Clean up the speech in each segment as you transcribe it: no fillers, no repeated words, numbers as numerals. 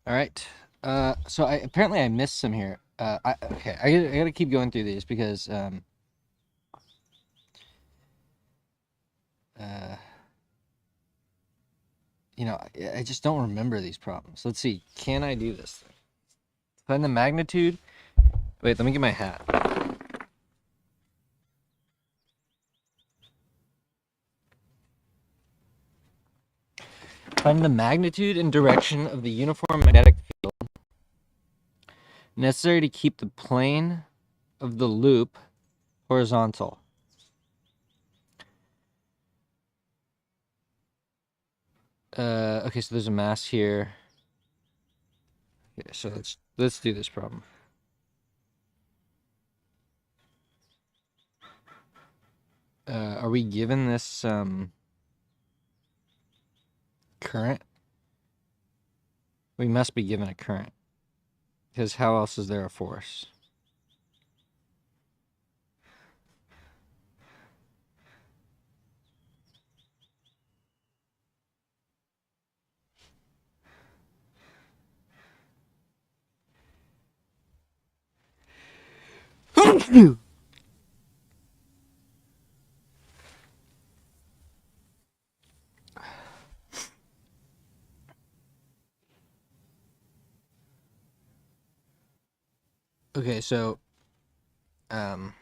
All right. So apparently I missed some here. Okay. I gotta keep going through these because uh, I just don't remember these problems. Let's see. Can I do this thing? Find the magnitude. Wait, let me get my hat. Find the magnitude and direction of the uniform magnetic field necessary to keep the plane of the loop horizontal. Okay, so there's a mass here. Okay, so let's do this problem. Are we given this current? We must be given a current, because how else is there a force? Okay, um,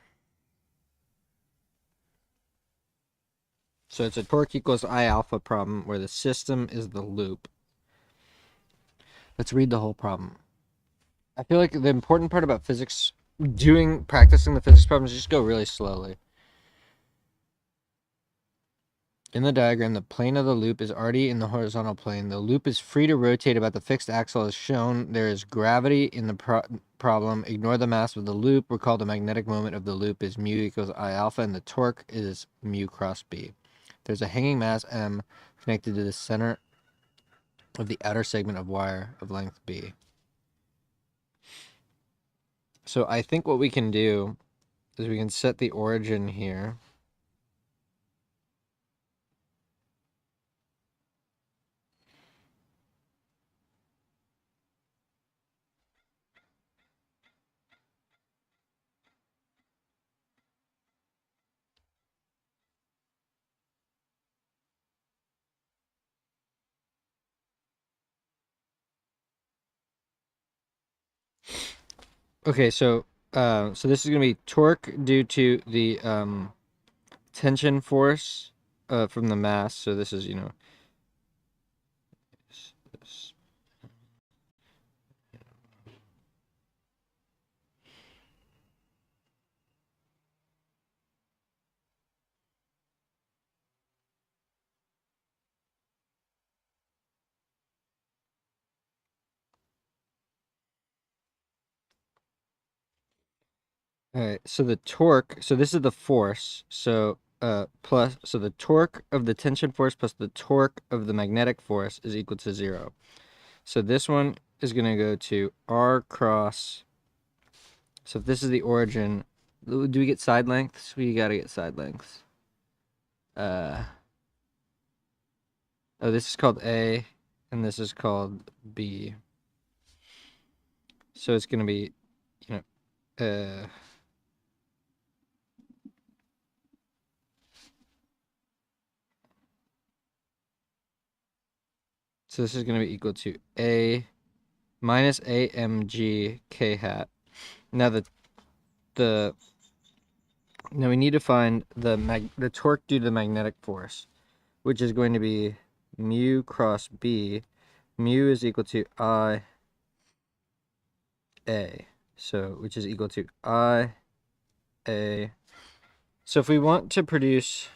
so it's a torque equals I alpha problem where the system is the loop. Let's read the whole problem. I feel like the important part about physics, practicing the physics problems, just go really slowly. In the diagram, the plane of the loop is already in the horizontal plane. The loop is free to rotate about the fixed axle as shown. There is gravity in the problem. Ignore the mass of the loop. Recall the magnetic moment of the loop is mu equals I alpha, and the torque is mu cross B. There's a hanging mass M connected to the center of the outer segment of wire of length B. So I think what we can do is we can set the origin here. Okay, so this is going to be torque due to the tension force from the mass. So this is, this. All right, so the torque, so this is the force. So the torque of the tension force plus the torque of the magnetic force is equal to 0. So this one is going to go to R cross. So if this is the origin, do we get side lengths? We got to get side lengths. Uh, oh, this is called A, and this is called B. So it's going to be, you know, so this is going to be equal to A minus AMG K hat. Now the now we need to find the torque due to the magnetic force, which is going to be mu cross B. Mu is equal to I A. So which is equal to I A. So if we want to produce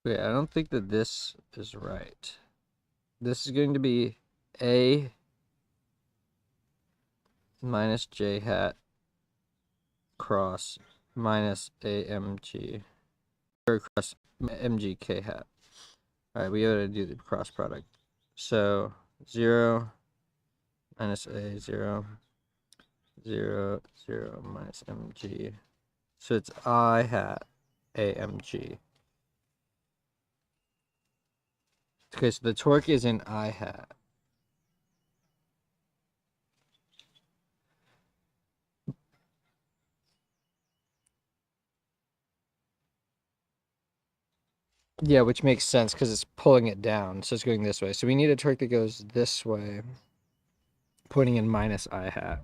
Okay, I don't think that this is right. This is going to be A minus J hat cross minus AMG, or cross MGK hat. All right, we gotta do the cross product. So 0 minus A, 0, 0, 0 minus MG. So it's I hat AMG. Okay, so the torque is in I hat. Yeah, which makes sense because it's pulling it down, so it's going this way. So we need a torque that goes this way, pointing in minus I hat.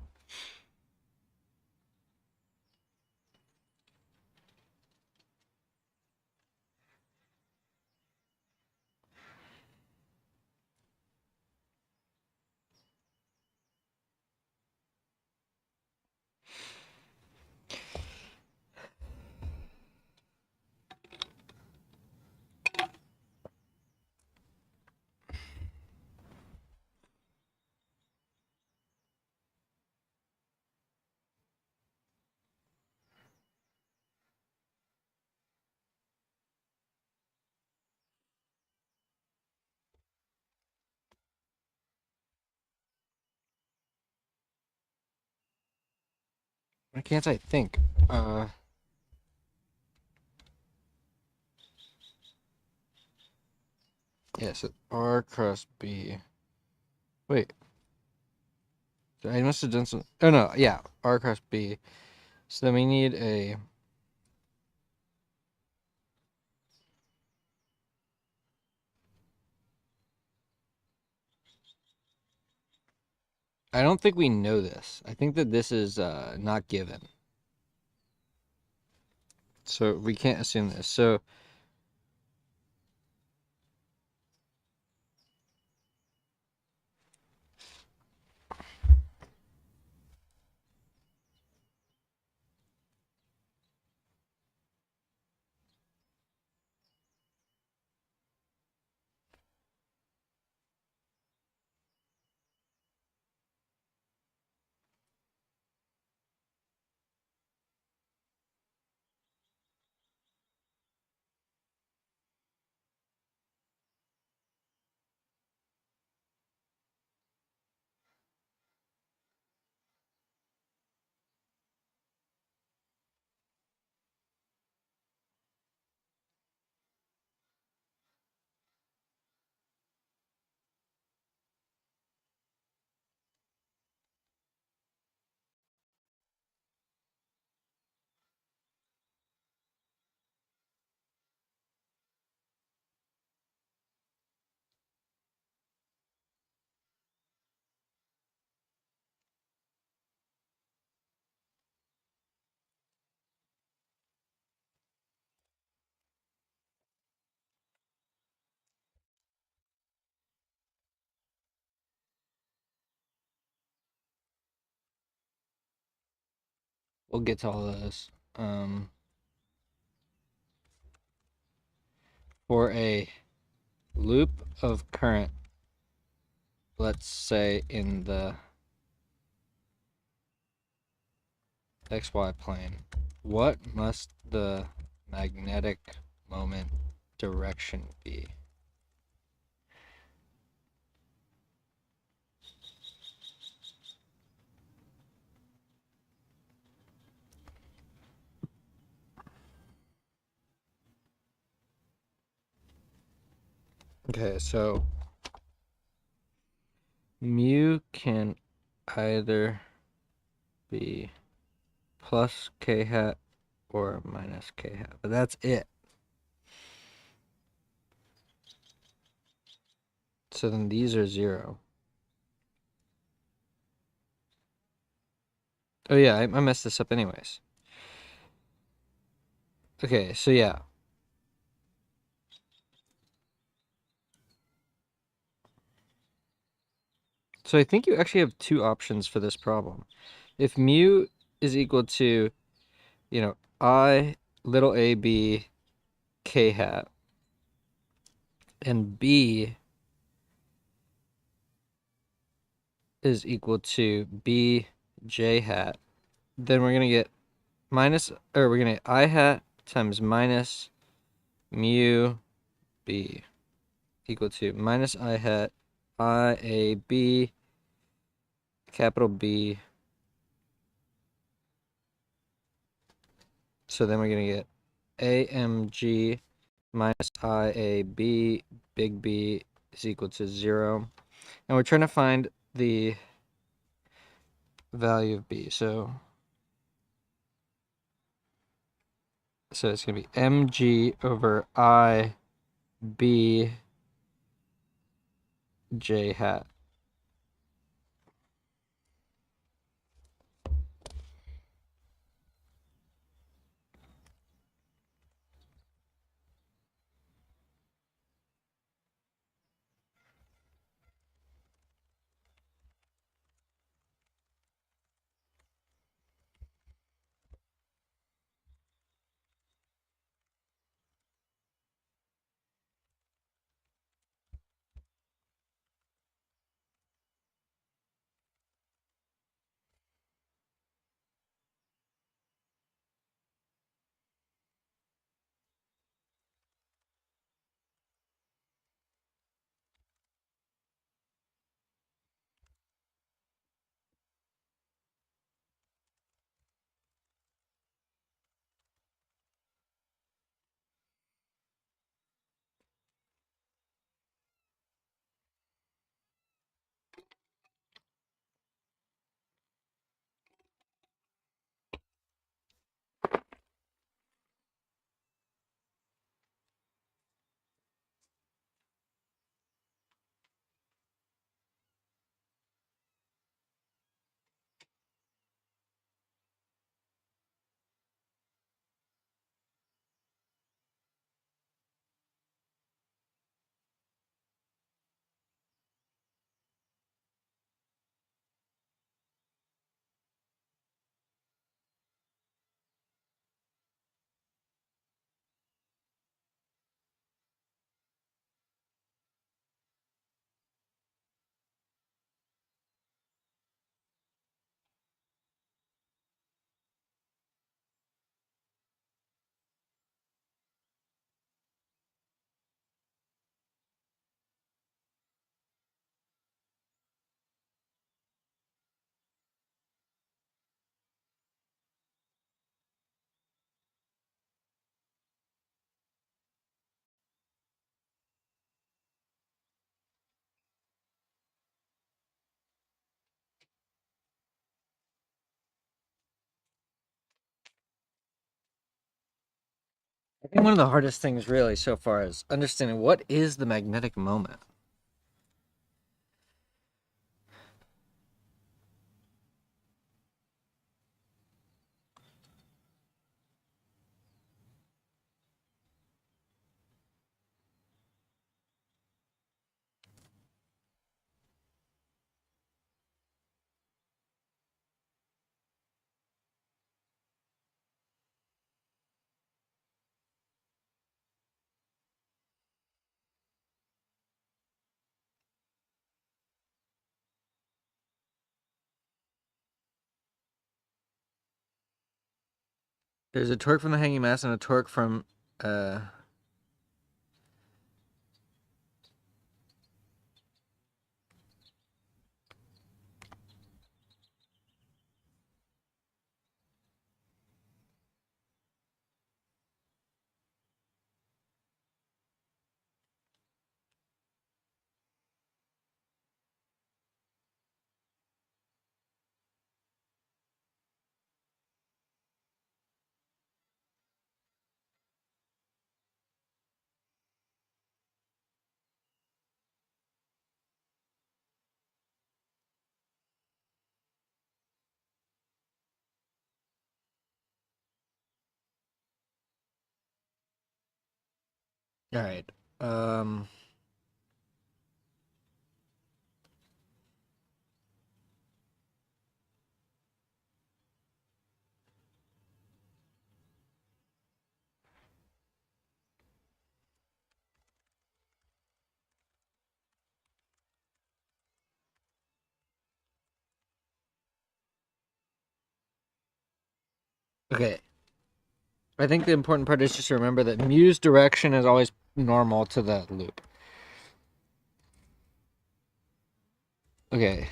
Why can't I think? Yeah, so R cross B. Wait. I must have done some. Oh no, yeah, R cross B. So then we need a. I don't think we know this. I think that this is not given. So we can't assume this. So we'll get to all those. For a loop of current, let's say in the XY plane, what must the magnetic moment direction be? Okay, so mu can either be plus k hat or minus k hat, but that's it. So then these are 0. Oh yeah, I messed this up anyways. Okay, so yeah. So I think you actually have two options for this problem. If mu is equal to, I little a b k hat, and B is equal to BJ hat, then we're going to get we're going to get I hat times minus mu B equal to minus I hat IAB capital B. So then we're going to get AMG minus IAB big B is equal to 0. And we're trying to find the value of B. So it's going to be mg over I b j hat. I think one of the hardest things really so far is understanding what is the magnetic moment. There's a torque from the hanging mass and a torque from all right. Okay. I think the important part is just to remember that mu's direction is always normal to the loop. Okay.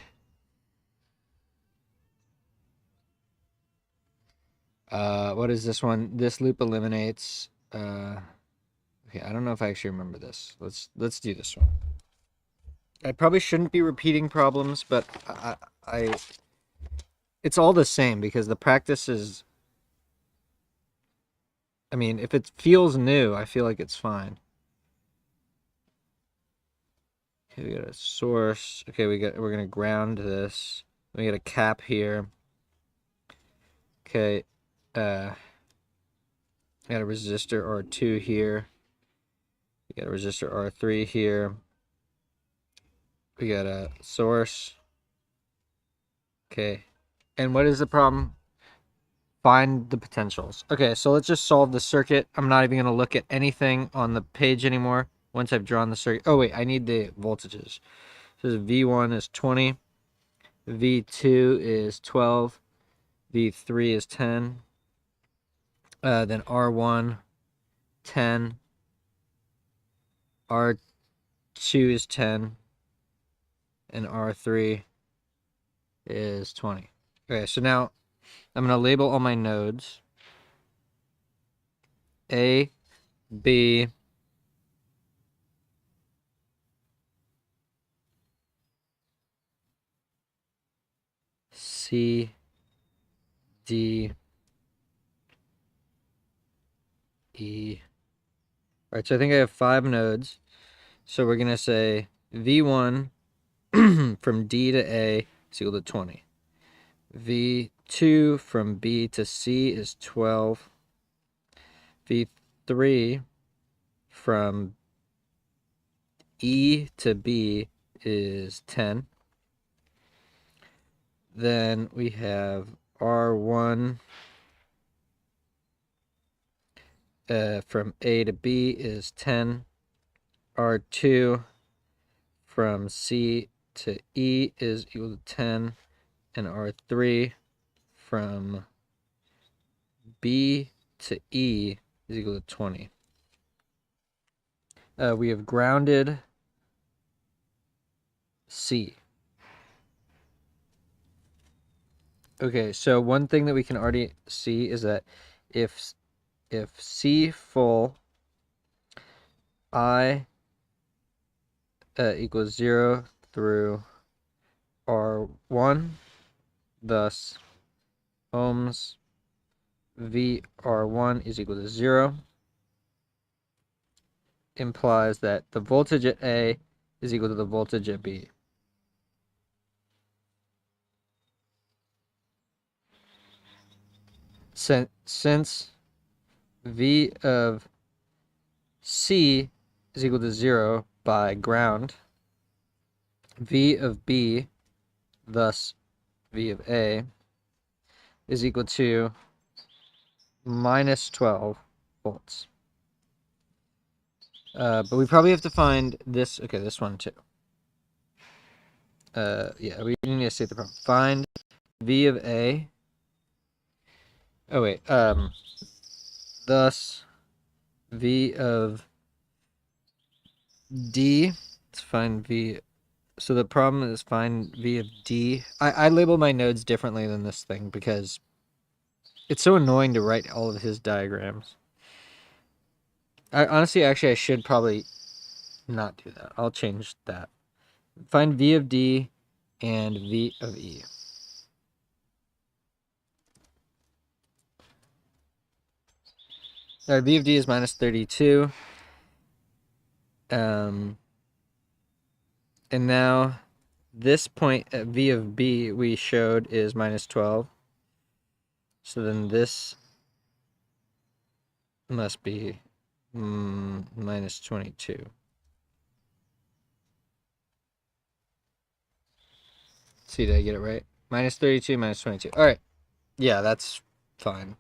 What is this one? This loop eliminates. Okay, I don't know if I actually remember this. Let's do this one. I probably shouldn't be repeating problems, but it's all the same because the practice is. I mean, if it feels new, I feel like it's fine. Okay, we got a source. Okay, we're gonna ground this. We got a cap here. Okay, got a resistor R2 here. We got a resistor R3 here. We got a source. Okay, and what is the problem? Find the potentials. Okay, so let's just solve the circuit. I'm not even gonna look at anything on the page anymore once I've drawn the circuit. Oh wait, I need the voltages. So V1 is 20, V2 is 12, V3 is 10, then R1, 10, R2 is 10, and R3 is 20. Okay, so now I'm going to label all my nodes. A, B, C, D, E. All right, so I think I have 5 nodes. So we're going to say V1 from D to A is equal to 20. V2 from B to C is 12. V3 from E to B is 10. Then we have R1 from A to B is 10. R2 from C to E is equal to 10. And R3 from B to E is equal to 20. We have grounded C. Okay, so one thing that we can already see is that if C full I equals 0 through R1, thus ohms VR1 is equal to 0, implies that the voltage at A is equal to the voltage at B. Since V of C is equal to 0 by ground, V of B, thus V of A, is equal to minus 12 volts. But we probably have to find this. Okay, this one too. Yeah, we need to state the problem. Find V of A. Oh wait. Thus V of D. Let's find V. So the problem is find V of D. I label my nodes differently than this thing because it's so annoying to write all of his diagrams. Honestly, actually, I should probably not do that. I'll change that. Find V of D and V of E. Our V of D is minus 32. And now this point at V of B we showed is minus 12. So then this must be minus 22. See, did I get it right? Minus 32, minus 22. All right. Yeah, that's fine.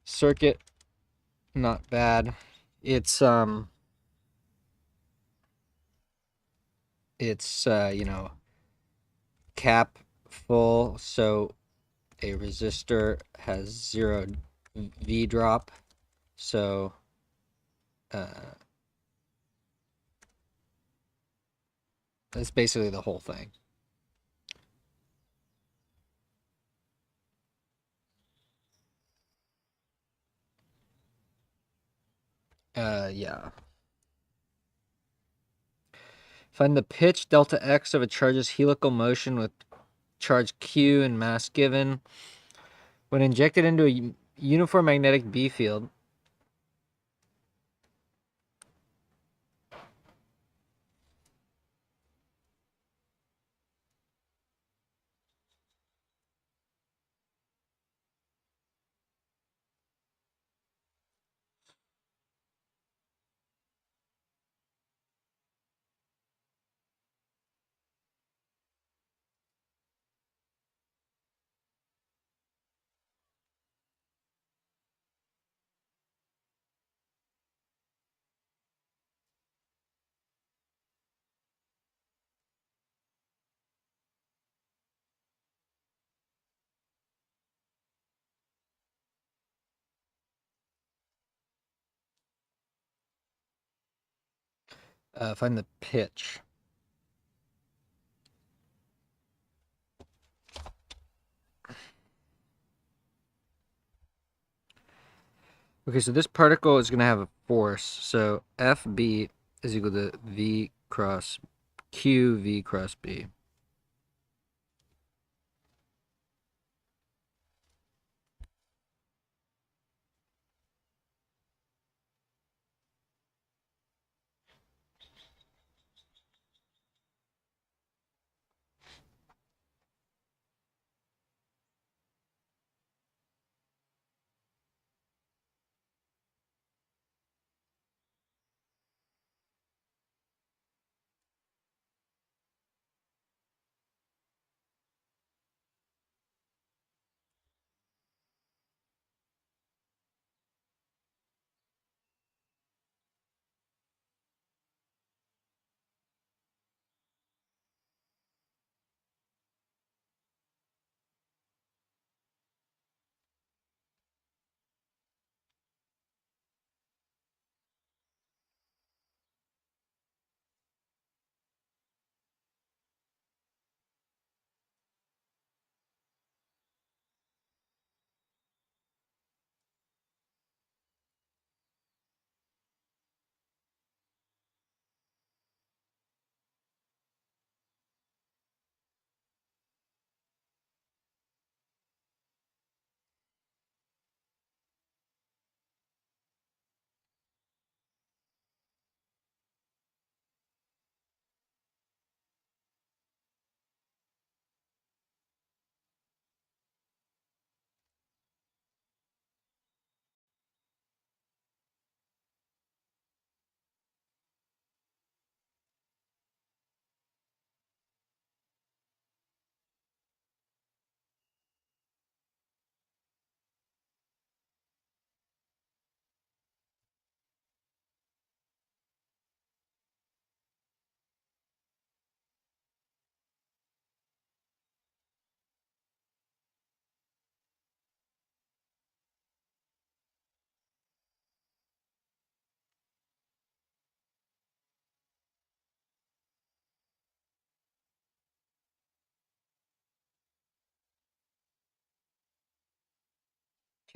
Circuit, not bad. It's you know, cap full, so a resistor has 0 V drop, so that's basically the whole thing. Yeah. Find the pitch delta x of a charge's helical motion with charge q and mass given. When injected into a uniform magnetic B field, find the pitch. Okay, so this particle is going to have a force. So FB is equal to V cross Q V cross B.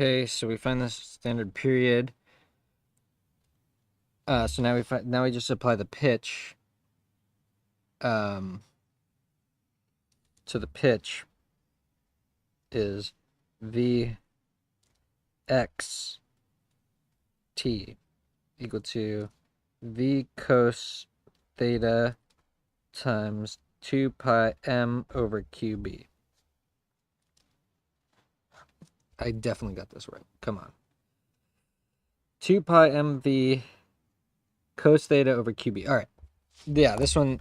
Okay, so we find this standard period. So now we just apply the pitch. So the pitch is V x t equal to V cos theta times 2 pi m over qb. I definitely got this right. Come on. 2 pi mv cos theta over qb. All right. Yeah, this one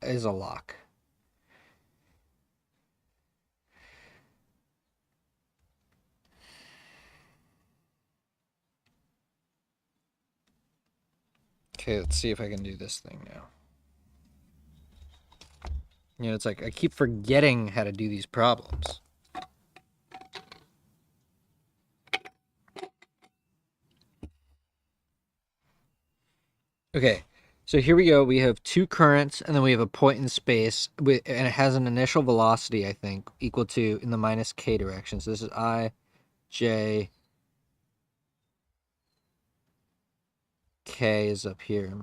is a lock. Okay, let's see if I can do this thing now. You know, it's like I keep forgetting how to do these problems. Okay, so here we go. We have two currents, and then we have a point in space, and it has an initial velocity, I think, equal to in the minus k direction. So this is I, J, K is up here.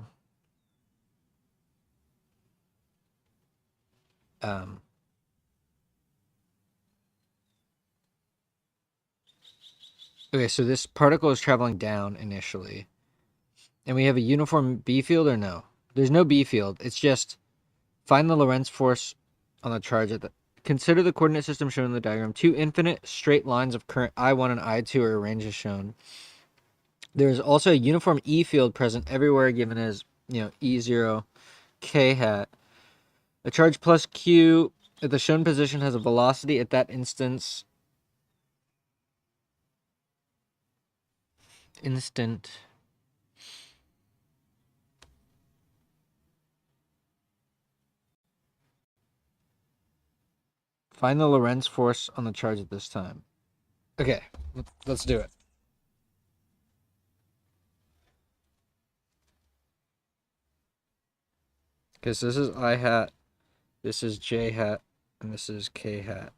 Okay, so this particle is traveling down initially. And we have a uniform B field or no? There's no B field. It's just find the Lorentz force on the charge at the... Consider the coordinate system shown in the diagram. Two infinite straight lines of current I1 and I2 are arranged as shown. There is also a uniform E field present everywhere given as, E0 K hat. A charge plus Q at the shown position has a velocity at that instant. Find the Lorentz force on the charge at this time. Okay, let's do it. Because this is I hat, this is J hat, and this is K hat.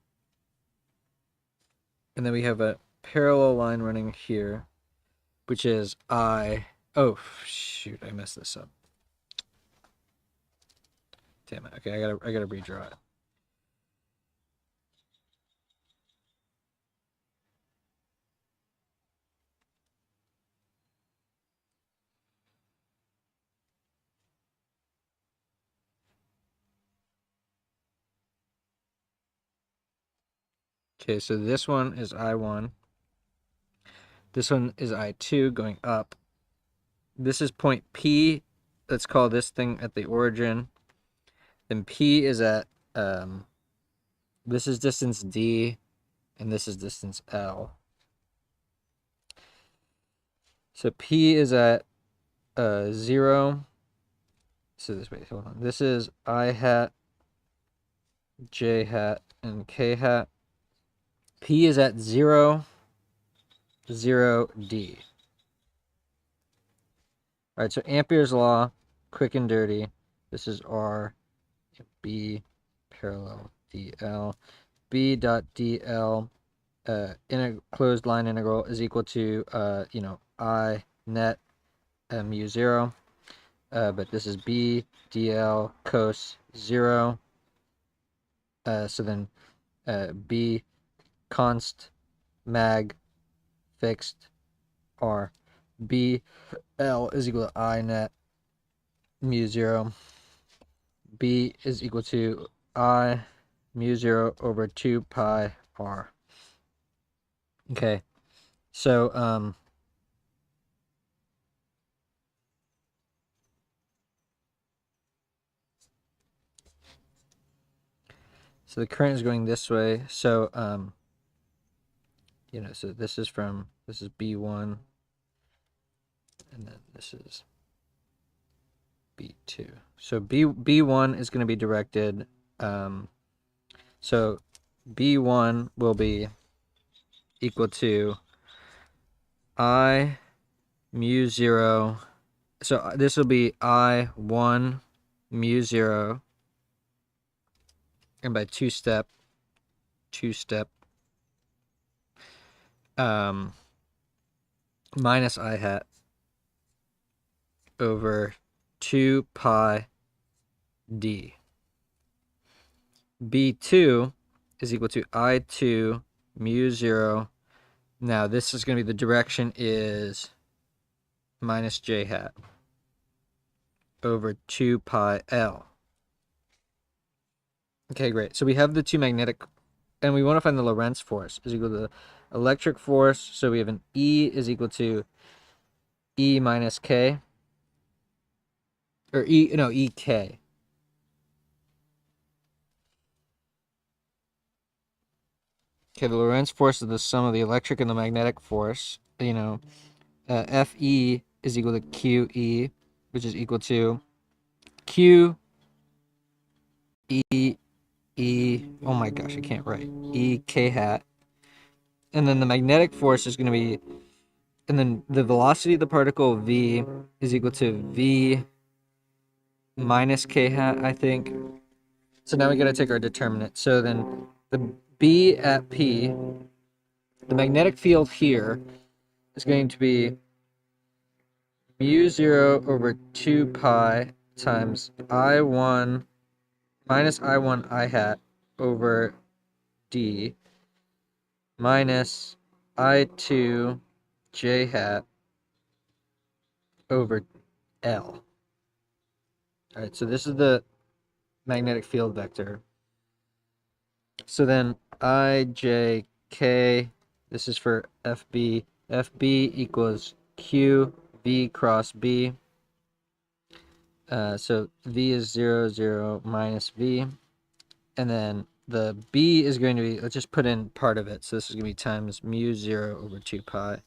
And then we have a parallel line running here, which is I... Oh, shoot, I messed this up. Damn it. Okay, I gotta redraw it. Okay, so this one is I1. This one is I2 going up. This is point P. Let's call this thing at the origin. Then P is at, this is distance D, and this is distance L. So P is at 0. So this, wait, hold on. This is I hat, J hat, and K hat. P is at 0, 0, D. All right, so Ampere's law, quick and dirty. This is R, B, parallel, DL. B dot DL in a closed line integral is equal to, I net mu 0. But this is B dl cos 0. So then B const mag fixed R. B L is equal to I net mu 0. B is equal to I mu 0 over 2 pi R. Okay, so so the current is going this way. So so this is B1, and then this is B2. So B1 is going to be directed. So B1 will be equal to I mu 0. So this will be I1 mu 0. And by two step minus I hat over 2 pi D. B2 is equal to I2 mu 0. Now this is going to be, the direction is minus J hat over 2 pi L. Okay, great. So we have the two magnetic, and we want to find the Lorentz force is equal to the electric force. So we have an E is equal to E minus K, or EK. Okay, the Lorentz force is the sum of the electric and the magnetic force. Fe is equal to QE, which is equal to Q E E, oh my gosh, I can't write. E k hat. And then the magnetic force is going to be, and then the velocity of the particle v is equal to v minus k hat, I think. So now we got to take our determinant. So then the B at P, the magnetic field here is going to be mu 0 over 2 pi times I1 minus I1 I hat over D minus I2 j hat over L. All right, so this is the magnetic field vector. So then IJK, this is for FB. FB equals QV cross B. So V is 0, 0 minus V. And then the B is going to be, let's just put in part of it. So this is going to be times mu 0 over 2 pi.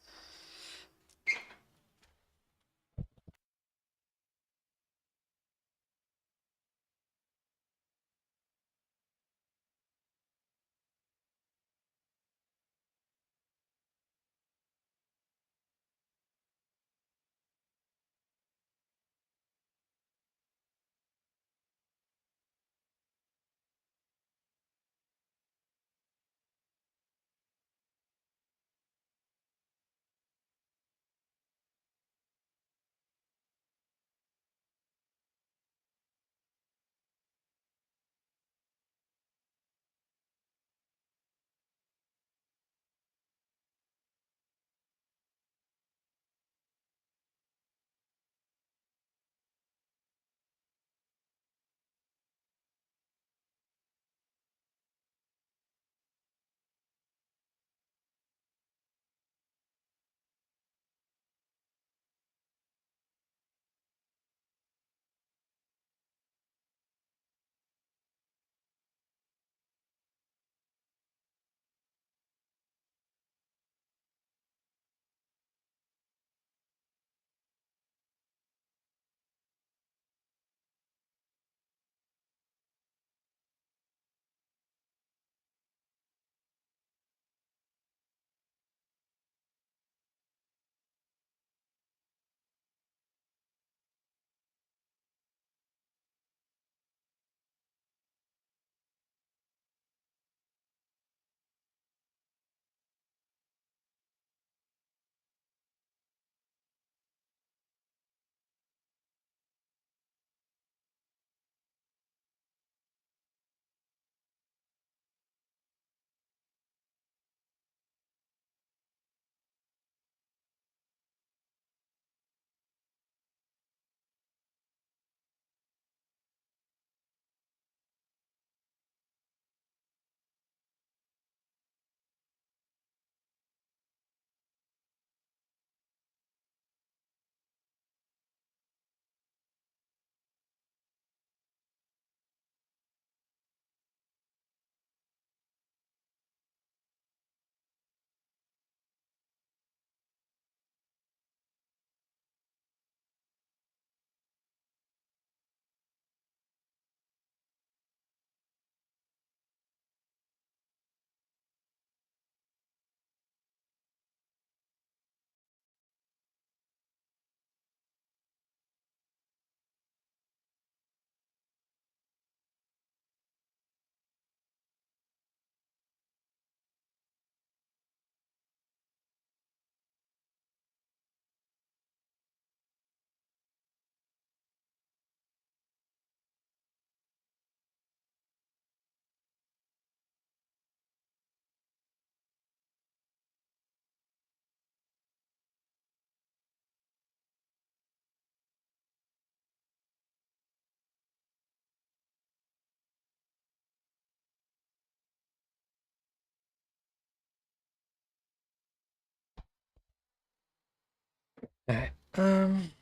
All right.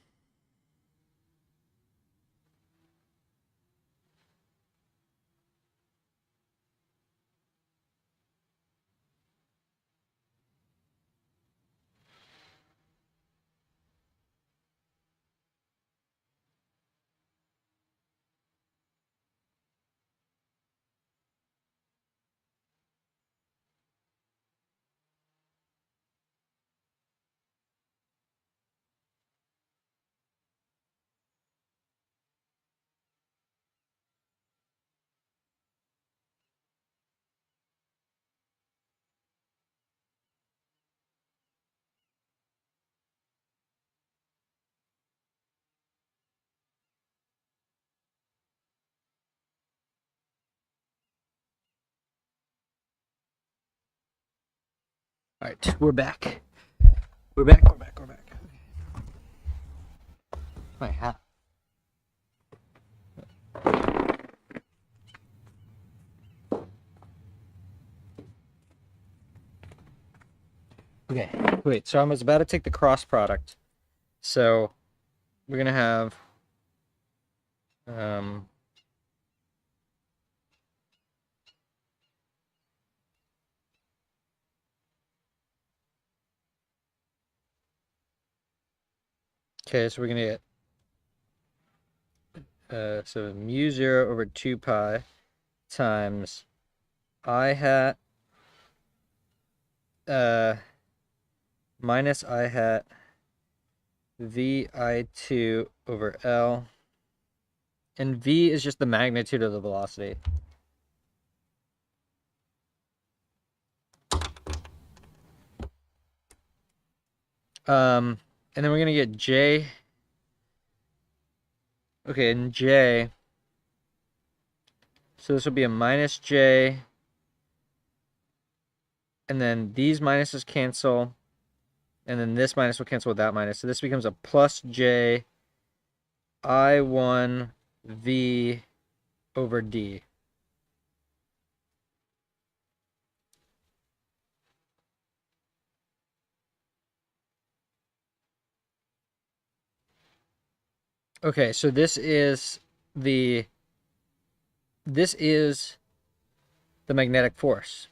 All right, we're back. We're back. My hat. Okay, wait, so I was about to take the cross product. So we're going to have okay, so we're going to get so mu 0 over 2 pi times I hat minus I hat vi2 over L. And v is just the magnitude of the velocity. And then we're gonna get j. Okay, and j. So this will be a minus j. And then these minuses cancel. And then this minus will cancel with that minus. So this becomes a plus j I1 v over d. Okay, so this is the magnetic force.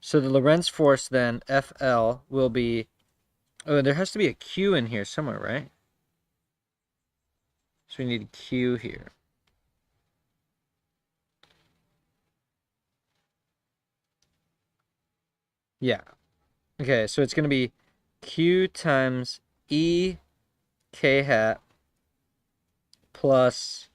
So the Lorentz force then, FL, will be... Oh, there has to be a Q in here somewhere, right? So we need a Q here. Yeah. Okay, so it's going to be Q times E K hat plus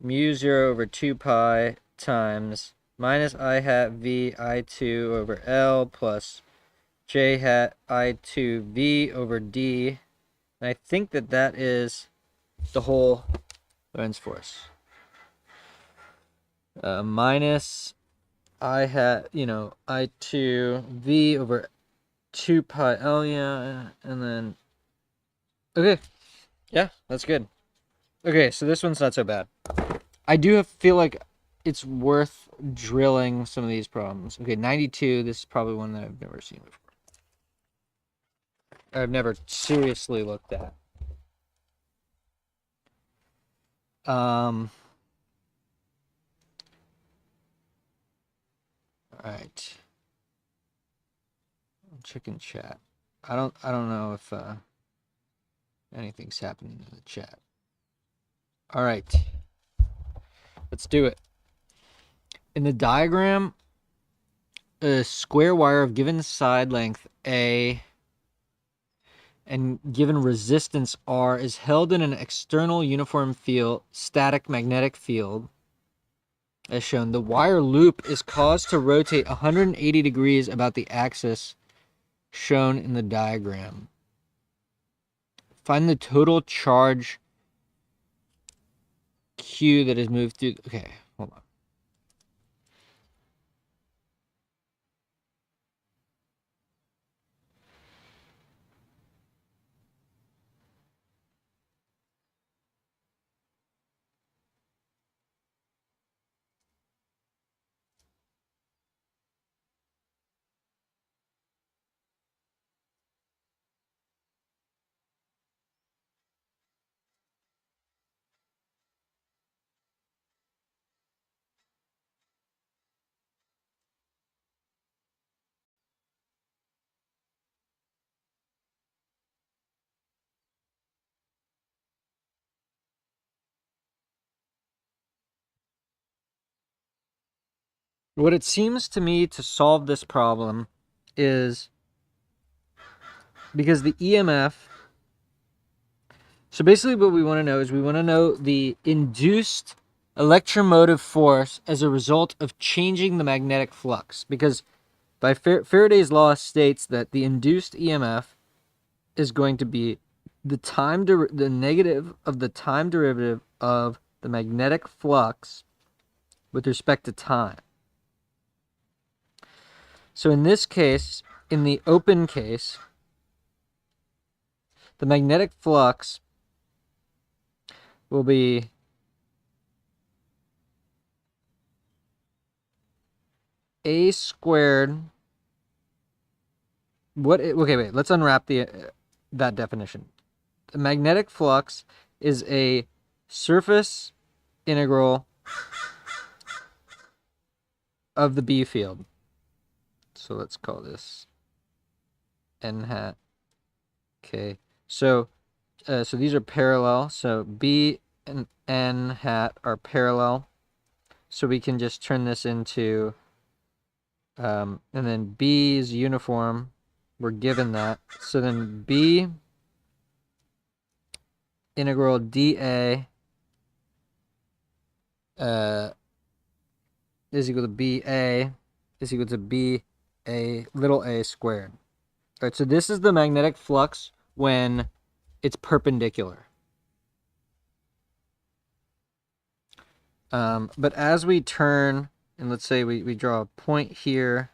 mu 0 over 2 pi times minus I hat V I2 over L plus J hat I2 V over D. And I think that is the whole Lorentz force. Minus I hat, I2 V over 2 pi L, yeah, and then... Okay, yeah, that's good. Okay, so this one's not so bad. I do feel like it's worth drilling some of these problems. Okay, 92, this is probably one that I've never seen before. I've never seriously looked at. All right. I'm checking chat. I don't know if anything's happening in the chat. All right. Let's do it. In the diagram, a square wire of given side length A and given resistance R is held in an external uniform field, static magnetic field, as shown. The wire loop is caused to rotate 180 degrees about the axis shown in the diagram. Find the total charge Q that is moved through. Okay, hold on. What it seems to me to solve this problem is because the EMF... So basically what we want to know is we want to know the induced electromotive force as a result of changing the magnetic flux. Because by Faraday's law states that the induced EMF is going to be the negative of the time derivative of the magnetic flux with respect to time. So in this case, in the open case, the magnetic flux will be A squared. Okay, wait. Let's unwrap that definition. The magnetic flux is a surface integral of the B field. So let's call this n hat k. So these are parallel. So B and n hat are parallel. So we can just turn this into, and then B is uniform. We're given that. So then B integral dA is equal to BA is equal to BA little a squared. All right, so this is the magnetic flux when it's perpendicular. But as we turn, and let's say we draw a point here,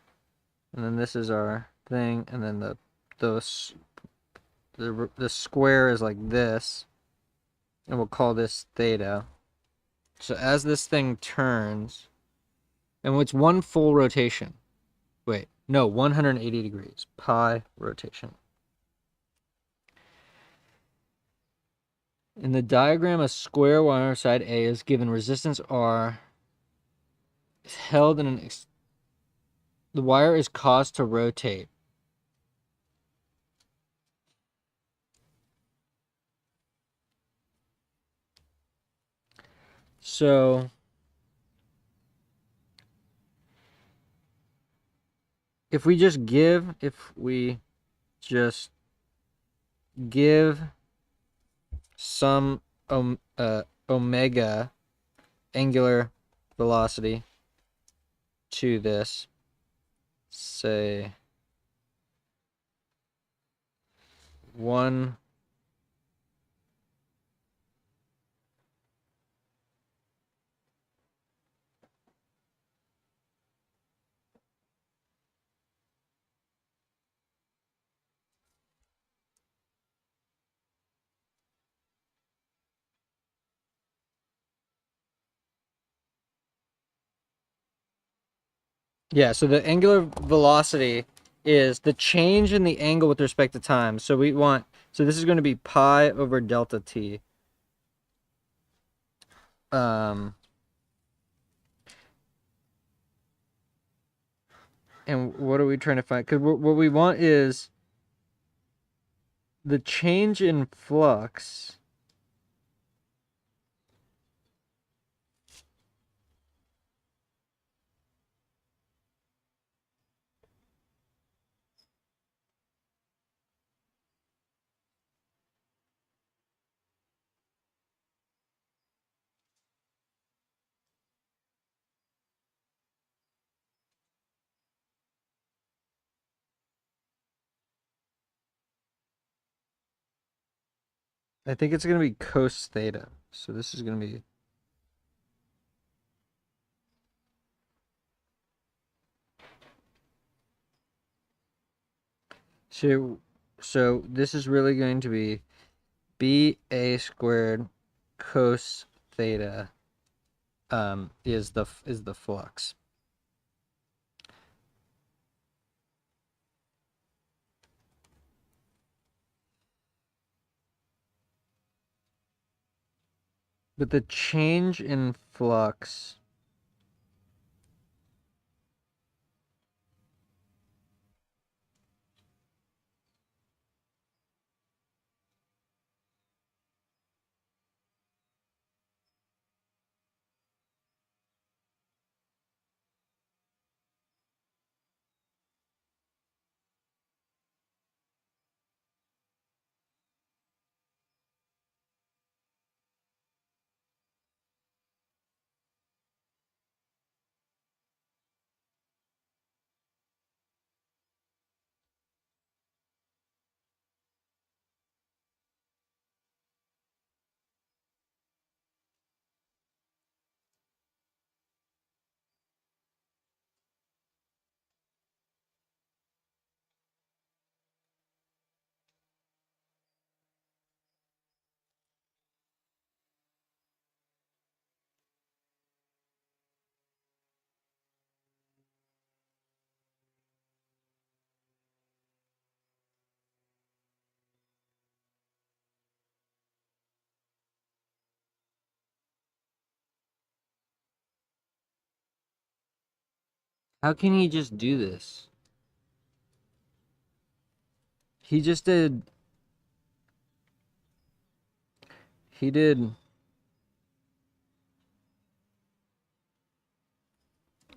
and then this is our thing, and then the square is like this, and we'll call this theta. So as this thing turns, and it's one full rotation. Wait, no, 180 degrees, pi rotation. In the diagram, a square wire side A is given resistance R, is held in the wire is caused to rotate. So if we just give some omega angular velocity to this, say 1 Yeah, so the angular velocity is the change in the angle with respect to time. So this is going to be pi over delta t. And what are we trying to find? Because what we want is the change in flux. I think it's going to be cos theta. So this is going to be so this is really going to be BA squared cos theta is the flux. But the change in flux How can he just do this? He just did... He did...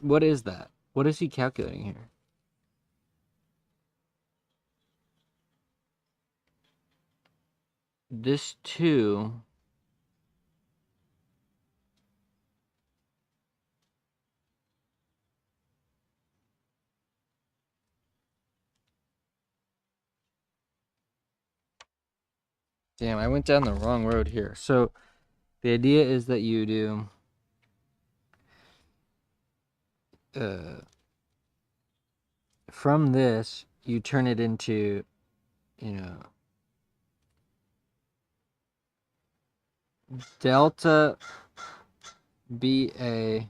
What is that? What is he calculating here? This 2... Damn, I went down the wrong road here. So, the idea is that you do... from this, you turn it into, delta BA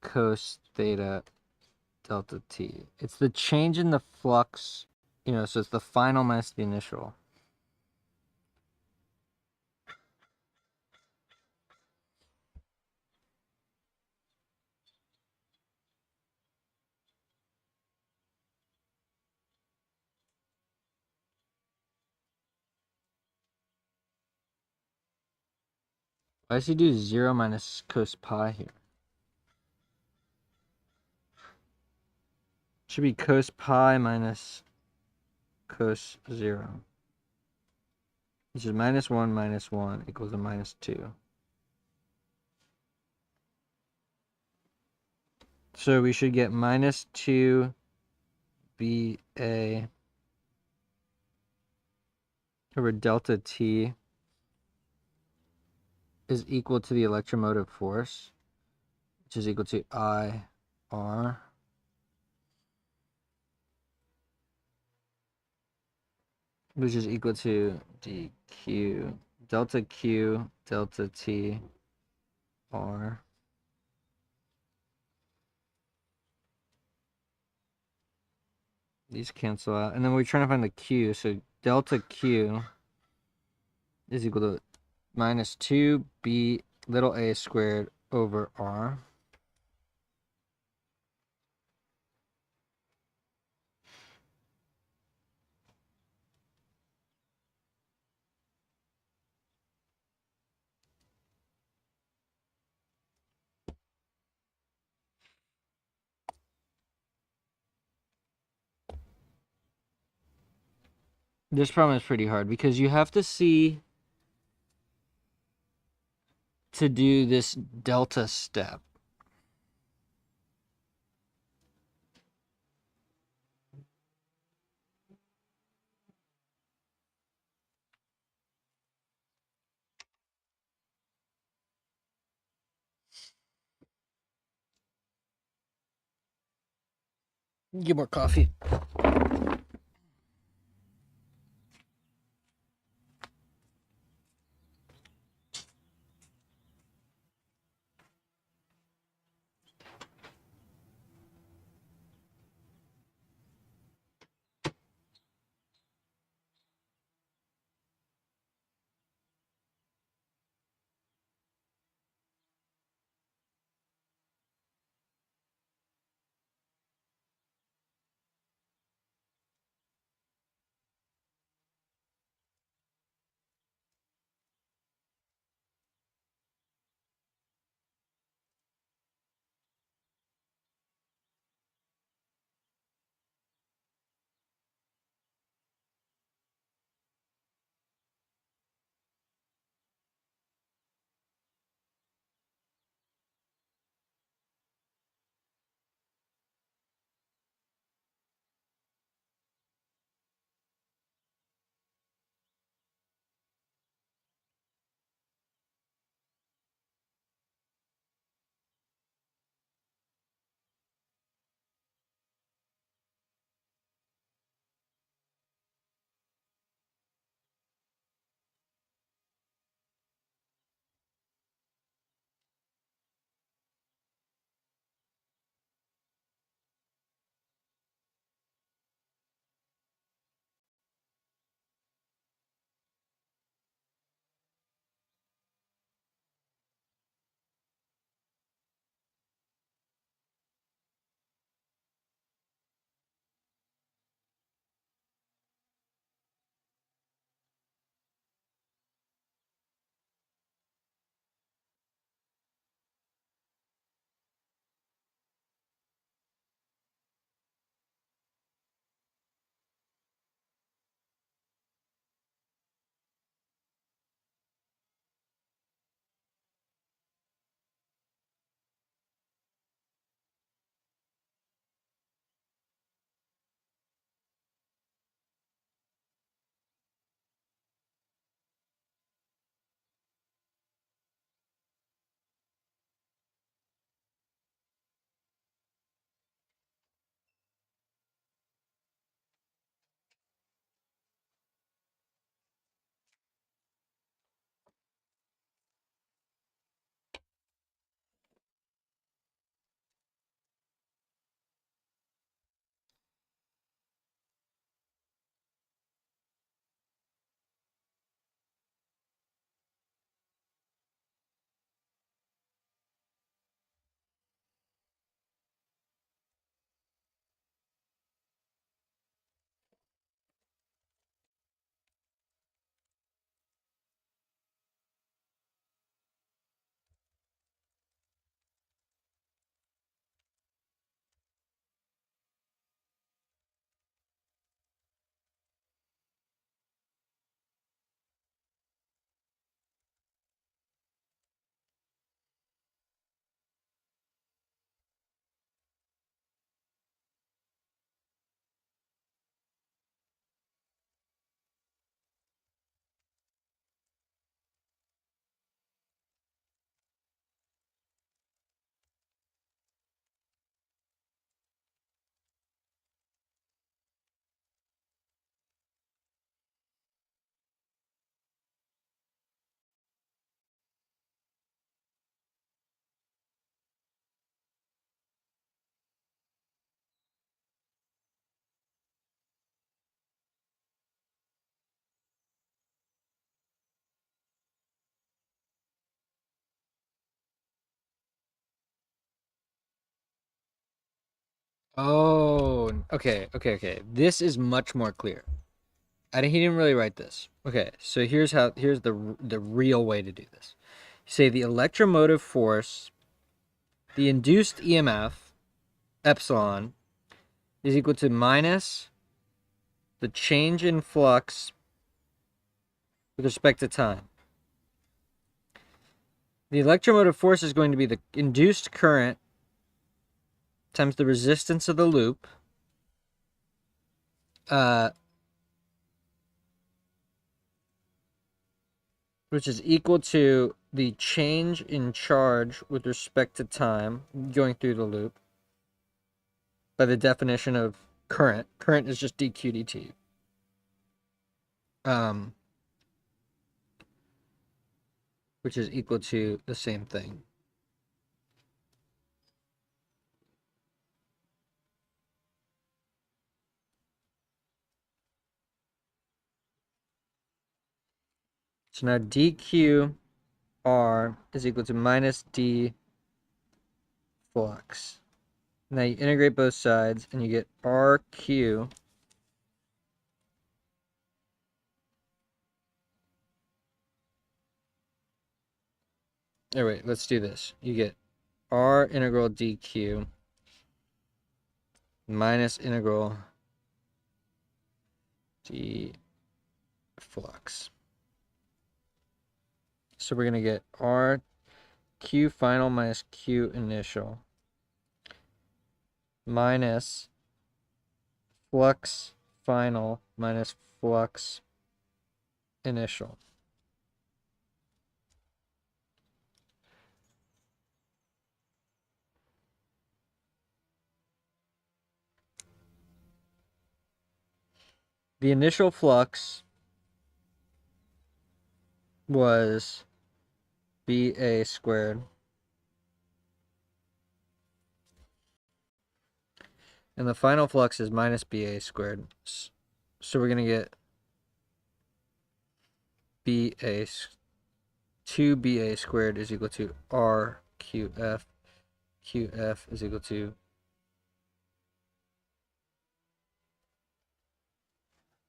cos theta delta t. It's the change in the flux, so it's the final minus the initial. Why does he do 0 minus cos pi here? Should be cos pi minus cos 0. Which is -1 equals to -2. So we should get -2 BA over delta T is equal to the electromotive force, which is equal to IR. Which is equal to dq delta Q delta T R. These cancel out. And then we're trying to find the Q. So delta Q is equal to -2b little a squared over R. This problem is pretty hard because you have to see to do this delta step. Get more coffee. Oh, okay. This is much more clear. He didn't really write this. Okay, so here's the real way to do this. You say the electromotive force, the induced EMF, epsilon, is equal to minus the change in flux with respect to time. The electromotive force is going to be the induced current times the resistance of the loop, which is equal to the change in charge with respect to time going through the loop by the definition of current. Current is just dq dt. Which is equal to the same thing. So now dq r is equal to minus d flux. Now you integrate both sides and you get rq wait, let's do this. You get r integral dq minus integral d flux. So we're going to get r q final minus q initial minus flux final minus flux initial. The initial flux was BA squared. And the final flux is minus BA squared. So we're going to get BA, 2BA squared is equal to RQF. QF is equal to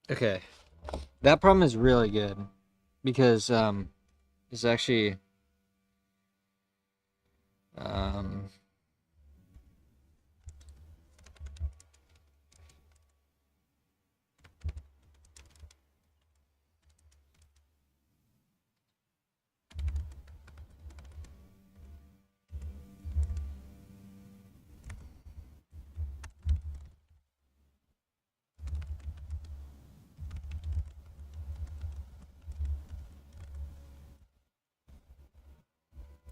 okay. That problem is really good because it's actually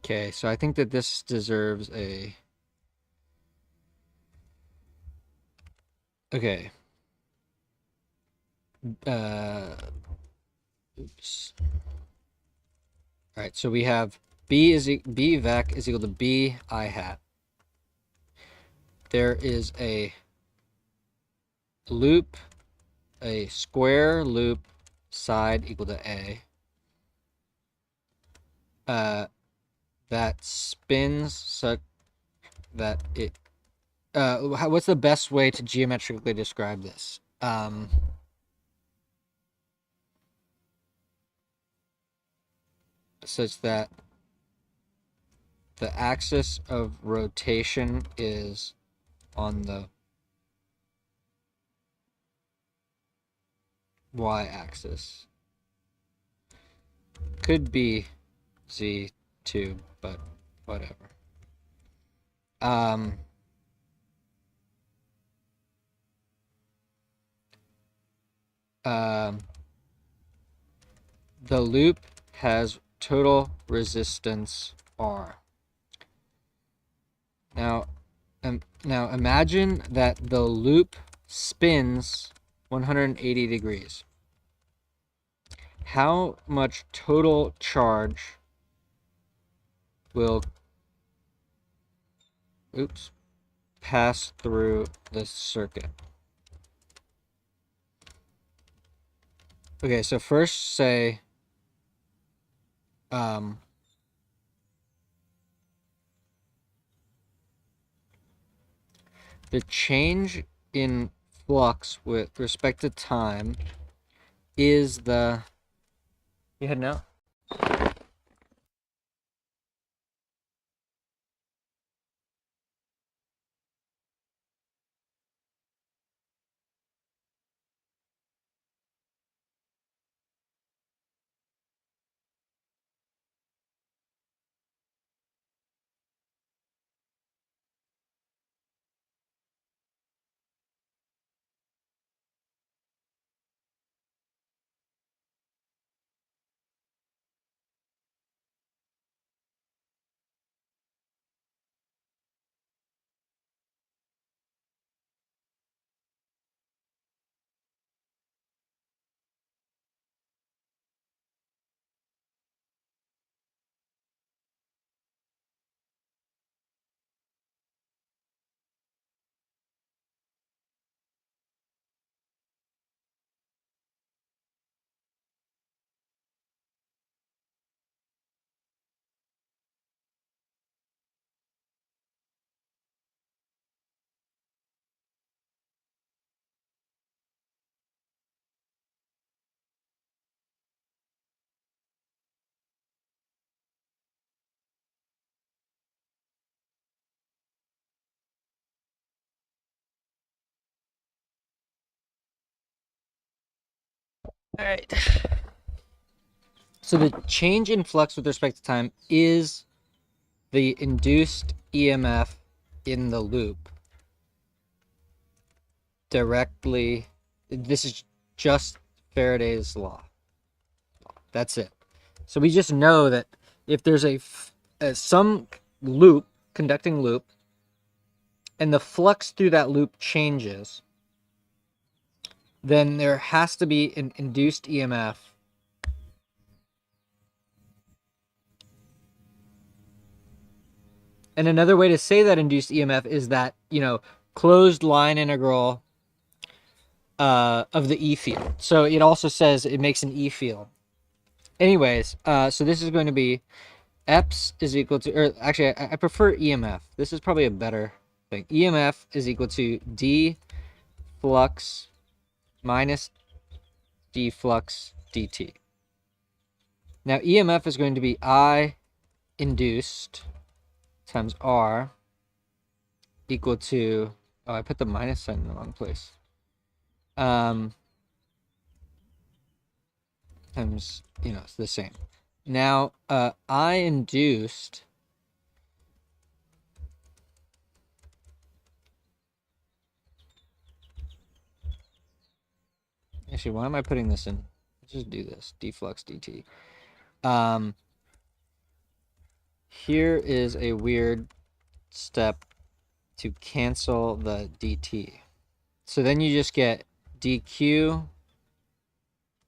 okay, so I think that this deserves a okay. Oops. All right, so we have B vec is equal to B I hat. There is a loop, a square loop side equal to A. That spins such that it. What's the best way to geometrically describe this? Such that the axis of rotation is on the y-axis. Could be z2, but whatever. The loop has total resistance R. Now imagine that the loop spins 180 degrees. How much total charge will pass through the circuit? Okay, so first say The change in flux with respect to time is the... You heading out? All right. So the change in flux with respect to time is the induced EMF in the loop directly. This is just Faraday's law. That's it. So we just know that if there's some loop, conducting loop, and the flux through that loop changes, then there has to be an induced EMF. And another way to say that induced EMF is that, closed line integral of the E field. So it also says it makes an E field. Anyways, so this is going to be EPS is equal to, or actually, I prefer EMF. This is probably a better thing. EMF is equal to D flux minus D flux dt. Now, EMF is going to be I induced times R equal to, oh, I put the minus sign in the wrong place. Times, it's the same. Now, I induced, actually, why am I putting this in? Let's just do this, d flux dt. Here is a weird step to cancel the dt. So then you just get dq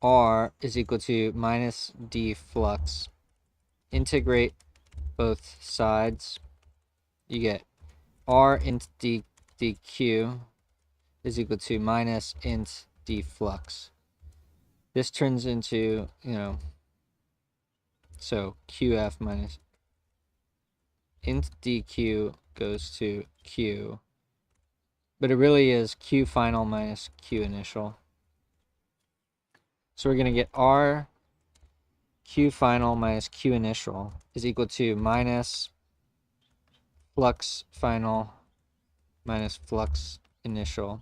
r is equal to minus d flux. Integrate both sides. You get r int dq is equal to minus int d flux. This turns into, so qf minus int dq goes to q, but it really is q final minus q initial. So we're going to get r q final minus q initial is equal to minus flux final minus flux initial.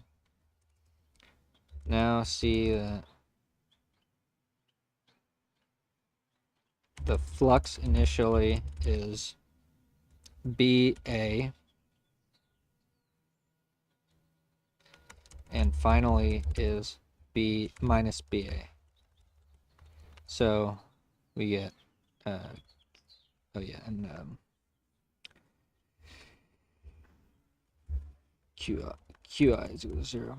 Now see that the flux initially is BA, and finally is B minus BA. So we get, and QI is equal to 0.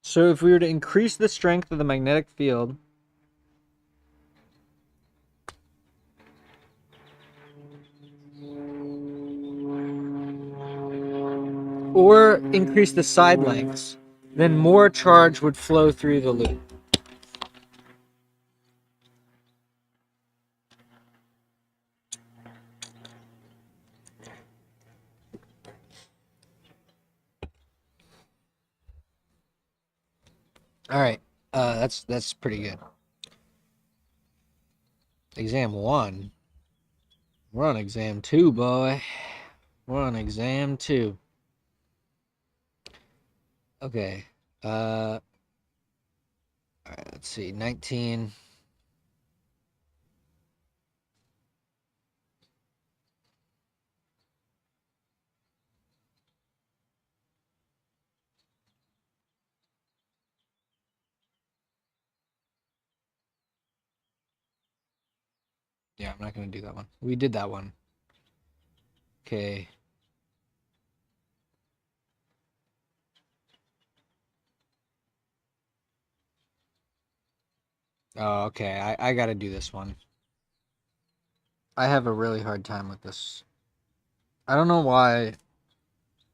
So if we were to increase the strength of the magnetic field, or increase the side lengths, then more charge would flow through the loop. All right, that's pretty good. Exam 1. We're on exam 2, boy. We're on exam 2. Okay. All right, let's see. 19. Yeah, I'm not going to do that one. We did that one. Okay. Oh, okay. I got to do this one. I have a really hard time with this. I don't know why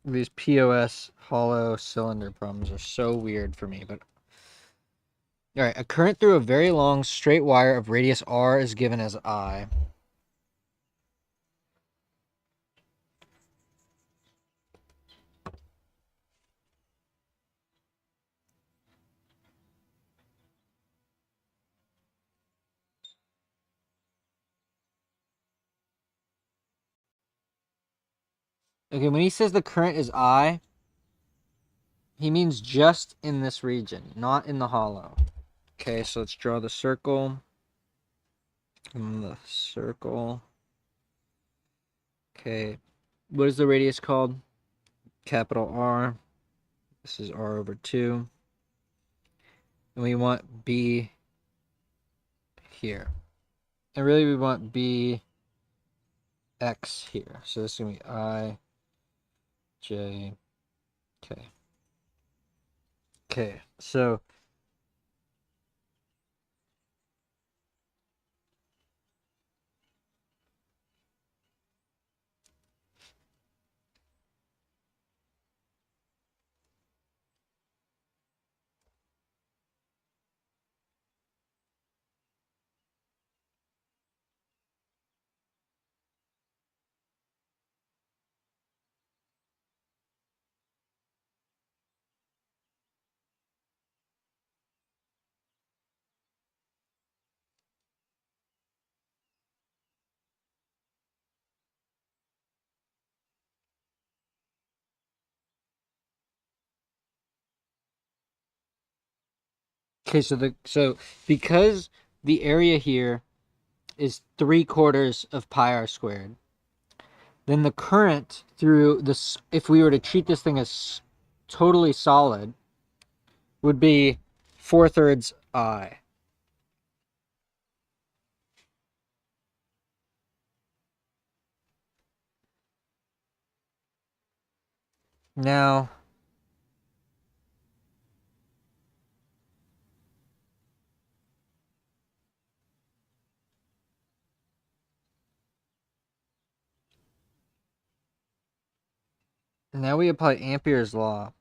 these POS hollow cylinder problems are so weird for me, but all right, a current through a very long straight wire of radius R is given as I. Okay, when he says the current is I, he means just in this region, not in the hollow. Okay, so let's draw the circle. And the circle. Okay, what is the radius called? Capital R. This is R over 2. And we want B here. And really we want B X here. So this is going to be I, J, K. Okay, so okay, so because the area here is 3/4 of pi r squared, then the current through this, if we were to treat this thing as totally solid, would be 4/3 I. Now, we apply Ampere's law.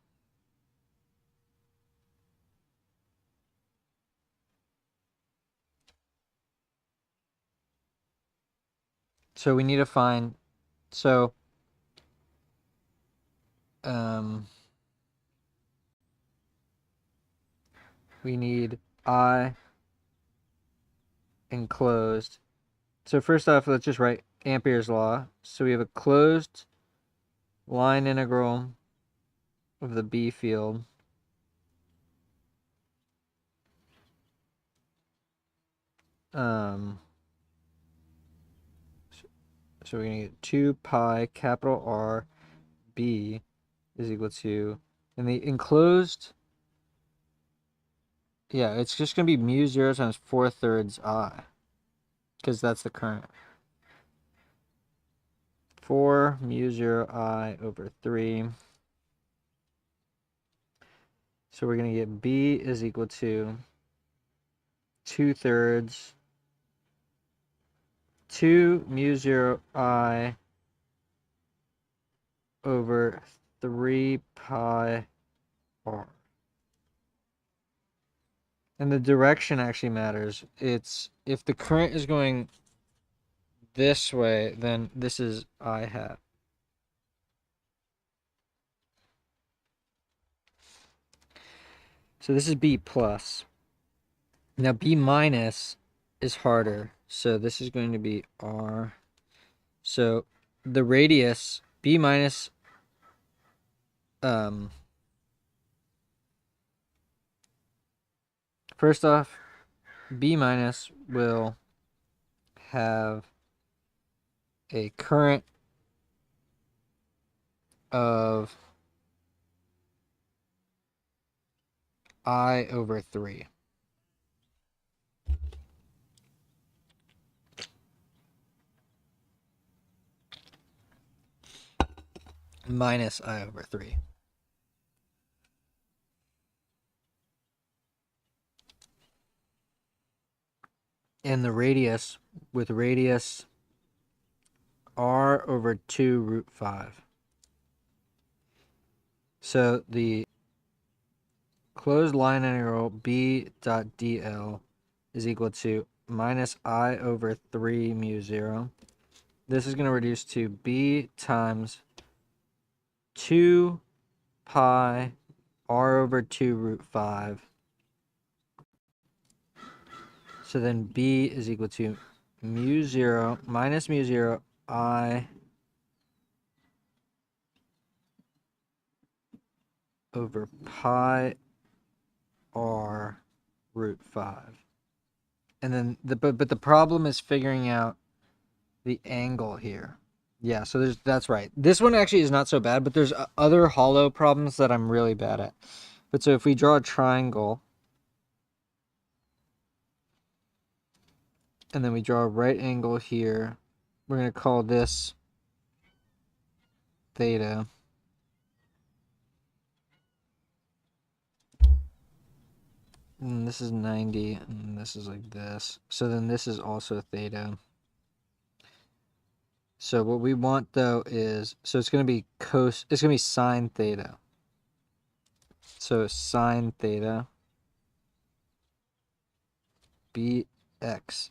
So we need to find, so, we need I enclosed. So first off, let's just write Ampere's law. So we have a closed line integral of the B field. So we're going to get 2 pi capital R B is equal to, and the enclosed, yeah, it's just going to be mu 0 times 4/3 I, because that's the current. 4 mu 0 I over 3. So we're going to get B is equal to 2/3 2 mu 0 I over 3 pi R. And the direction actually matters. It's if the current is going this way, then this is I hat. So this is B plus. Now B minus is harder. So this is going to be R. So the radius, B minus, first off, B minus will have a current of I over 3. Minus I over 3. And the radius, with radius R over 2 root 5. So the closed line integral B dot dl is equal to minus I over 3 mu 0. This is going to reduce to B times 2 pi R over 2 root 5. So then B is equal to mu 0 minus mu 0 I over pi R root 5. And then but the problem is figuring out the angle here. Yeah, so that's right. This one actually is not so bad, but there's other hollow problems that I'm really bad at. But so if we draw a triangle and then we draw a right angle here, we're going to call this theta. And this is 90 and this is like this. So then this is also theta. So what we want though is, so it's going to be it's going to be sine theta. So sine theta bx.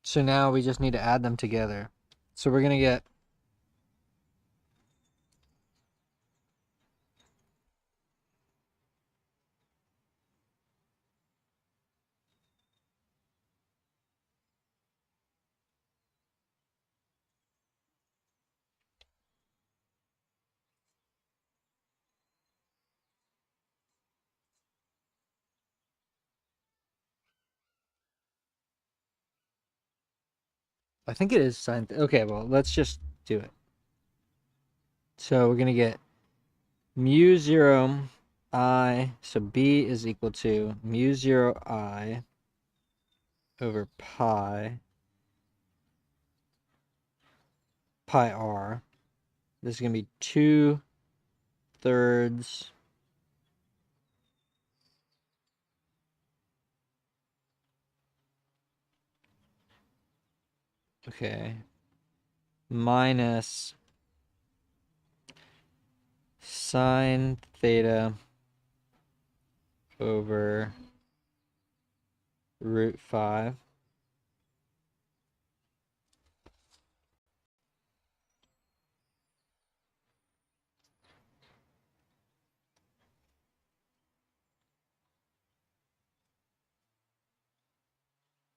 So now we just need to add them together. So we're going to get I think it is sine. Okay, well, let's just do it. So we're going to get mu 0 I, so B is equal to mu 0 I over pi R. This is going to be 2/3 okay, minus sine theta over root 5.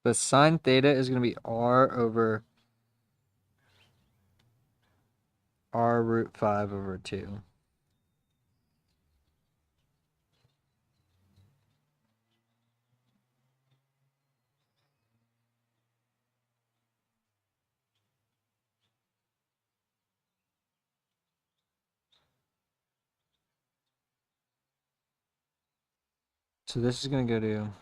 The sine theta is going to be R over R root 5 over 2. So this is going to go to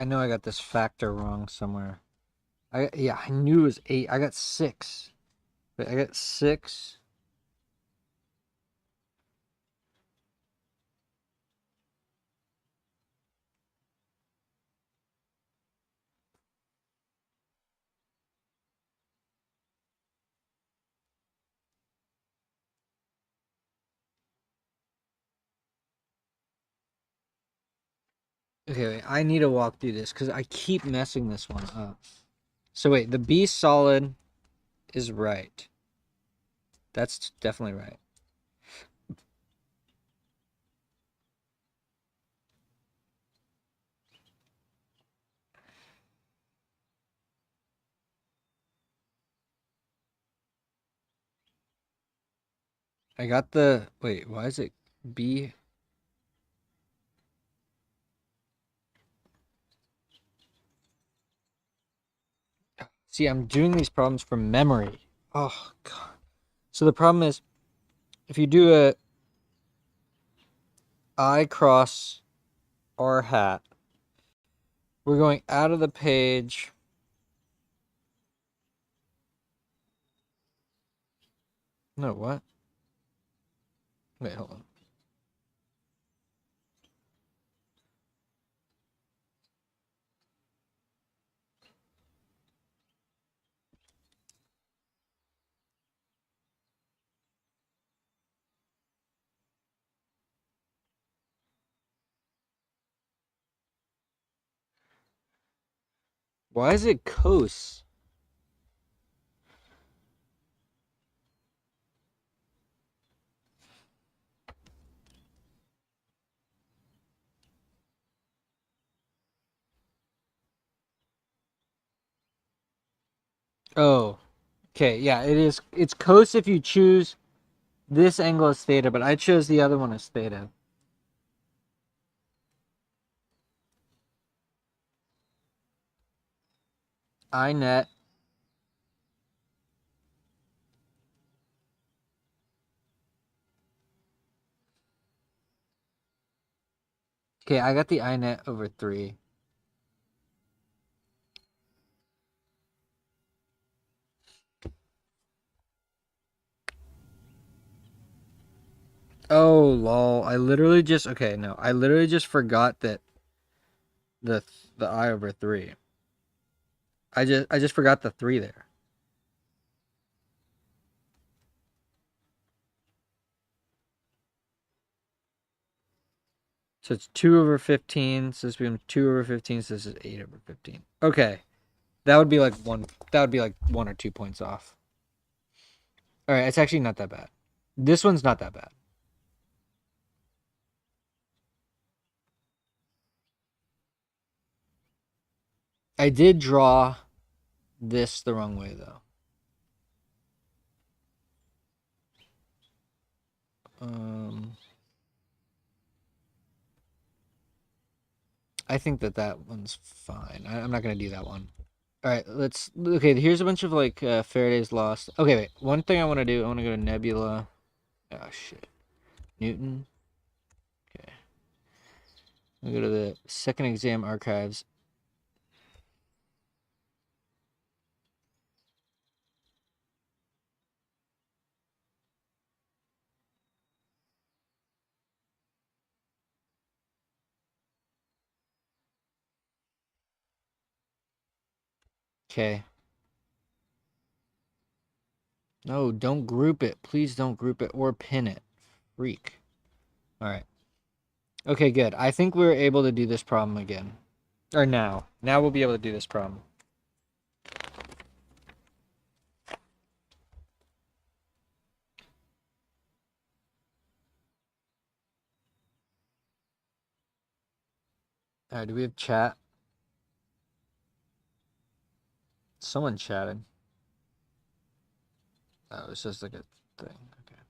I know I got this factor wrong somewhere. Yeah, I knew it was 8. I got 6. Wait, I got 6. Okay, wait, I need to walk through this because I keep messing this one up. So wait, the B solid is right. That's definitely right. I got the... Wait, why is it B? See, I'm doing these problems from memory. Oh, God. So the problem is, if you do a I cross R hat, we're going out of the page. No, what? Wait, hold on. Why is it cos? Oh, okay, yeah, it is. It's cos if you choose this angle as theta, but I chose the other one as theta. I net. Okay, I got the I net over 3. Oh, lol. I literally just... Okay, no. I literally just forgot that the the I over 3. I just forgot the 3 there. So it's 2 over 15. So this becomes 2 over 15. So this is 8 over 15. Okay. That would be like one. That would be like 1 or 2 points off. All right, it's actually not that bad. This one's not that bad. I did draw this the wrong way though. I think that one's fine. I'm not gonna do that one. All right, let's. Okay, here's a bunch of like Faraday's lost. Okay, wait. One thing I want to do. I want to go to Nebula. Oh shit. Newton. Okay. I'm gonna go to the second exam archives. Okay. No, don't group it. Please don't group it or pin it. Freak. All right. Okay, good. I think we're able to do this problem again. Or now. Now we'll be able to do this problem. All right, do we have chat? Someone chatted. Oh, it's just like a thing. Okay.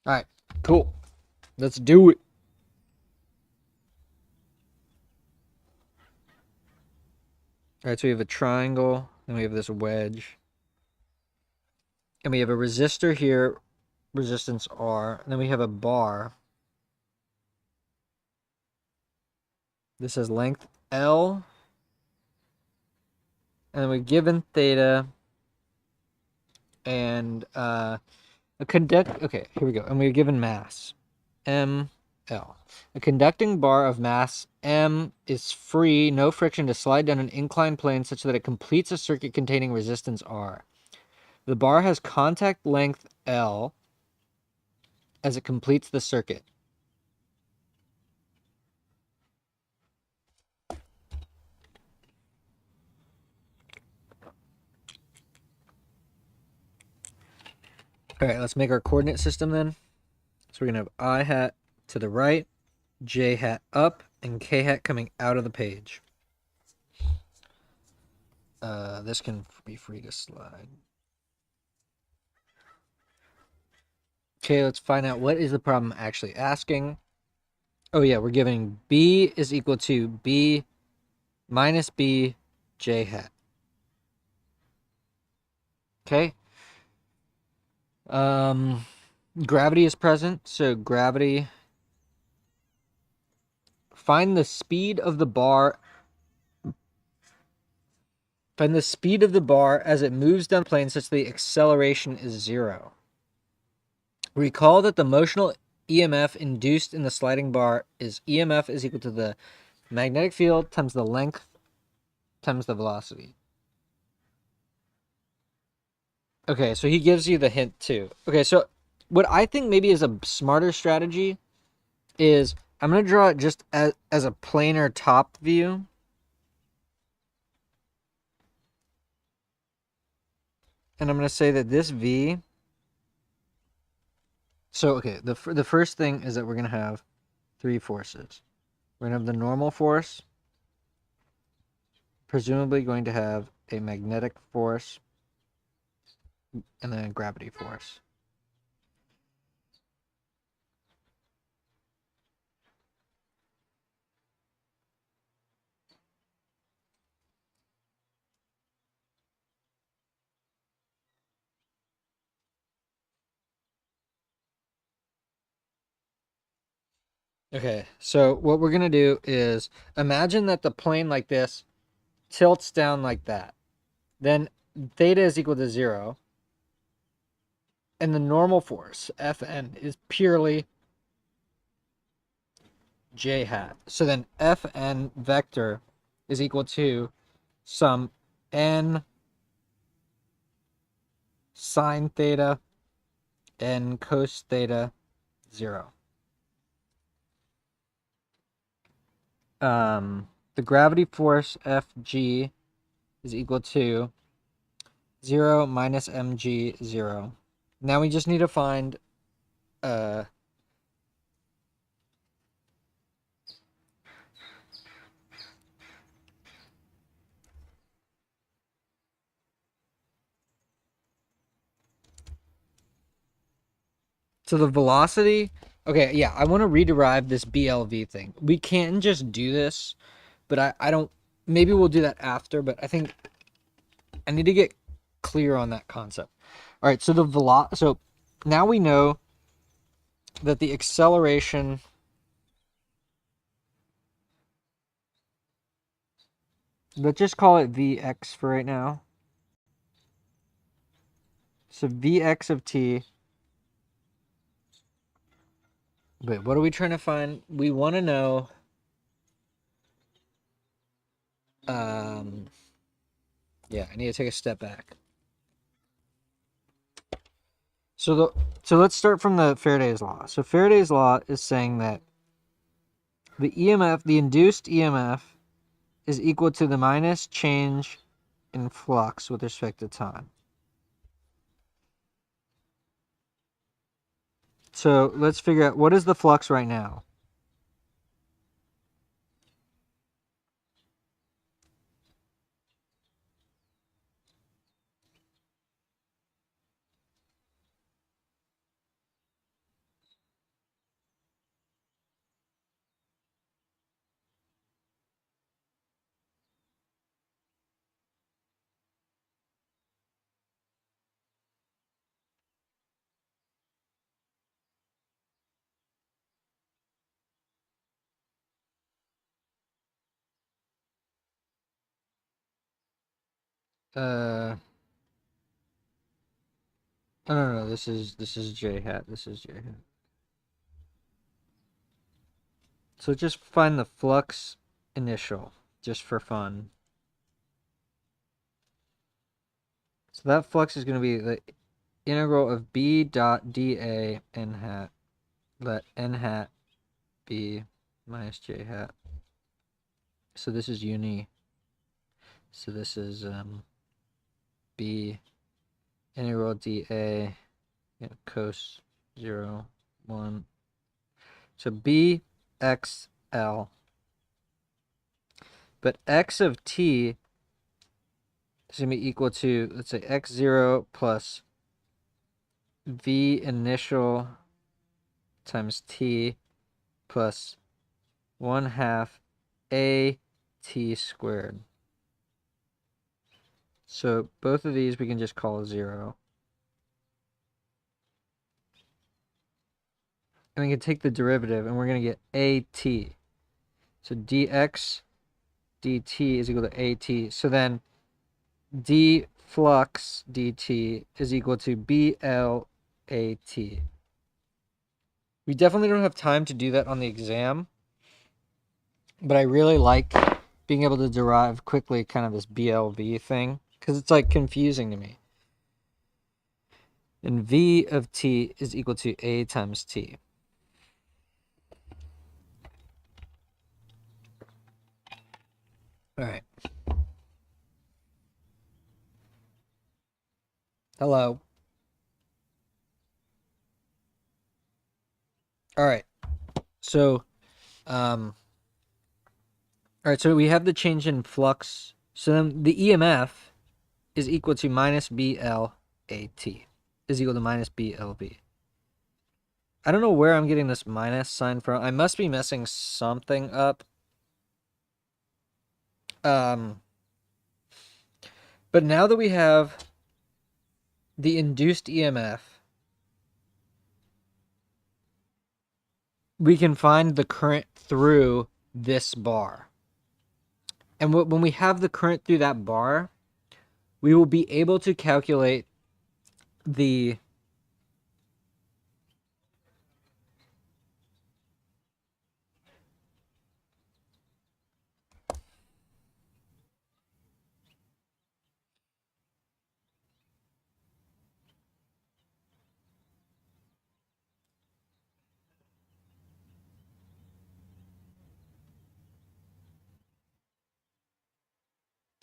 All right, cool. Let's do it. All right, so we have a triangle, then we have this wedge, and we have a resistor here, resistance R, and then we have a bar. This is length L. And we're given theta and okay, here we go. And we're given mass ML. A conducting bar of mass M is free, no friction, to slide down an inclined plane such that it completes a circuit containing resistance R. The bar has contact length L as it completes the circuit. All right, let's make our coordinate system then. So we're going to have I hat to the right, J hat up, and K hat coming out of the page. This can be free to slide. Okay, let's find out what is the problem actually asking. Oh yeah, we're giving B is equal to B minus B J hat. Okay. Gravity is present, so gravity. Find the speed of the bar. Find the speed of the bar as it moves down the plane such that the acceleration is 0. Recall that the motional EMF induced in the sliding bar is EMF is equal to the magnetic field times the length times the velocity. Okay, so he gives you the hint too. Okay, so what I think maybe is a smarter strategy is I'm going to draw it just as a planar top view. And I'm going to say that this V. So, okay, the first thing is that we're going to have 3 forces. We're going to have the normal force, presumably going to have a magnetic force, and then a gravity force. Okay, so what we're going to do is imagine that the plane like this tilts down like that. Then theta is equal to 0. And the normal force, Fn, is purely J hat. So then Fn vector is equal to some n sine theta n cos theta 0. The gravity force Fg is equal to 0 minus mg 0. Now we just need to find so the velocity. Okay, yeah, I want to rederive this BLV thing. We can just do this, but I don't. Maybe we'll do that after, but I think I need to get clear on that concept. All right, so so now we know that the acceleration let's just call it Vx for right now. So Vx of t. Wait, what are we trying to find? We want to know yeah, I need to take a step back. So let's start from the Faraday's law. So Faraday's law is saying that the EMF, the induced EMF, is equal to the minus change in flux with respect to time. So let's figure out what is the flux right now. Oh, no, this is j hat. This is j hat. So just find the flux initial, just for fun. So that flux is going to be the integral of b dot dA n hat. Let n hat be minus j hat. So this is uni. So this is b integral dA, cos 0, 1. So b x l. But x of t is going to be equal to, let's say, x0 plus v initial times t plus 1/2 a t squared. So both of these we can just call 0. And we can take the derivative, and we're going to get at. So dx dt is equal to at. So then d flux dt is equal to bl at. We definitely don't have time to do that on the exam, but I really like being able to derive quickly kind of this BLV thing, because it's like confusing to me. And v of t is equal to a times t. All right. Hello. All right. So, all right. So we have the change in flux. So then the EMF is equal to minus BLAT is equal to minus BLV. I don't know where I'm getting this minus sign from. I must be messing something up. But now that we have the induced EMF, we can find the current through this bar. And when we have the current through that bar, we will be able to calculate the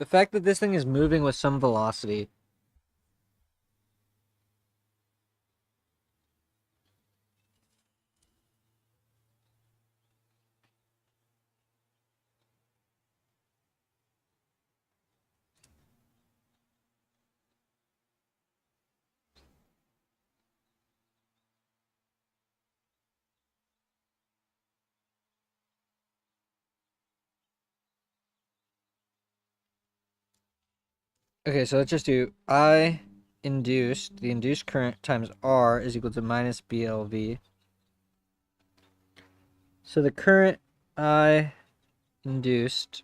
fact that this thing is moving with some velocity. Okay, so let's just do I induced, the induced current times R is equal to minus BLV. So the current I induced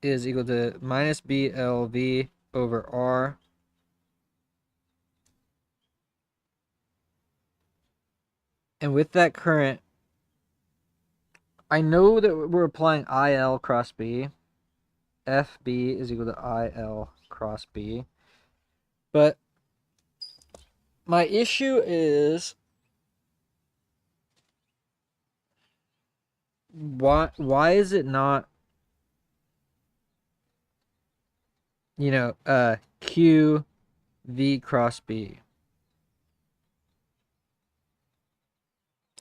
is equal to minus BLV over R. And with that current, I know that we're applying IL cross B. FB is equal to IL cross B. But my issue is why is it not, Q V cross B?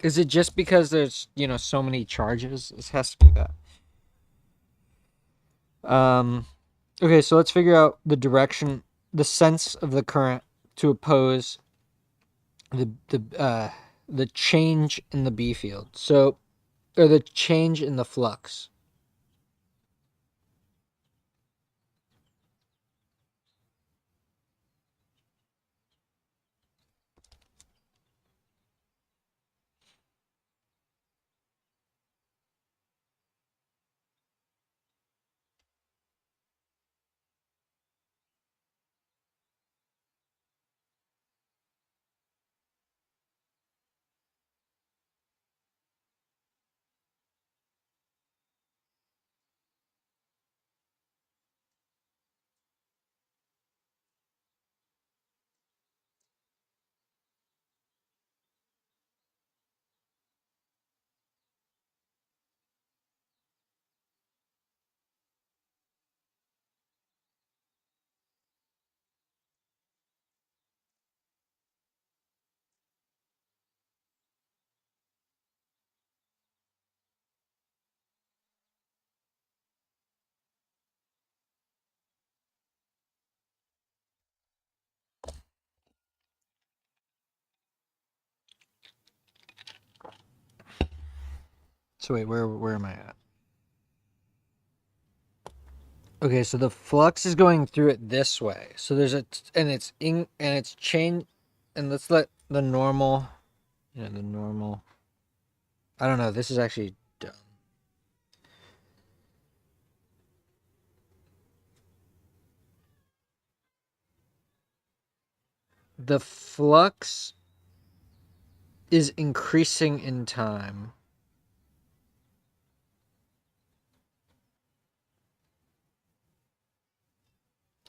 Is it just because there's, so many charges? This has to be that. Okay, so let's figure out the direction, the sense of the current to oppose the change in the B field. So, or the change in the flux. So wait, where am I at? Okay, so the flux is going through it this way. So there's it's chain, and let's let the normal, the normal. I don't know. This is actually dumb. The flux is increasing in time.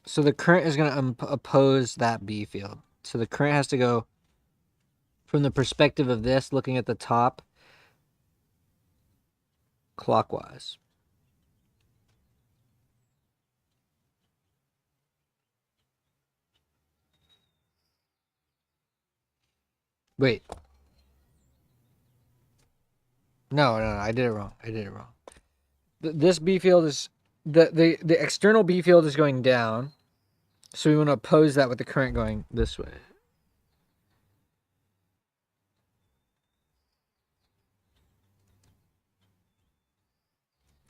So the current is going to oppose that B field. So the current has to go from the perspective of this, looking at the top, clockwise. Wait. No, I did it wrong. This B field is the external B field is going down. So we want to oppose that with the current going this way.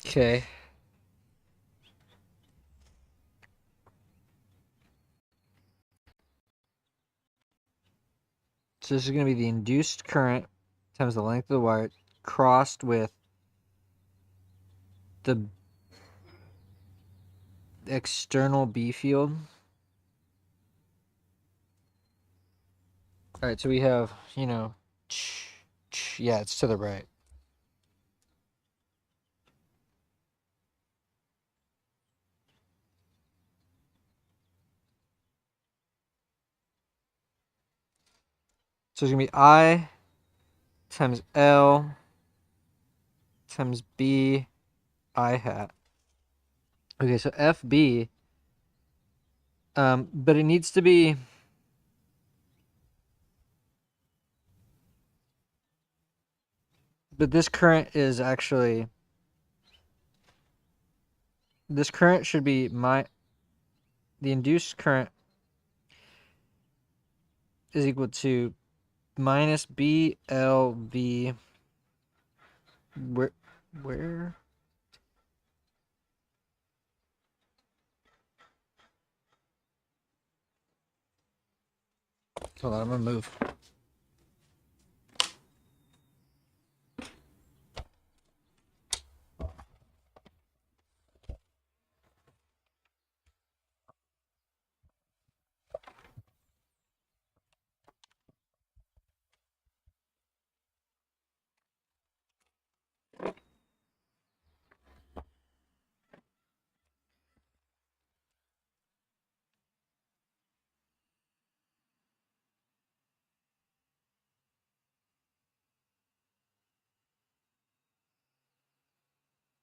Okay. So this is going to be the induced current times the length of the wire crossed with the external B field. All right, so we have, yeah, it's to the right. So it's going to be I times L times B I hat. Okay, so FB, but it needs to be, but this current is actually, this current should be the induced current is equal to minus BLV, where? Hold on, I'm gonna move.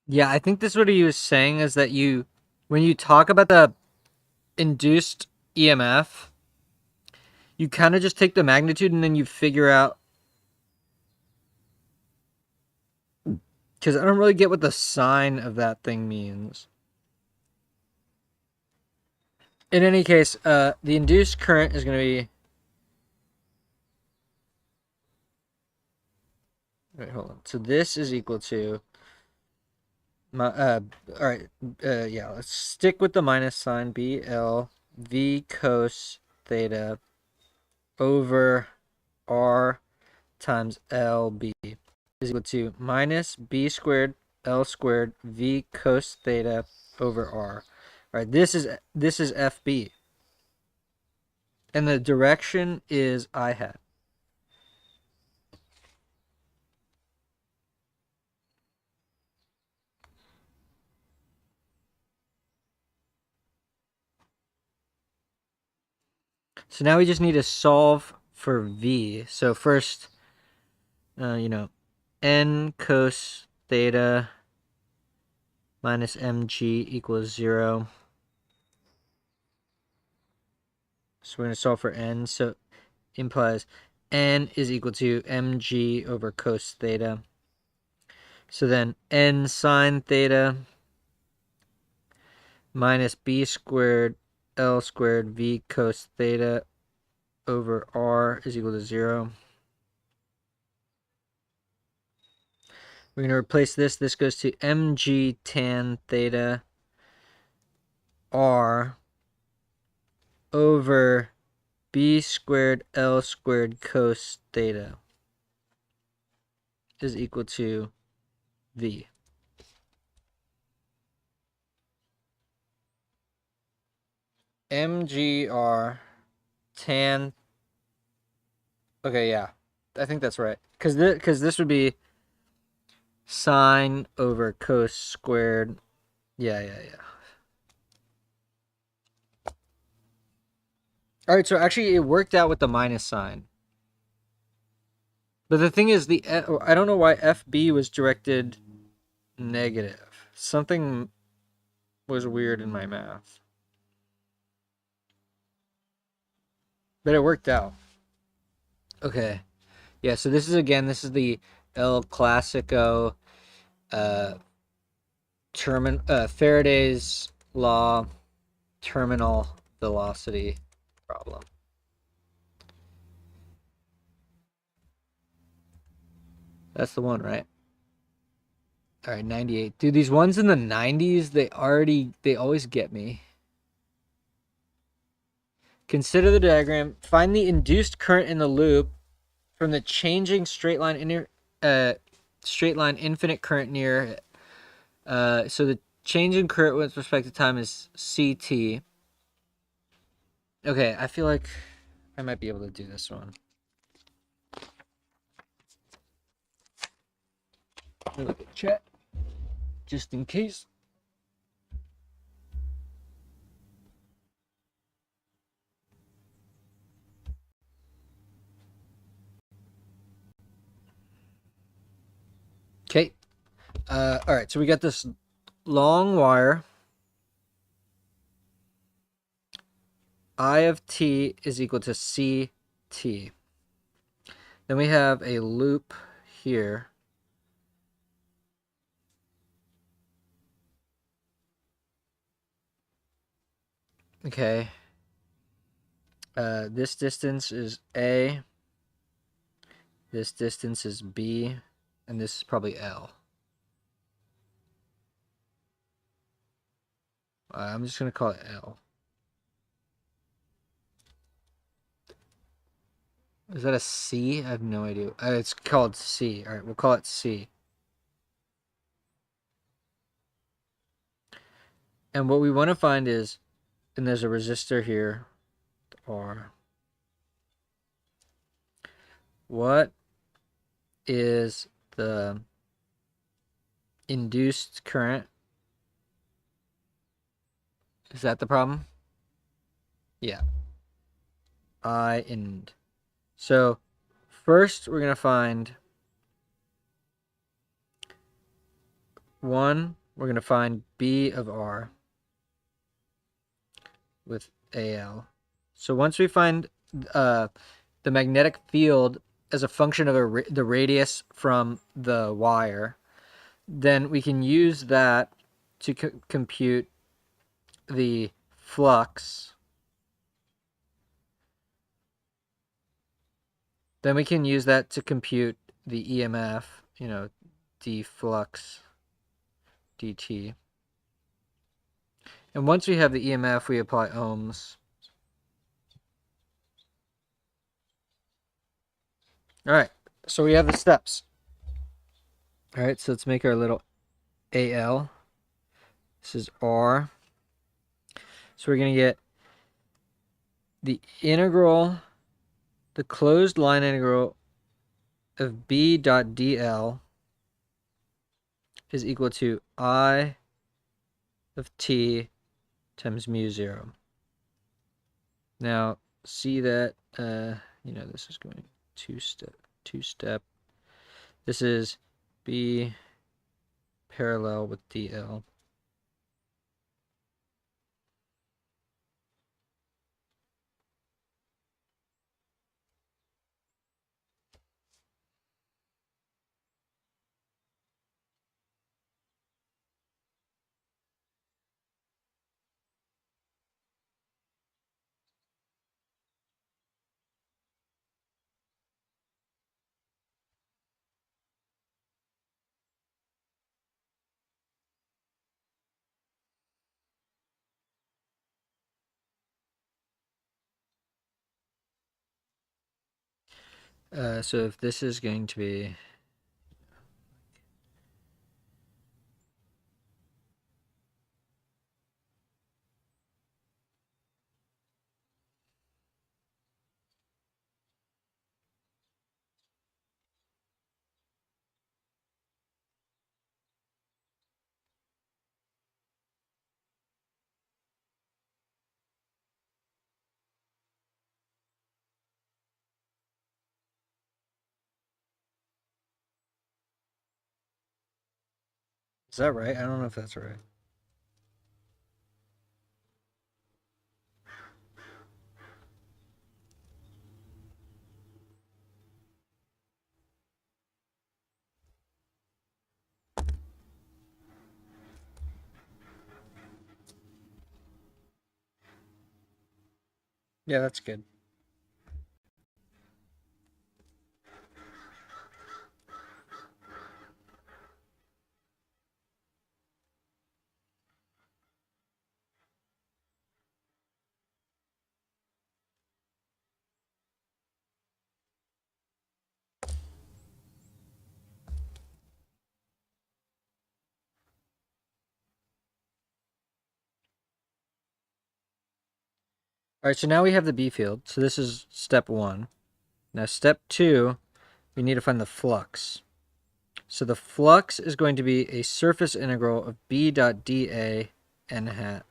Yeah, I think this is what he was saying is that when you talk about the induced EMF, you kind of just take the magnitude and then you figure out. Because I don't really get what the sign of that thing means. In any case, the induced current is going to be. Wait, hold on. So this is equal to my. All right. Yeah. Let's stick with the minus sign. BL V cos theta over R times LB is equal to minus B squared L squared V cos theta over R. All right. This is FB, and the direction is I hat. So now we just need to solve for V. So first, n cos theta minus mg equals 0. So we're going to solve for n. So implies n is equal to mg over cos theta. So then n sine theta minus b squared L squared V cos theta over R is equal to 0. We're going to replace this. This goes to mg tan theta r over b squared L squared cos theta is equal to V. MGR tan. Okay, yeah. I think that's right. Because this would be sine over cos squared. Yeah. All right, so actually it worked out with the minus sign. But the thing is, I don't know why FB was directed negative. Something was weird in my math. But it worked out. Okay. Yeah, so this is the El Clasico Faraday's law terminal velocity problem. That's the one, right? All right, 98. Dude, these ones in the 90s, they always get me. Consider the diagram. Find the induced current in the loop from the changing straight line infinite current near it. So the change in current with respect to time is CT. Okay, I feel like I might be able to do this one. Let me look at chat, just in case. Okay. All right, so we got this long wire. I of t is equal to CT. Then we have a loop here. Okay. This distance is A. This distance is B. And this is probably L. I'm just going to call it L. Is that a C? I have no idea. It's called C. All right, we'll call it C. And what we want to find is, and there's a resistor here, R. What is the induced current? Is that the problem? Yeah. I ind. So first we're going to find we're going to find B of R with AL. So once we find the magnetic field as a function of the radius from the wire, then we can use that to compute the flux. Then we can use that to compute the EMF, d flux dt. And once we have the EMF, we apply ohms. All right, so we have the steps. All right, so let's make our little AL. This is R. So we're going to get the integral, the closed line integral of B dot dl is equal to I of t times mu 0. Now, see that, this is going two-step. This is B parallel with dl. So if this is going to be... Is that right? I don't know if that's right. Yeah, that's good. All right, so now we have the B field. So this is step 1. Now step 2, we need to find the flux. So the flux is going to be a surface integral of B dot dA n hat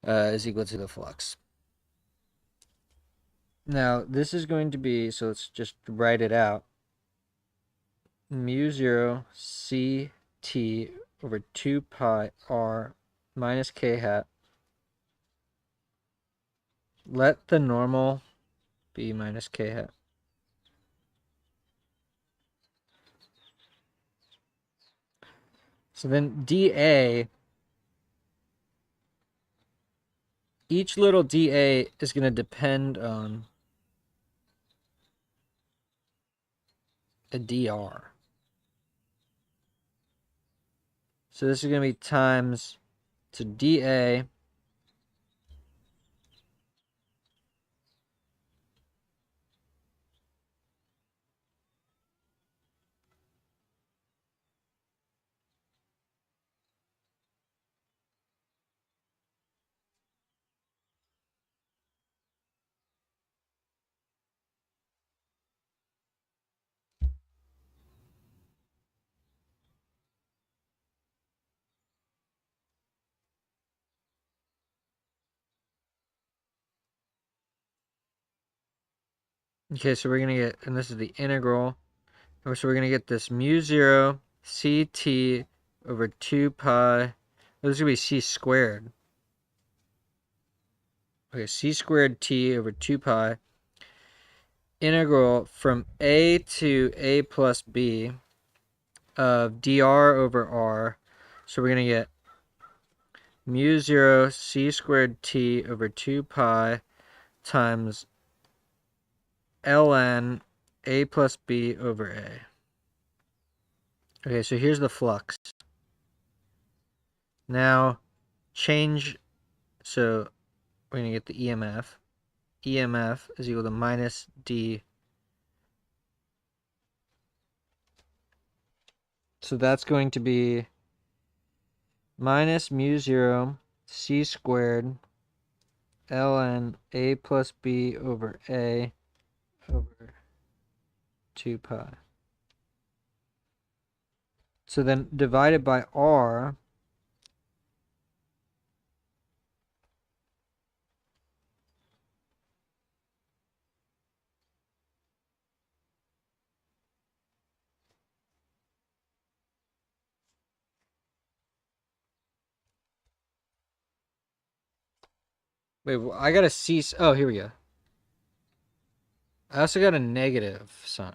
is equal to the flux. Now this is going to be, so let's just write it out, mu 0 ct over 2 pi r minus k hat. Let the normal be minus k hat. So then dA, each little dA is going to depend on a dr. So this is going to be times to dA Okay, so we're going to get, and this is the integral. So we're going to get this mu 0 ct over 2 pi. This is going to be c squared. Okay, c squared t over 2 pi. Integral from a to a plus b of dr over r. So we're going to get mu 0 c squared t over 2 pi times ln a plus b over a. Okay, so here's the flux. Now change, so we're going to get the EMF. EMF is equal to minus d. So that's going to be minus mu 0 c squared ln a plus b over a over 2 pi. So then divided by r, wait, I got a c, oh, here we go. I also got a negative sign.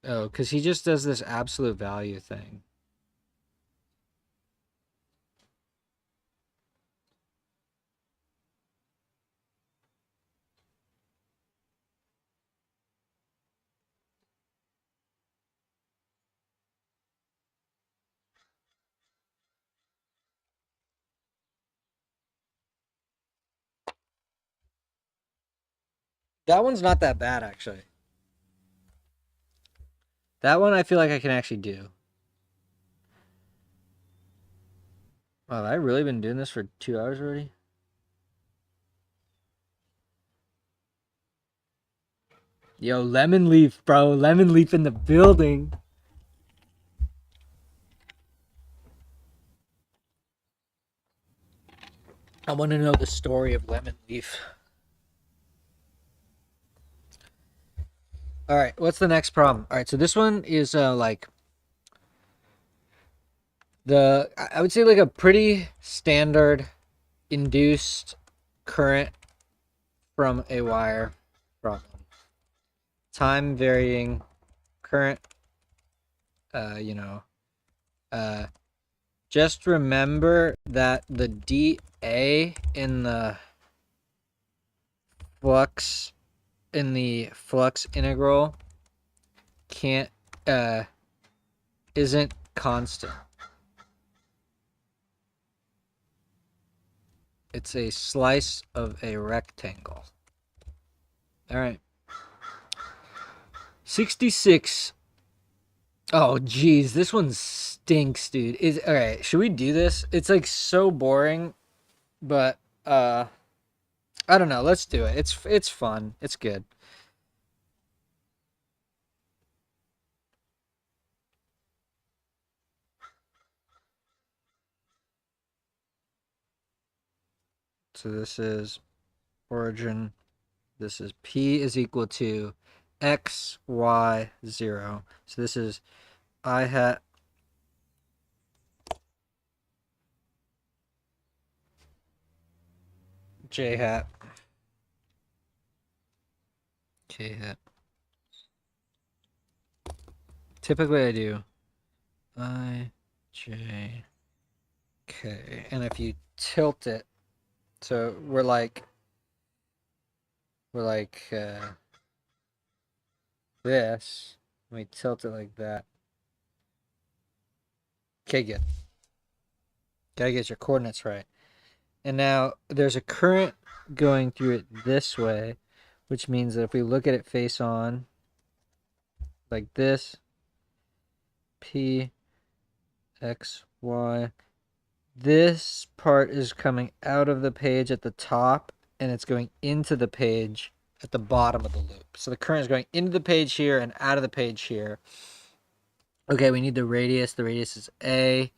Oh, because he just does this absolute value thing. That one's not that bad, actually. That one I feel like I can actually do. Wow, have I really been doing this for 2 hours already? Yo, lemon leaf, bro. Lemon leaf in the building. I want to know the story of lemon leaf. All right, what's the next problem? All right, so this one is like I would say like a pretty standard induced current from a wire problem. Time varying current, you know, uh, just remember that the dA flux in the flux integral can't uh isn't constant. It's a slice of a rectangle. All right. 66. Oh geez, this one stinks, dude. Is all right, should we do this? It's like so boring, but I don't know. Let's do it. It's fun. It's good. So this is origin. This is P is equal to X, Y, 0. So this is I hat J hat K hat. Typically I do I J K. And if you tilt it, so we're like this. Let me tilt it like that. Okay, good. Gotta get your coordinates right. And now there's a current going through it this way, which means that if we look at it face on, like this, P, X, Y, this part is coming out of the page at the top and it's going into the page at the bottom of the loop. So the current is going into the page here and out of the page here. Okay, we need the radius. The radius is A.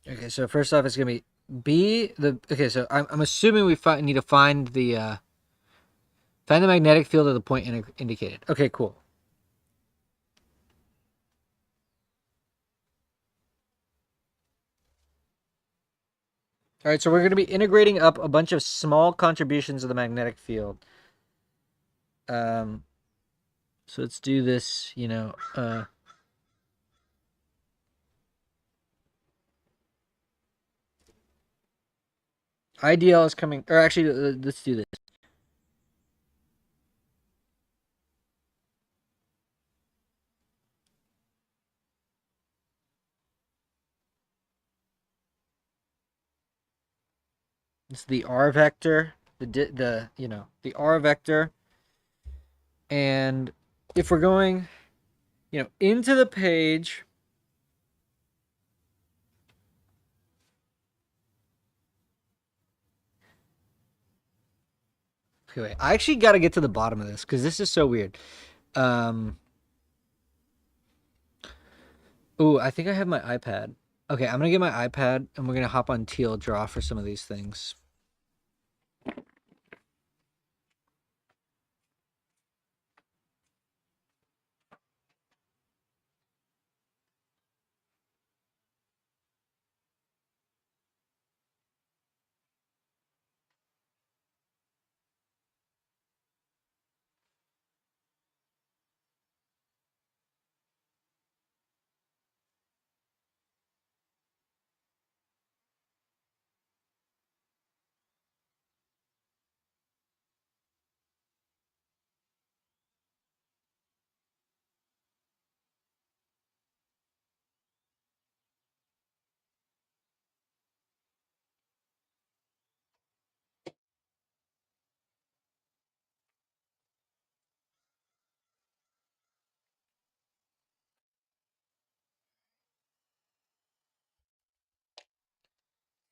Okay, so first off, it's gonna be B. Okay, so I'm assuming we need to find the magnetic field of the point indicated. Okay, cool. All right, so we're going to be integrating up a bunch of small contributions of the magnetic field. So let's do this, IDL is coming, or actually, let's do this. It's the R vector, the R vector, and if we're going, into the page. Okay, wait. I actually got to get to the bottom of this because this is so weird. Ooh, I think I have my iPad. Okay, I'm gonna get my iPad and we're gonna hop on Teal Draw for some of these things.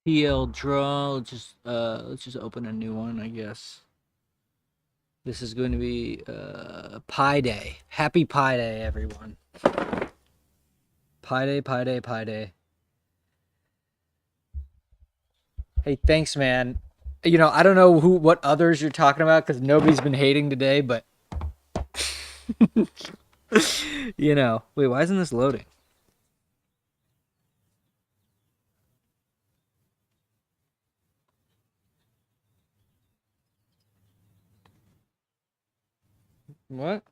TL draw. Let's just open a new one, I guess. This is going to be Pi Day. Happy Pi Day, everyone. Pi Day, Pi Day, Pi Day. Hey, thanks, man. You know, I don't know what others you're talking about because nobody's been hating today, but you know. Wait, why isn't this loading? What?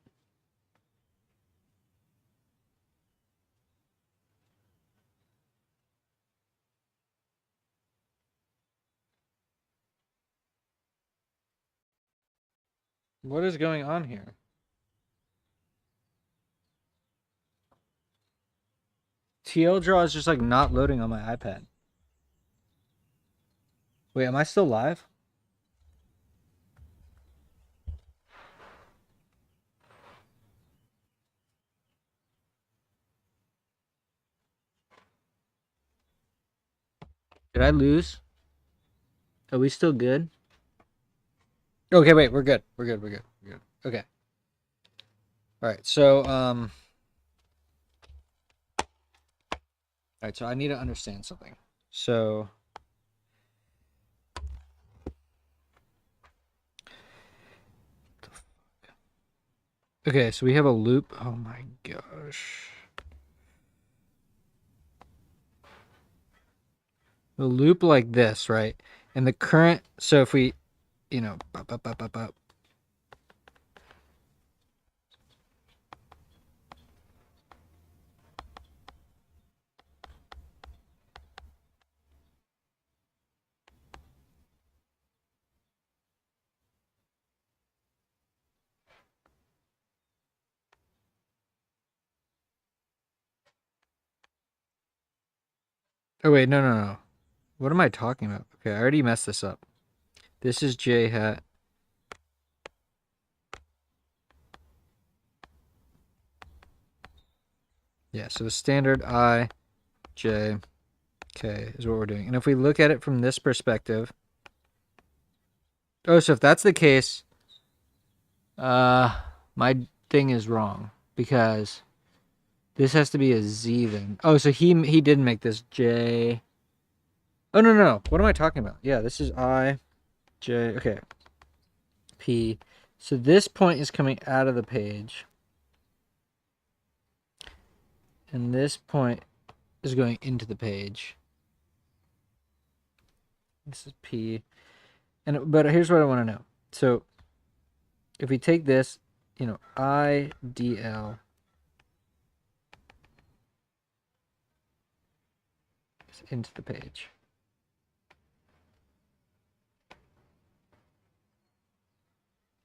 What is going on here? TL draw is just like not loading on my iPad. Wait, am I still live? Did I lose? Are we still good? Okay, wait, we're good. We're good. We're good. We're good. Okay. All right. So, all right. So I need to understand something. So, okay. So we have a loop. Oh my gosh. A loop like this, right? And the current. So if we, you know, oh wait, no. What am I talking about? Okay, I already messed this up. This is J hat. Yeah, so the standard I, J, K is what we're doing. And if we look at it from this perspective, oh, so if that's the case, my thing is wrong because this has to be a Z then. Oh, so he did make this J. Oh no. What am I talking about? Yeah, this is I, J. Okay. P. So this point is coming out of the page. And this point is going into the page. This is P. But here's what I want to know. So if we take this, you know, IDL into the page.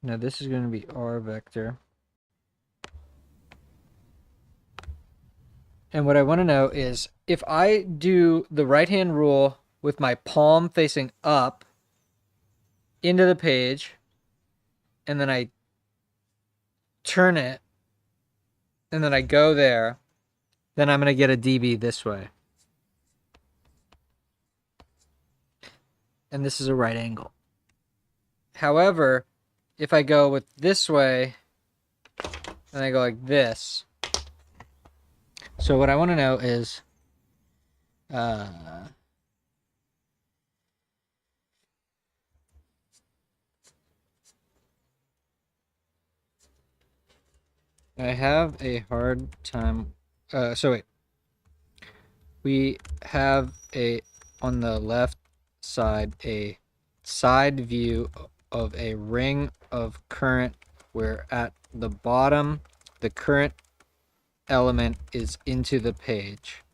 Now this is going to be R vector. And what I want to know is if I do the right-hand rule with my palm facing up into the page, and then I turn it, and then I go there, then I'm going to get a dB this way. And this is a right angle. However, if I go with this way, and I go like this, so what I want to know is, I have a hard time. So wait. We have on the left side, a side view of a ring of current where at the bottom, the current element is into the page.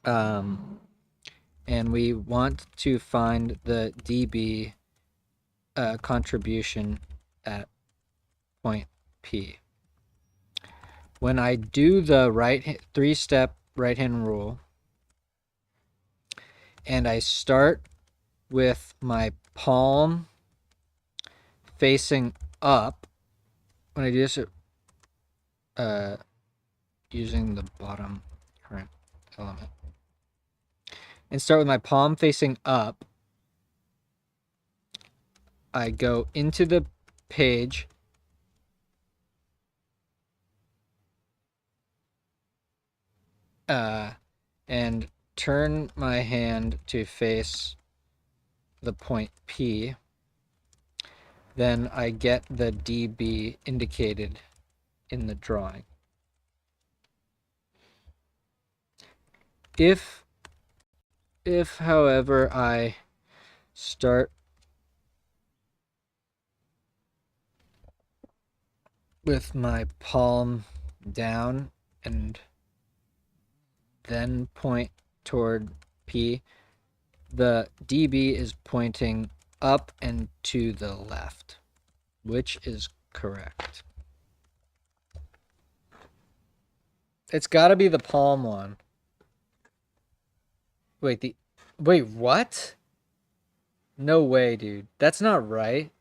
And we want to find the dB contribution at point P. When I do the three-step right-hand rule, and I start with my palm facing up, when I do this, using the bottom current element, and start with my palm facing up. I go into the page. And turn my hand to face the point P. Then I get the dB indicated in the drawing. If however I start with my palm down and then point toward P, the dB is pointing up and to the left, which is correct. It's got to be the palm one. Wait, what? No way, dude. That's not right.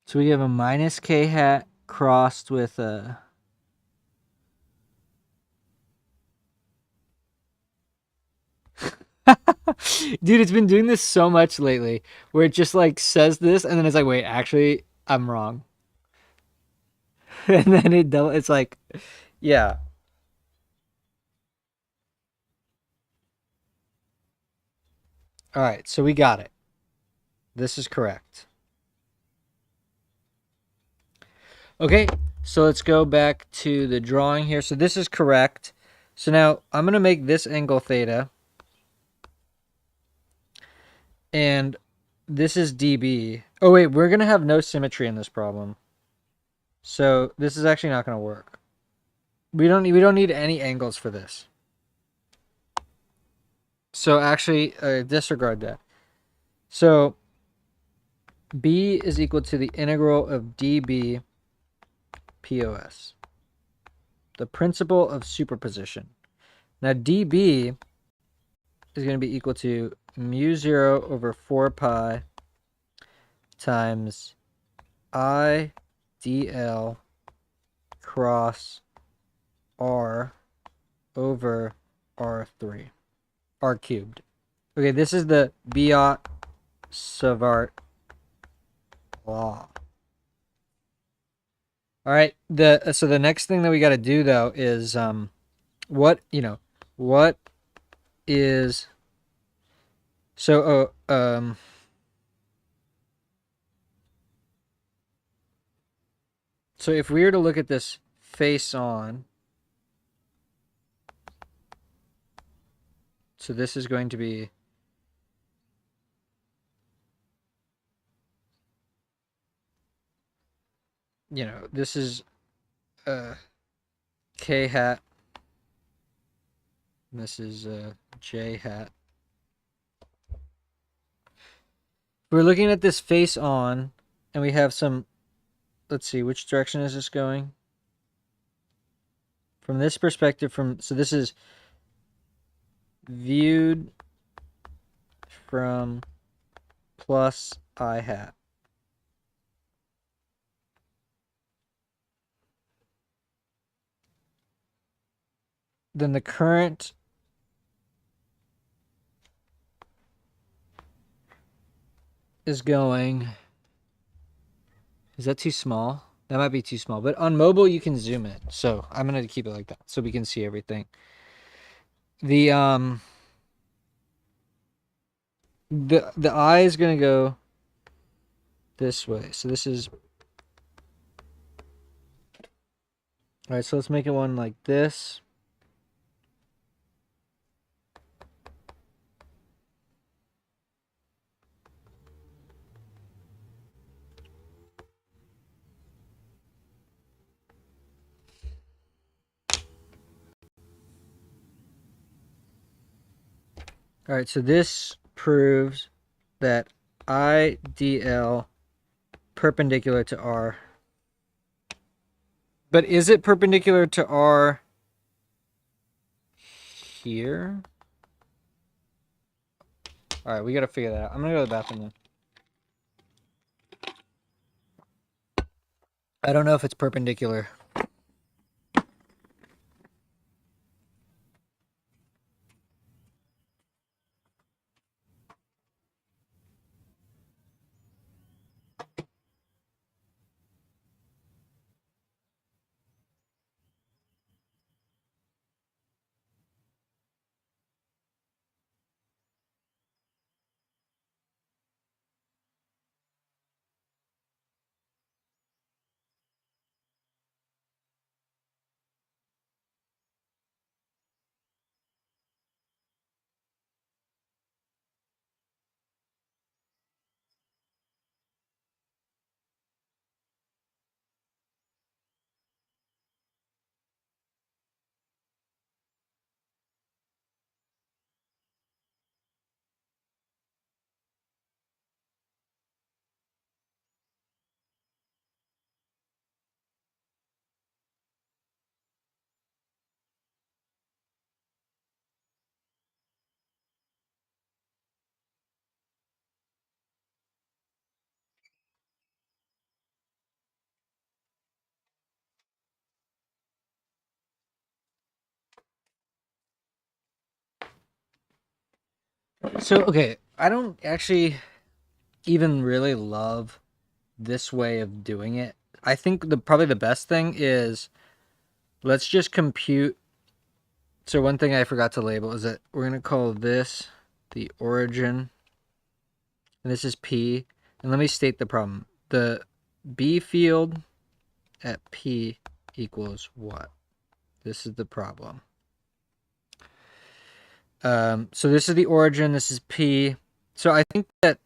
So we have a minus K hat crossed with a... Dude, it's been doing this so much lately, where it just like says this and then it's like, wait, actually, I'm wrong. And then it's like, yeah. All right, so we got it. This is correct. Okay, so let's go back to the drawing here. So this is correct. So now I'm going to make this angle theta. And this is dB. Oh, wait, we're going to have no symmetry in this problem. So this is actually not going to work. We don't need any angles for this. So actually, disregard that. So B is equal to the integral of dB POS. The principle of superposition. Now dB is going to be equal to mu 0 over 4 pi times I dl cross R over R3. R cubed. Okay, this is the Biot-Savart law. All right, so the next thing that we got to do though is what is so so if we were to look at this face on, so this is going to be this is K hat. And this is J hat. We're looking at this face on, and we have some, let's see, which direction is this going? From this perspective, so this is viewed from plus I hat. Then the current is going... Is that too small? That might be too small. But on mobile, you can zoom in. So I'm going to keep it like that so we can see everything. The eye is going to go this way. So this is... All right, so let's make it one like this. All right, so this proves that IDL perpendicular to R. But is it perpendicular to R here. All right, we got to figure that out. I'm going to go to the bathroom then. I don't know if it's perpendicular. So, okay, I don't actually even really love this way of doing it. I think probably the best thing is let's just compute. So one thing I forgot to label is that we're going to call this the origin, and this is P. And let me state the problem. The B field at P equals what? This is the problem. So this is the origin, this is P. So I think that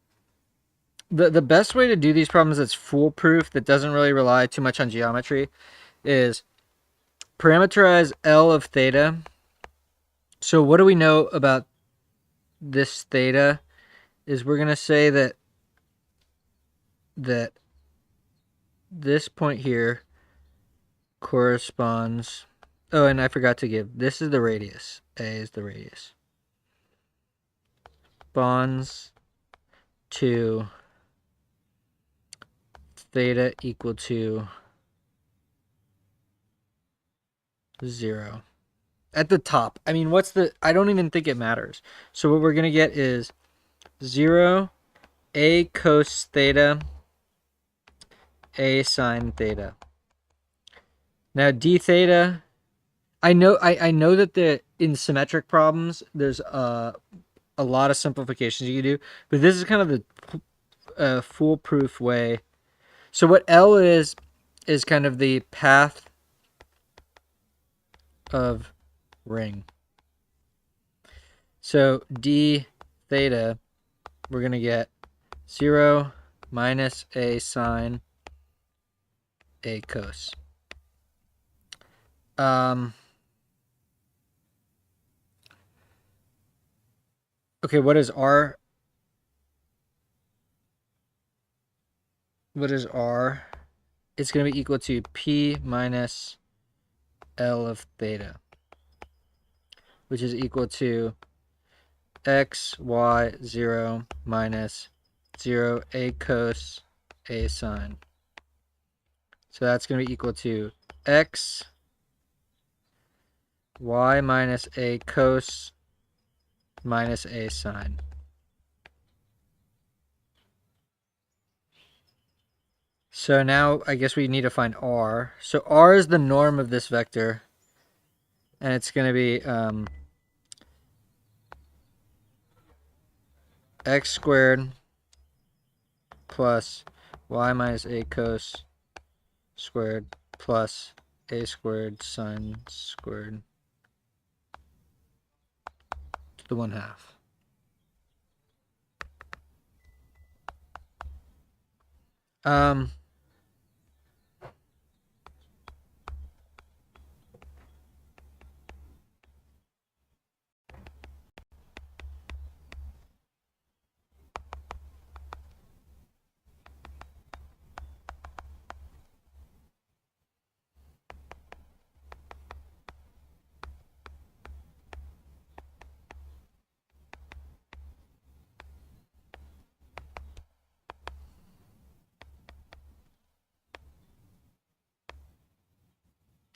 the best way to do these problems that's foolproof, that doesn't really rely too much on geometry, is parameterize L of theta. So what do we know about this theta? Is we're going to say that this point here corresponds. Oh, and I forgot to give. This is the radius. A is the radius. Bonds to theta equal to 0. At the top. I mean, I don't even think it matters. So what we're going to get is 0, A cos theta, A sine theta. Now d theta, I know that in symmetric problems there's a lot of simplifications you can do, but this is kind of the foolproof way. So what L is kind of the path of ring. So d theta, we're going to get 0 minus A sine A cos. Okay, what is R? What is R? It's going to be equal to P minus L of theta, which is equal to x, y, 0 minus 0, A cos, A sine. So that's going to be equal to x, y minus A cos minus A sine. So now I guess we need to find R. So R is the norm of this vector, and it's going to be x squared plus y minus A cos squared plus A squared sine squared to the 1/2.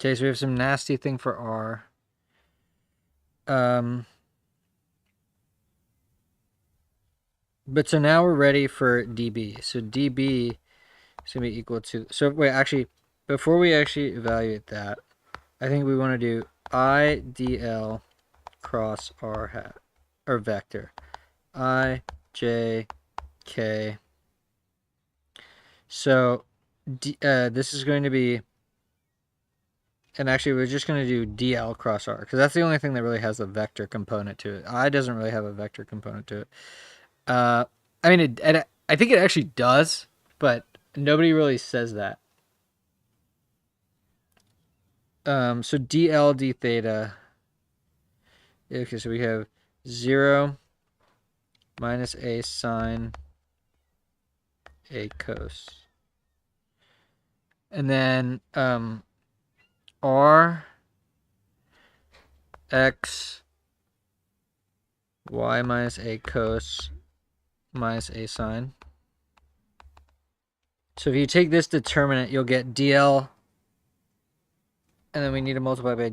Okay, so we have some nasty thing for R. But so now we're ready for dB. So dB is going to be equal to... So wait, actually, before we actually evaluate that, I think we want to do IDL cross R hat, or vector. I, J, K. So this is going to be... And actually, we're just going to do DL cross R, because that's the only thing that really has a vector component to it. I doesn't really have a vector component to it. I mean, I think it actually does, but nobody really says that. So DL d theta. Okay, so we have 0 minus a sine a cos. And then R x y minus a cos minus a sine. So if you take this determinant, you'll get DL, and then we need to multiply by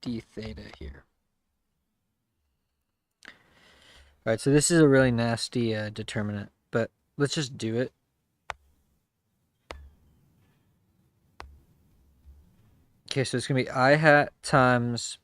d theta here. All right, so this is a really nasty determinant, but let's just do it. Okay, so it's going to be I hat times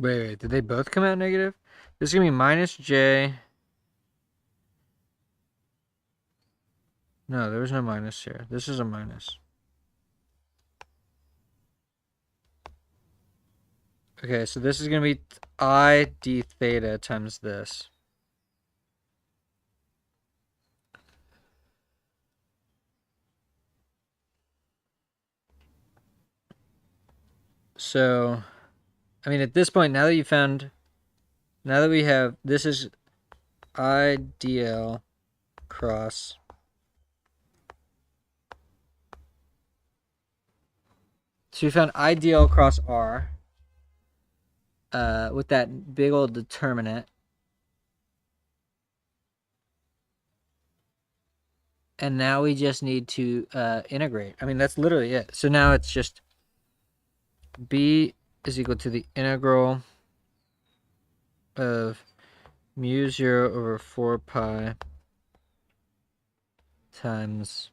wait, did they both come out negative? This is going to be minus J. No, there was no minus here. This is a minus. Okay, so this is going to be I d theta times this. So, I mean, at this point, now that we have, this is I dl cross. So we found I dl cross R with that big old determinant. And now we just need to integrate. I mean, that's literally it. So now it's just b is equal to the integral of mu 0 over 4 pi times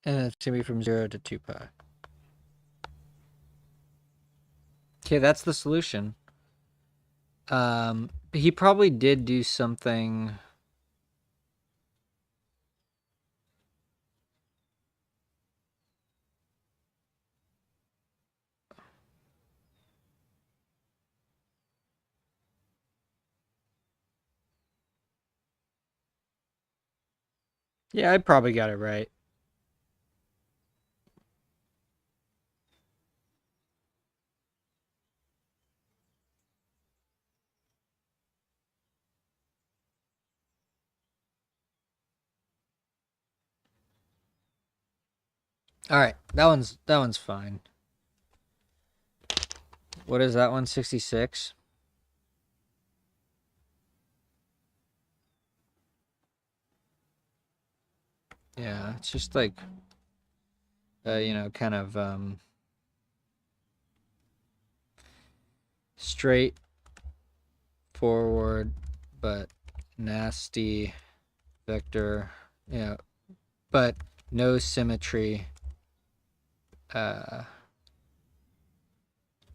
and it's going to be from 0 to 2 pi. Okay, that's the solution. He probably did do something. Yeah, I probably got it right. All right, that one's fine. What is that one? 66. Yeah, it's just like kind of straight forward but nasty vector. Yeah, but no symmetry.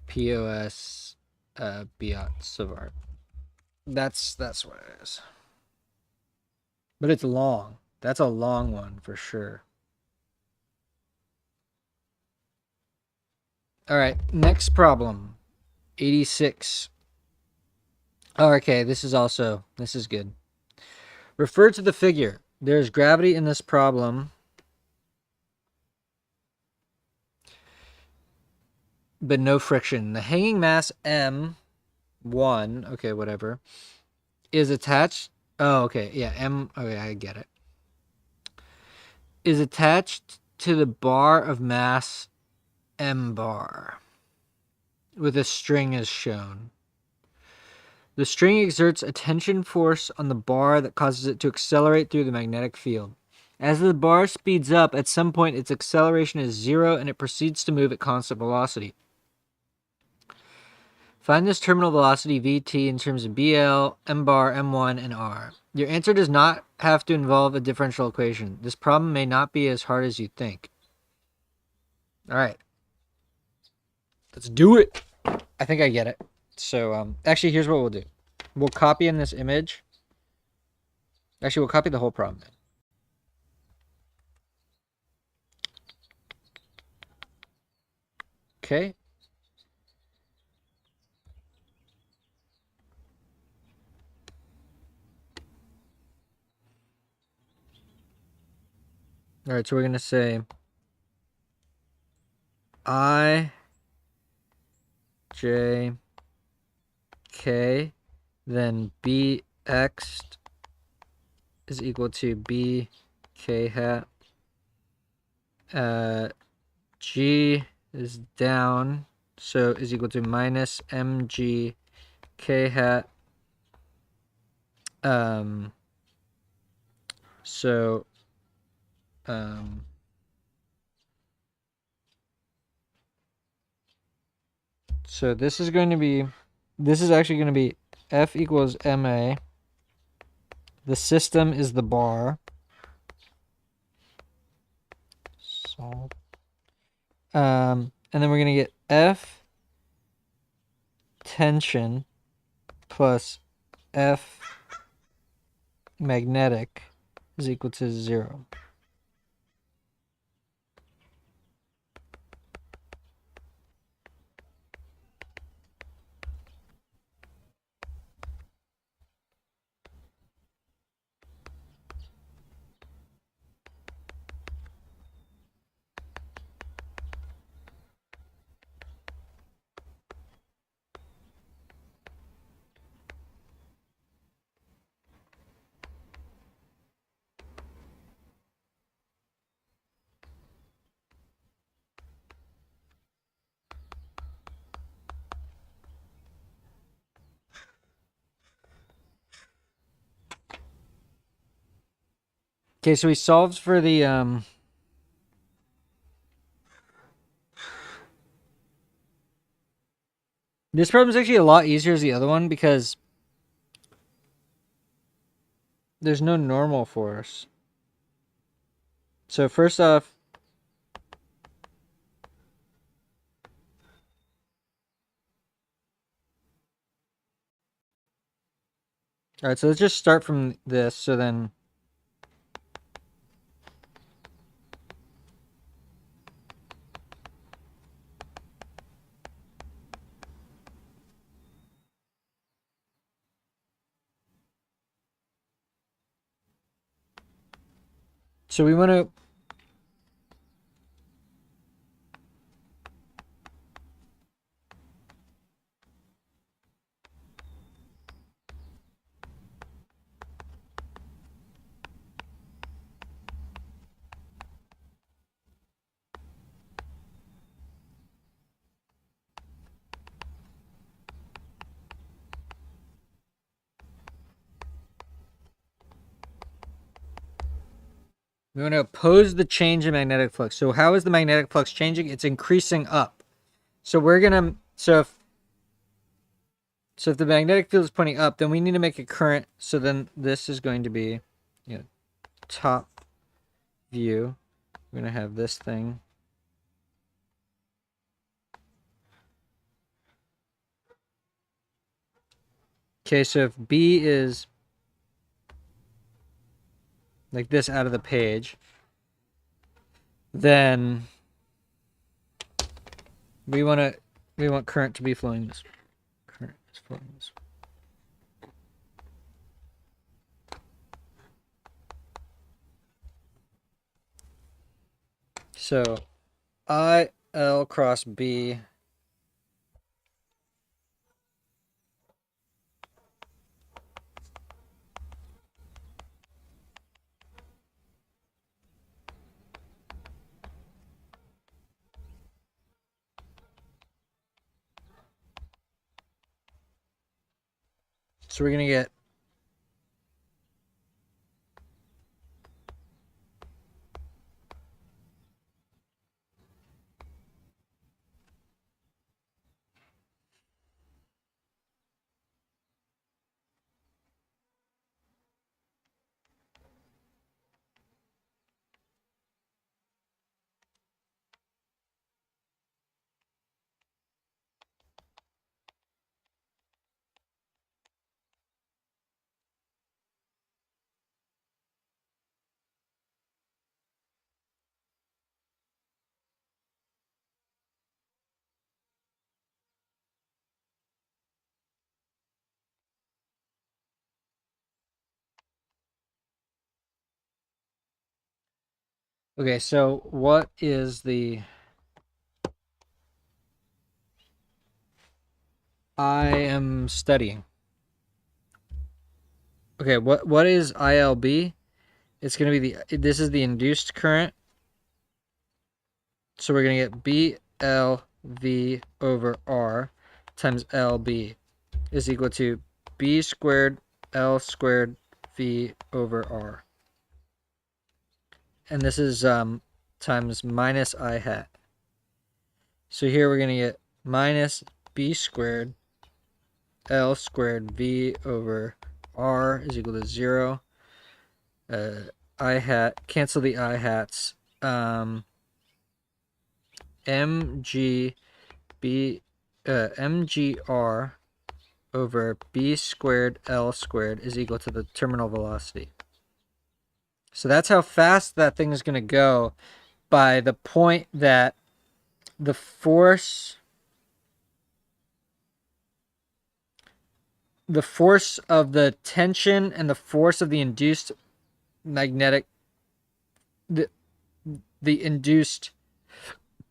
POS Biot Savart. That's what it is. But it's long. That's a long one for sure. All right, next problem. 86. Oh, okay, this is good. Refer to the figure. There's gravity in this problem, but no friction. The hanging mass M1, okay, whatever, is attached. Oh, okay, yeah, okay, I get it. Is attached to the bar of mass M bar with a string as shown. The string exerts a tension force on the bar that causes it to accelerate through the magnetic field. As the bar speeds up, at some point its acceleration is zero and it proceeds to move at constant velocity. Find this terminal velocity Vt in terms of BL, M bar, M1, and R. Your answer does not have to involve a differential equation. This problem may not be as hard as you think. All right. Let's do it. I think I get it. So, actually, here's what we'll do. We'll copy in this image. Actually, we'll copy the whole problem. Okay. All right, so we're going to say I, J, K, then BX is equal to B, K hat. G is down, so is equal to minus MG K hat. So, so this is actually going to be F equals MA. The system is the bar. Solve. And then we're going to get F tension plus F magnetic is equal to 0. Okay, so we solved for the this problem is actually a lot easier as the other one because there's no normal force. So first off, all right, so let's just start from this. So then So we want to oppose the change in magnetic flux. So how is the magnetic flux changing? It's increasing up. So we're gonna if the magnetic field is pointing up, then we need to make a current. So then this is going to be, top view. We're gonna have this thing. Okay, so if B is like this out of the page, then we want current to be flowing this way. Current is flowing this way. So IL cross B so we're gonna get okay, so what is the I am studying? Okay, what is ILB? It's going to be this is the induced current. So we're going to get BLV over R times LB is equal to B squared L squared V over R. And this is times minus I hat. So here we're going to get minus B squared L squared V over R is equal to 0. I hat, cancel the I hats. MGR over B squared L squared is equal to the terminal velocity. So that's how fast that thing is going to go by the point that the force of the tension and the force of the induced magnetic the induced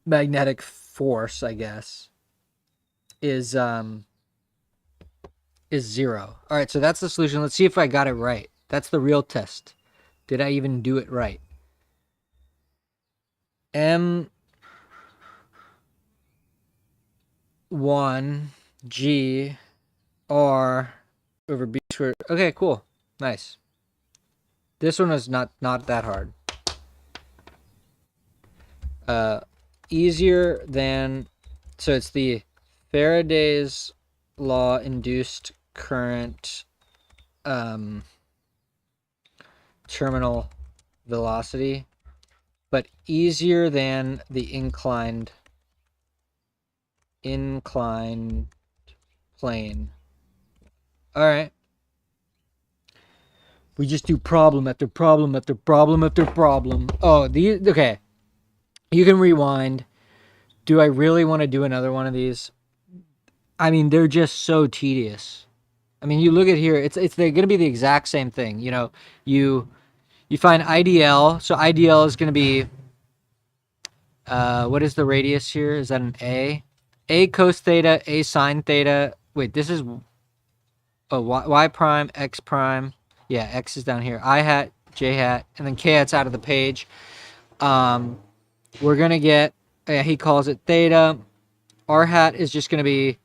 magnetic force, I guess, is 0. All right, so that's the solution. Let's see if I got it right. That's the real test. Did I even do it right? M1 G R over B squared. Okay, cool. Nice. This one was not that hard. Easier than, so it's the Faraday's law induced current terminal velocity, but easier than the inclined plane. All right. We just do problem after problem after problem after problem. Oh, okay. You can rewind. Do I really want to do another one of these? I mean, they're just so tedious. I mean, you look at here, they're going to be the exact same thing. You You find IDL. So IDL is going to be, what is the radius here? Is that an A? A cos theta, A sine theta. Wait, this is y prime, x prime. Yeah, x is down here. I hat, j hat, and then k hat's out of the page. We're going to get, he calls it theta. R hat is just going to be,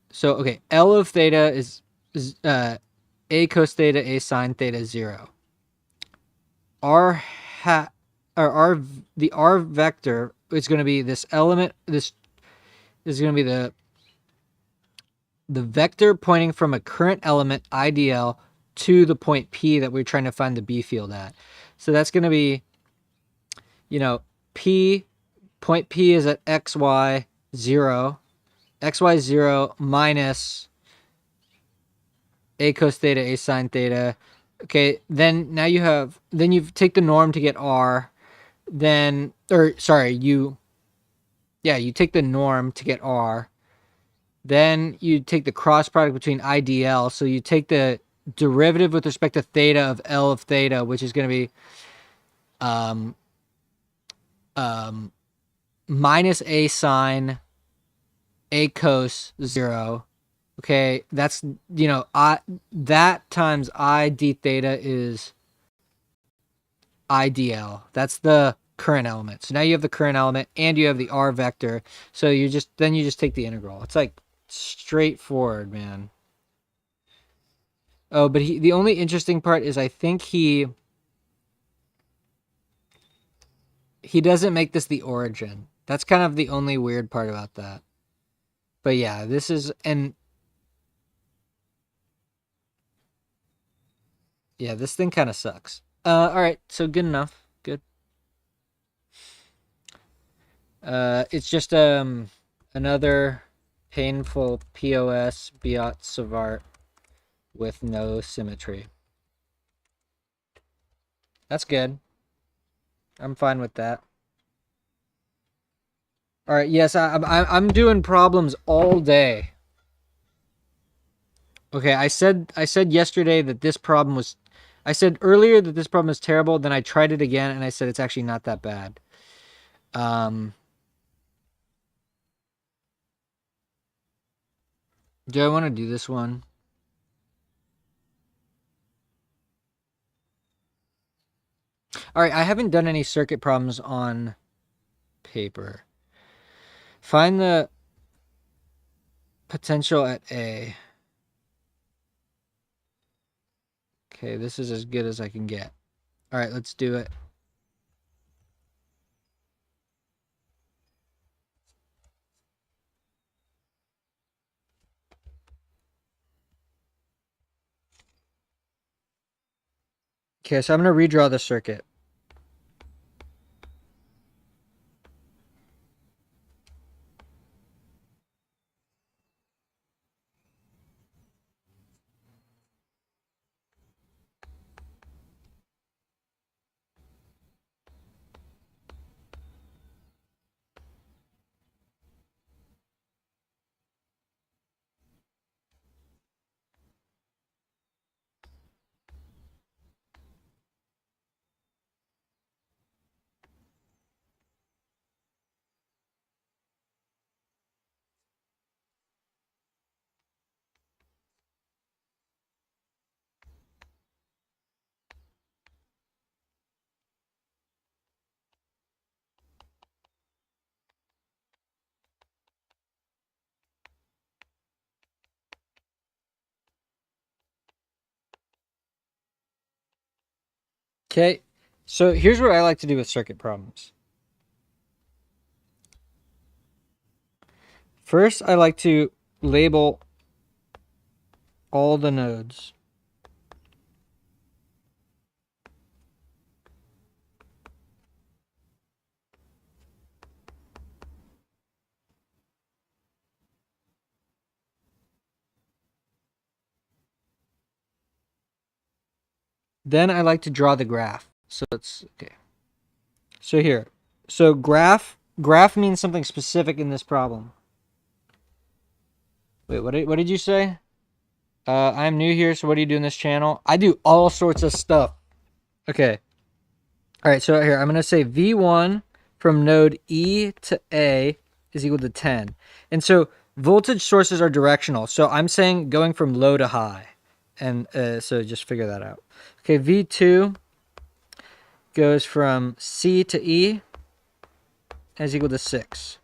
so, okay, L of theta is A cos theta, A sine theta, 0. R hat, or R, the R vector is going to be this element, this is going to be the vector pointing from a current element, IDL, to the point P that we're trying to find the B field at. So that's going to be, P, point P is at XY 0, XY 0 minus A cos theta, A sine theta. Okay, then now then you take the norm to get R, then, you take the norm to get R. Then you take the cross product between IDL. So you take the derivative with respect to theta of L of theta, which is going to be minus A sine A cos 0. Okay, that's, that times I d theta is IDL. That's the current element. So now you have the current element and you have the R vector. So you just take the integral. It's like straightforward, man. Oh, but the only interesting part is I think he doesn't make this the origin. That's kind of the only weird part about that. But yeah, this is, and yeah, this thing kind of sucks. All right, so good enough. Good. It's just another painful POS Biot-Savart with no symmetry. That's good. I'm fine with that. All right, yes, I'm doing problems all day. Okay, I said yesterday that this problem was, I said earlier that this problem is terrible, then I tried it again and I said it's actually not that bad. Do I want to do this one? All right, I haven't done any circuit problems on paper. Find the potential at A. Okay, this is as good as I can get. All right, let's do it. Okay, so I'm going to redraw the circuit. Okay, so here's what I like to do with circuit problems. First, I like to label all the nodes. Then I like to draw the graph. So it's, okay. So here. So graph means something specific in this problem. Wait, what did you say? I'm new here, so what do you do in this channel? I do all sorts of stuff. Okay. All right, so here, I'm going to say V1 from node E to A is equal to 10. And so voltage sources are directional. So I'm saying going from low to high. And so just figure that out. Okay, V2 goes from C to E is equal to 6.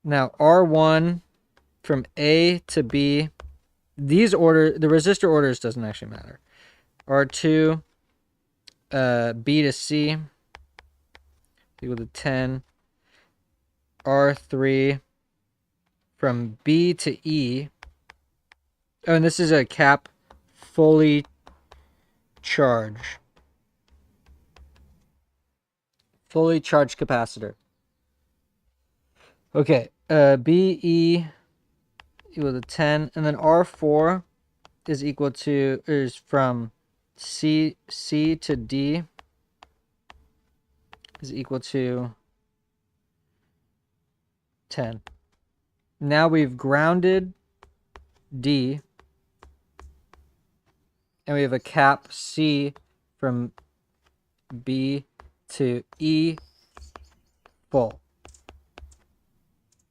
Now R1 from A to B, the resistor orders doesn't actually matter. R2, B to C equal to 10. R3 from B to E. Oh, and this is a cap fully charged. Fully charged capacitor. Okay, BE equal to 10. And then R4 is equal to, is from C to D is equal to 10. Now we've grounded D, and we have a cap C from B to E full.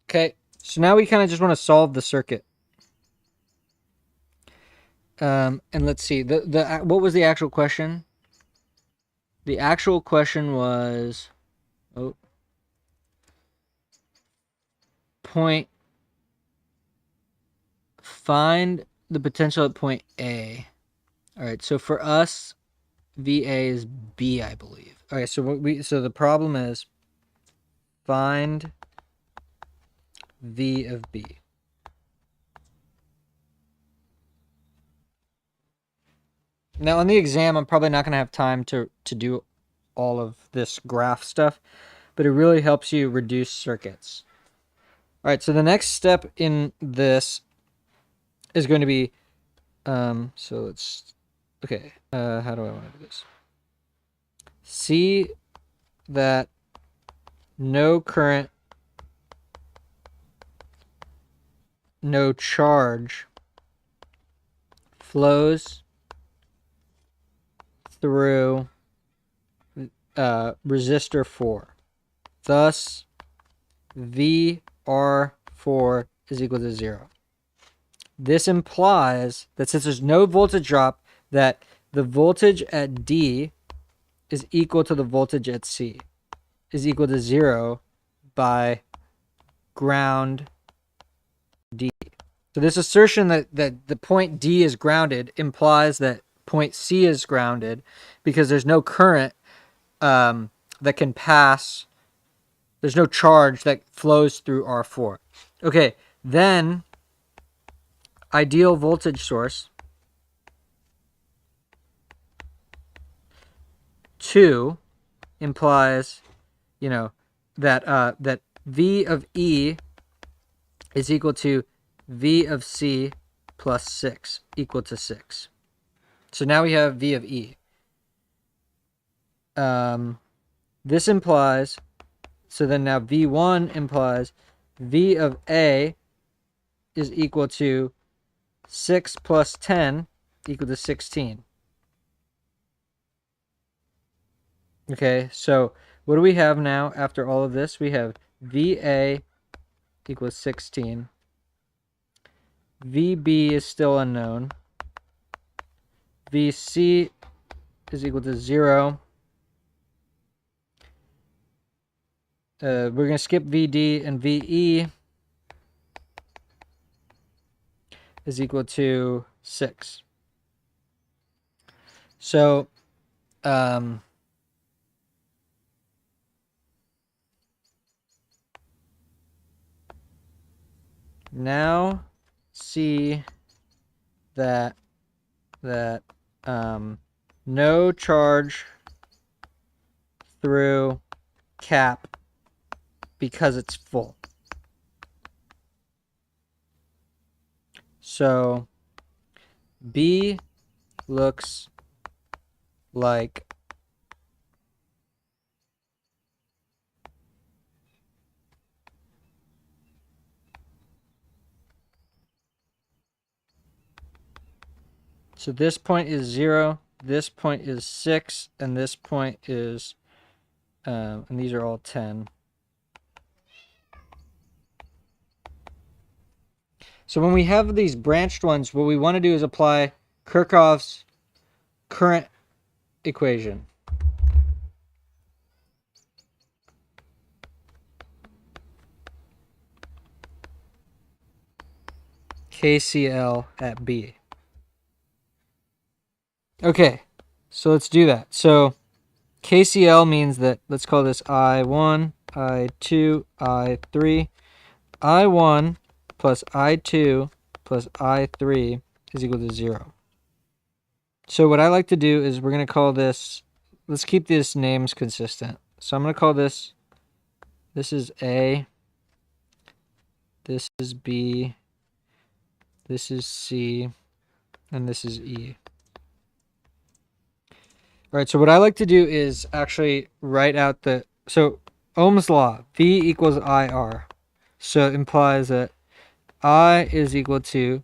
Okay, so now we kind of just want to solve the circuit. And let's see, what was the actual question? The actual question was, find the potential at point A. All right, so for us, VA is B, I believe. Okay, so the problem is find V of B. Now on the exam, I'm probably not going to have time to do all of this graph stuff, but it really helps you reduce circuits. All right, so the next step in this is going to be, how do I want to do this? See that no current, no charge flows through resistor 4. Thus, VR4 is equal to 0. This implies that since there's no voltage drop, that the voltage at D is equal to the voltage at C, is equal to 0 by ground D. So this assertion that the point D is grounded implies that point C is grounded because there's no current that can pass, there's no charge that flows through R4. Okay, then ideal voltage source 2 implies, that V of E is equal to V of C plus 6 equal to 6. So now we have V of E. This implies, so then now V1 implies V of A is equal to 6 plus 10 equal to 16. Okay, so what do we have now after all of this? We have VA equals 16. VB is still unknown. VC is equal to 0. We're going to skip VD, and VE is equal to 6. So, now see that no charge through cap because it's full. So B looks like so this point is 0. this point is 6, and this point is, and these are all 10. So when we have these branched ones, what we want to do is apply Kirchhoff's current equation. KCL at B. Okay, so let's do that. So KCL means that, let's call this I1, I2, I3. I1 plus I2 plus I3 is equal to 0. So what I like to do is we're going to call this, let's keep these names consistent. So I'm going to call this is A, this is B, this is C, and this is E. All right, so what I like to do is actually write out so Ohm's law, V equals IR. So it implies that I is equal to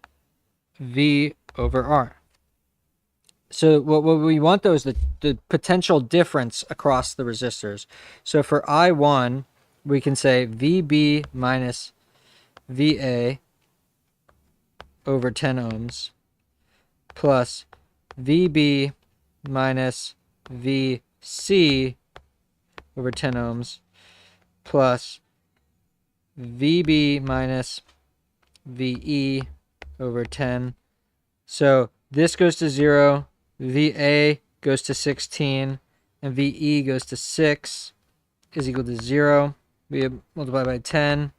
V over R. So what we want, though, is the potential difference across the resistors. So for I1, we can say VB minus VA over 10 ohms plus VB minus VC over 10 ohms plus VB minus VE over 10. So this goes to 0, VA goes to 16, and VE goes to 6 is equal to 0. We multiply by 10.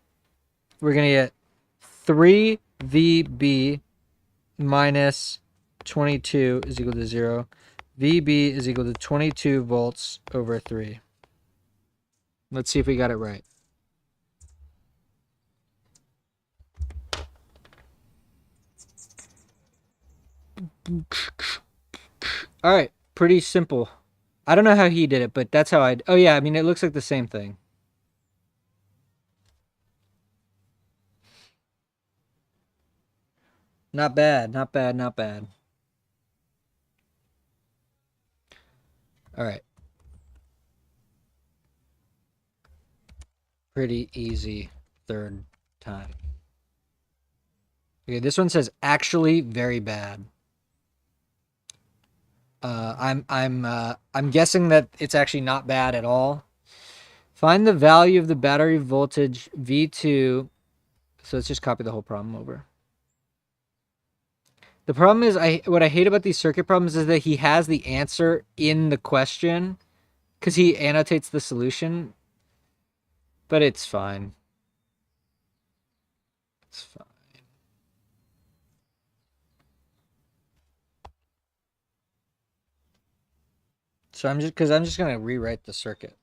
We're going to get 3 VB minus 22 is equal to 0. VB is equal to 22 volts over 3. Let's see if we got it right. All right, pretty simple. I don't know how he did it, but that's how I... Oh, yeah, I mean, it looks like the same thing. Not bad, not bad, not bad. All right. Pretty easy third time. Okay, this one says actually very bad. I'm guessing that it's actually not bad at all. Find the value of the battery voltage V2. So let's just copy the whole problem over. The problem is, what I hate about these circuit problems is that he has the answer in the question because he annotates the solution, but it's fine. It's fine. So I'm just going to rewrite the circuit.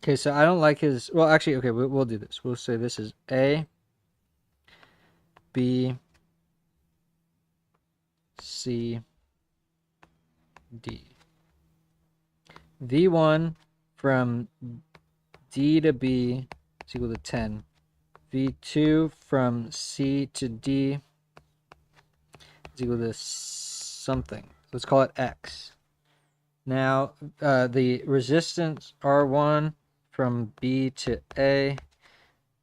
Okay, so I don't like his... Well, actually, okay, we'll do this. We'll say this is A, B, C, D. V1 from D to B is equal to 10. V2 from C to D is equal to something. Let's call it X. Now, the resistance R1 from B to A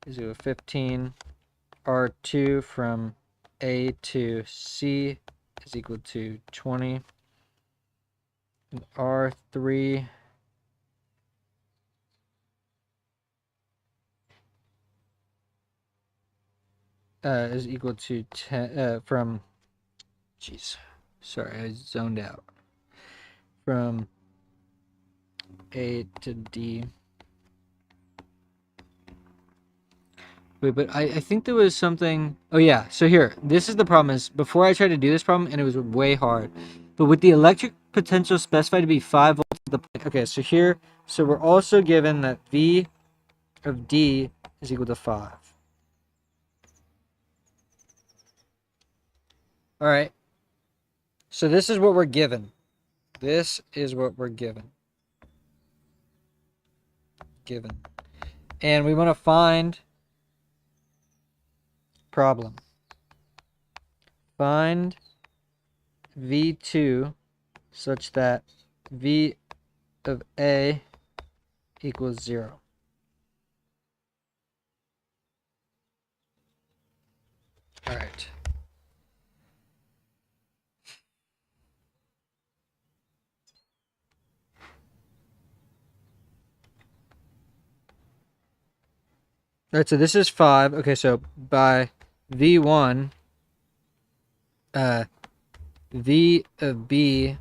is equal to 15. R2 from A to C is equal to 20. and R3 is equal to 10 from, jeez, sorry, I zoned out, from A to D. Wait, but I think there was something. Oh yeah, so here, this is the problem. Is before I tried to do this problem and it was way hard, but with the electric potential specified to be 5 volts at the point. Okay, so here, so we're also given that V of D is equal to 5. All right. So this is what we're given. This is what we're given. And we want to find problem. Find V2 such that V of A equals 0. All right. All right, so this is 5. Okay, so by V1, V of B,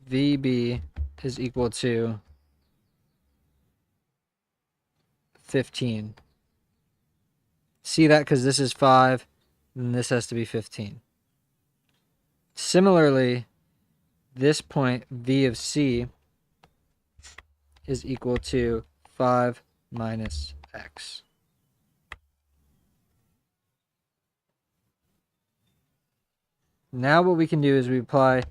VB is equal to 15. See that? Because this is 5, and this has to be 15. Similarly, this point, V of C, is equal to 5 minus X. Now what we can do is we apply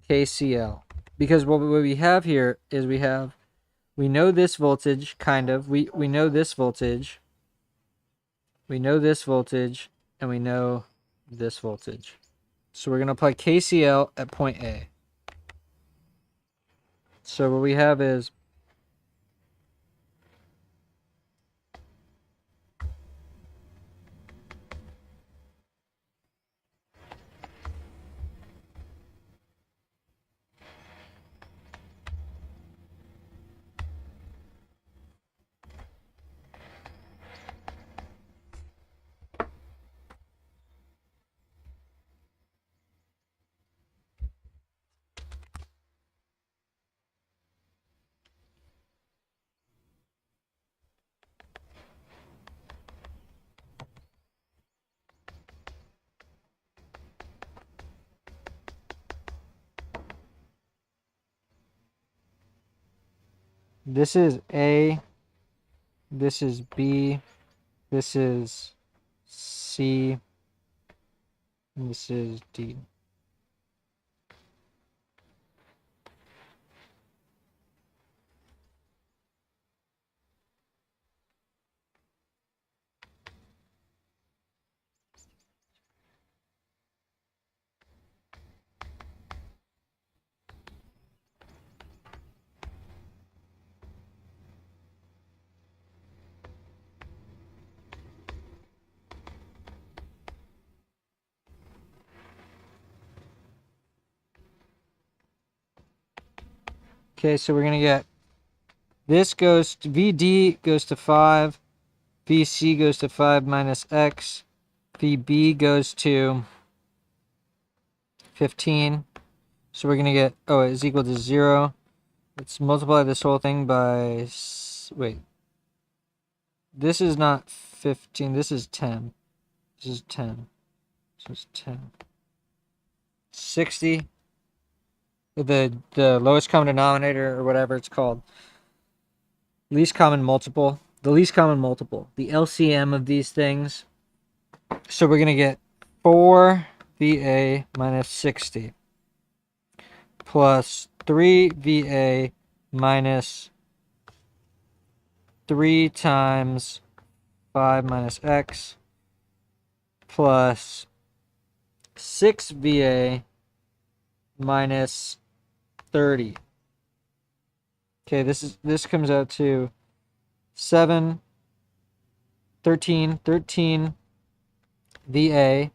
KCL. Because what we have here is we know this voltage, kind of. We know this voltage. We know this voltage, and we know this voltage. So we're going to apply KCL at point A. So what we have is this is A, this is B, this is C, and this is D. Okay, so we're going to get this goes to VD goes to 5, VC goes to 5 minus X, VB goes to 15. So we're going to get, oh, it's equal to 0. Let's multiply this whole thing by, wait. This is not 15, this is 10. This is 10. This is 10. 60. The lowest common denominator, or whatever it's called. Least common multiple. The least common multiple. The LCM of these things. So we're going to get 4 VA minus 60 plus 3 VA minus 3 times 5 minus X plus 6 VA minus 30. Okay, this comes out to 13 VA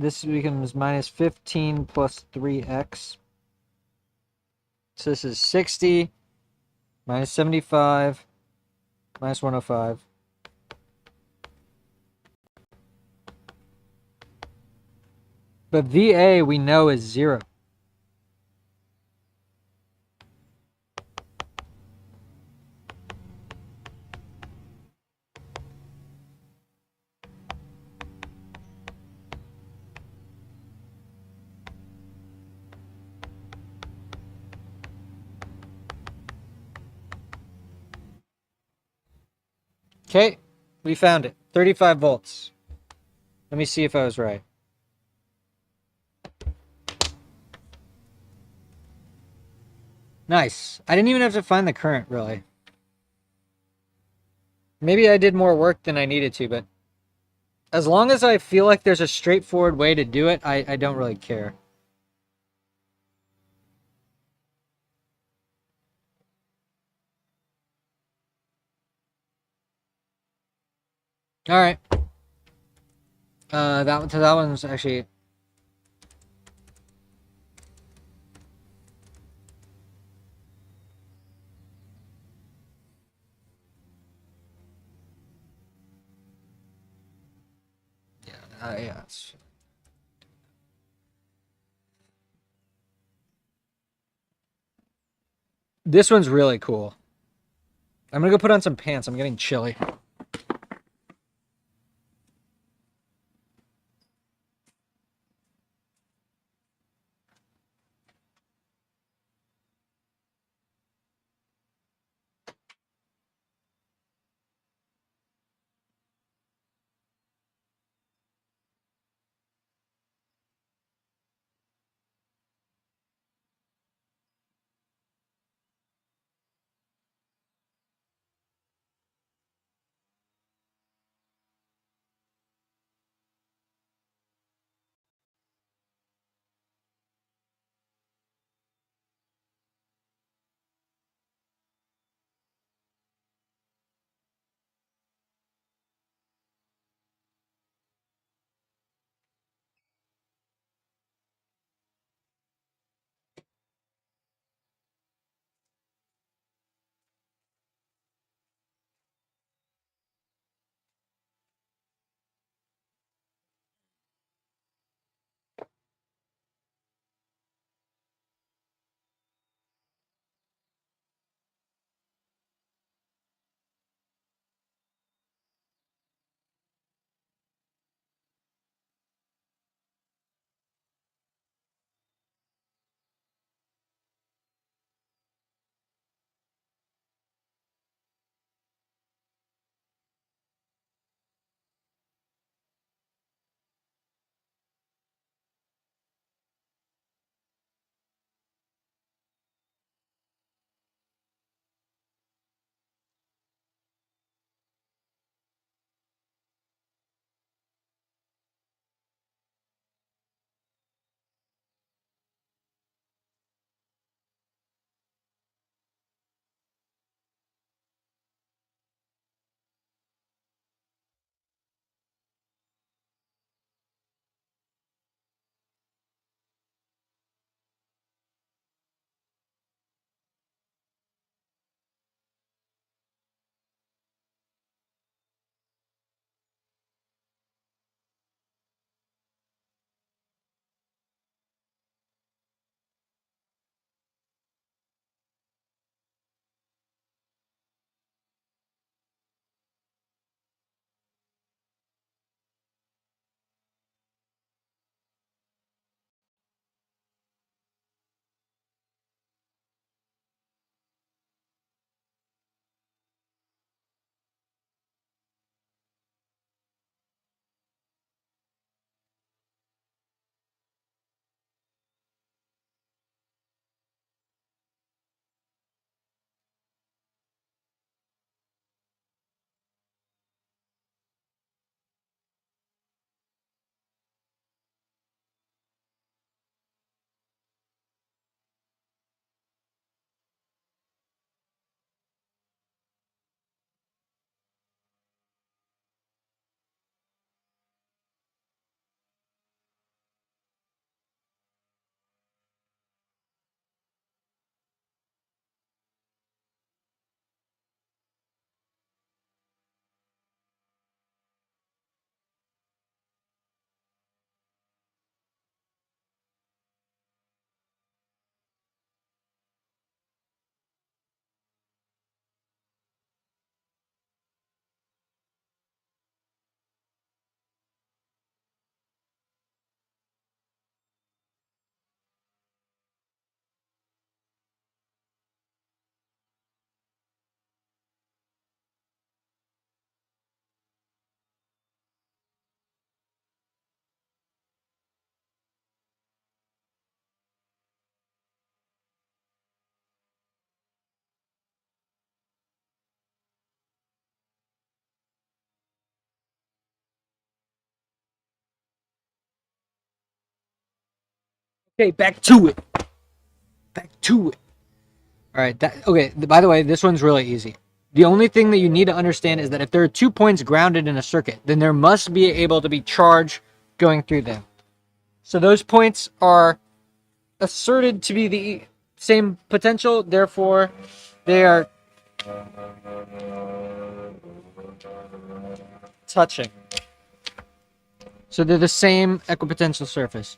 this becomes minus 15 plus 3x. So this is 60 minus 75 minus 105. But VA we know is 0. Okay, we found it. 35 volts. Let me see if I was right. Nice. I didn't even have to find the current, really. Maybe I did more work than I needed to, but as long as I feel like there's a straightforward way to do it, I don't really care. All right. That one's actually. Yeah. This one's really cool. I'm gonna go put on some pants. I'm getting chilly. Okay, back to it. Back to it. All right. Okay. By the way, this one's really easy. The only thing that you need to understand is that if there are 2 points grounded in a circuit, then there must be able to be charge going through them. So those points are asserted to be the same potential, therefore they are touching. So they're the same equipotential surface.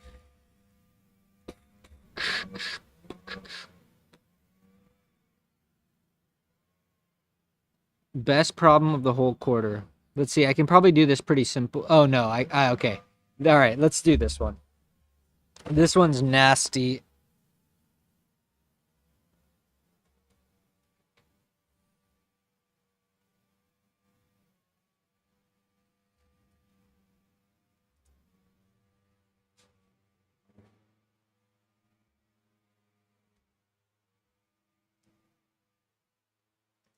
Best problem of the whole quarter. Let's see, I can probably do this pretty simple. Oh no, okay. All right, let's do this one. This one's nasty.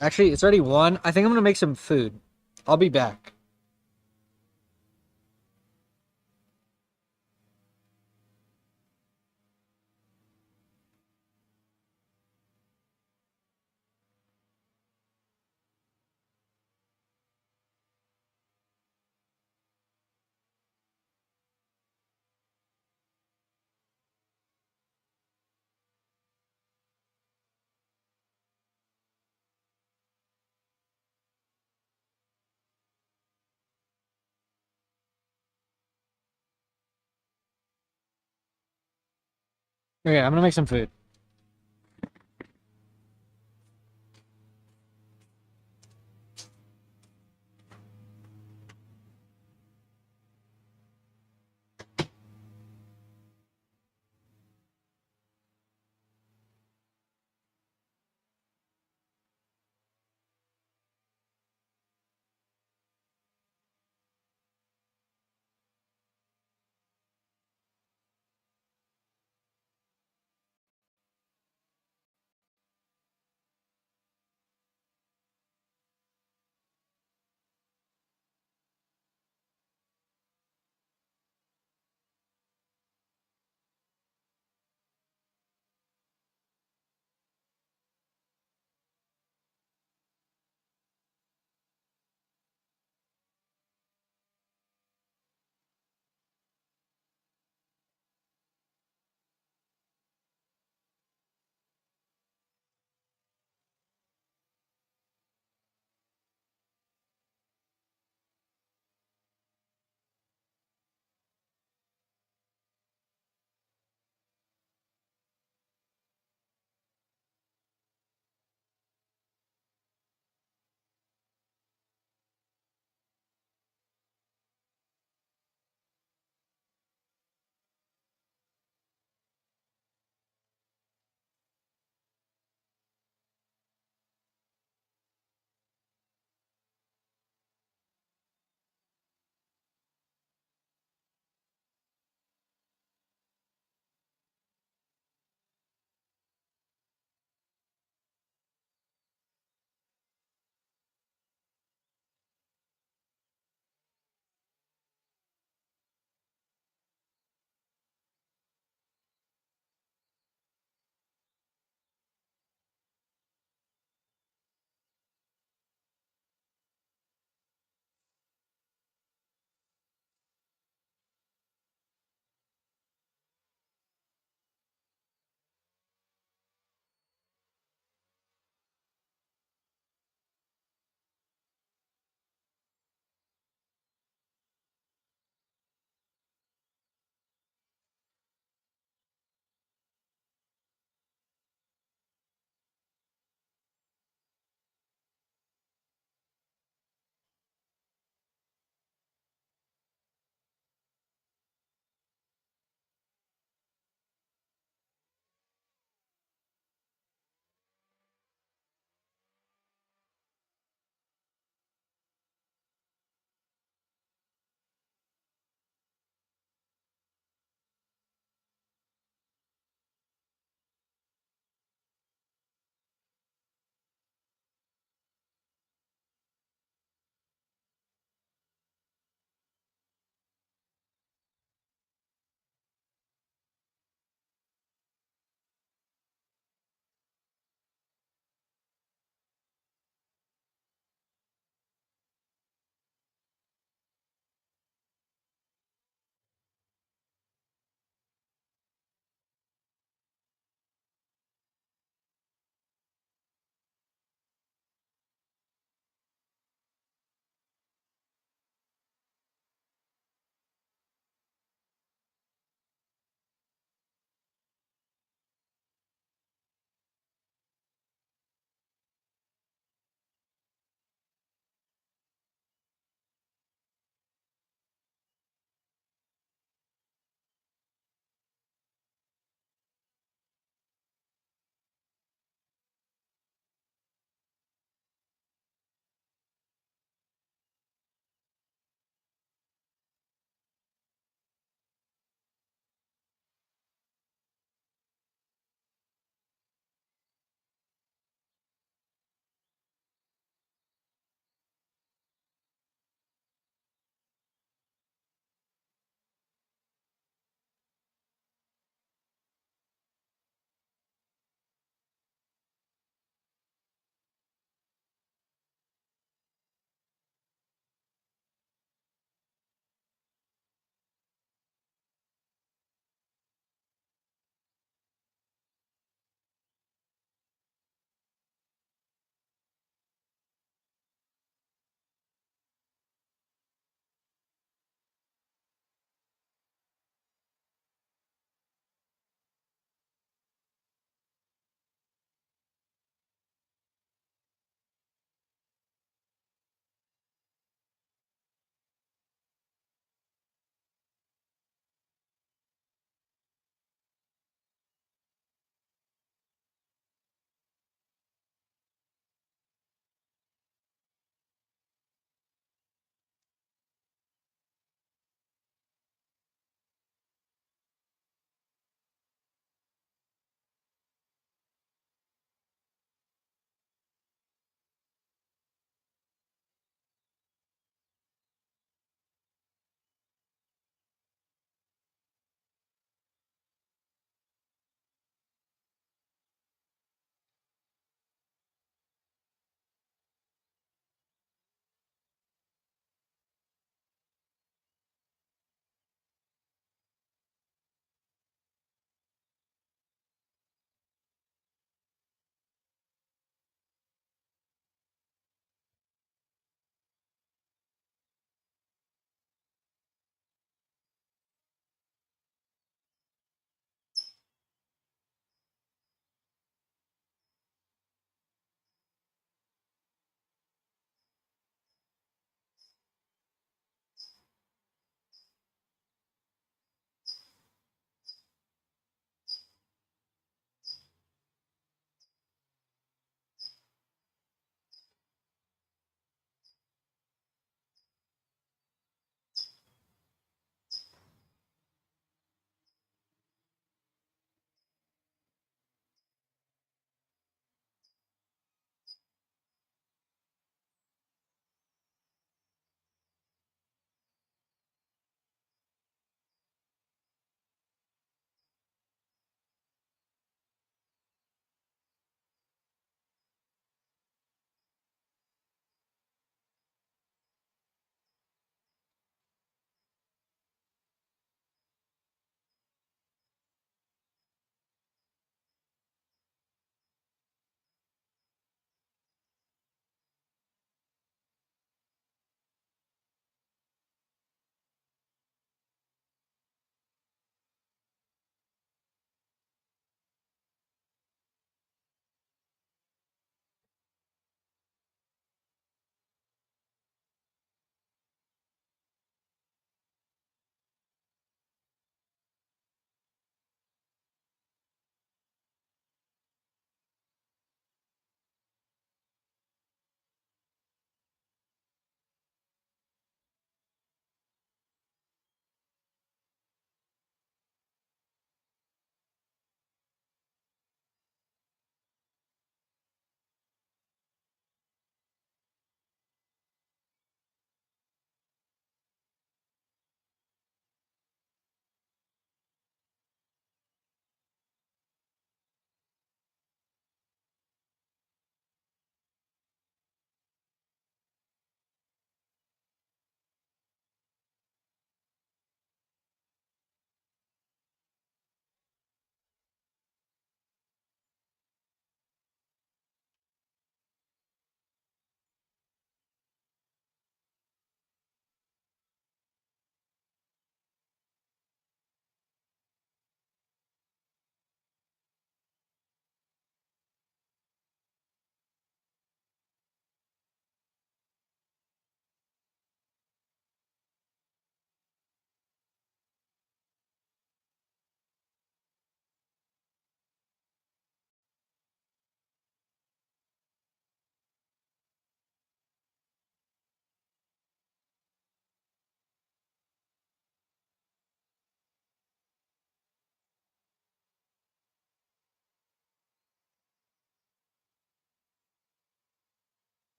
Actually, it's already 1. I think I'm gonna make some food. I'll be back. Okay, I'm gonna make some food.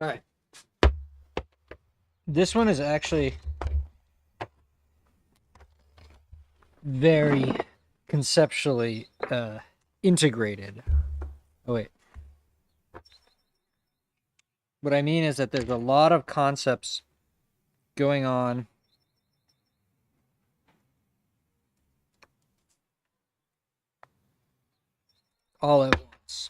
All right. This one is actually very conceptually integrated. Oh, wait. What I mean is that there's a lot of concepts going on all at once.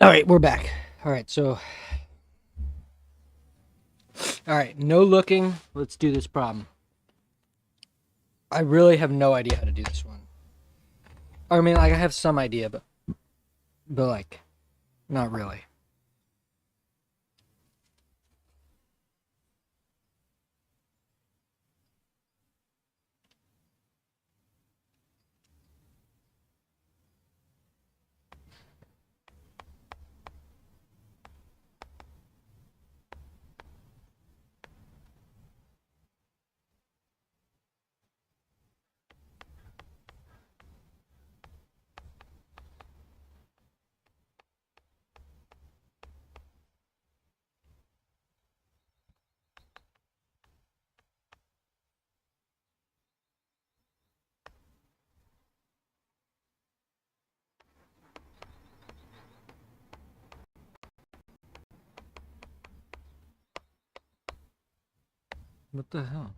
All right, we're back. All right, so all right, no looking. Let's do this problem. I really have no idea how to do this one. I mean, like I have some idea, but like not really. What the hell?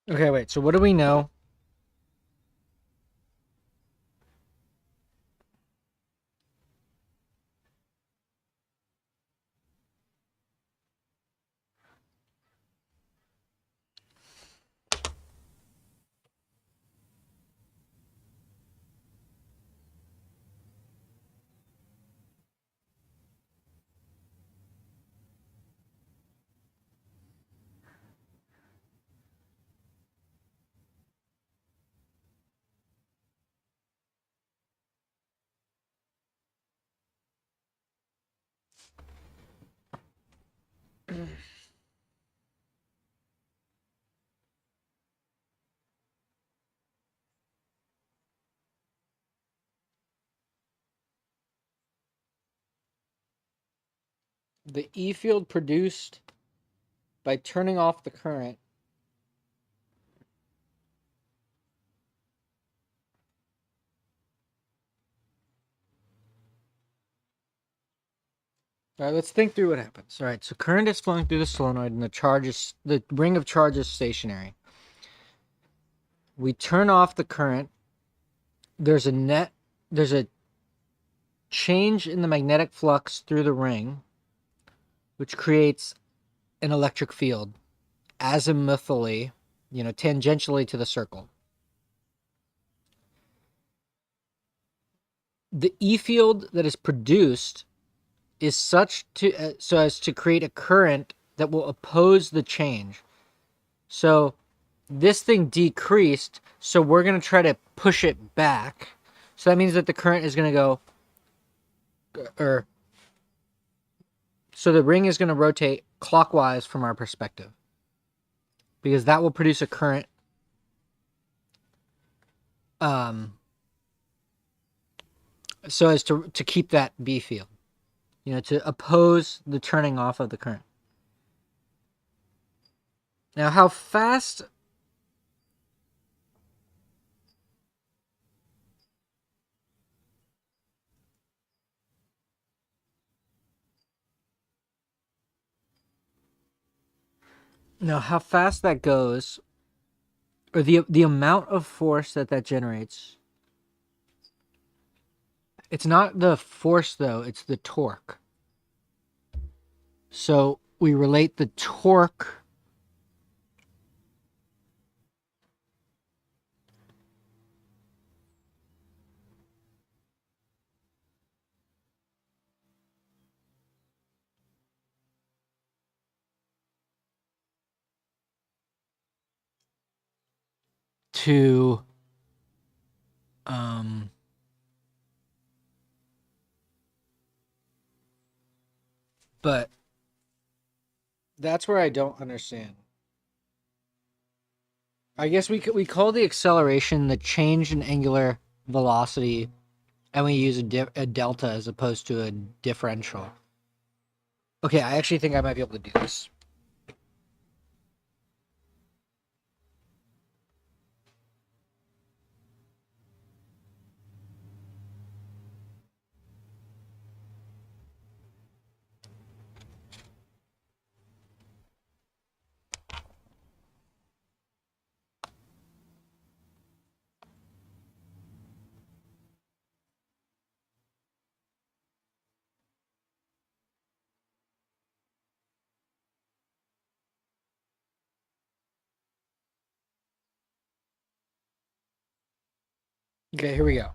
Okay, wait. So what do we know? The E field produced by turning off the current. All right, let's think through what happens. All right, so current is flowing through the solenoid and the ring of charge is stationary. We turn off the current. There's a change in the magnetic flux through the ring, which creates an electric field azimuthally, tangentially to the circle. The E field that is produced is such so as to create a current that will oppose the change. So this thing decreased, so we're going to try to push it back. So that means that the current is going to go, or so the ring is going to rotate clockwise from our perspective, because that will produce a current so as to keep that B field, to oppose the turning off of the current. Now, how fast that goes, or the amount of force that generates. It's not the force though; it's the torque. So we relate the torque to um But that's where I don't understand. I guess we call the acceleration the change in angular velocity, and we use a delta as opposed to a differential. Okay, I actually think I might be able to do this. Okay, here we go.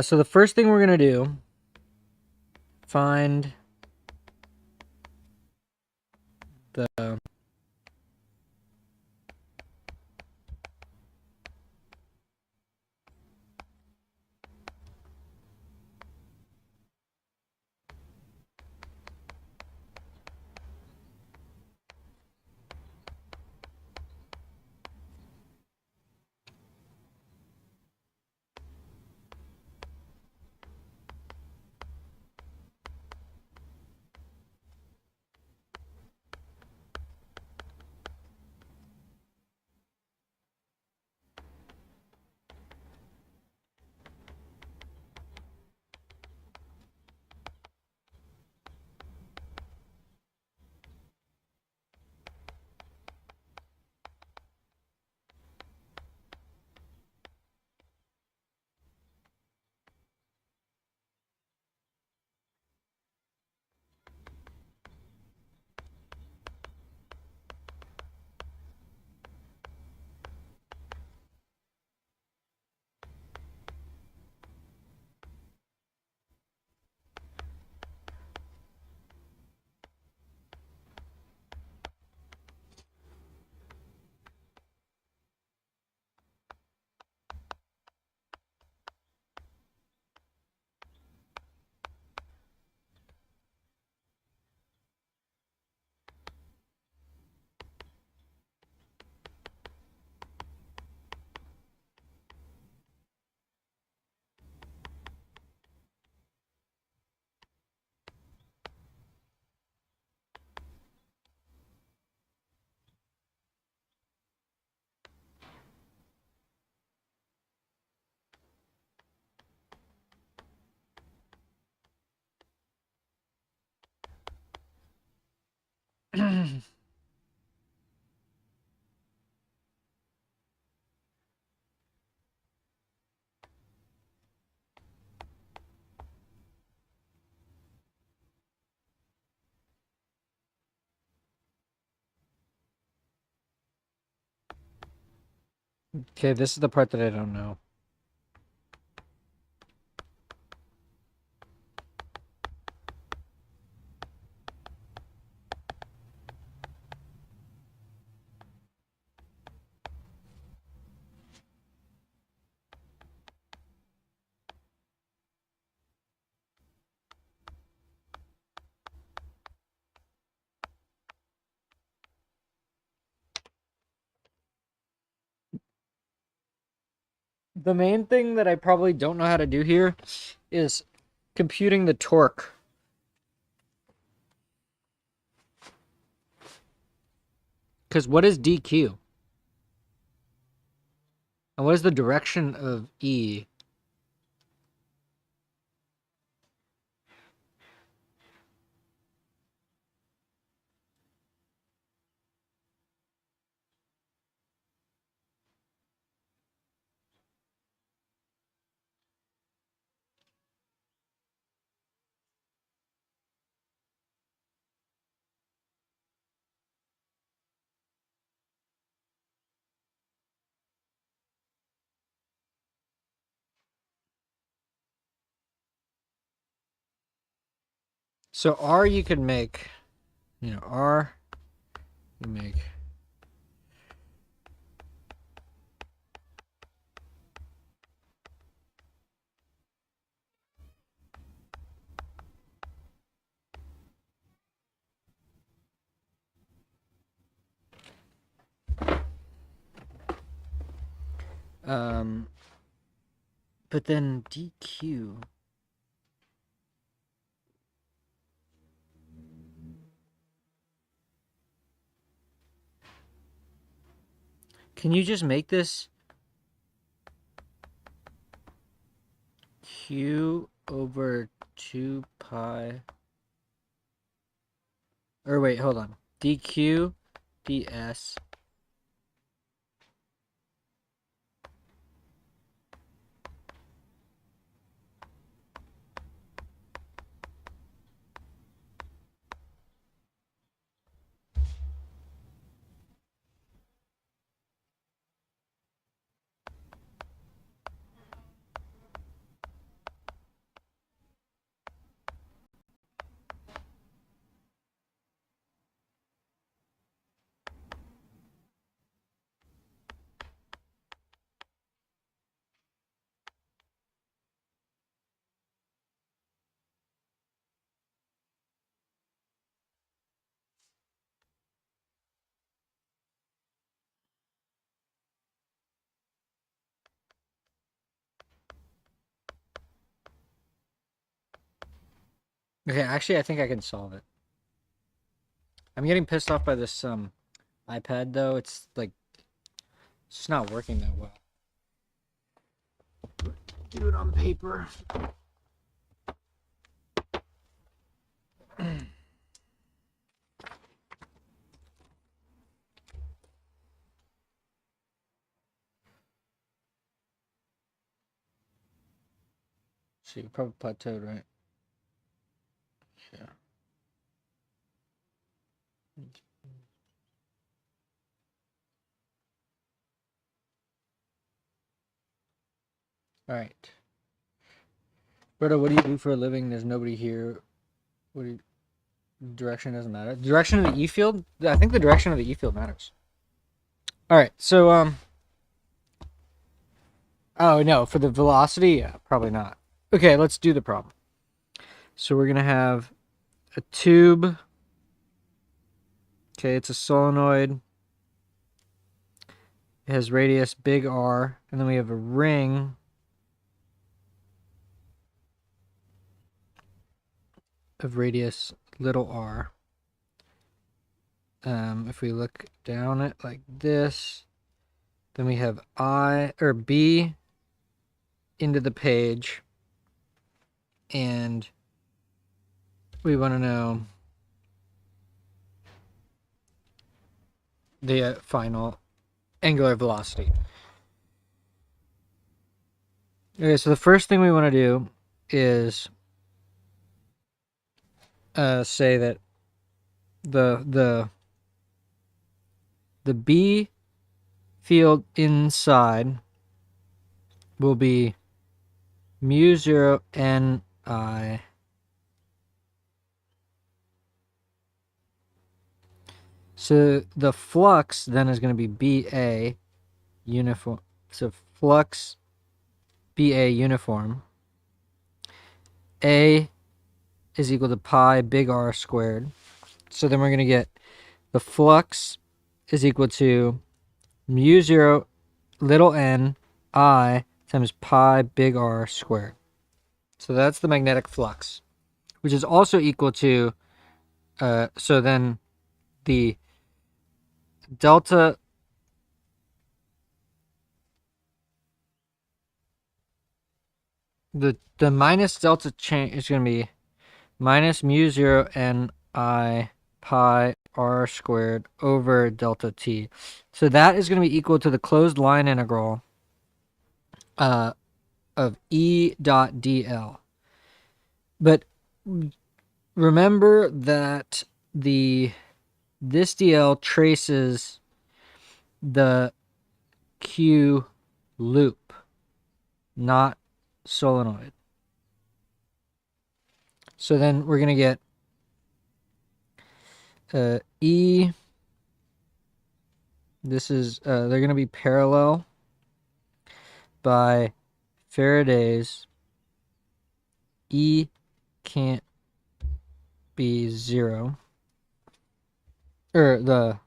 So the first thing we're gonna do, find the Okay, this is the part that I don't know. The main thing that I probably don't know how to do here is computing the torque. Because what is dq? And what is the direction of E? So R you could make, R you make But then dq. Can you just make this q over 2 pi? Or wait, hold on. dq ds. Okay, actually, I think I can solve it. I'm getting pissed off by this iPad though. It's like it's just not working that well. Do it on paper. So you probably plateaued, right? Yeah. All right. Berto, what do you do for a living? There's nobody here. What do you, direction doesn't matter. Direction of the E field? I think the direction of the E field matters. All right. So oh no, for the velocity, yeah, probably not. Okay, let's do the problem. So we're gonna have a tube. Okay, it's a solenoid. It has radius big R, and then we have a ring of radius little r. If we look down it like this, then we have I or B into the page, and we want to know the final angular velocity. Okay, so the first thing we want to do is say that the B field inside will be mu 0 n I. So the flux then is going to be BA uniform. So flux BA uniform. A is equal to pi big R squared. So then we're going to get the flux is equal to mu 0 little n I times pi big R squared. So that's the magnetic flux, which is also equal to, so then the delta, the minus delta change is going to be minus mu 0 n I pi r squared over delta t. So that is going to be equal to the closed line integral of E dot dl. But remember that this dl traces the Q loop, not solenoid. So then we're going to get E, this is, they're going to be parallel by Faraday's E can't be 0. Or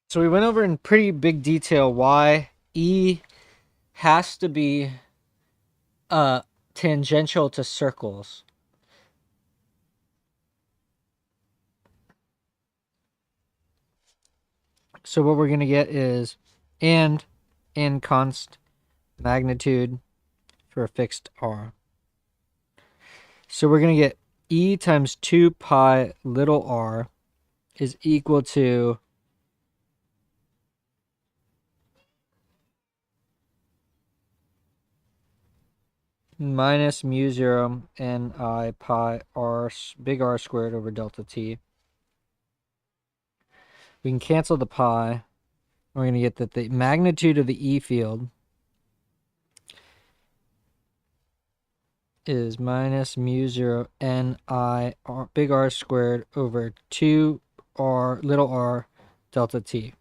So we went over in pretty big detail why E has to be tangential to circles. So what we're going to get is and in const magnitude for a fixed r. So we're going to get E times 2 pi little r is equal to minus mu 0 ni pi r big R squared over delta t. We can cancel the pi. We're going to get that the magnitude of the E field is minus mu 0 ni r, big R squared over 2 r little r delta t.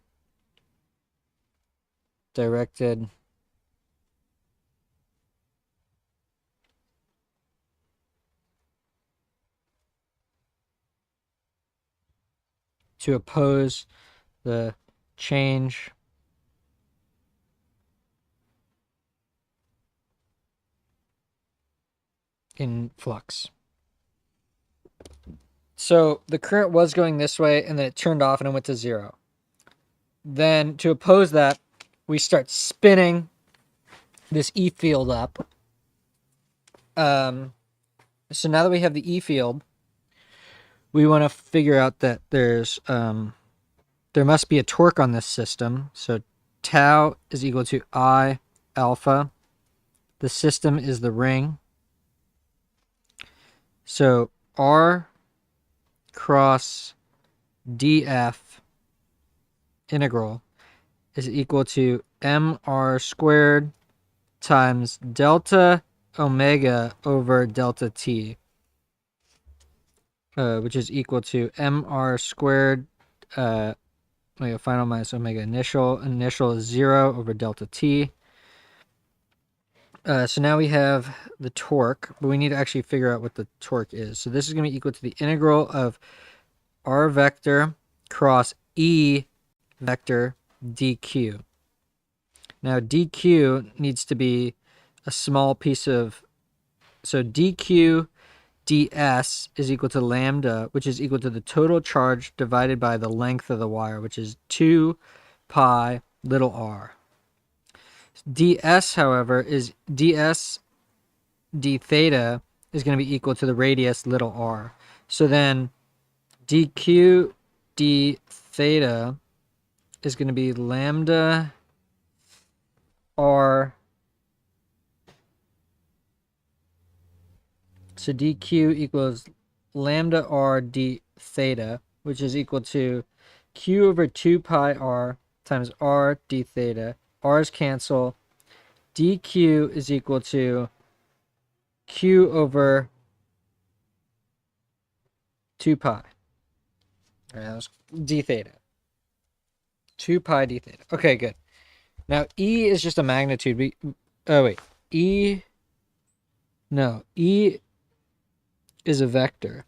Directed to oppose the change in flux. So the current was going this way, and then it turned off and it went to 0. Then to oppose that, we start spinning this E field up. So now that we have the E field, we want to figure out that there must be a torque on this system. So tau is equal to I alpha. The system is the ring. So R cross df integral is equal to mr squared times delta omega over delta t, which is equal to mr squared omega final minus omega initial. Initial is 0 over delta t. So now we have the torque, but we need to actually figure out what the torque is. So this is going to be equal to the integral of r vector cross E vector dq. Now dq needs to be a small piece of, so dq ds is equal to lambda, which is equal to the total charge divided by the length of the wire, which is 2 pi little r. ds, however, is ds d theta is going to be equal to the radius little r. So then dq d theta is going to be lambda r. So dq equals lambda r d theta, which is equal to q over 2 pi r times r d theta. R's cancel. dq is equal to q over 2 pi. All right, that was d theta. 2 pi d theta. Okay, good. Now E is just a magnitude. E is a vector.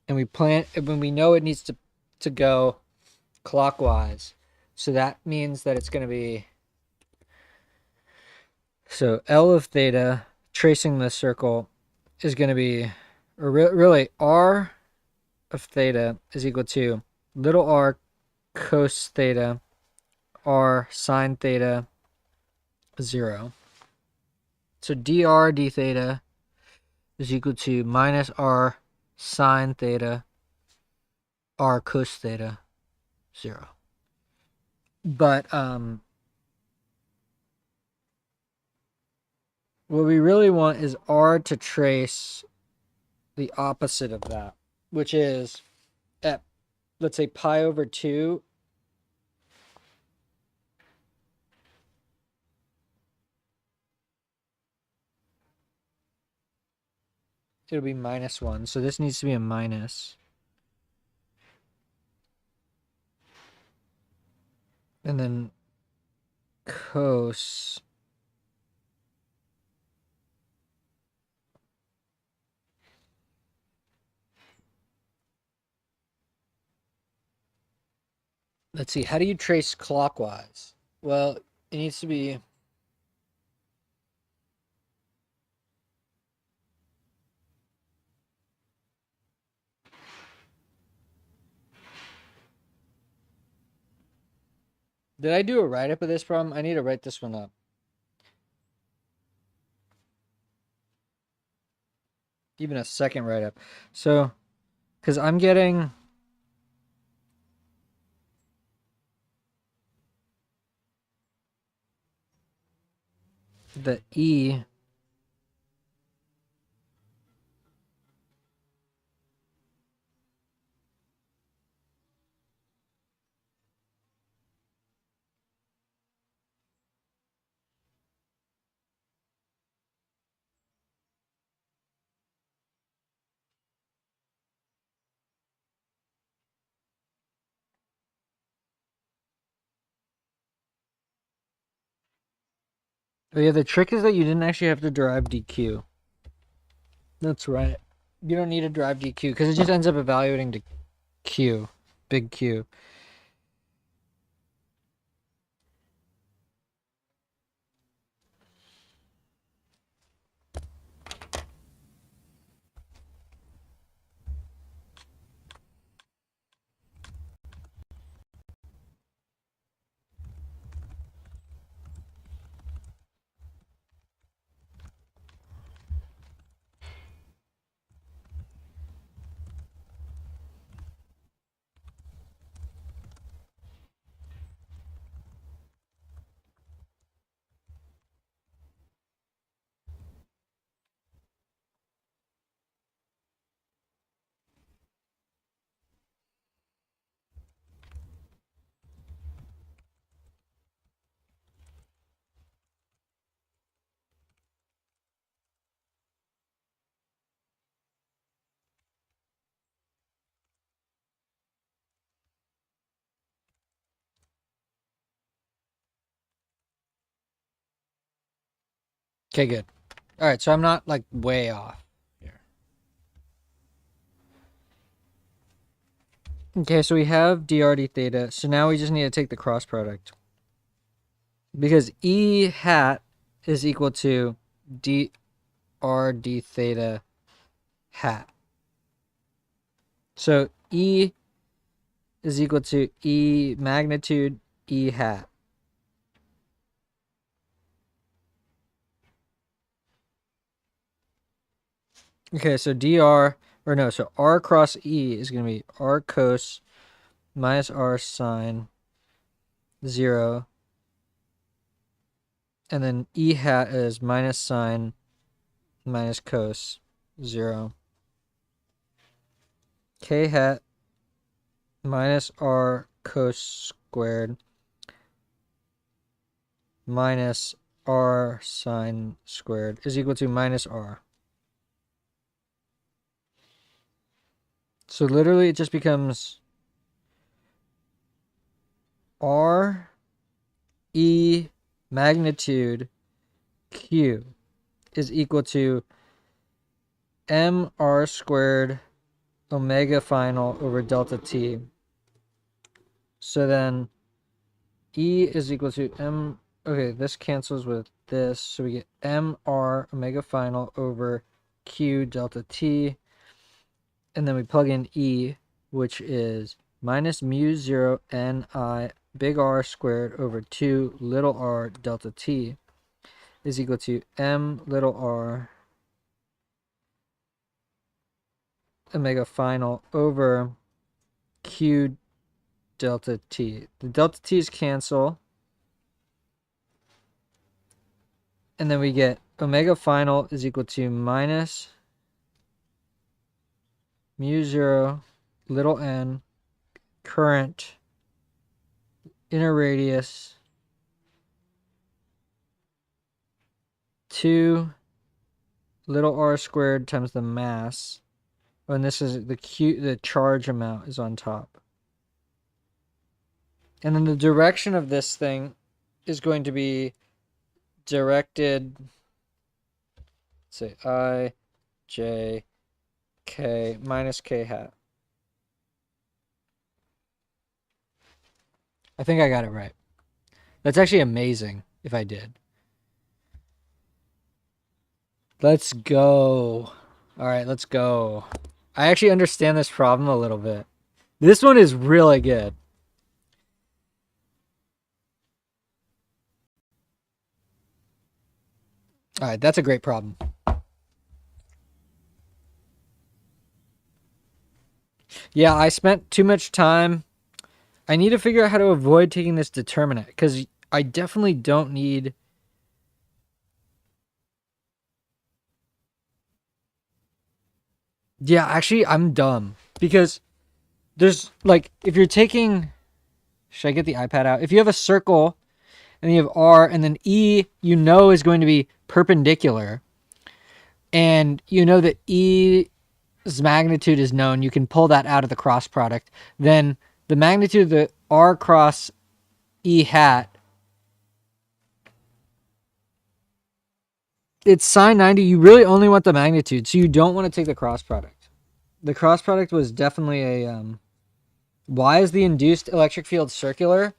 And when we know it needs to go clockwise. So that means that it's going to be, so L of theta, tracing the circle, is going to be, or really R of theta is equal to little r cos theta r sine theta 0. So dr d theta is equal to minus r sine theta r cos theta 0. But what we really want is r to trace the opposite of that, which is at, let's say, pi over 2. It'll be minus 1. So this needs to be a minus. And then cos Let's see. How do you trace clockwise? Well, it needs to be. Did I do a write up of this problem? I need to write this one up. Even a second write up. So, because I'm getting. The E. Oh yeah, the trick is that you didn't actually have to derive DQ. That's right. You don't need to derive DQ because it just ends up evaluating to Q, big Q. Okay, good. All right, so I'm not like way off here. Okay, so we have drd theta. So now we just need to take the cross product. Because E hat is equal to drd theta hat. So E is equal to E magnitude E hat. Okay, so so R cross E is going to be R cos minus R sine 0. And then E hat is minus sine minus cos 0. K hat minus R cos squared minus R sine squared is equal to minus R. So literally it just becomes R E magnitude Q is equal to mr squared omega final over delta t. So then E is equal to m. Okay, this cancels with this. So we get mr omega final over q delta t. And then we plug in E, which is minus mu 0 ni big R squared over 2 little r delta t is equal to m little r omega final over q delta t. The delta t's cancel. And then we get omega final is equal to minus mu 0 little n current inner radius 2 little r squared times the mass. And this is the charge amount is on top. And then the direction of this thing is going to be directed, say I, J, K minus K hat. I think I got it right. That's actually amazing if I did. Let's go. All right, let's go. I actually understand this problem a little bit. This one is really good. All right, that's a great problem. Yeah, I spent too much time. I need to figure out how to avoid taking this determinant because I definitely don't need. Yeah, actually, I'm dumb because there's like, if you're taking. Should I get the iPad out? If you have a circle and then you have R and then E, you know is going to be perpendicular. And you know that E's magnitude is known. You can pull that out of the cross product. Then the magnitude of the R cross E hat, it's sine 90. You really only want the magnitude, so you don't want to take the cross product. The cross product was definitely a. Why is the induced electric field circular?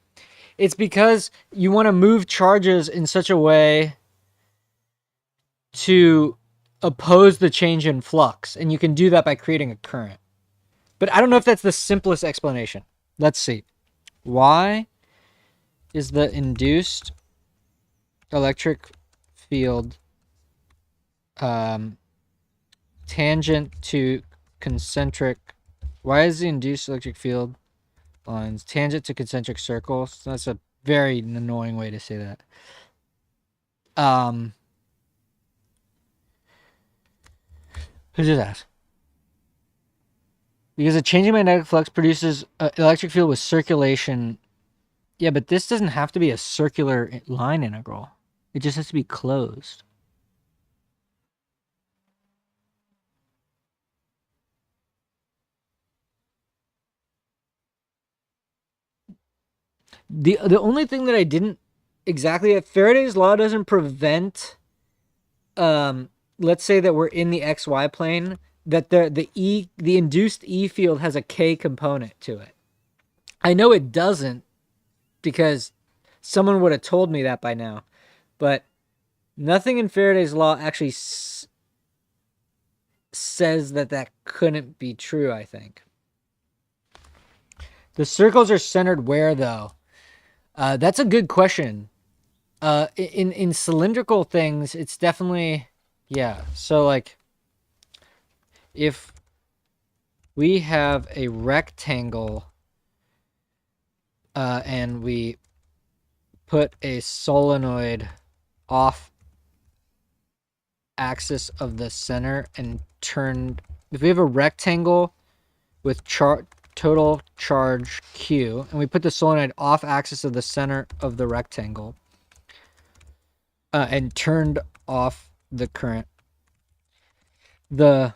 It's because you want to move charges in such a way to oppose the change in flux, and you can do that by creating a current. But I don't know if that's the simplest explanation. Let's see. Why is the induced electric field tangent to concentric? Why is the induced electric field lines tangent to concentric circles? That's a very annoying way to say that. Who just asked? Because a changing magnetic flux produces an electric field with circulation. Yeah, but this doesn't have to be a circular line integral. It just has to be closed. The only thing that I didn't exactly, Faraday's law doesn't prevent let's say that we're in the XY plane, that the induced E field has a K component to it. I know it doesn't because someone would have told me that by now, but nothing in Faraday's law actually says that couldn't be true, I think. The circles are centered where, though? That's a good question. In cylindrical things, it's definitely, yeah. So, like, if we have a rectangle and we put a solenoid off axis of the center and if we have a rectangle with total charge Q and we put the solenoid off axis of the center of the rectangle and turned off the current, the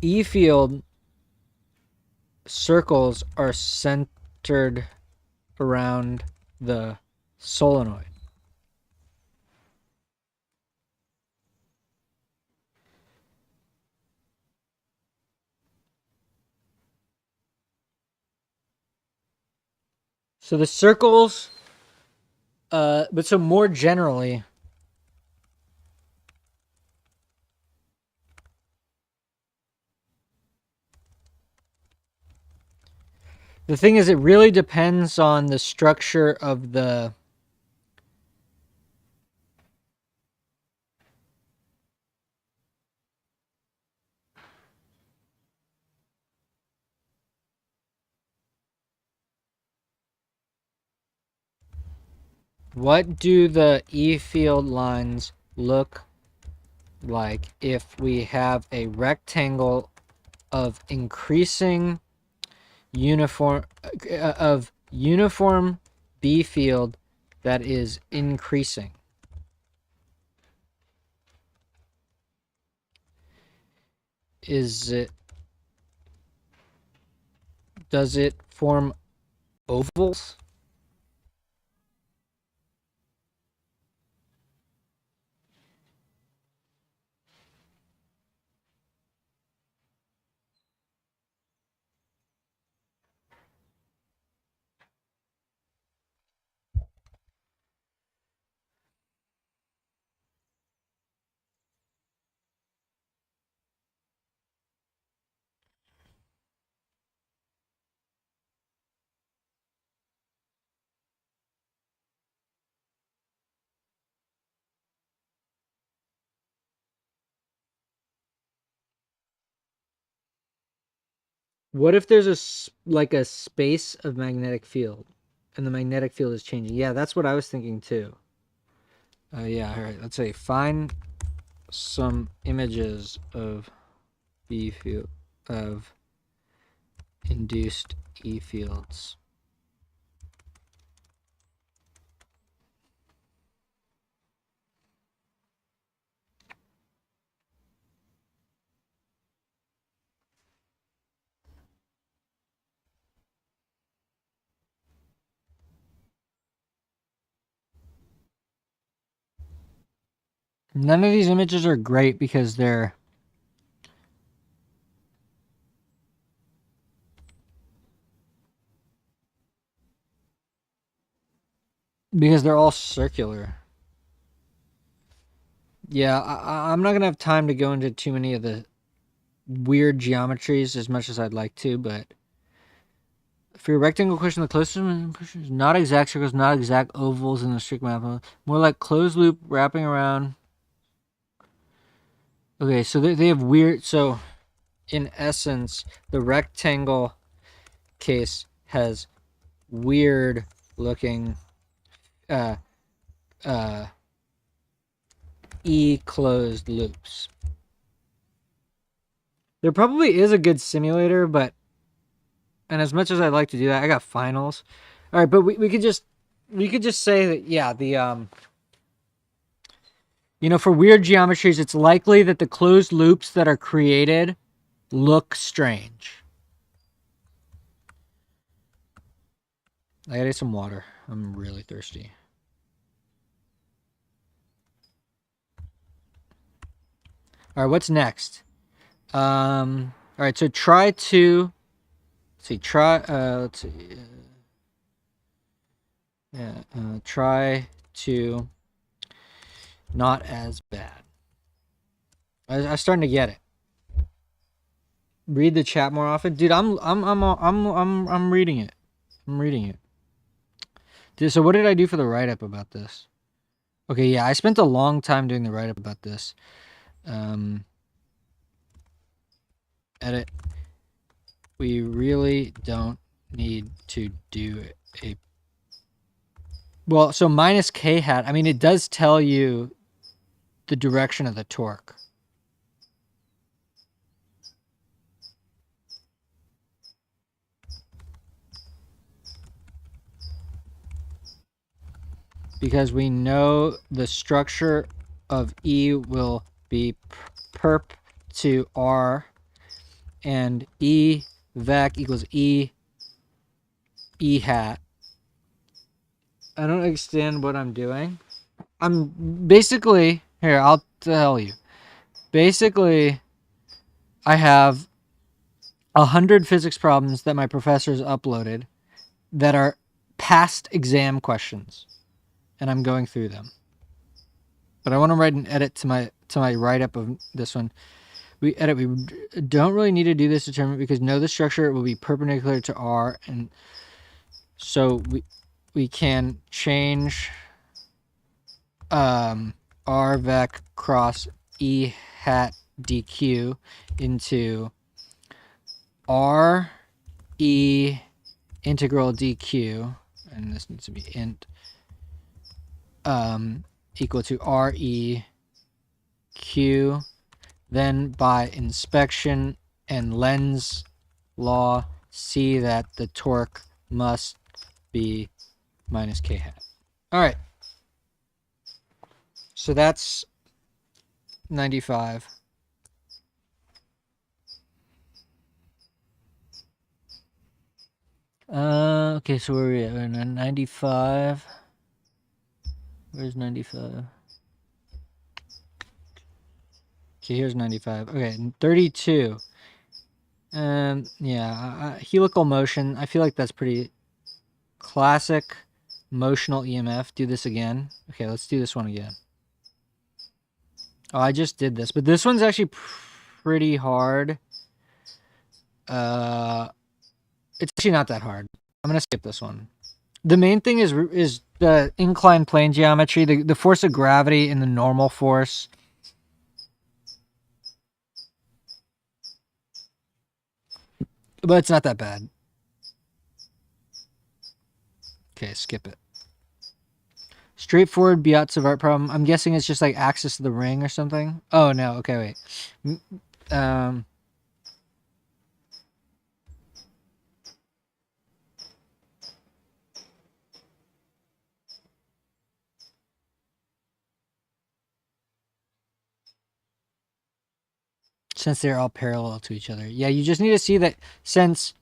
E field circles are centered around the solenoid. So the circles, but so more generally, the thing is, it really depends on the structure of the. What do the E field lines look like if we have a rectangle of increasing uniform B field that is increasing? Does it form ovals? What if there's a space of magnetic field, and the magnetic field is changing? Yeah, that's what I was thinking too. Yeah, all right. Let's say find some images of E field of induced E fields. None of these images are great because they're all circular. Yeah, I'm not gonna have time to go into too many of the weird geometries as much as I'd like to, but for your rectangle question, the closest is not exact circles, not exact ovals in the strict math, more like closed loop wrapping around. Okay, so they have weird. So, in essence, the rectangle case has weird looking E closed loops. There probably is a good simulator, but and as much as I'd like to do that, I got finals. All right, but we could just say that yeah, the for weird geometries, it's likely that the closed loops that are created look strange. I gotta get some water. I'm really thirsty. All right, what's next? All right, so try to let's see. Try to not as bad. I'm starting to get it. Read the chat more often, dude. I'm reading it. I'm reading it. Dude, so what did I do for the write-up about this? Okay, yeah, I spent a long time doing the write-up about this. Edit. We really don't need to do a... Well, so minus K hat, I mean, it does tell you the direction of the torque. Because we know the structure of E will be perp to R, and E vec equals E hat. I don't understand what I'm doing. I'm basically, here, I'll tell you. Basically, I have 100 physics problems that my professors uploaded that are past exam questions, and I'm going through them. But I want to write an edit to my write-up of this one. We don't really need to do this determinant because know the structure will be perpendicular to R, and so we can change R vec cross E hat dq into R E integral dq, and this needs to be int equal to R E Q. Then by inspection and Lenz's law, see that the torque must be minus K hat. All right. So that's 95. Okay, so where are we at? We're at 95. Where's 95? Okay, here's 95. Okay, 32. Yeah, helical motion. I feel like that's pretty classic motional EMF. Do this again. Okay, let's do this one again. Oh, I just did this, but this one's actually pretty hard. It's actually not that hard. I'm gonna skip this one. The main thing is the inclined plane geometry, the force of gravity and the normal force. But it's not that bad. Okay, skip it. Straightforward Beat-Savart problem. I'm guessing it's just like access to the ring or something. Oh no. Okay, wait. Um. Since they're all parallel to each other. Yeah, you just need to see that since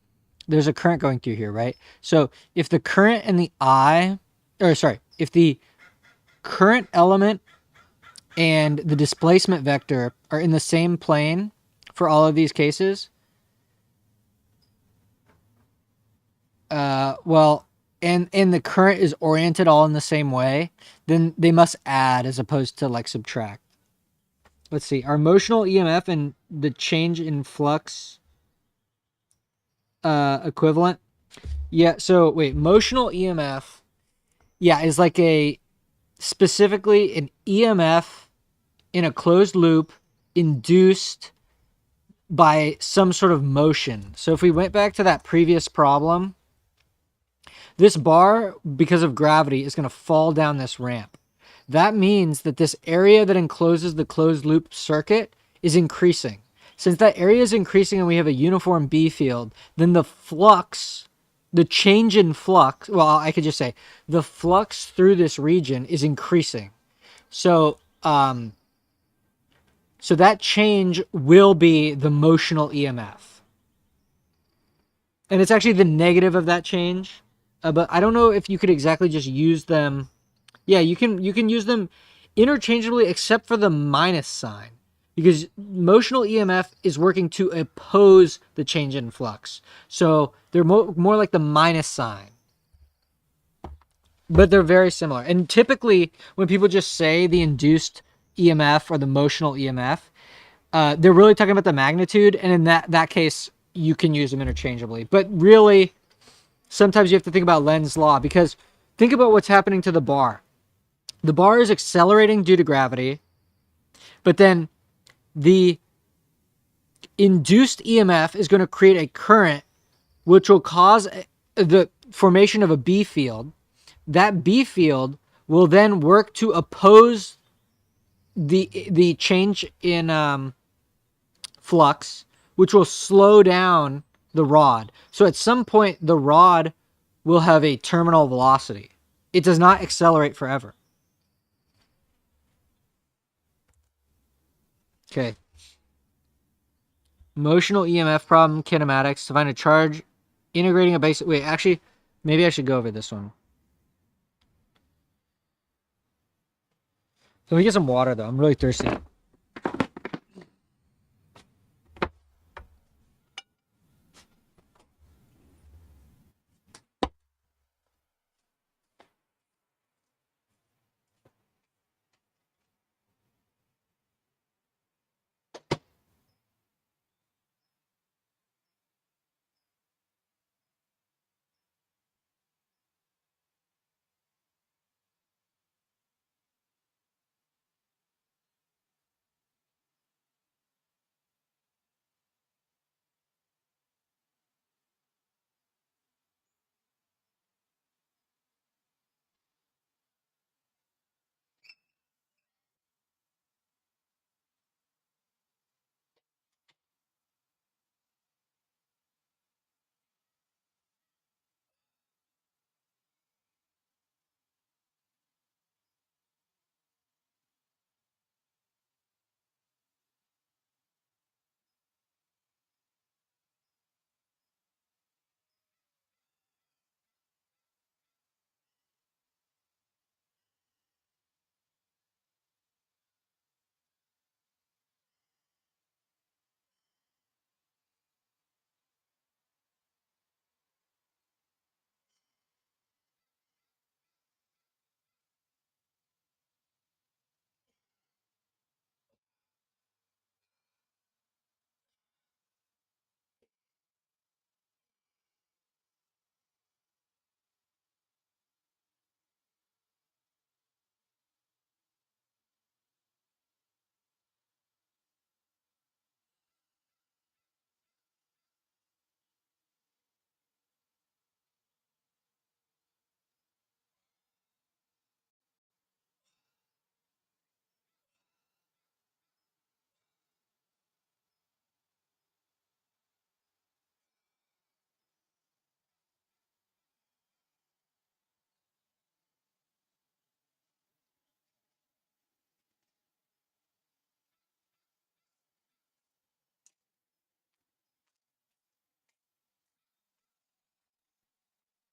there's a current going through here, right? So if the current and the if the current element and the displacement vector are in the same plane for all of these cases, well, and the current is oriented all in the same way, then they must add as opposed to like subtract. Let's see. Our motional EMF and the change in flux equivalent? Yeah, so wait, motional EMF, yeah, is like a specifically an EMF in a closed loop induced by some sort of motion. So if we went back to that previous problem, this bar, because of gravity, is going to fall down this ramp. That means that this area that encloses the closed loop circuit is increasing. Since that area is increasing and we have a uniform B field, then the flux, the change in flux, well, I could just say the flux through this region is increasing. So, so that change will be the motional EMF. And it's actually the negative of that change. But I don't know if you could exactly just use them. Yeah, you can use them interchangeably except for the minus sign because motional EMF is working to oppose the change in flux. So they're more like the minus sign. But they're very similar. And typically when people just say the induced EMF or the motional EMF, they're really talking about the magnitude, and in that case, you can use them interchangeably. But really, sometimes you have to think about Lenz's law because think about what's happening to the bar. The bar is accelerating due to gravity, but then the induced EMF is going to create a current which will cause the formation of a B field. That B field will then work to oppose the change in flux, which will slow down the rod. So at some point, the rod will have a terminal velocity. It does not accelerate forever. Okay. Motional EMF problem, kinematics, to find a charge, integrating a basic... Wait, actually, maybe I should go over this one. Let me get some water, though. I'm really thirsty.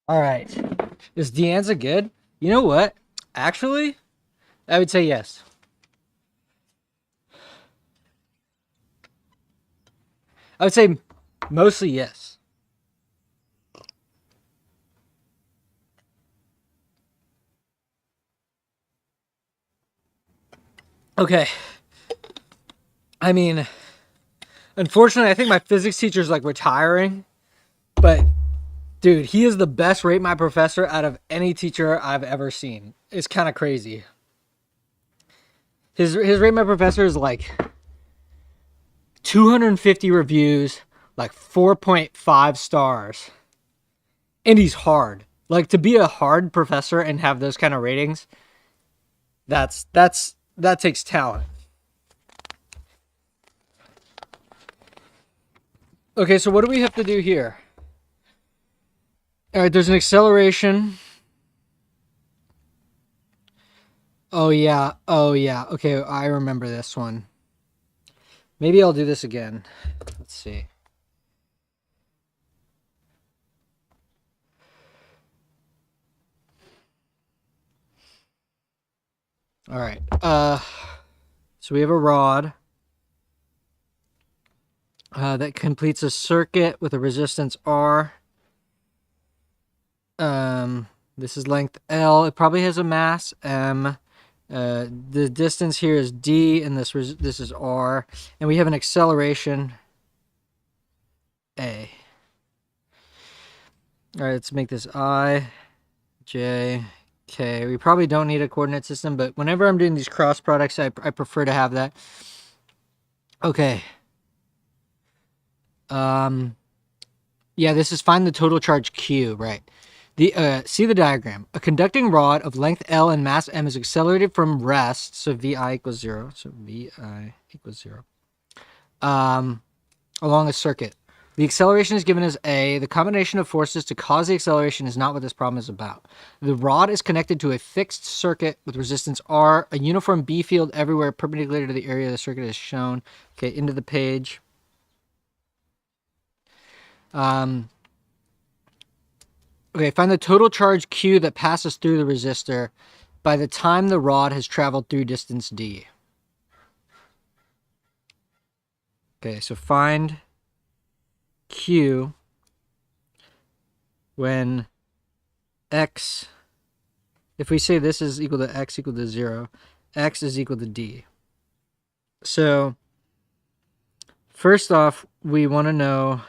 All right. Is De Anza good? You know what? Actually, I would say yes. I would say mostly yes. Okay. I mean, unfortunately, I think my physics teacher's like retiring, but dude, he is the best rate my professor out of any teacher I've ever seen. It's kind of crazy. His rate my professor is like 250 reviews, like 4.5 stars. And he's hard. Like to be a hard professor and have those kind of ratings, that takes talent. Okay, so what do we have to do here? All right, there's an acceleration. Oh yeah. Oh yeah. Okay, I remember this one. Maybe I'll do this again. Let's see. All right. So we have a rod that completes a circuit with a resistance R. This is length L. It probably has a mass M. The distance here is D, and this is R, and we have an acceleration A. All right, let's make this I, J, K. We probably don't need a coordinate system, but whenever I'm doing these cross products, I prefer to have that. Okay. Yeah, this is find the total charge Q, right? See the diagram. A conducting rod of length L and mass M is accelerated from rest, so VI equals 0. So VI equals 0. Along a circuit. The acceleration is given as A. The combination of forces to cause the acceleration is not what this problem is about. The rod is connected to a fixed circuit with resistance R. A uniform B field everywhere perpendicular to the area of the circuit is shown. Okay, into the page. Okay, find the total charge Q that passes through the resistor by the time the rod has traveled through distance D. Okay, so find Q when X, if we say this is equal to X equal to 0, X is equal to D. So, first off, we want to know,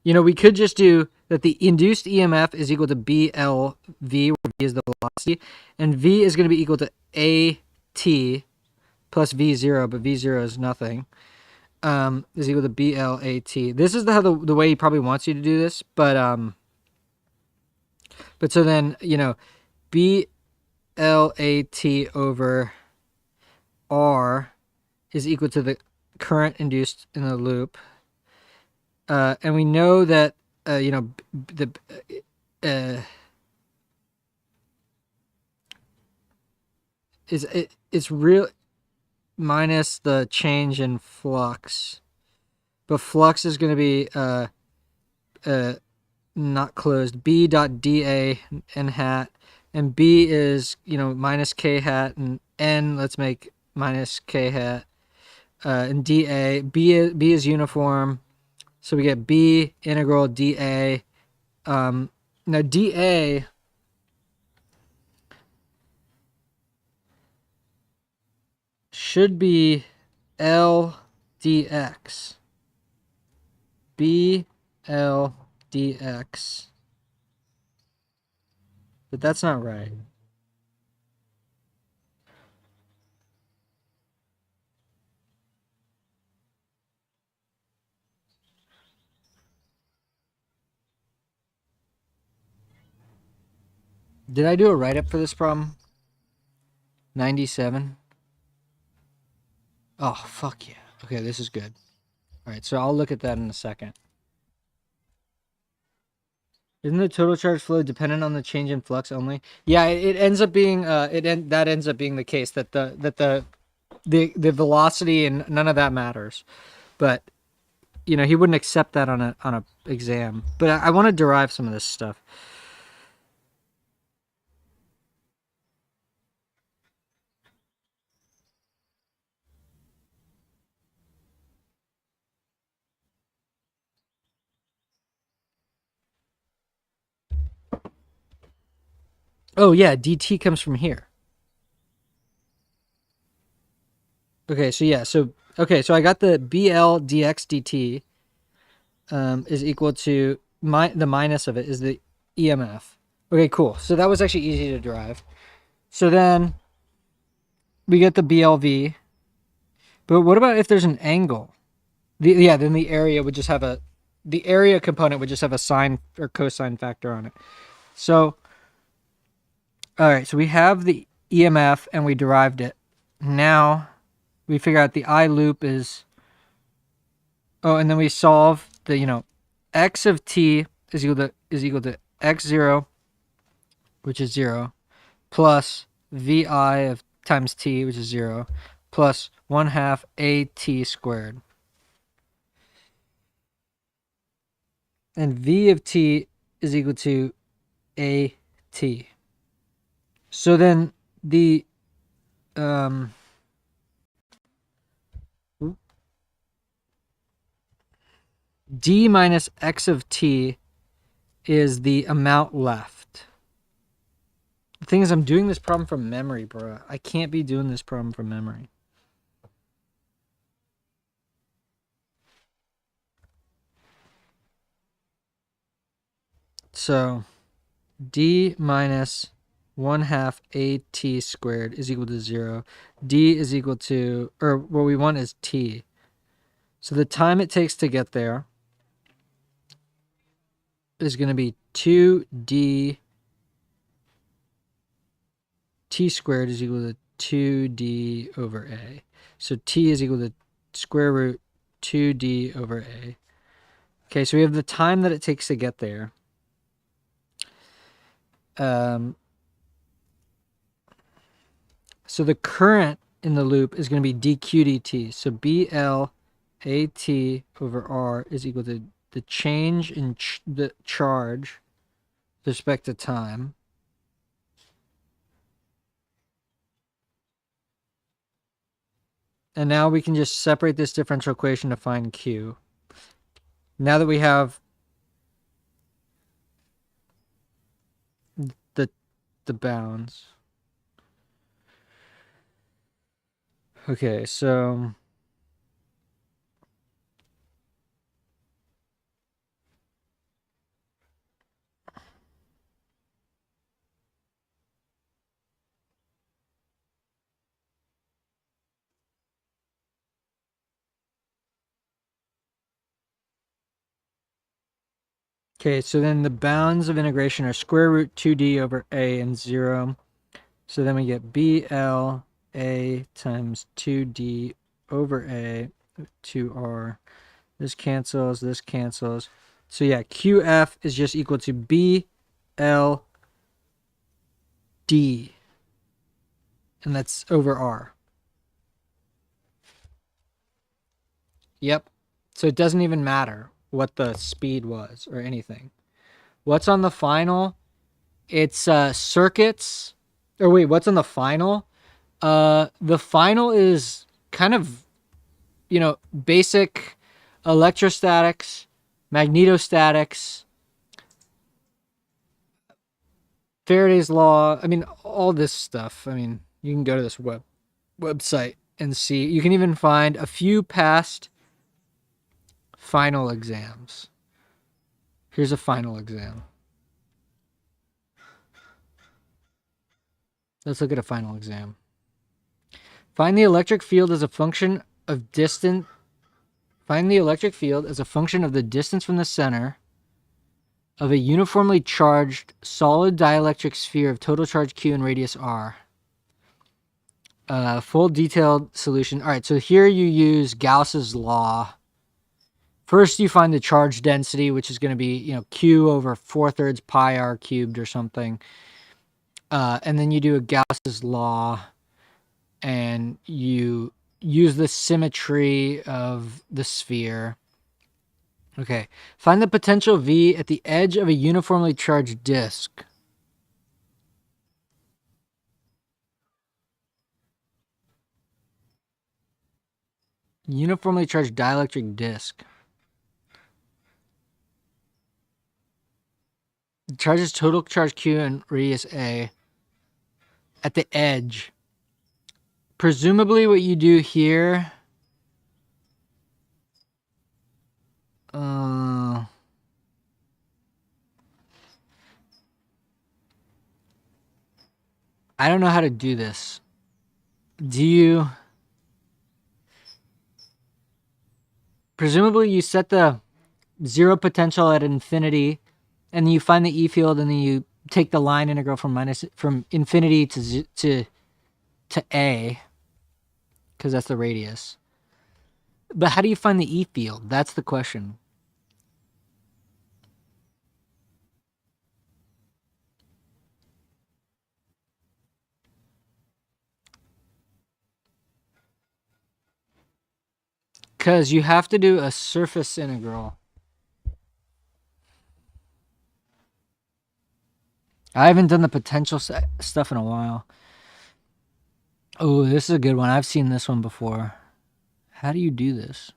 we could just do that the induced EMF is equal to BLV, where V is the velocity, and V is going to be equal to AT plus V0, but V0 is nothing, is equal to BLAT. This is the way he probably wants you to do this, but so then, BLAT over R is equal to the current induced in the loop. And we know that, it's real minus the change in flux. But flux is going to be not closed. B dot dA n hat, and B is minus k hat, and n let's make minus k hat, and dA B is uniform, so we get B integral dA. Now dA should be L dx. B L dx. But that's not right. Did I do a write-up for this problem? 97. Oh, fuck yeah. Okay, this is good. All right, so I'll look at that in a second. Isn't the total charge flow dependent on the change in flux only? Yeah, it ends up being that ends up being the case, that the velocity and none of that matters. But he wouldn't accept that on a exam. But I want to derive some of this stuff. Oh yeah, dt comes from here. Okay, so yeah, so I got the BL dx dt is equal to the minus of it is the EMF. Okay, cool. So that was actually easy to derive. So then we get the BLV. But what about if there's an angle? Then the area would just have the area component would just have a sine or cosine factor on it. So, all right, so we have the EMF and we derived it. Now we figure out the I loop is, oh, and then we solve the, x of t is equal to x0, which is 0, plus vi of times t, which is 0, plus 1/2 at squared. And v of t is equal to at. So then the d minus x of t is the amount left. The thing is, I'm doing this problem from memory, bro. I can't be doing this problem from memory. So d minus 1/2 at squared is equal to 0. D is equal to, or what we want is t. So the time it takes to get there is going to be 2d t squared is equal to 2d over a. So t is equal to square root 2d over a. Okay, so we have the time that it takes to get there. So the current in the loop is going to be dq dt. So BL AT over R is equal to the change in the charge with respect to time. And now we can just separate this differential equation to find Q. Now that we have the bounds. Okay, so then the bounds of integration are square root 2d over a and 0. So then we get BL A times 2d over a 2r. This cancels, this cancels. So yeah, QF is just equal to BL D. And that's over R. Yep. So it doesn't even matter what the speed was or anything. What's on the final? It's circuits. Or wait, what's on the final? The final is kind of, basic electrostatics, magnetostatics, Faraday's law. I mean, all this stuff. I mean, you can go to this website and see. You can even find a few past final exams. Here's a final exam. Let's look at a final exam. Find the electric field as a function of distance. Find the electric field as a function of the distance from the center of a uniformly charged solid dielectric sphere of total charge Q and radius R. Full detailed solution. All right, so here you use Gauss's law. First, you find the charge density, which is going to be, Q over 4/3 pi r cubed or something. And then you do a Gauss's law, and you use the symmetry of the sphere. Okay, find the potential V at the edge of a uniformly charged disk. Uniformly charged dielectric disk. The charge is total charge Q and radius A. at the edge. Presumably what you do here... I don't know how to do this. Do you... Presumably you set the zero potential at infinity, and then you find the E field, and then you take the line integral from infinity to A, because that's the radius. But how do you find the E field? That's the question. Because you have to do a surface integral. I haven't done the potential stuff in a while. Oh, this is a good one. I've seen this one before. How do you do this?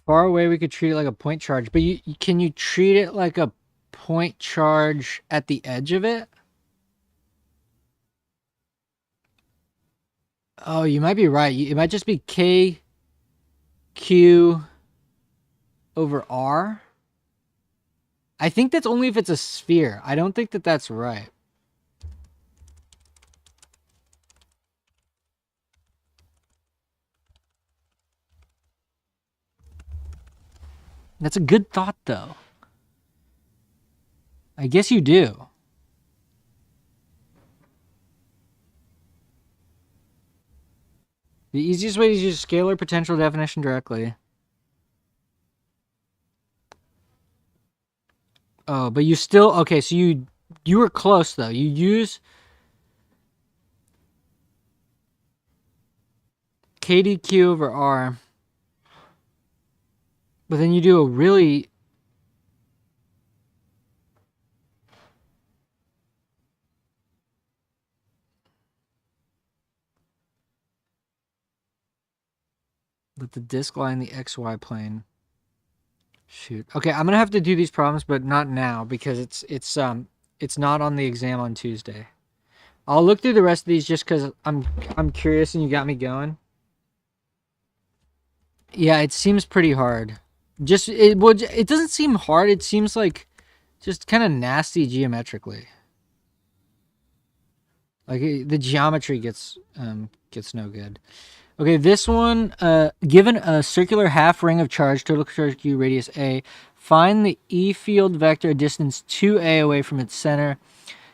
Far away, we could treat it like a point charge, but can you treat it like a point charge at the edge of it? Oh, you might be right. It might just be K, Q over R. I think that's only if it's a sphere. I don't think that that's right. That's a good thought, though. I guess you do. The easiest way is use scalar potential definition directly. Oh, but you still... Okay, so you were close, though. You use KdQ over R. But then you do a really... Let the disk lie in the XY plane. Shoot. Okay, I'm gonna have to do these problems, but not now because it's not on the exam on Tuesday. I'll look through the rest of these just because I'm curious and you got me going. Yeah, it seems pretty hard. It doesn't seem hard. It seems like just kind of nasty geometrically. Like the geometry gets no good. Okay, this one, given a circular half ring of charge, total charge Q, radius A, find the E field vector distance 2A away from its center.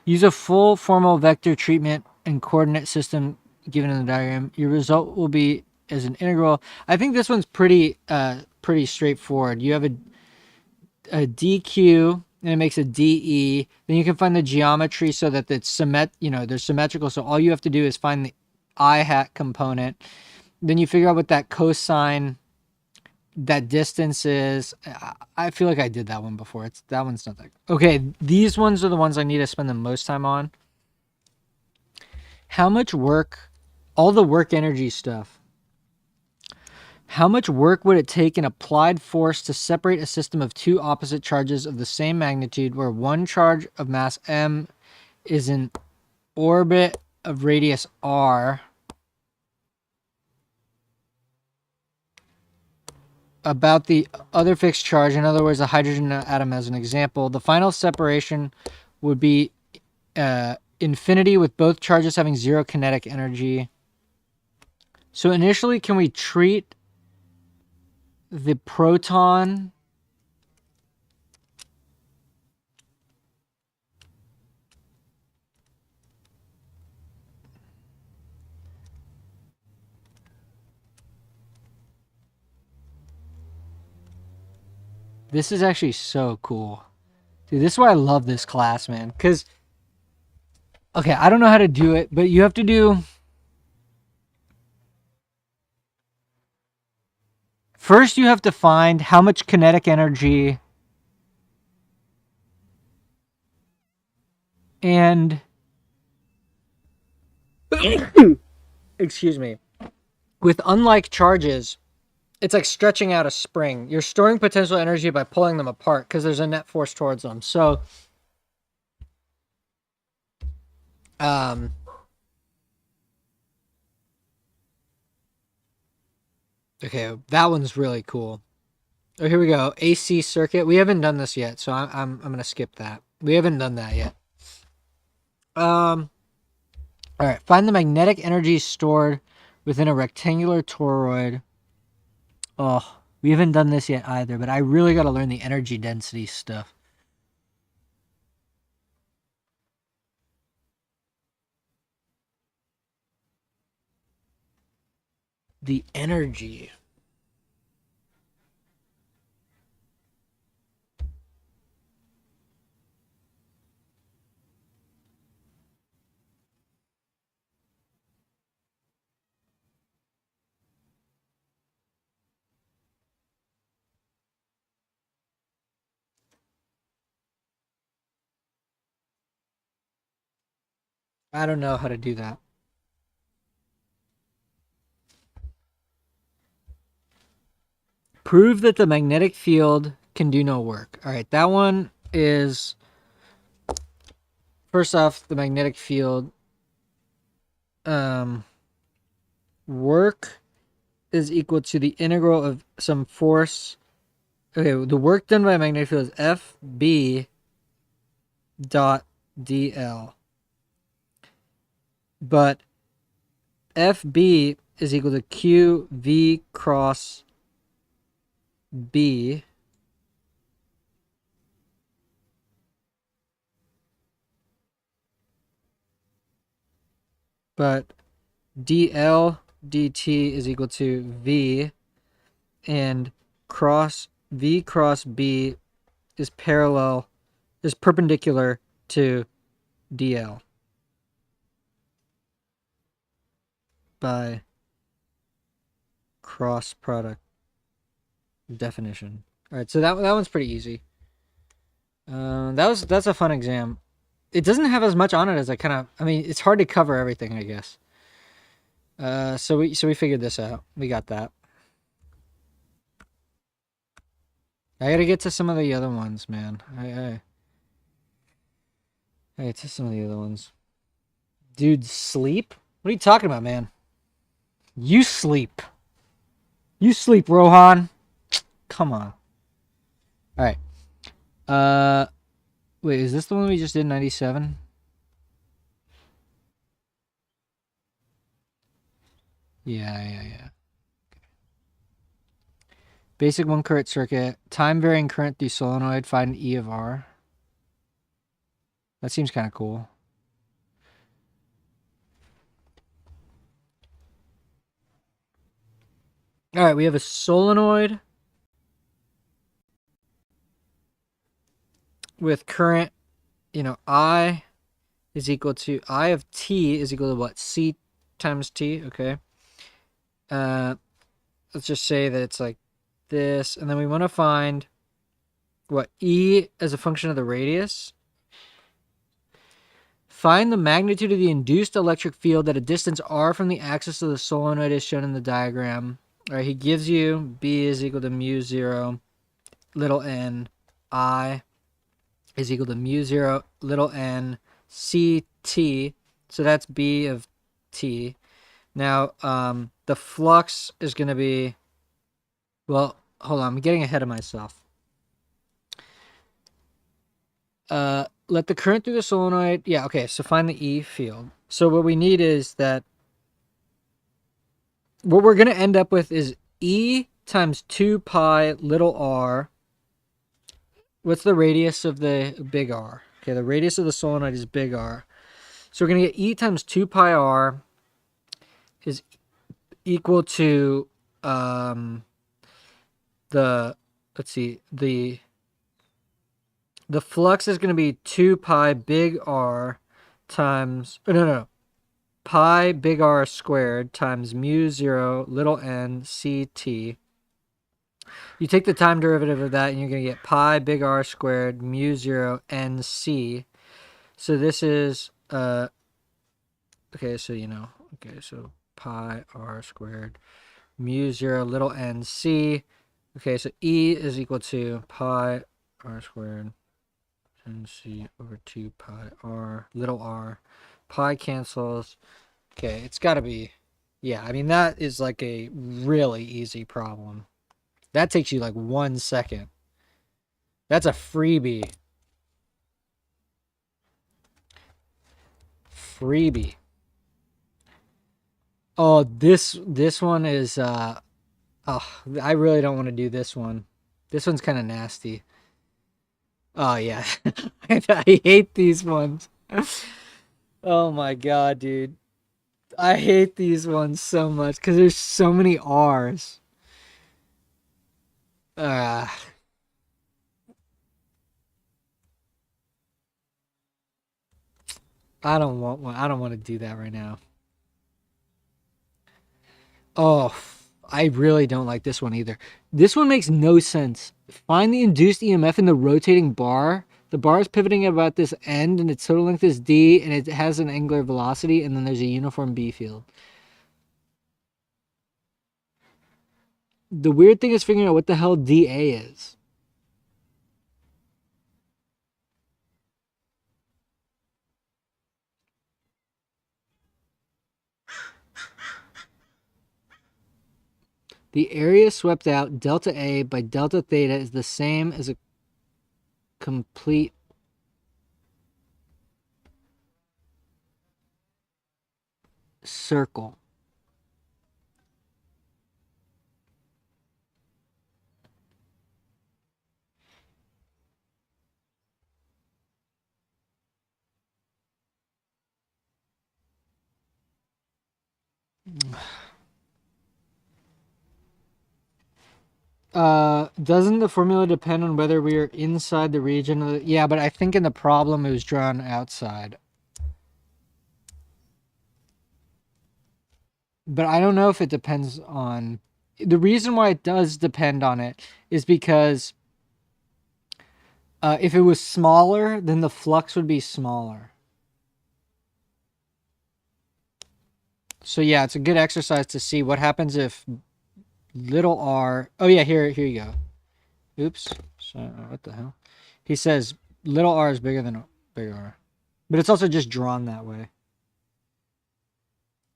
Use a full formal vector treatment and coordinate system given in the diagram. Your result will be as an integral. I think this one's pretty straightforward. You have a DQ, and it makes a DE. Then you can find the geometry so that it's they're symmetrical. So all you have to do is find the I hat component. Then you figure out what that cosine, that distance is. I feel like I did that one before. That one's not that. Okay, these ones are the ones I need to spend the most time on. How much work, all the work energy stuff. How much work would it take in applied force to separate a system of two opposite charges of the same magnitude where one charge of mass m is in orbit of radius r about the other fixed charge, in other words, a hydrogen atom as an example? The final separation would be infinity with both charges having zero kinetic energy. So initially, can we treat the proton This is actually so cool. Dude, this is why I love this class, man. Because, okay, I don't know how to do it, but you have to do First, you have to find how much kinetic energy and excuse me. With unlike charges, it's like stretching out a spring. You're storing potential energy by pulling them apart because there's a net force towards them. So, um, okay, that one's really cool. Oh, here we go. AC circuit. We haven't done this yet, so I'm gonna skip that. We haven't done that yet. All right. Find the magnetic energy stored within a rectangular toroid. Oh, we haven't done this yet either, but I really got to learn the energy density stuff. The energy. I don't know how to do that. Prove that the magnetic field can do no work. All right, that one is first off the magnetic field. Work is equal to the integral of some force. Okay, the work done by a magnetic field is FB dot DL. But FB is equal to QV cross B. But DL dt is equal to V, and V cross B is perpendicular to DL by cross product definition. All right, so that one's pretty easy. That's a fun exam. It doesn't have as much on it as I mean, it's hard to cover everything, I guess. So we figured this out. We got that. I gotta get to some of the other ones, man. I get to some of the other ones. Dude, sleep? What are you talking about, man? You sleep. You sleep, Rohan. Come on. All right. Wait, is this the one we just did, 97? Yeah. Basic one current circuit. Time varying current through solenoid. Find E of R. That seems kind of cool. All right, we have a solenoid with current, I is equal to, I of T is equal to what? C times T, okay. Let's just say that it's like this, and then we want to find what? E as a function of the radius. Find the magnitude of the induced electric field at a distance r from the axis of the solenoid as shown in the diagram. All right, he gives you B is equal to mu 0, little n, I is equal to mu 0, little n, CT. So that's B of T. Now, the flux is going to be, well, hold on, I'm getting ahead of myself. Let the current through the solenoid, yeah, okay, so find the E field. So what we need is that, what we're going to end up with is E times 2 pi little r. What's the radius of the big R? Okay, the radius of the solenoid is big R. So we're going to get E times 2 pi r is equal to the flux is going to be 2 pi big R times, pi big R squared times mu 0 little n CT. You take the time derivative of that, and you're going to get pi big R squared mu 0 n c. So this is, okay, so so pi R squared mu 0 little n c. Okay, so E is equal to pi R squared n c over 2 pi R little r. Pi cancels. Okay, it's got to be, yeah, I mean, that is like a really easy problem. That takes you like 1 second. That's a freebie. Freebie. Oh, this one is oh, I really don't want to do this one. This one's kind of nasty. Oh yeah. I hate these ones. Oh my god, dude. I hate these ones so much because there's so many R's. Uh, I don't want one. I don't want to do that right now. Oh, I really don't like this one either. This one makes no sense. Find the induced EMF in the rotating bar. The bar is pivoting about this end, and its total length is d, and it has an angular velocity, and then there's a uniform B field. The weird thing is figuring out what the hell dA is. The area swept out delta A by delta theta is the same as a complete circle. Doesn't the formula depend on whether we are inside the region of the... Yeah, but I think in the problem it was drawn outside. But I don't know if it depends on... The reason why it does depend on it is because if it was smaller, then the flux would be smaller. So yeah, it's a good exercise to see what happens if little r... Oh yeah, here you go. Oops. So, what the hell? He says little r is bigger than big R. But it's also just drawn that way.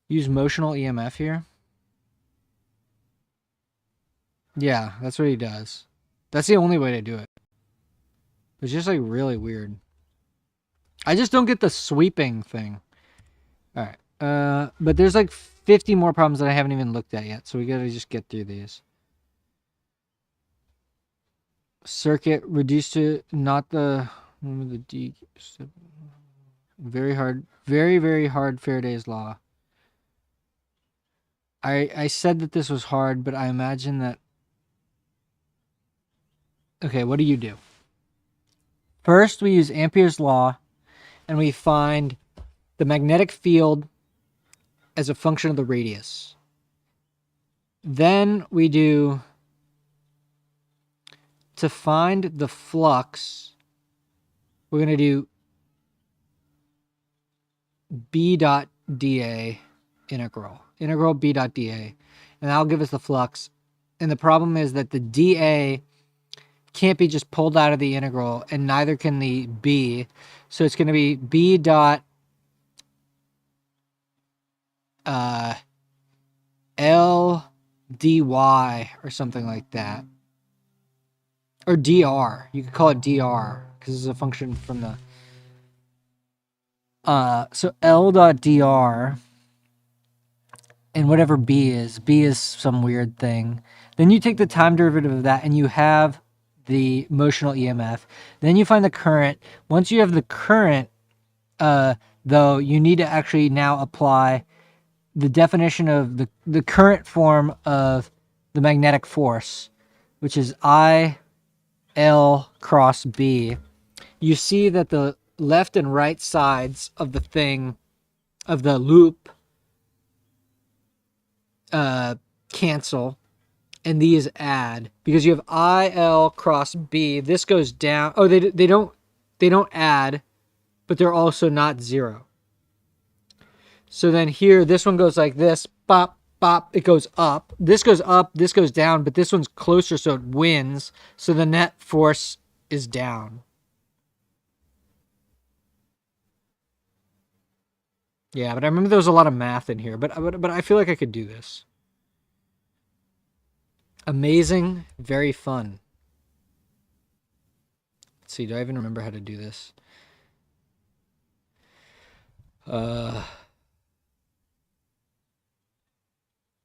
Use motional EMF here. Yeah, that's what he does. That's the only way to do it. It's just like really weird. I just don't get the sweeping thing. Alright. But there's like 50 more problems that I haven't even looked at yet, so we gotta just get through these. Circuit reduced to not the D. Very hard, very hard Faraday's law. I said that this was hard, but I imagine that... Okay, what do? First, we use Ampere's law, and we find the magnetic field as a function of the radius. Then we do... To find the flux, we're going to do B dot dA integral B dot dA, and that'll give us the flux. And the problem is that the dA can't be just pulled out of the integral, and neither can the B. So it's going to be B dot L dy or something like that. Or dr. You could call it dr because it's a function from the... So L dot dr, and whatever B is some weird thing. Then you take the time derivative of that, and you have the motional EMF. Then you find the current. Once you have the current, though, you need to actually now apply the definition of the current form of the magnetic force, which is I L cross B. You see that the left and right sides of the thing, of the loop, cancel, and these add because you have IL cross B. This goes down. Oh, they don't add, but they're also not 0. So then here, this one goes like this, bop, bop, it goes up. This goes up, this goes down, but this one's closer, so it wins. So the net force is down. Yeah, but I remember there was a lot of math in here, but I feel like I could do this. Amazing, very fun. Let's see, do I even remember how to do this?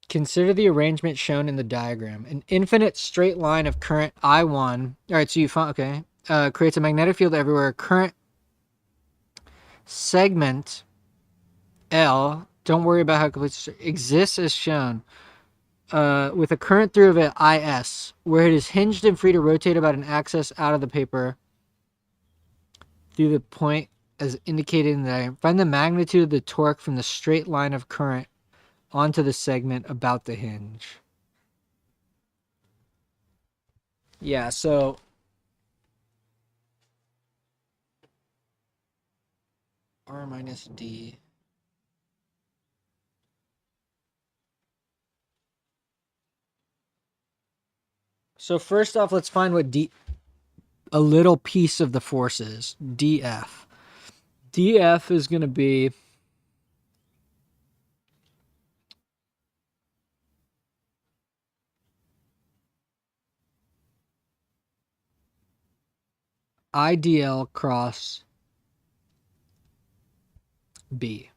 Consider the arrangement shown in the diagram. An infinite straight line of current I1. All right, so you find, okay. Creates a magnetic field everywhere. Current segment L, don't worry about how complete exists as shown. With a current through of it IS, where it is hinged and free to rotate about an axis out of the paper through the point as indicated in the diagram. Find the magnitude of the torque from the straight line of current onto the segment about the hinge. Yeah, so R minus D. So first off, let's find what a little piece of the force is. DF. DF is going to be IDL cross B.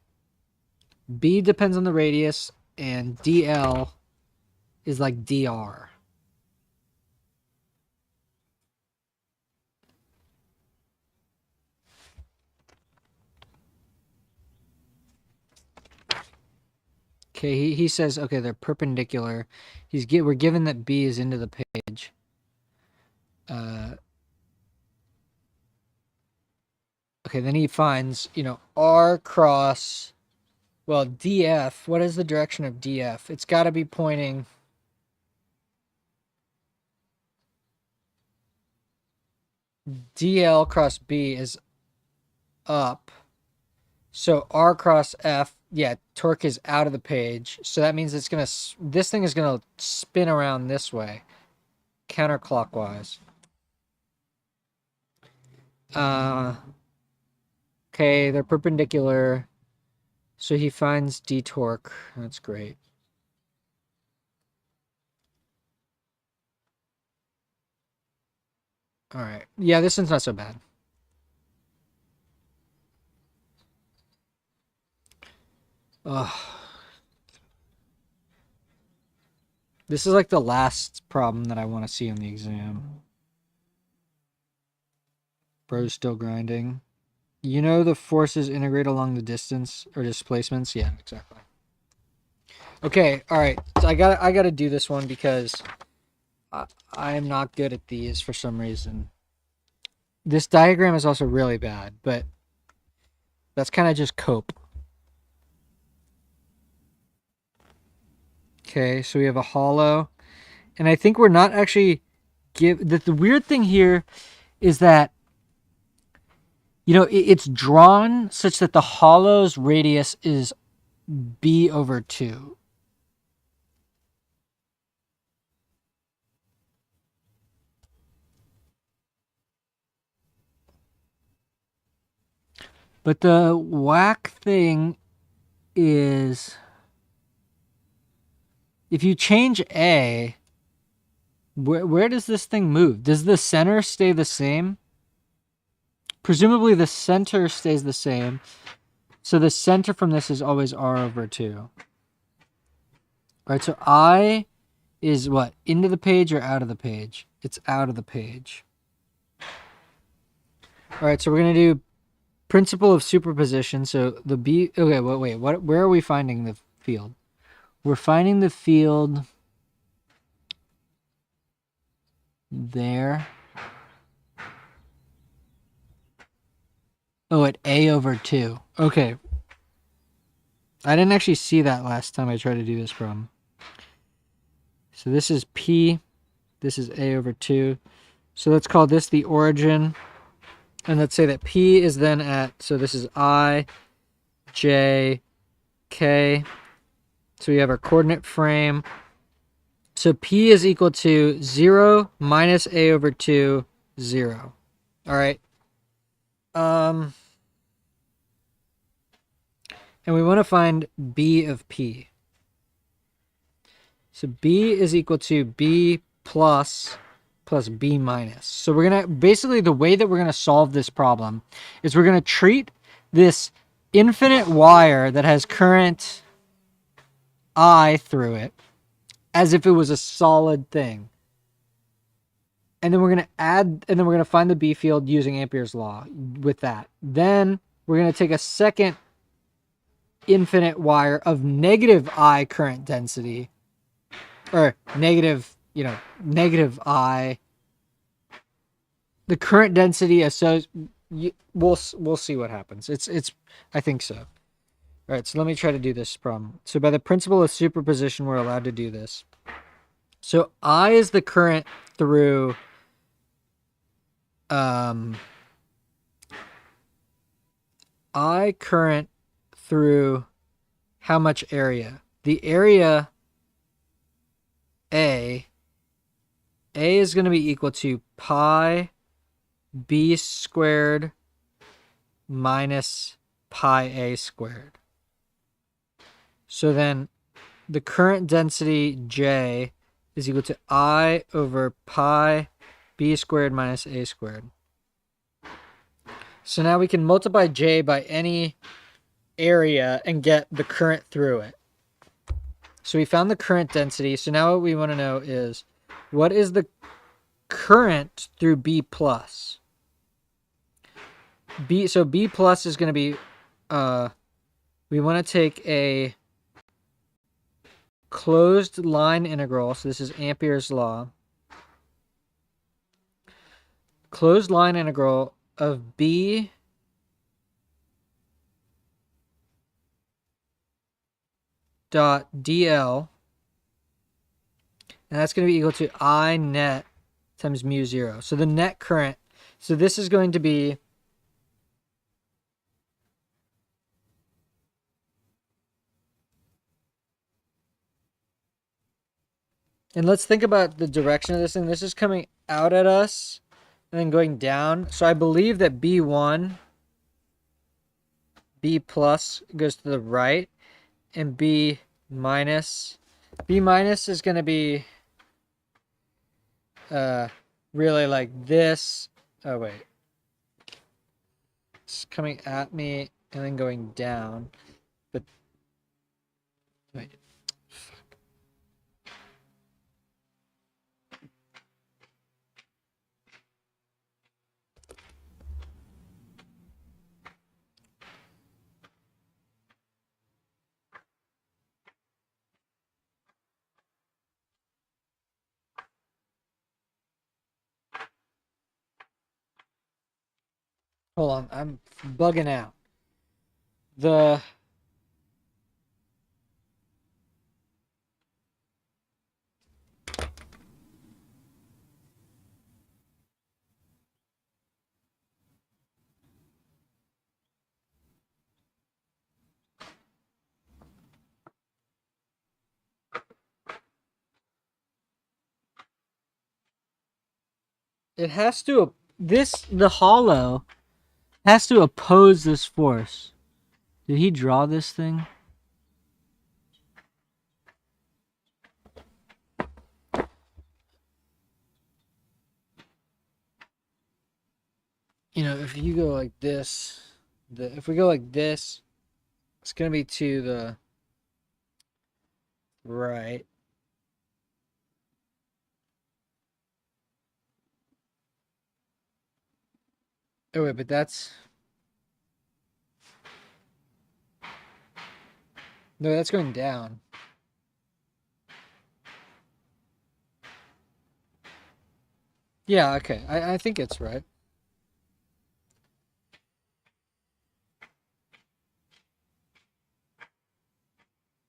B depends on the radius, and DL is like DR. Okay, he says, okay, they're perpendicular. We're given that B is into the page. Okay, then he finds, R cross, well, DF. What is the direction of DF? It's got to be pointing. DL cross B is up. So R cross F, yeah, torque is out of the page. So that means this thing is going to spin around this way, counterclockwise. Okay, they're perpendicular. So he finds D torque. That's great. All right. Yeah, this one's not so bad. Ugh. This is like the last problem that I want to see on the exam. Bro's still grinding. You know the forces integrate along the distance or displacements? Yeah, exactly. Okay, all right. So I gotta do this one because I am not good at these for some reason. This diagram is also really bad, but that's kind of just cope. Okay, so we have a hollow, and I think we're not actually the weird thing here is that it's drawn such that the hollow's radius is B over 2. But the whack thing is if you change A, where does this thing move? Does the center stay the same? Presumably the center stays the same. So the center from this is always R over 2. All right, so I is what? Into the page or out of the page? It's out of the page. All right, so we're going to do principle of superposition. So the B... Okay, wait. Where are we finding the field? We're finding the field there. Oh, at A over 2. Okay. I didn't actually see that last time I tried to do this problem. So this is P. This is A over 2. So let's call this the origin. And let's say that P is then at, so this is I, J, K. So we have our coordinate frame. So P is equal to 0 minus A over 2, 0. All right. And we want to find B of P. So B is equal to B plus B minus. So we're going to, basically the way that we're going to solve this problem is we're going to treat this infinite wire that has current I through it as if it was a solid thing. And then we're going to add, and then we're going to find the B field using Ampere's law with that. Then we're going to take a second infinite wire of negative I current density, or negative, negative I, the current density associated. We'll see what happens. It's I think so. All right, so let me try to do this problem. So by the principle of superposition, we're allowed to do this. So I is the current through I current through how much area? The area A is going to be equal to pi B squared minus pi A squared. So then the current density J is equal to I over pi B squared minus A squared. So now we can multiply J by any area and get the current through it. So we found the current density. So now what we want to know is, what is the current through B plus? So B plus is going to be, we want to take a closed line integral. So this is Ampere's law. Closed line integral of B dot dl, and that's going to be equal to I net times mu 0. So the net current, so this is going to be and let's think about the direction of this thing. This is coming out at us and then going down. So I believe that B1, B plus goes to the right, and B minus is going to be really like this. Oh wait, it's coming at me and then going down, but wait. Hold on, I'm bugging out. It has to, the hollow has to oppose this force. Did he draw this thing? If you go like this, if we go like this, it's going to be to the right. Oh, wait, but that's... No, that's going down. Yeah, okay. I think it's right.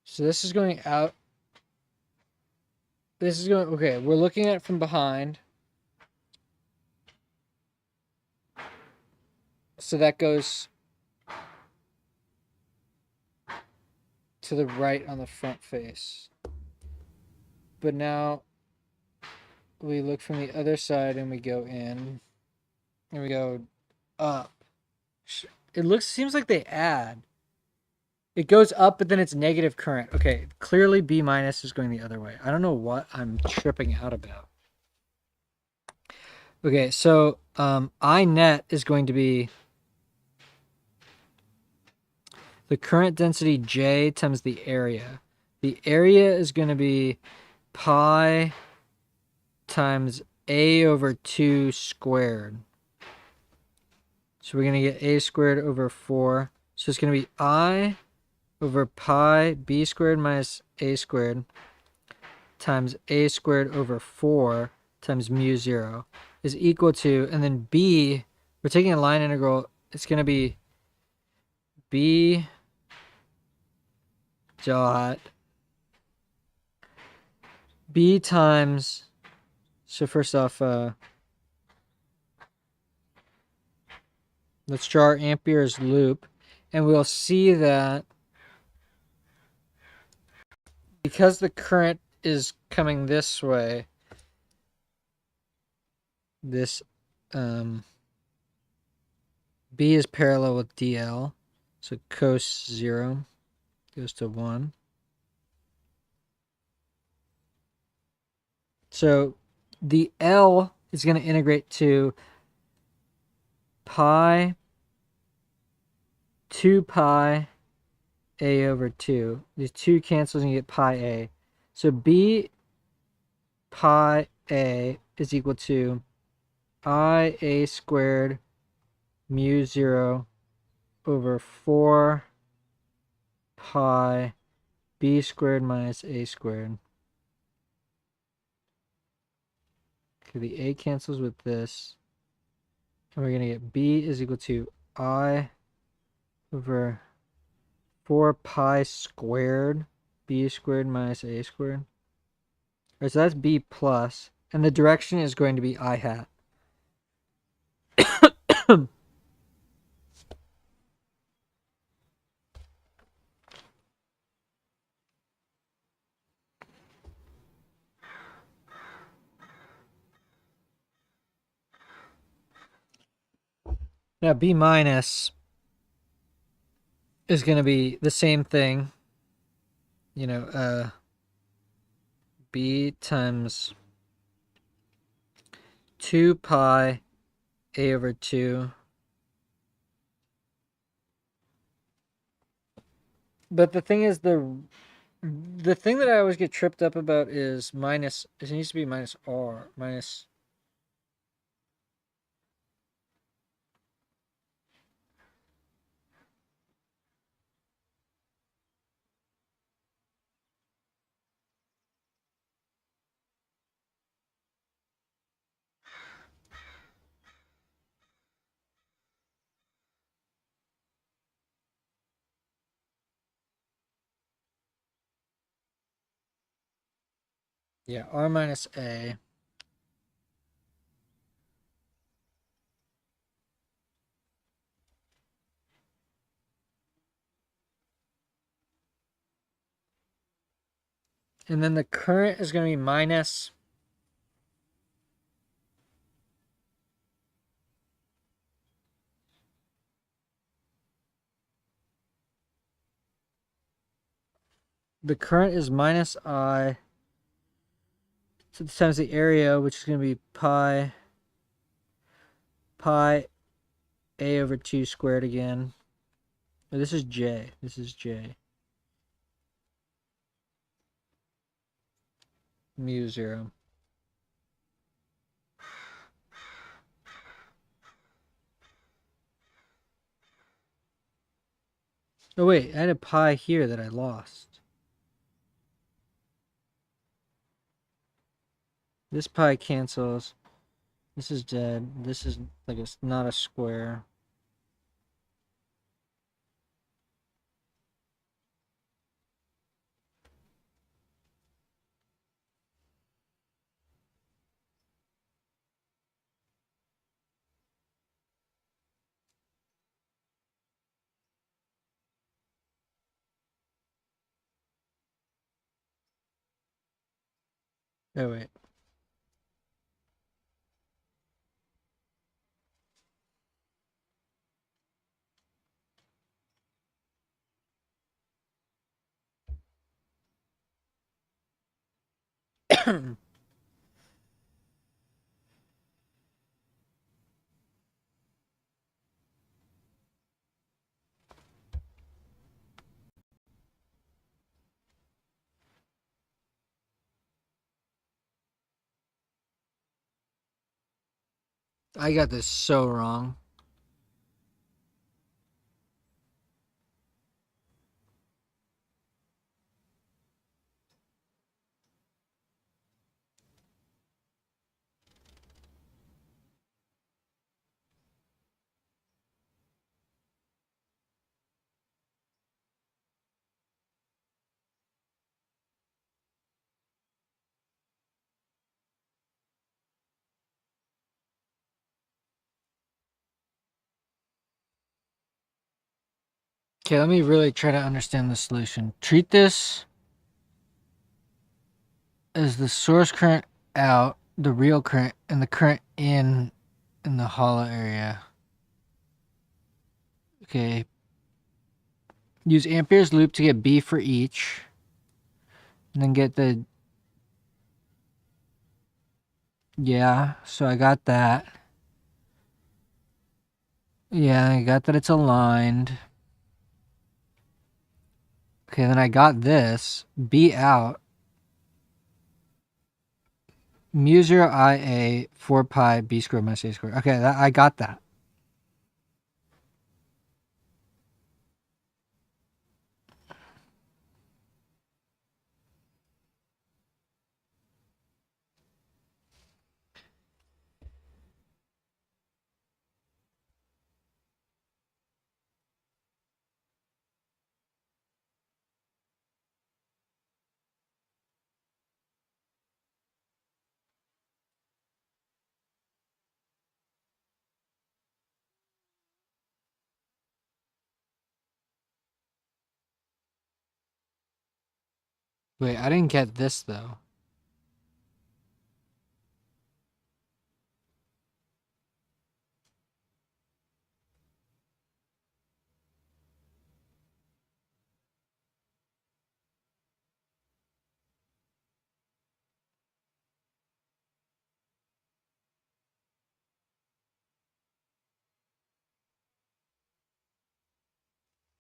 So this is going out. this is going, okay, we're looking at it from behind. So that goes to the right on the front face. But now we look from the other side and we go in and we go up. It seems like they add. It goes up, but then it's negative current. Okay, clearly B minus is going the other way. I don't know what I'm tripping out about. Okay, so I net is going to be the current density J times the area. The area is going to be pi times A over 2 squared. So we're going to get A squared over 4. So it's going to be I over pi B squared minus A squared times A squared over 4 times mu 0 is equal to, and then B, we're taking a line integral, it's going to be B dot B times, so first off, let's draw our Ampere's loop, and we'll see that because the current is coming this way, this B is parallel with DL, so cos 0 goes to 1. So the L is going to integrate to pi 2 pi A over 2. These 2 cancels and you get pi A. So B pi A is equal to I A squared mu 0 over 4 pi B squared minus A squared. Okay, the A cancels with this. And we're going to get B is equal to I over 4 pi squared B squared minus A squared. All right, so that's B plus. And the direction is going to be I hat. Now B minus is going to be the same thing. You know, B times 2 pi A over 2. But the thing is, the thing that I always get tripped up about is minus, it needs to be minus R, minus. Yeah, R minus A. And then the current is going to be minus. The current is minus I times the area, which is going to be pi A over 2 squared again. Oh, this is J. This is J. Mu 0. Oh, wait. I had a pi here that I lost. This pi cancels. This is dead. This is like it's not a square. Oh, wait. I got this so wrong. Okay, let me really try to understand the solution. Treat this as the source current out, the real current, and the current in the hollow area. Okay. Use Ampere's loop to get B for each. And then get the... Yeah, so I got that. Yeah, I got that it's aligned. Okay, then I got this. B out. Mu 0 IA 4 pi B squared minus A squared. Okay, I got that. Wait, I didn't get this though.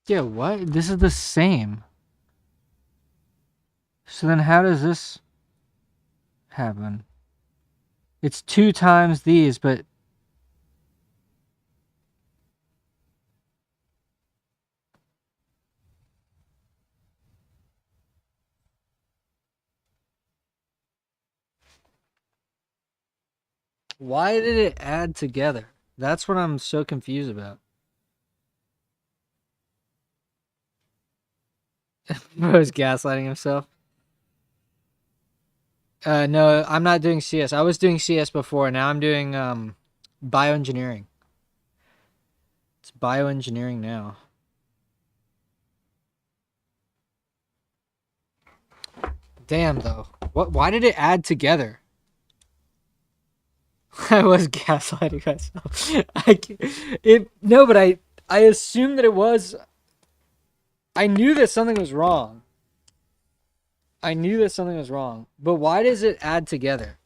Yeah, what? This is the same. So then how does this happen? It's 2 times these, but... Why did it add together? That's what I'm so confused about. Bro's gaslighting himself. No, I'm not doing CS. I was doing CS before. Now I'm doing bioengineering. It's bioengineering now. Damn though. What? Why did it add together? I was gaslighting myself. No, but I assumed that it was. I knew that something was wrong. I knew that something was wrong. But why does it add together?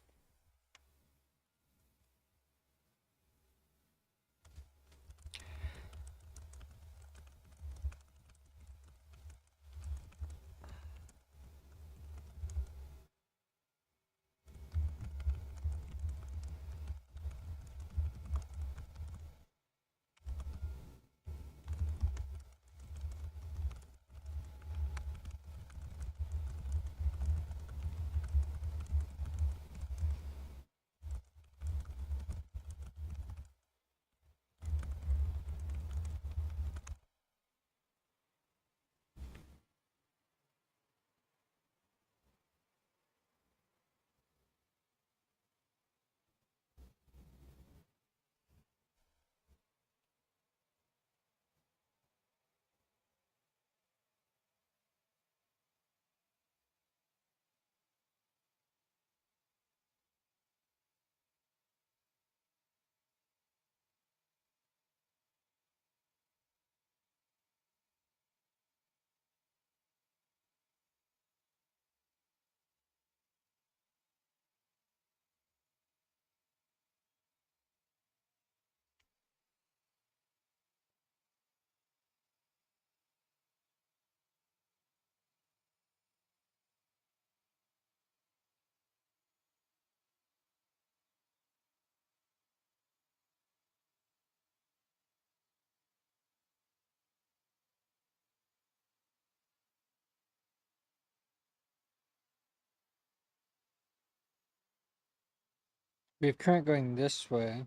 We have current going this way, and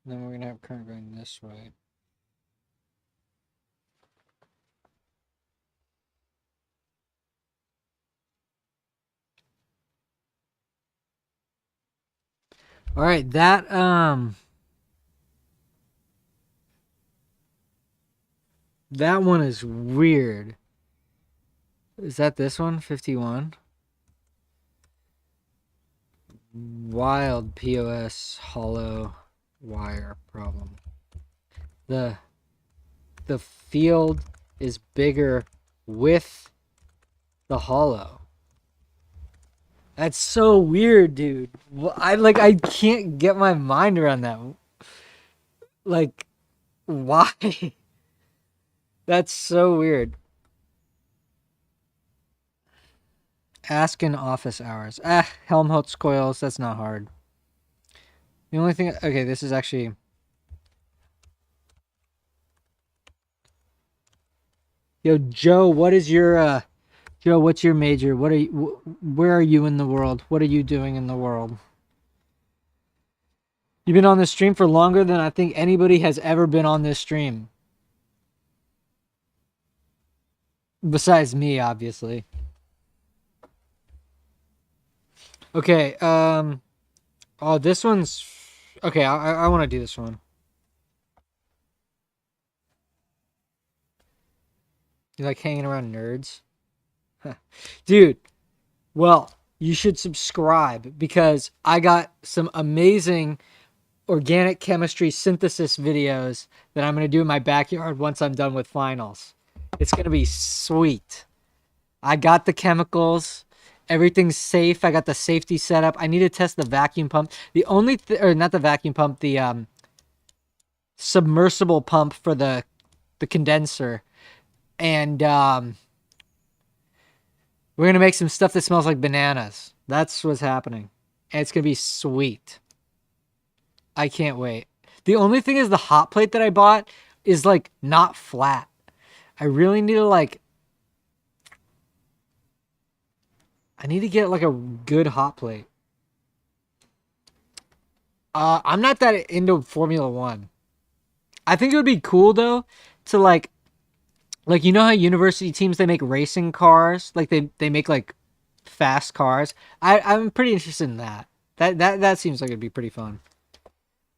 then we're going to have current going this way. All right, that one is weird. Is that this one? 51? Wild POS hollow wire problem. The field is bigger with the hollow. That's so weird, dude. I can't get my mind around that. Like, why? That's so weird. Ask in office hours. Helmholtz coils. That's not hard. The only thing. Okay, this is actually. Yo, Joe, what is your Joe? What's your major? What are you? Where are you in the world? What are you doing in the world? You've been on this stream for longer than I think anybody has ever been on this stream. Besides me, obviously. Okay, oh, this one's... Okay, I want to do this one. You like hanging around nerds? Dude, well, you should subscribe because I got some amazing organic chemistry synthesis videos that I'm going to do in my backyard once I'm done with finals. It's going to be sweet. I got the chemicals. Everything's safe. I got the safety set up. I need to test the vacuum pump. The only, or not the vacuum pump, the submersible pump for the condenser. And we're going to make some stuff that smells like bananas. That's what's happening. And it's going to be sweet. I can't wait. The only thing is the hot plate that I bought is like not flat. I really need to like... I need to get like a good hot plate. I'm not that into Formula One. I think it would be cool though to like you know how university teams, they make racing cars, like they make like fast cars. I'm pretty interested in that. That seems like it'd be pretty fun.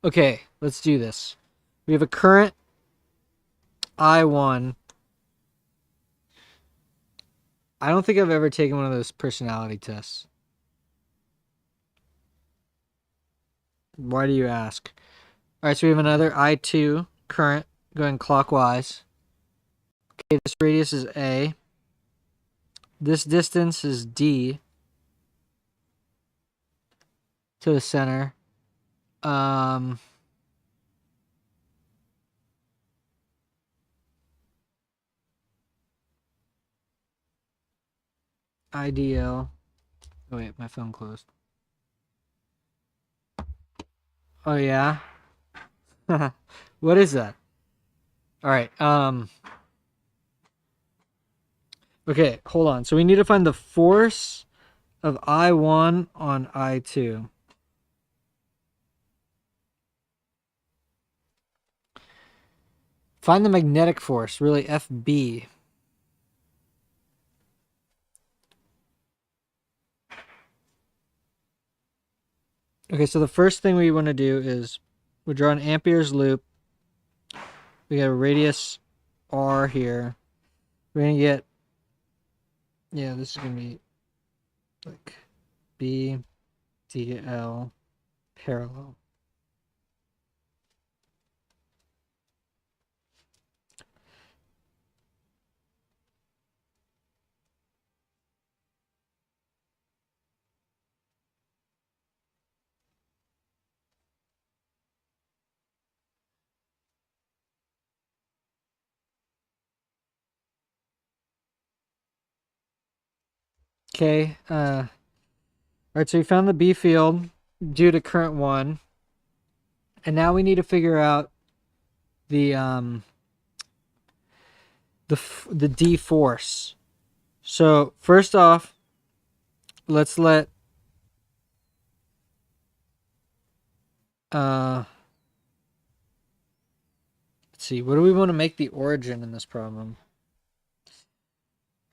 Okay, let's do this. We have a current I1. I don't think I've ever taken one of those personality tests. Why do you ask? All right, so we have another I2 current going clockwise. Okay, this radius is A. This distance is D to the center. IDL. Oh wait, my phone closed. Oh yeah. What is that? All right. Okay, hold on. So we need to find the force of I1 on I2. Find the magnetic force, really FB. Okay, so the first thing we want to do is we draw an Ampere's loop. We got a radius R here. We're going to get, yeah, this is going to be like B, D, L, parallel. Okay, all right, so we found the B field due to current 1. And now we need to figure out the D force. So first off, let's let let's see. What do we want to make the origin in this problem?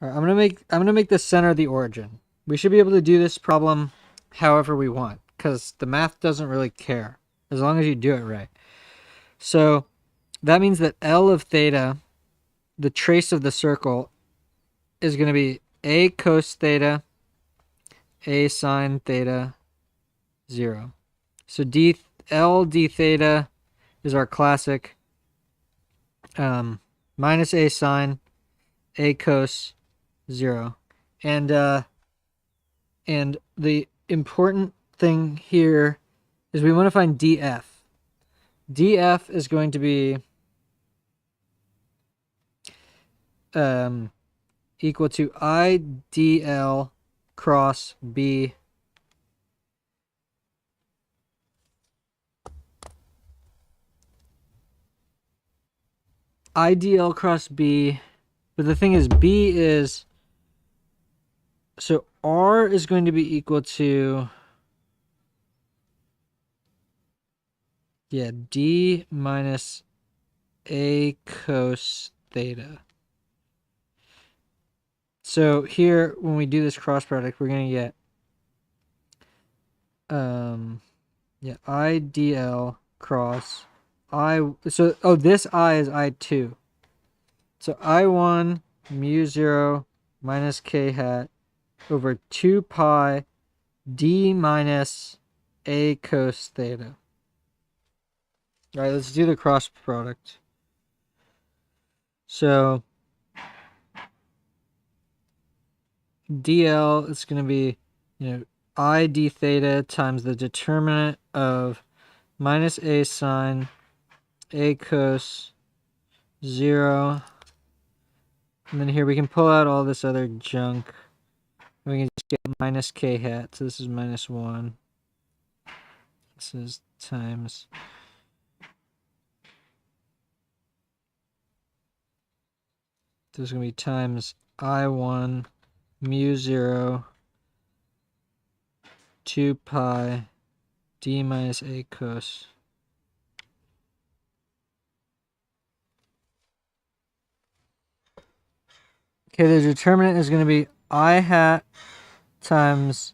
All right, I'm gonna make the center the origin. We should be able to do this problem however we want, because the math doesn't really care as long as you do it right. So that means that L of theta, the trace of the circle, is going to be a cos theta, a sine theta, 0. So L d theta is our classic minus a sine, a cos, 0. And the important thing here is we want to find df. df is going to be equal to I dl cross b IDL cross B, but the thing is B is, so R is going to be equal to, D minus A cos theta. So here, when we do this cross product, we're going to get, IDL cross this I is I2. So I1 mu 0 minus k hat over 2 pi d minus a cos theta. All right, let's do the cross product. So dl is going to be, I d theta times the determinant of minus a sine a cos 0. And then here we can pull out all this other junk. We can just get minus k hat. So this is minus 1. This is times. This is going to be times I1 mu 0 2 pi d minus a cos. Okay, the determinant is going to be I hat times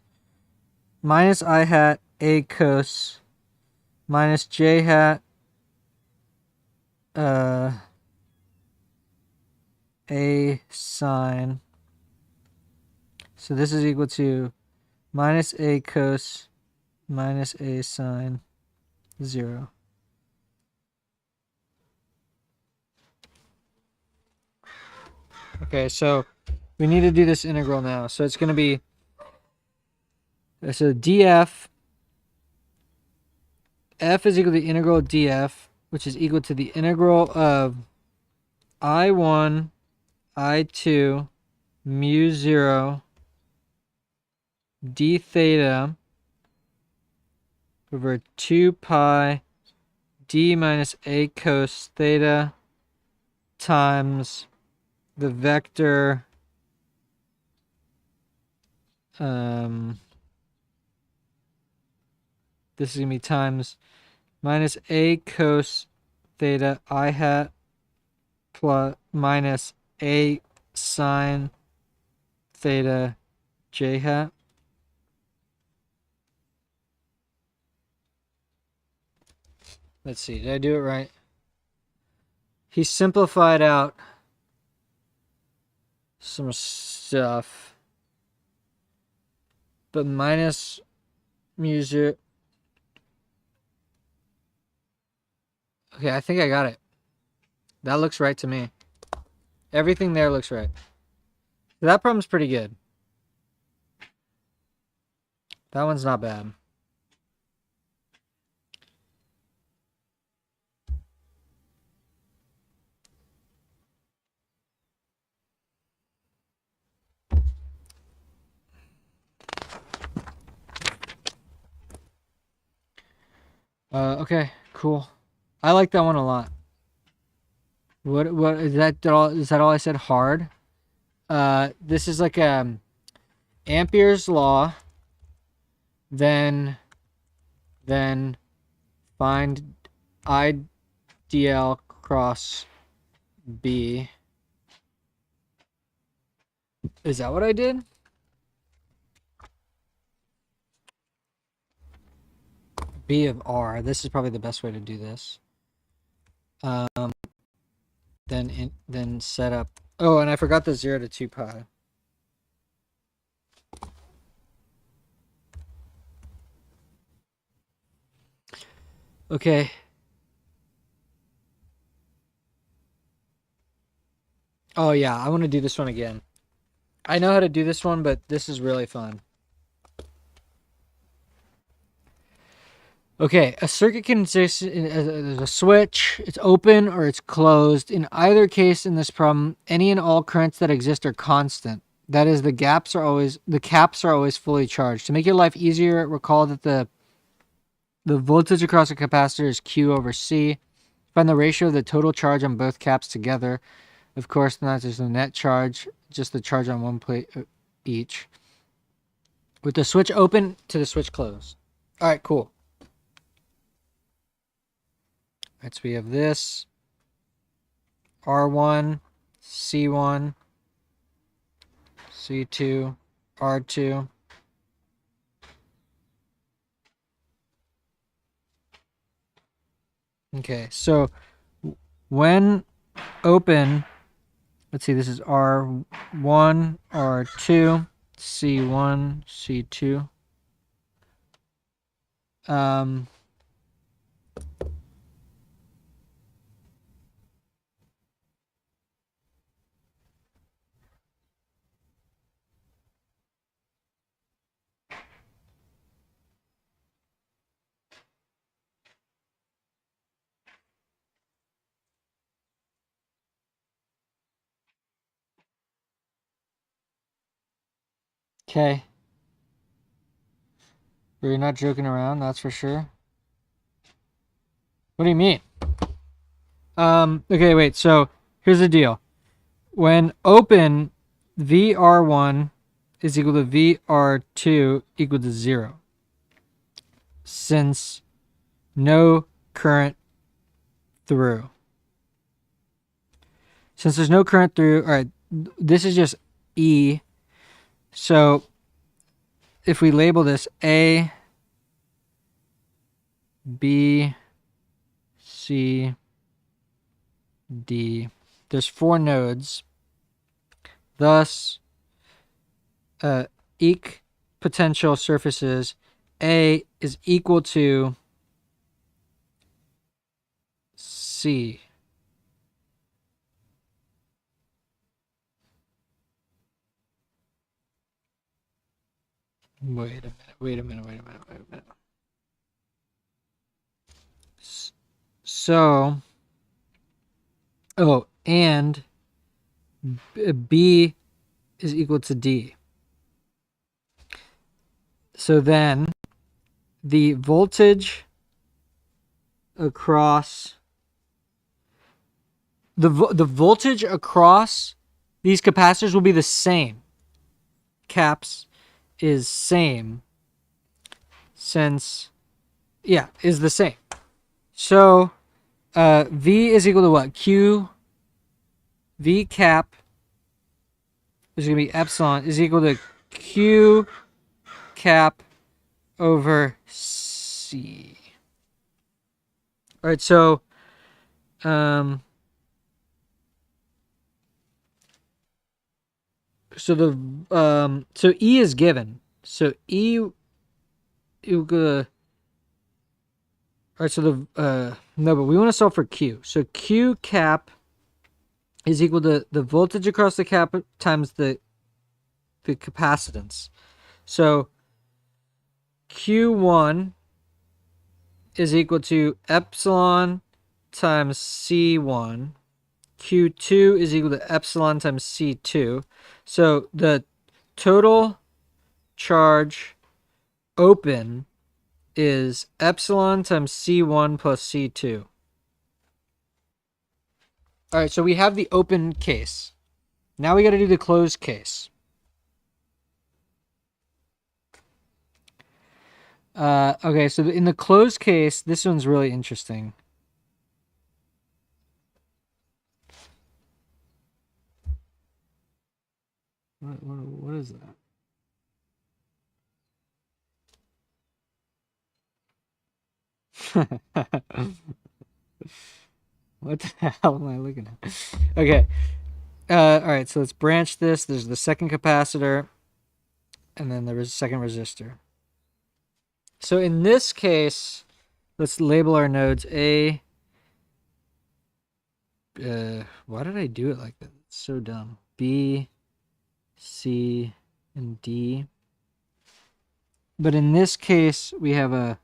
minus I hat a cos minus j hat a sine. So this is equal to minus a cos minus a sine 0. Okay, so we need to do this integral now. So it's going to be, so df, f is equal to the integral of df, which is equal to the integral of I1, I2, mu 0, d theta over 2 pi d minus a cos theta times the vector this is going to be times minus a cos theta I hat plus minus a sine theta j hat. Let's see, did I do it right? He simplified out some stuff, but minus mu 0. Okay, I think I got it. That looks right to me. Everything there looks right. That problem's pretty good. That one's not bad. Okay, cool. I like that one a lot. What is that all? Is that all I said? Hard. This is like Ampere's law. Then find IDL cross B. Is that what I did? B of R. This is probably the best way to do this. Then set up. Oh, and I forgot the 0 to 2 pi. Okay. Oh yeah, I want to do this one again. I know how to do this one, but this is really fun. Okay, a circuit consists as a switch. It's open or it's closed. In either case, in this problem, any and all currents that exist are constant. That is, the caps are always fully charged. To make your life easier, recall that the voltage across a capacitor is Q over C. Find the ratio of the total charge on both caps together. Of course, not just the net charge, just the charge on one plate each. With the switch open to the switch closed. All right, cool. All right, so we have this. R1, C1, C2, R2. Okay, so when open, let's see, this is R1, R2, C1, C2. Okay. You're not joking around, that's for sure. What do you mean? Okay, wait. So here's the deal. When open, VR1 is equal to VR2 equal to 0. Since no current through. Since there's no current through, all right, this is just E. So if we label this A, B, C, D, there's 4 nodes. Thus, potential surfaces A is equal to C. Wait a minute. So, and B is equal to D. So then the voltage across the voltage across these capacitors will be the same. Caps is same since is the same. So V is equal to what? V cap is going to be epsilon is equal to Q cap over C. All right, so so E is given. So E all right, so no, but we want to solve for Q. So Q cap is equal to the voltage across the cap times the capacitance. So Q1 is equal to epsilon times C1. Q2 is equal to epsilon times C2. So the total charge open is epsilon times C1 plus C2. All right, so we have the open case. Now we got to do the closed case. Okay, so in the closed case, this one's really interesting. What is that? What the hell am I looking at? Okay. All right, so let's branch this. There's the second capacitor, and then there is a second resistor. So in this case, let's label our nodes A. Why did I do it like that? It's so dumb. B, C, and D. But in this case, we have a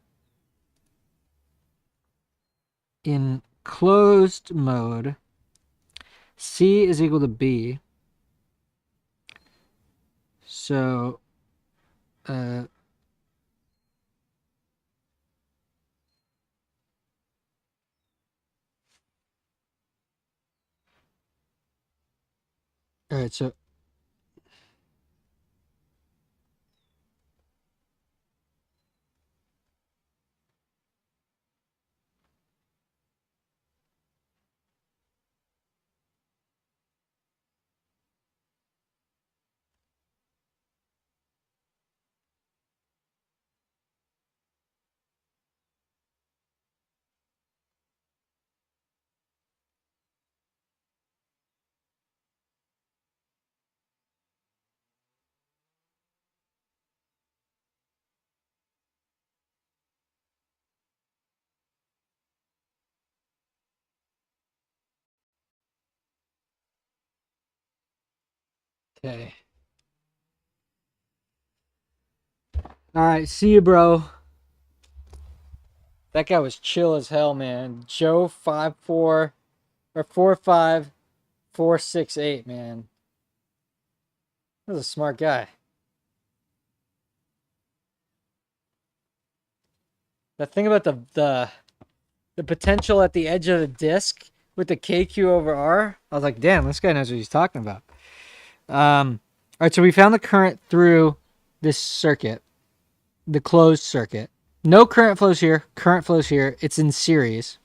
in closed mode, C is equal to B. So, all right, so okay. All right, see you, bro. That guy was chill as hell, man. Joe 54 or 45468, man. That was a smart guy. That thing about the potential at the edge of the disc with the KQ over R, I was like, damn, this guy knows what he's talking about. All right, so we found the current through this circuit, the closed circuit. No current flows here. Current flows here. It's in series.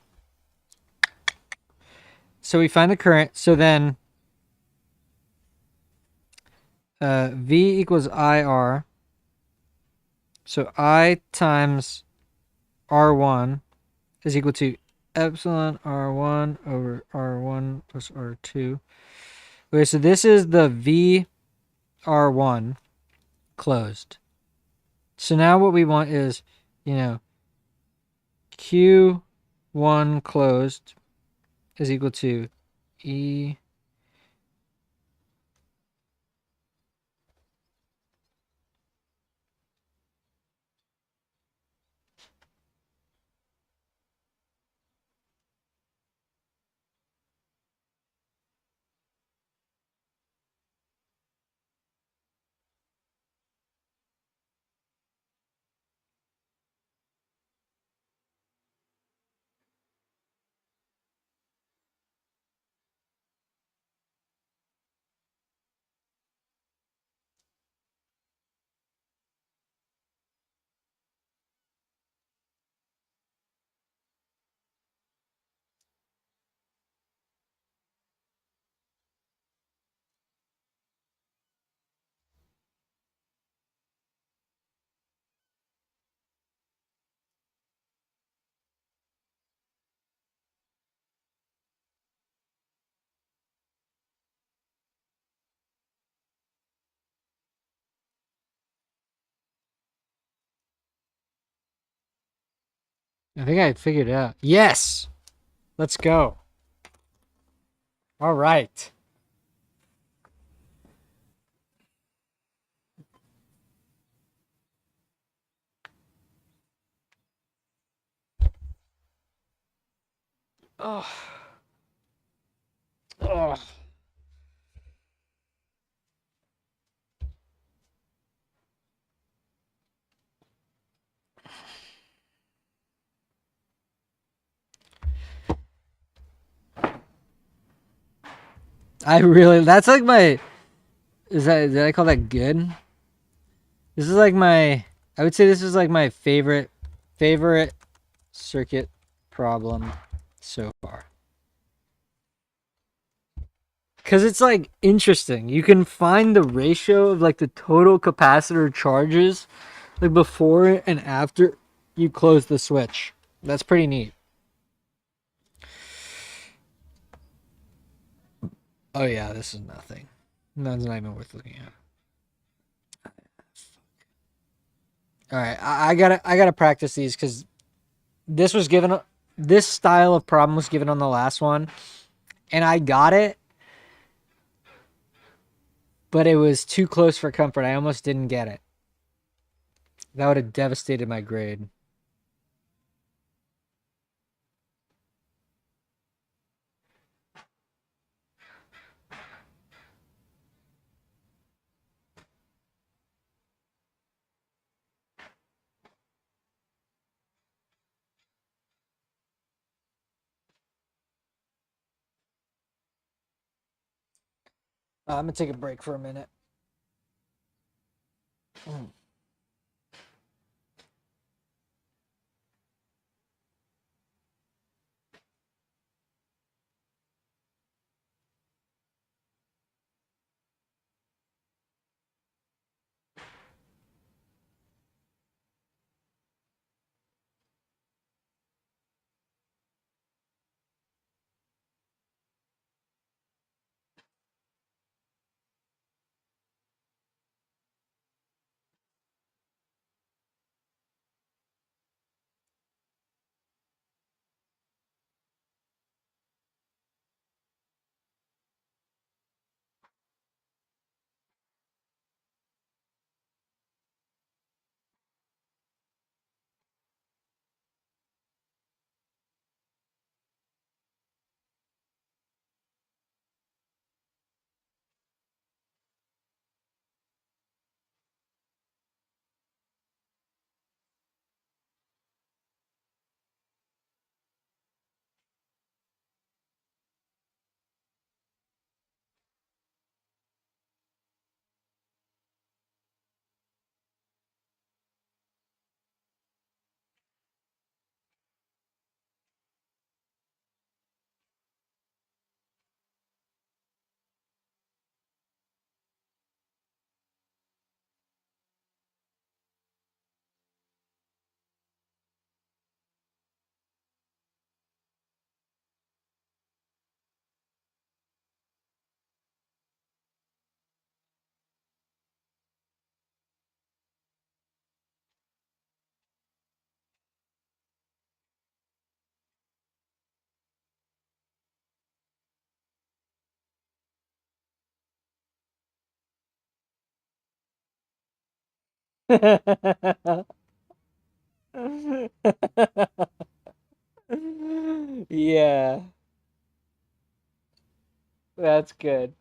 So we find the current. So then V equals IR. So I times R1 is equal to epsilon R1 over R1 plus R2. Okay, so this is the VR1 closed. So now what we want is, Q1 closed is equal to E. I think I figured it out. Yes! Let's go. All right. Oh. Oh. That's like my, did I call that good? This is like my I would say this is like my favorite circuit problem so far. Because it's like interesting. You can find the ratio of like the total capacitor charges like before and after you close the switch. That's pretty neat. Oh yeah, this is nothing. That's not even worth looking at. All right, I gotta practice these because this was given. This style of problem was given on the last one, and I got it, but it was too close for comfort. I almost didn't get it. That would have devastated my grade. I'm gonna take a break for a minute. Yeah, that's good.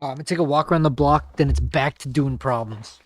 I'm gonna take a walk around the block, then it's back to doing problems.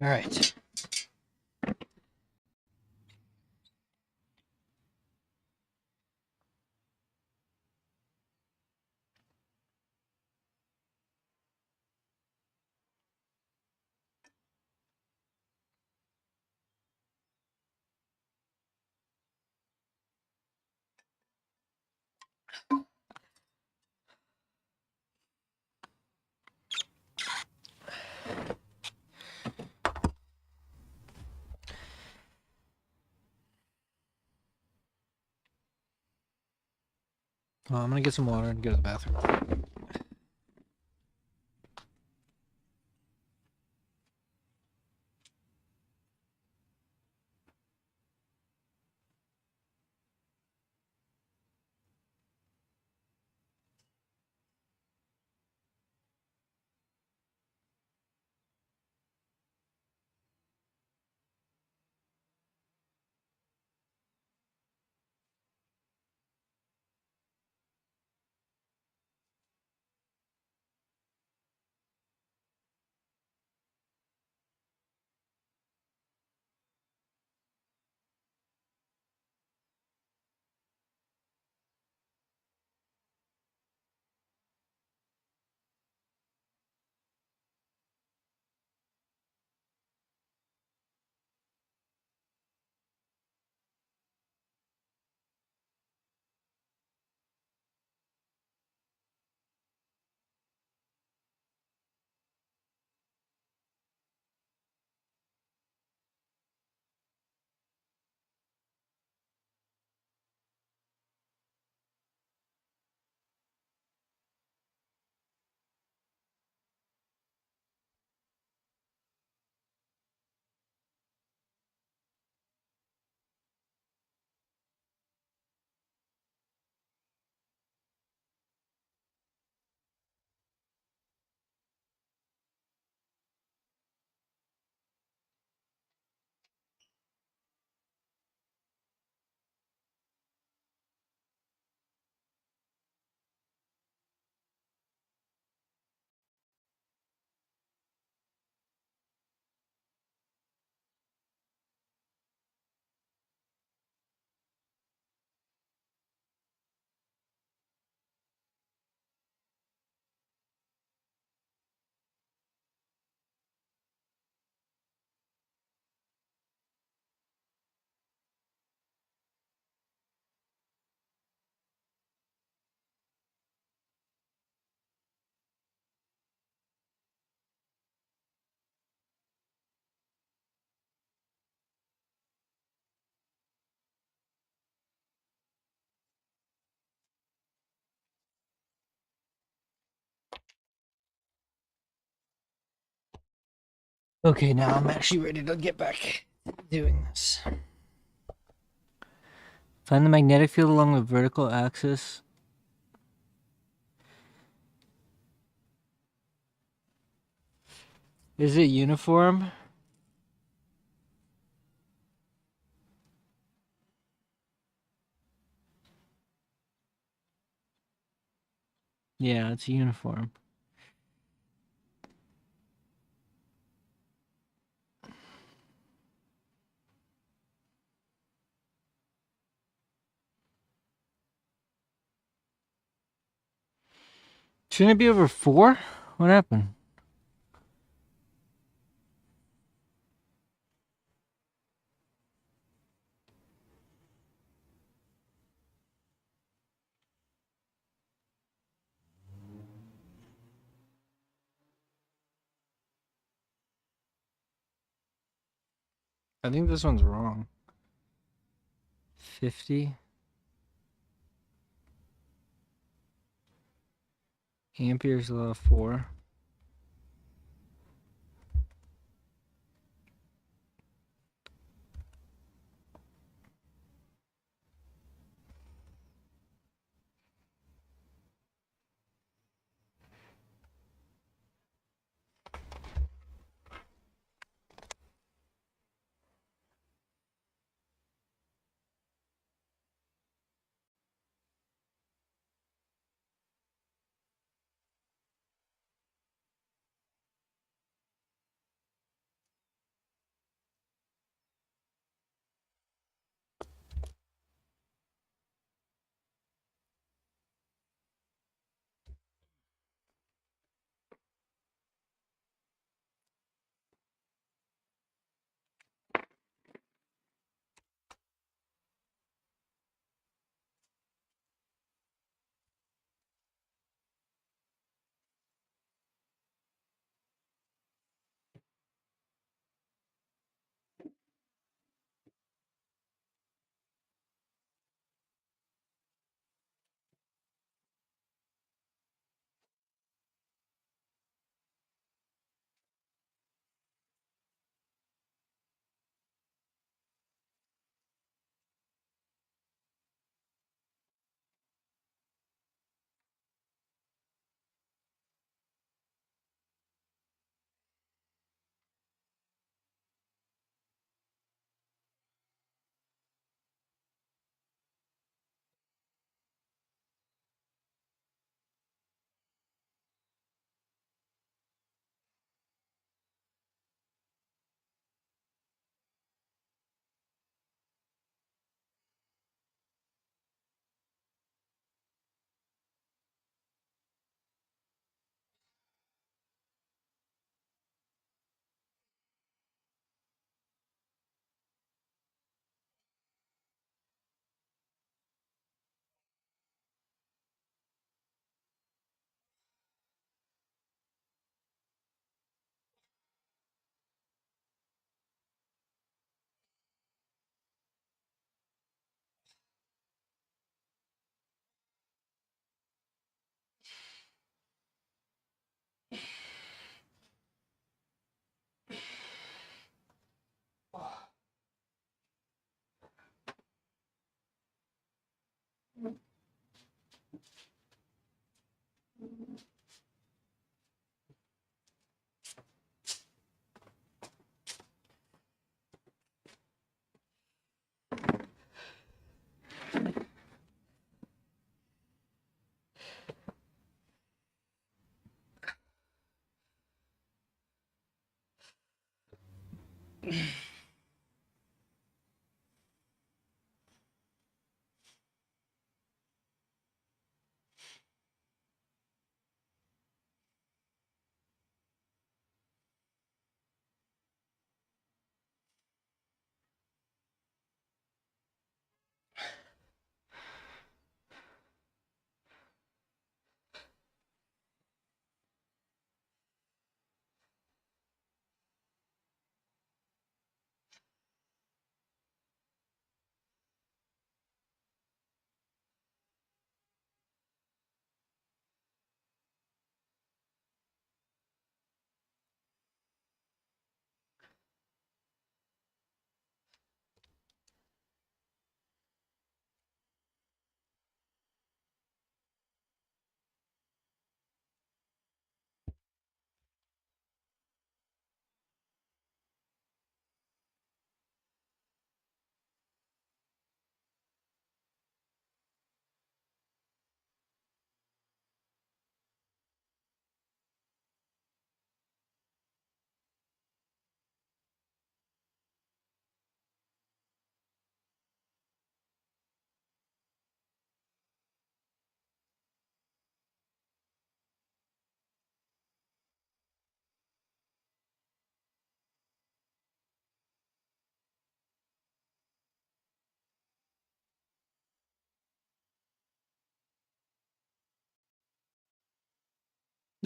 All right. Well, I'm gonna get some water and go to the bathroom. Okay, now I'm actually ready to get back doing this. Find the magnetic field along the vertical axis. Is it uniform? Yeah, it's uniform. Shouldn't it be over 4? What happened? I think this one's wrong. 50 amperes law 4.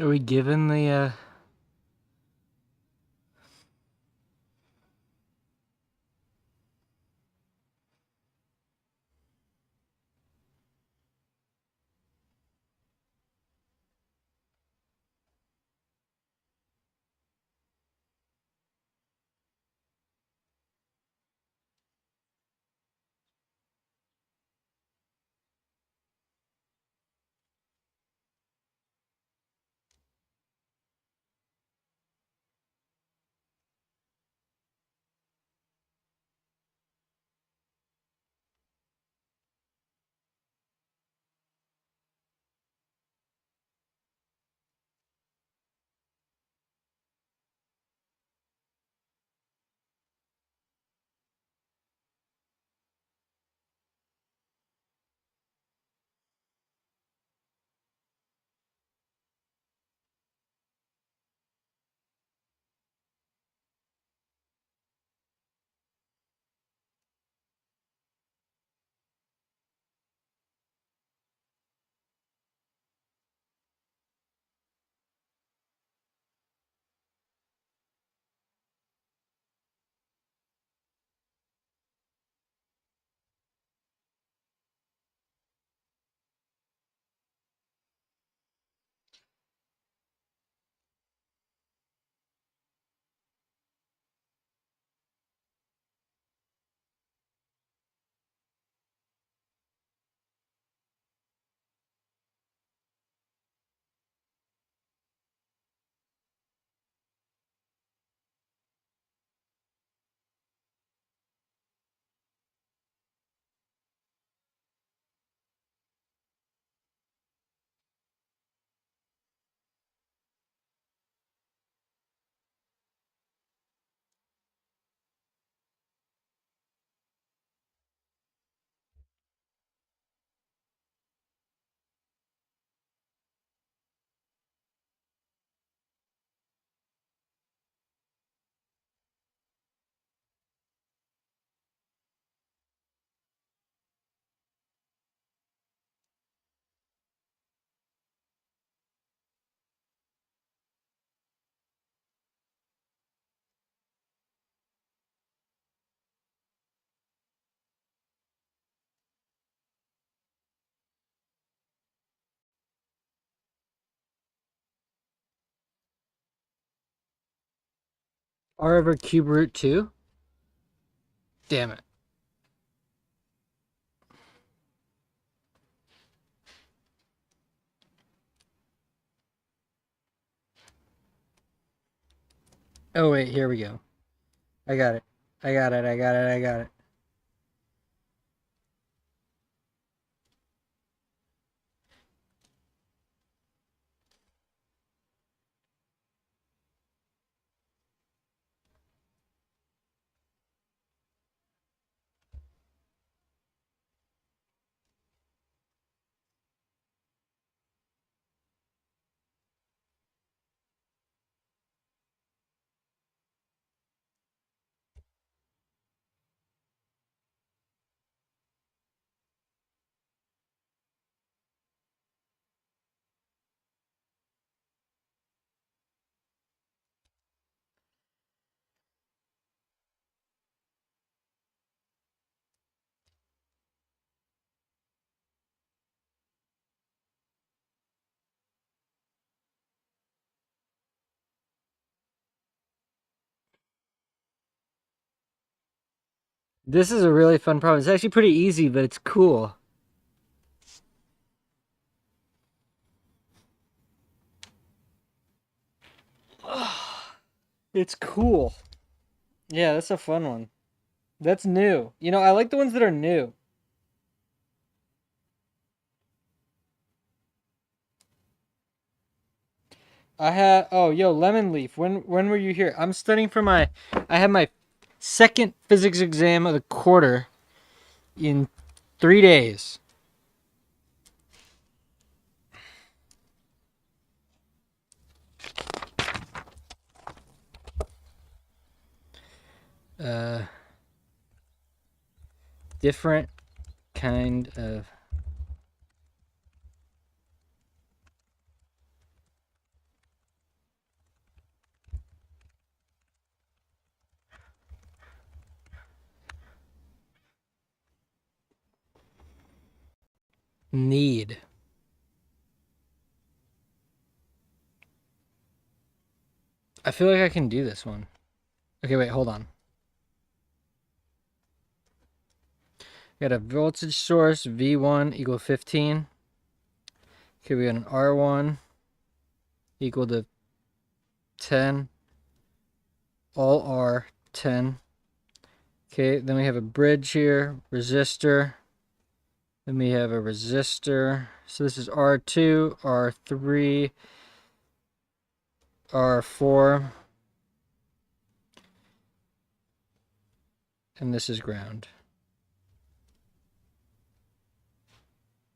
Are we given the R over cube root 2? Damn it. Oh wait, here we go. I got it. I got it. I got it. I got it. This is a really fun problem. It's actually pretty easy, but it's cool. It's cool. Yeah, that's a fun one. That's new. You know, I like the ones that are new. I had yo, Lemon Leaf. When were you here? I'm studying for my I had my second physics exam of the quarter in 3 days. Uh different kind of Need. I feel like I can do this one. Okay, wait, hold on. We got a voltage source, V1 equal 15. Okay, we got an R1 equal to 10. All R, 10. Okay, then we have a bridge here, resistor. Then we have a resistor. So this is R2, R3, R4. And this is ground.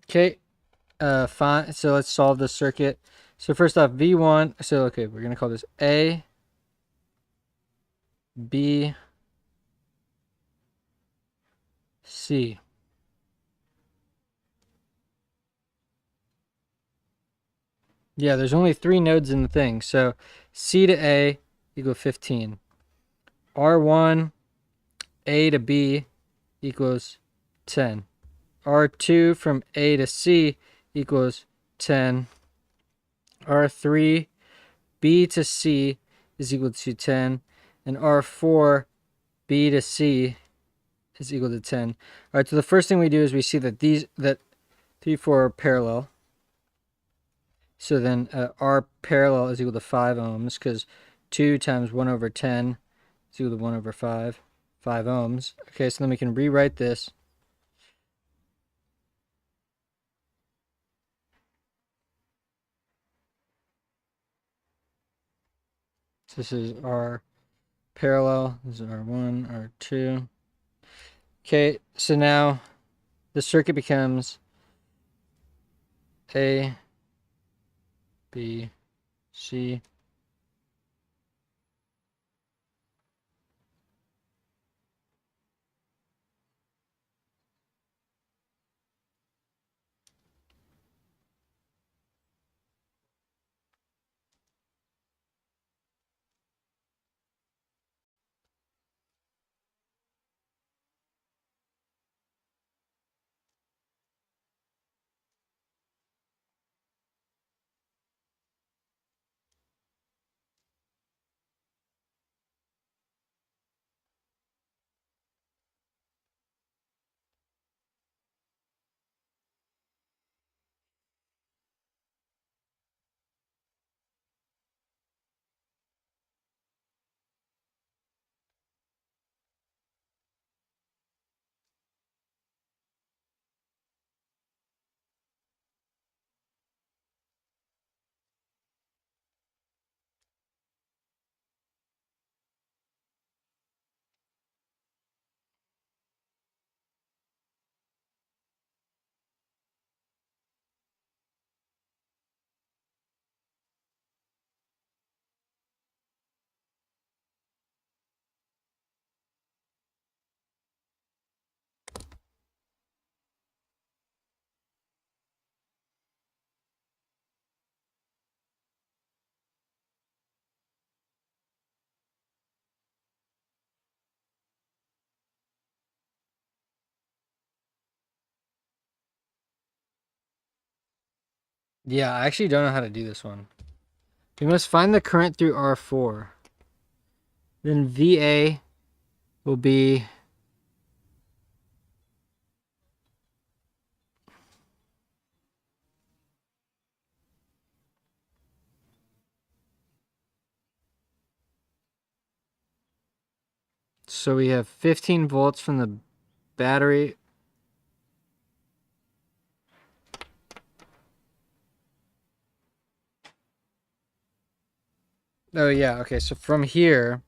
Okay, fine. So let's solve the circuit. So first off, V1. So okay, we're gonna call this A, B, C. Yeah, there's only 3 nodes in the thing. So C to A equals 15. R1, A to B equals 10. R2 from A to C equals 10. R3, B to C is equal to 10. And R4, B to C is equal to 10. All right, so the first thing we do is we see that 3, 4 are parallel. So then R parallel is equal to 5 ohms because 2 times 1 over 10 is equal to 1 over 5. 5 ohms. Okay, so then we can rewrite this. So this is R parallel. This is R1, R2. Okay, so now the circuit becomes A, B, C. Yeah, I actually don't know how to do this one. We must find the current through R4. Then VA will be so we have 15 volts from the battery. Oh yeah, okay, so from here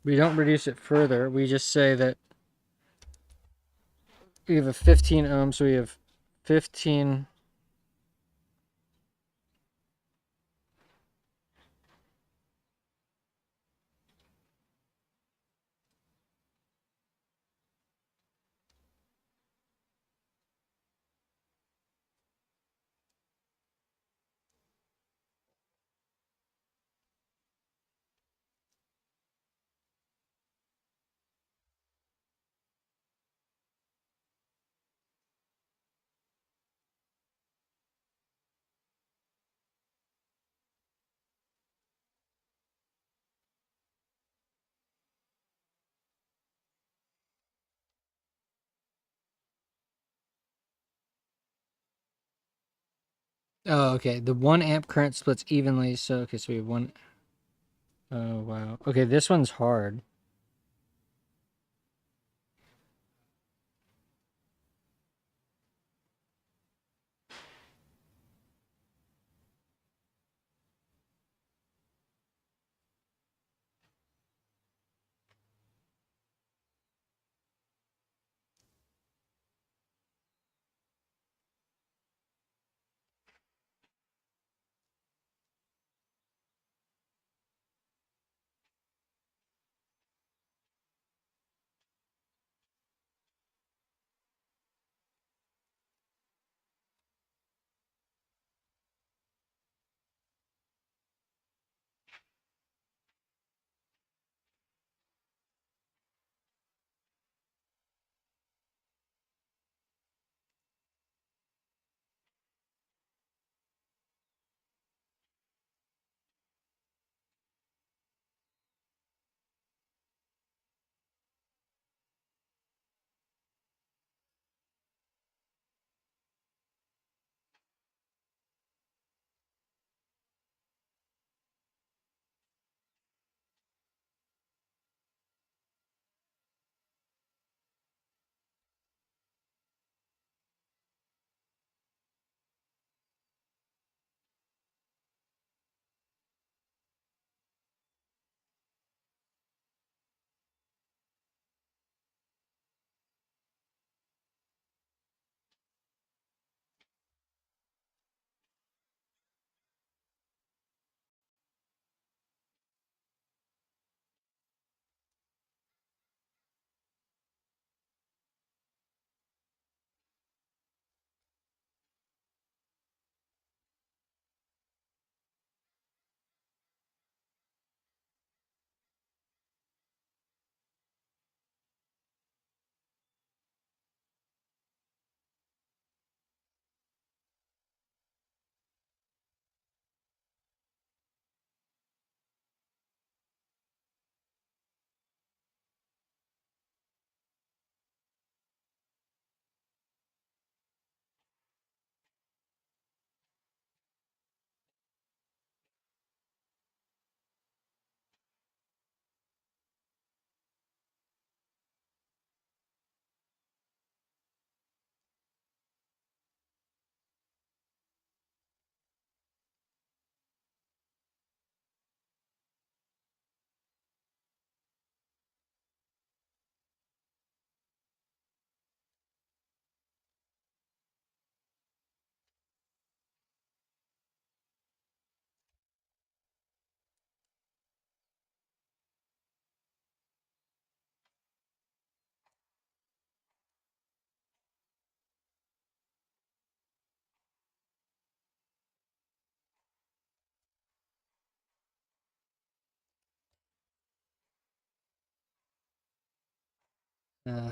we don't reduce it further. We just say that we have a 15 ohms, so we have 15. Oh, okay. The 1 amp current splits evenly. So, okay, so we have one. Oh, wow. Okay, this one's hard. Uh,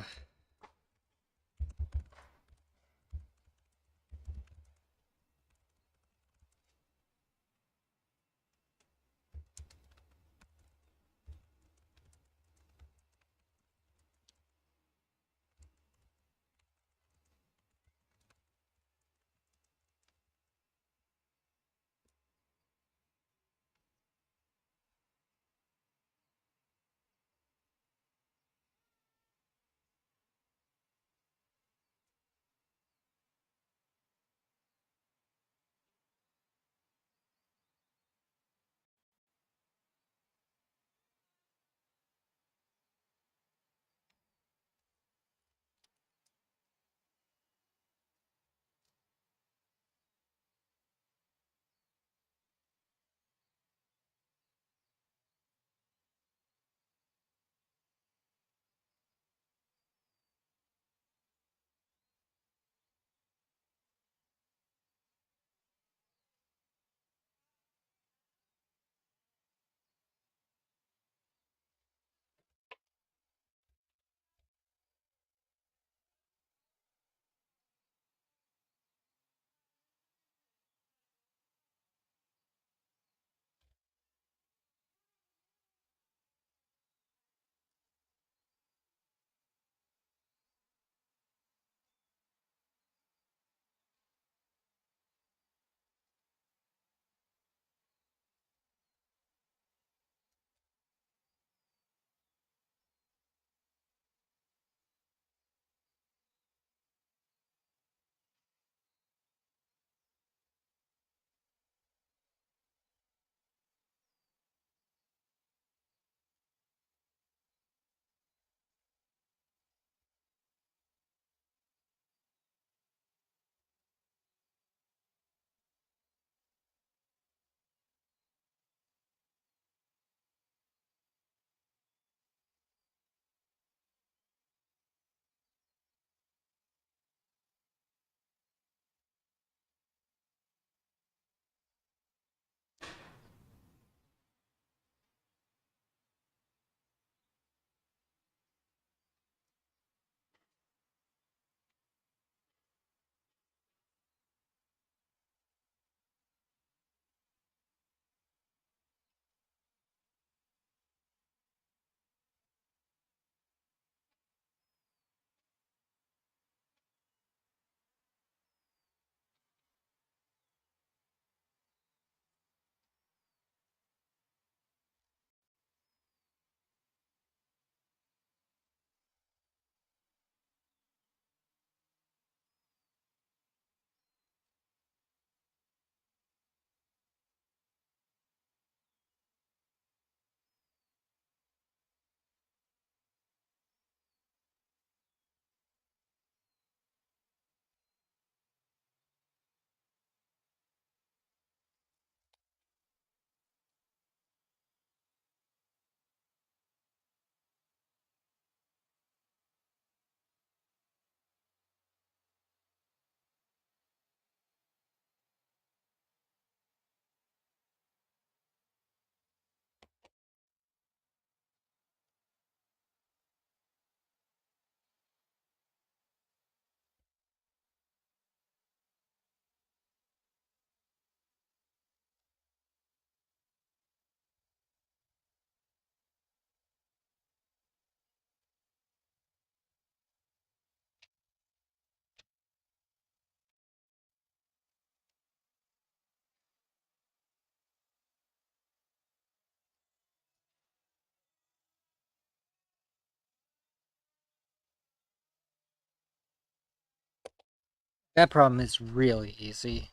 That problem is really easy.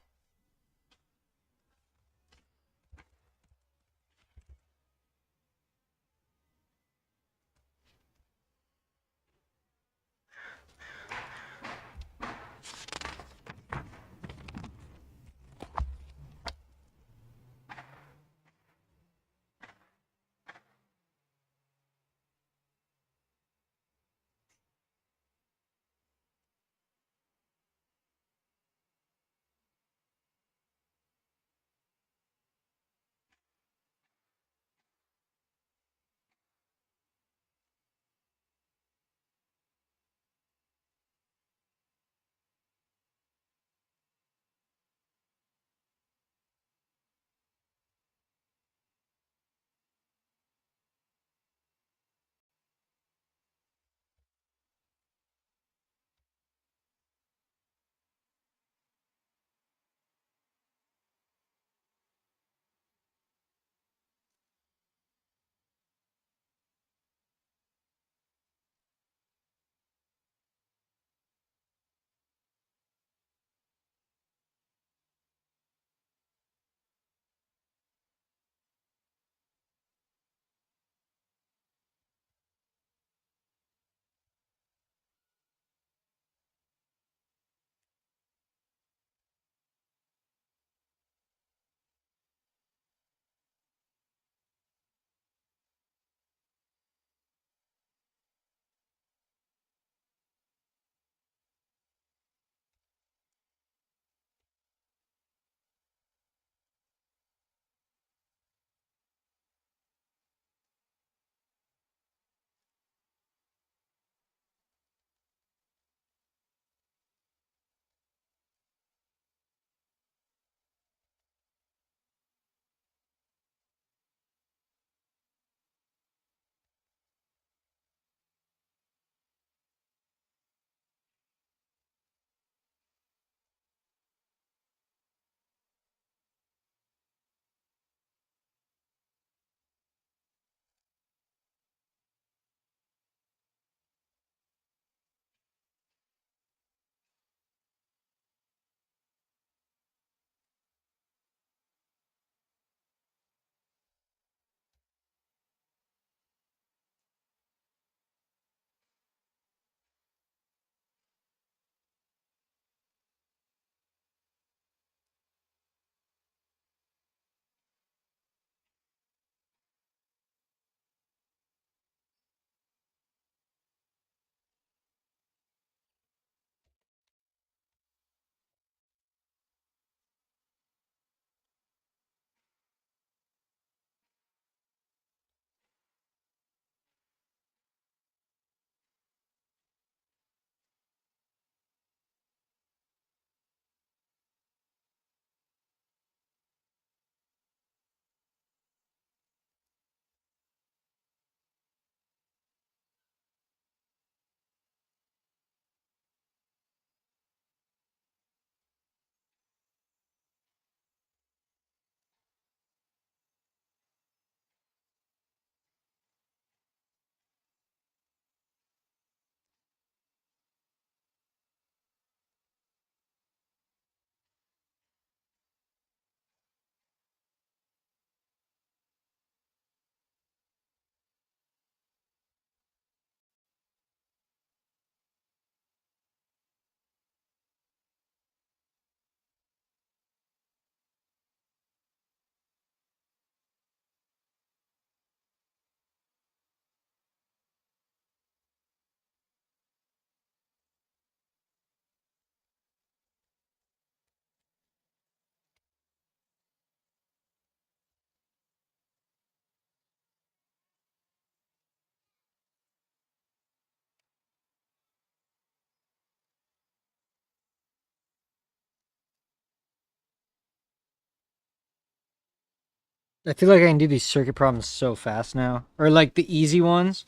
I feel like I can do these circuit problems so fast now. Or like the easy ones.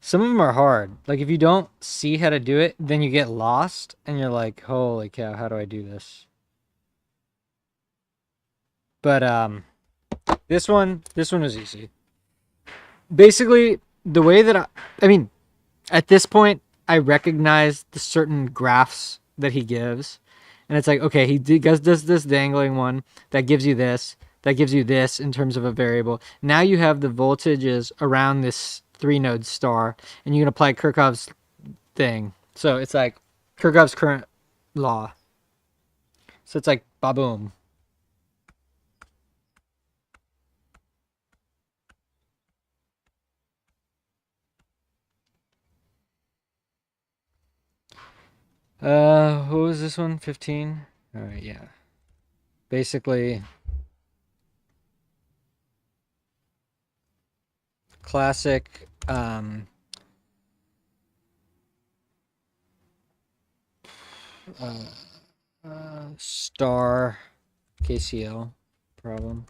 Some of them are hard. Like if you don't see how to do it, then you get lost and you're like, holy cow, how do I do this? But this one was easy. Basically, the way that I mean, at this point, I recognize the certain graphs that he gives, and it's like, okay, does this dangling one that gives you this, that gives you this in terms of a variable. Now you have the voltages around this 3-node star, and you can apply Kirchhoff's thing. So it's like Kirchhoff's current law. So it's like ba-boom. What was this one? 15? All right, yeah. Basically, classic star KCL problem.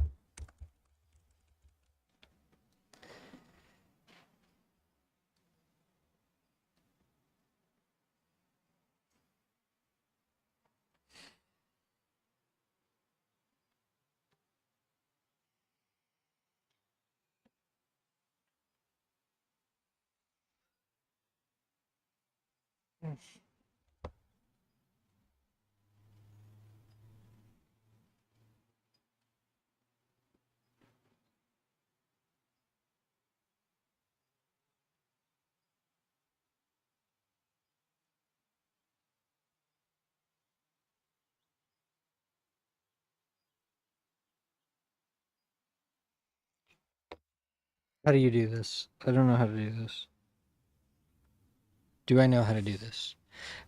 How do you do this? I don't know how to do this. Do I know how to do this?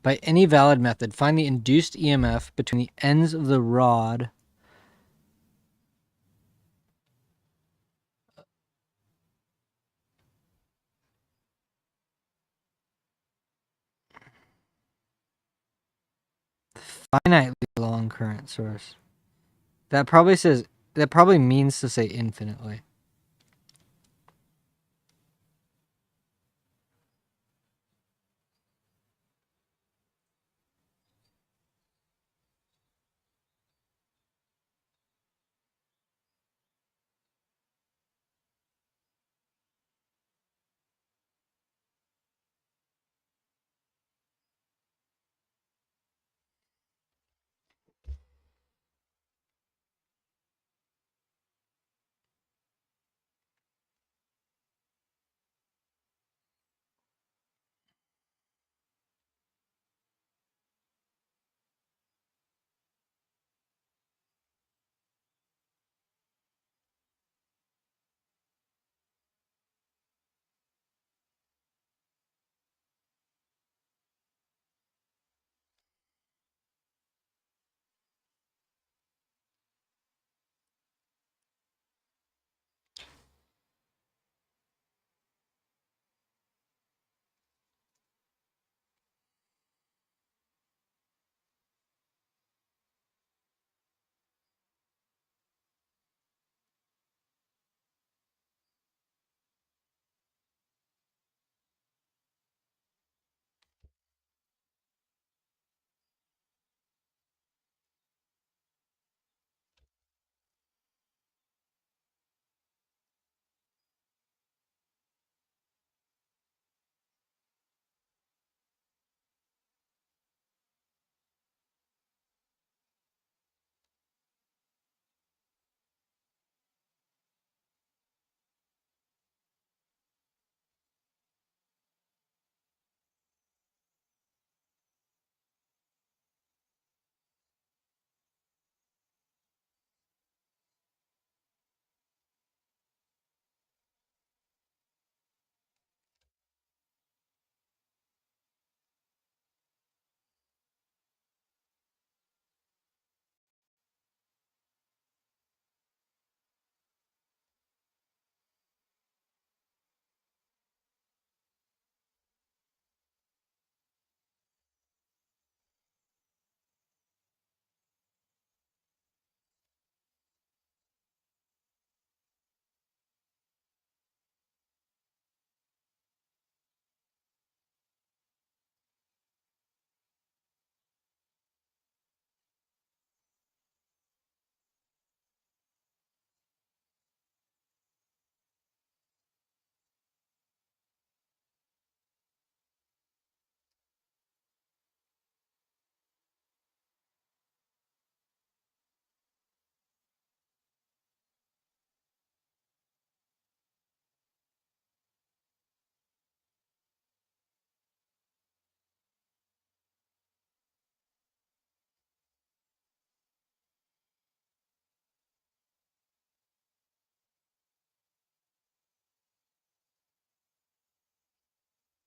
By any valid method, find the induced EMF between the ends of the rod. Finitely long current source. That probably means to say infinitely.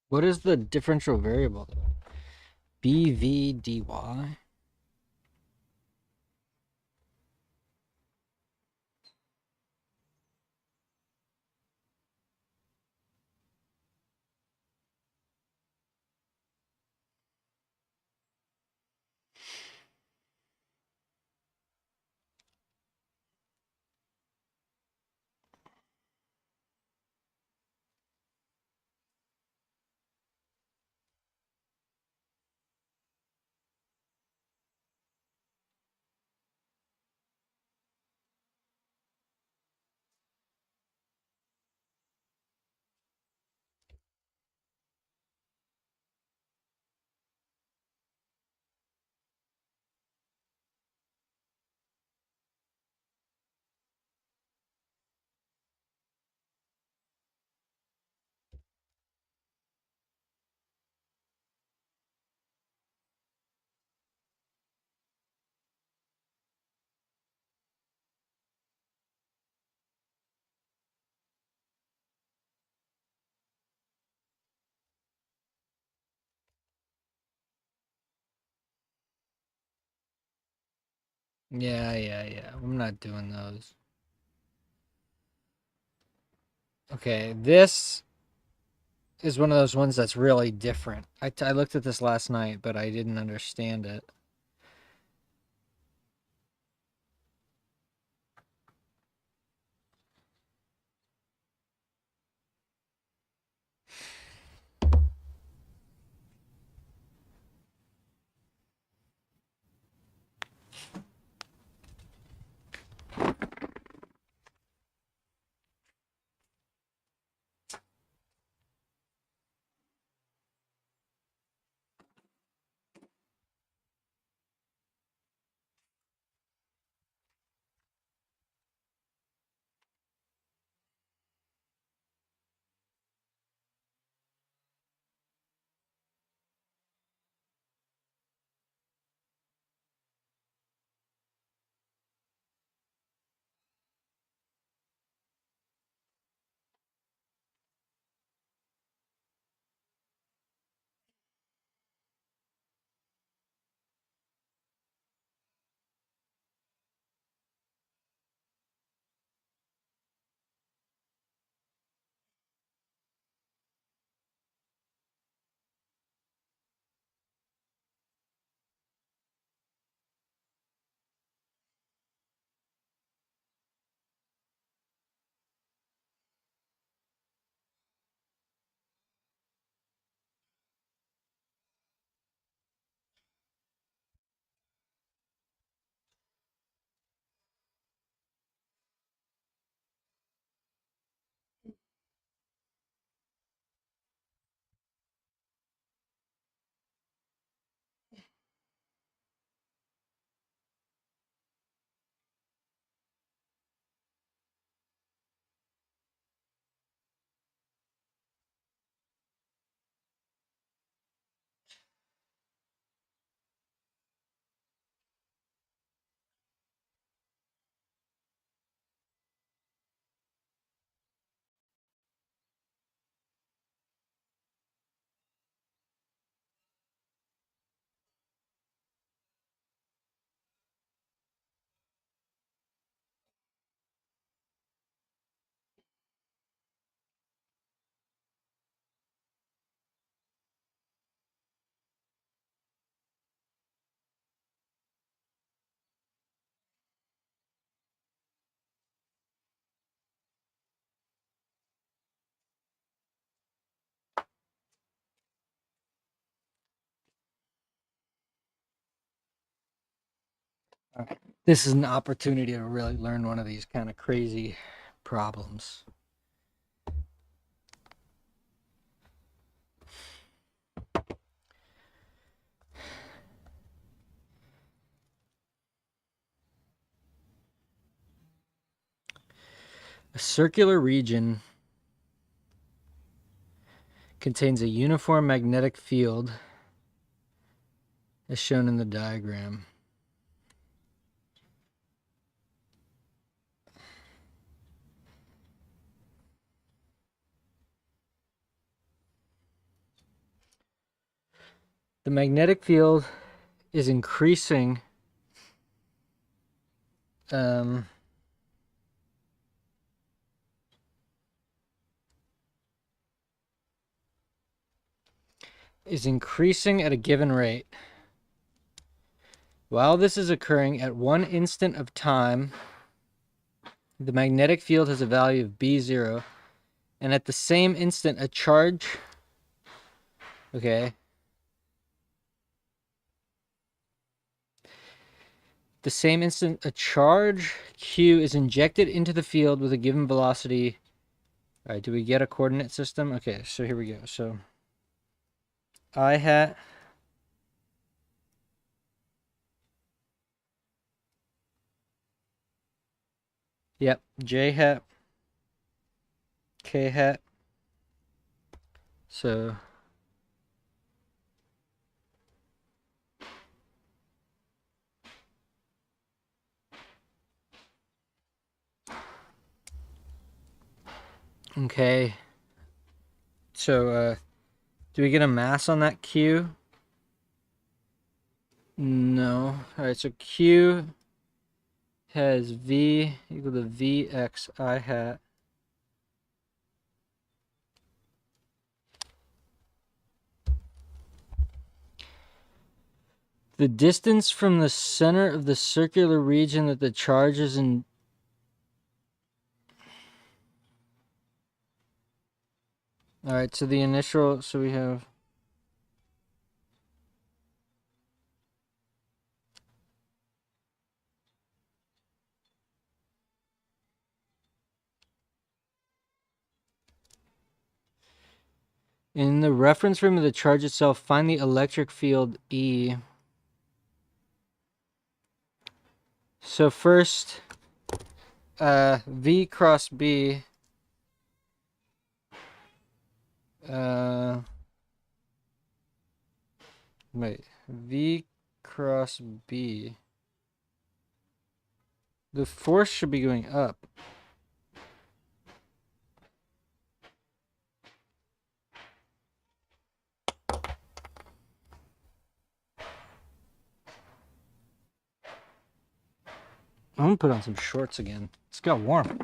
What is the differential variable? BV/dy? Yeah. I'm not doing those. Okay, this is one of those ones that's really different. I looked at this last night, but I didn't understand it. This is an opportunity to really learn one of these kind of crazy problems. A circular region contains a uniform magnetic field as shown in the diagram. The magnetic field is increasing at a given rate. While this is occurring at one instant of time, the magnetic field has a value of B0, and at the same instant, a charge, okay, the same instant a charge q is injected into the field with a given velocity. All right, do we get a coordinate system? Okay, so here we go. So I hat yep, j hat, k hat. So okay. So do we get a mass on that q? No. All right, so q has v equal to vx I hat. The distance from the center of the circular region that the charge is in. All right, so the initial, so we have in the reference frame of the charge itself, find the electric field E. So first, V cross B, wait, V cross B, the force should be going up. I'm gonna put on some shorts again. It's got warm.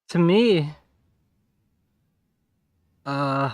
To me, uh,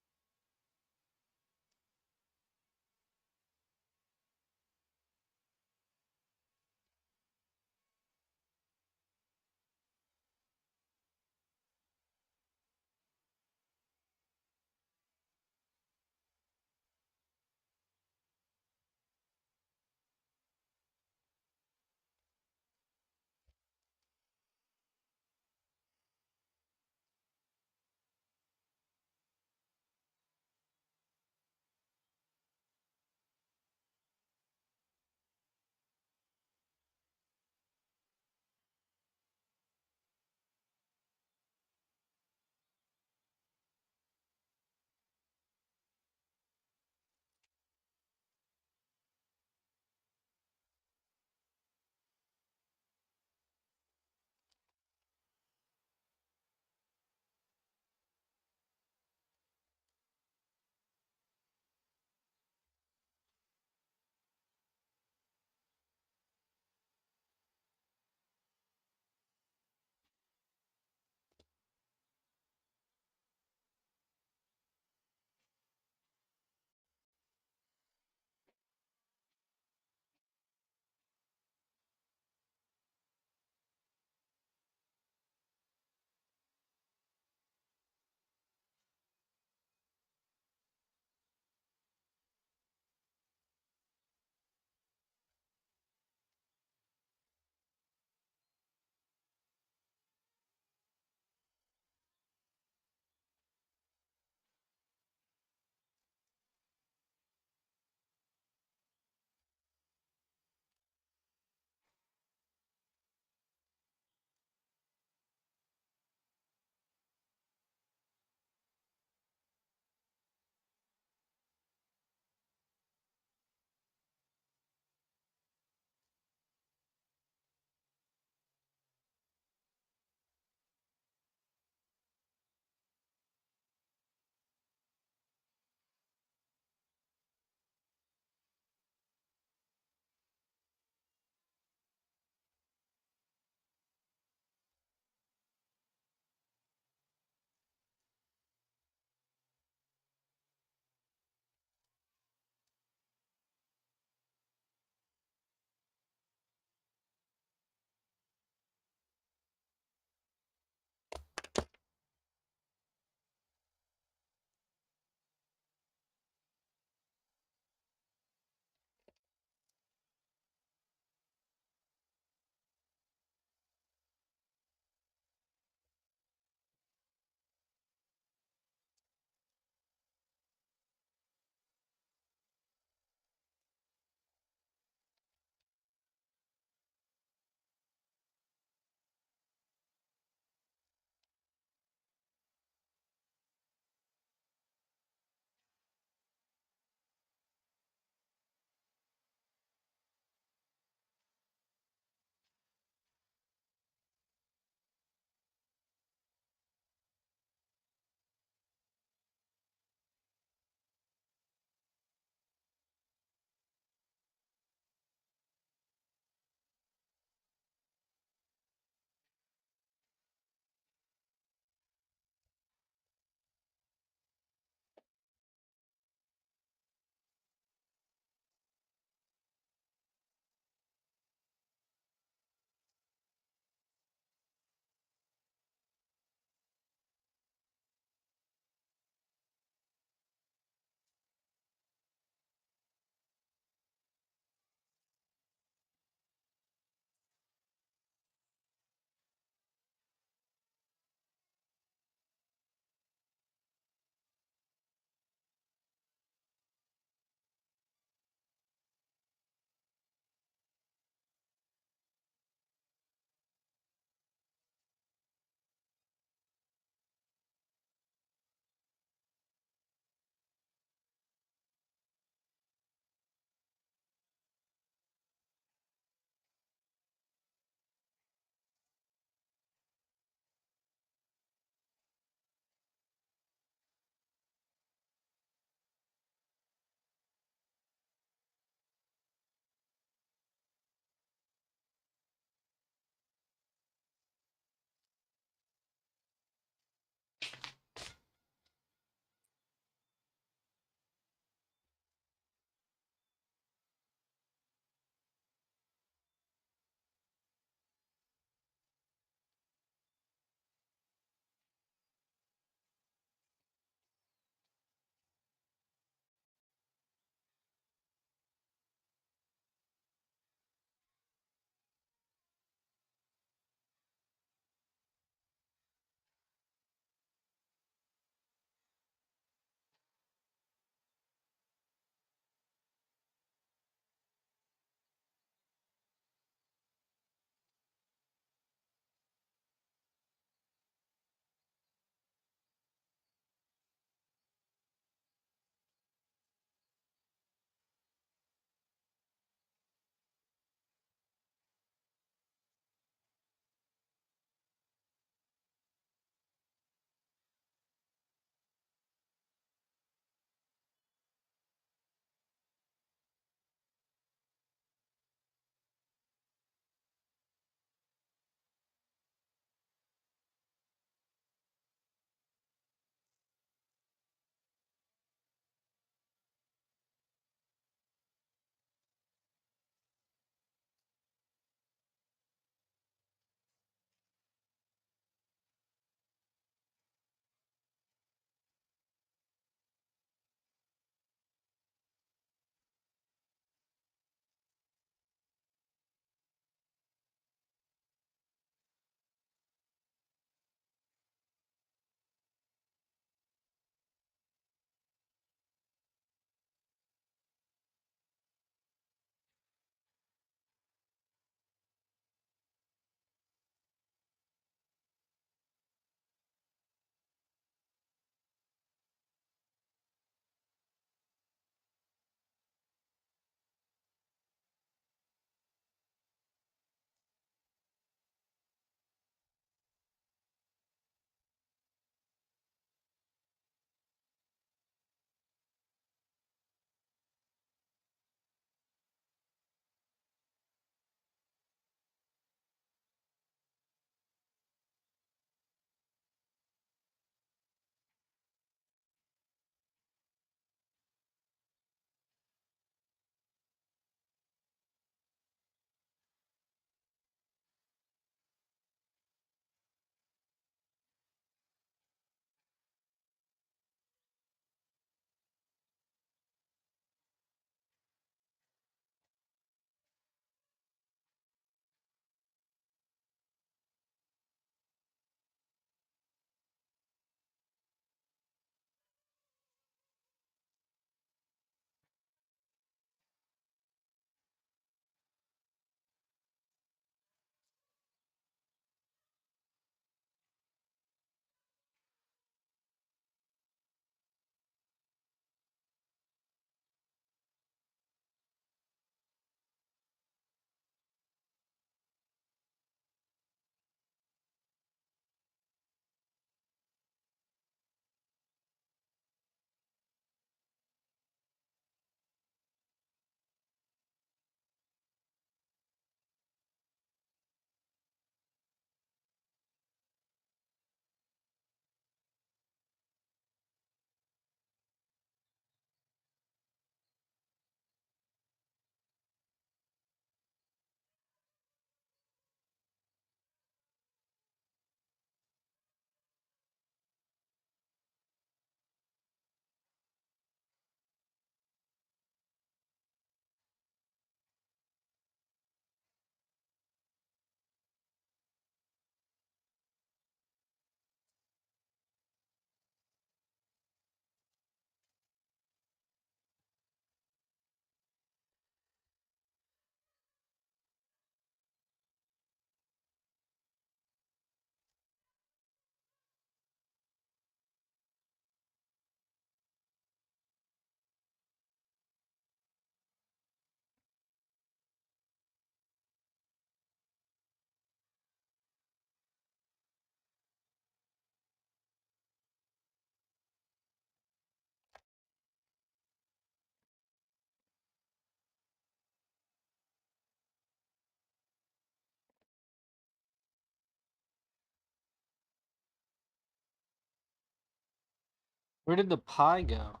Where did the pie go?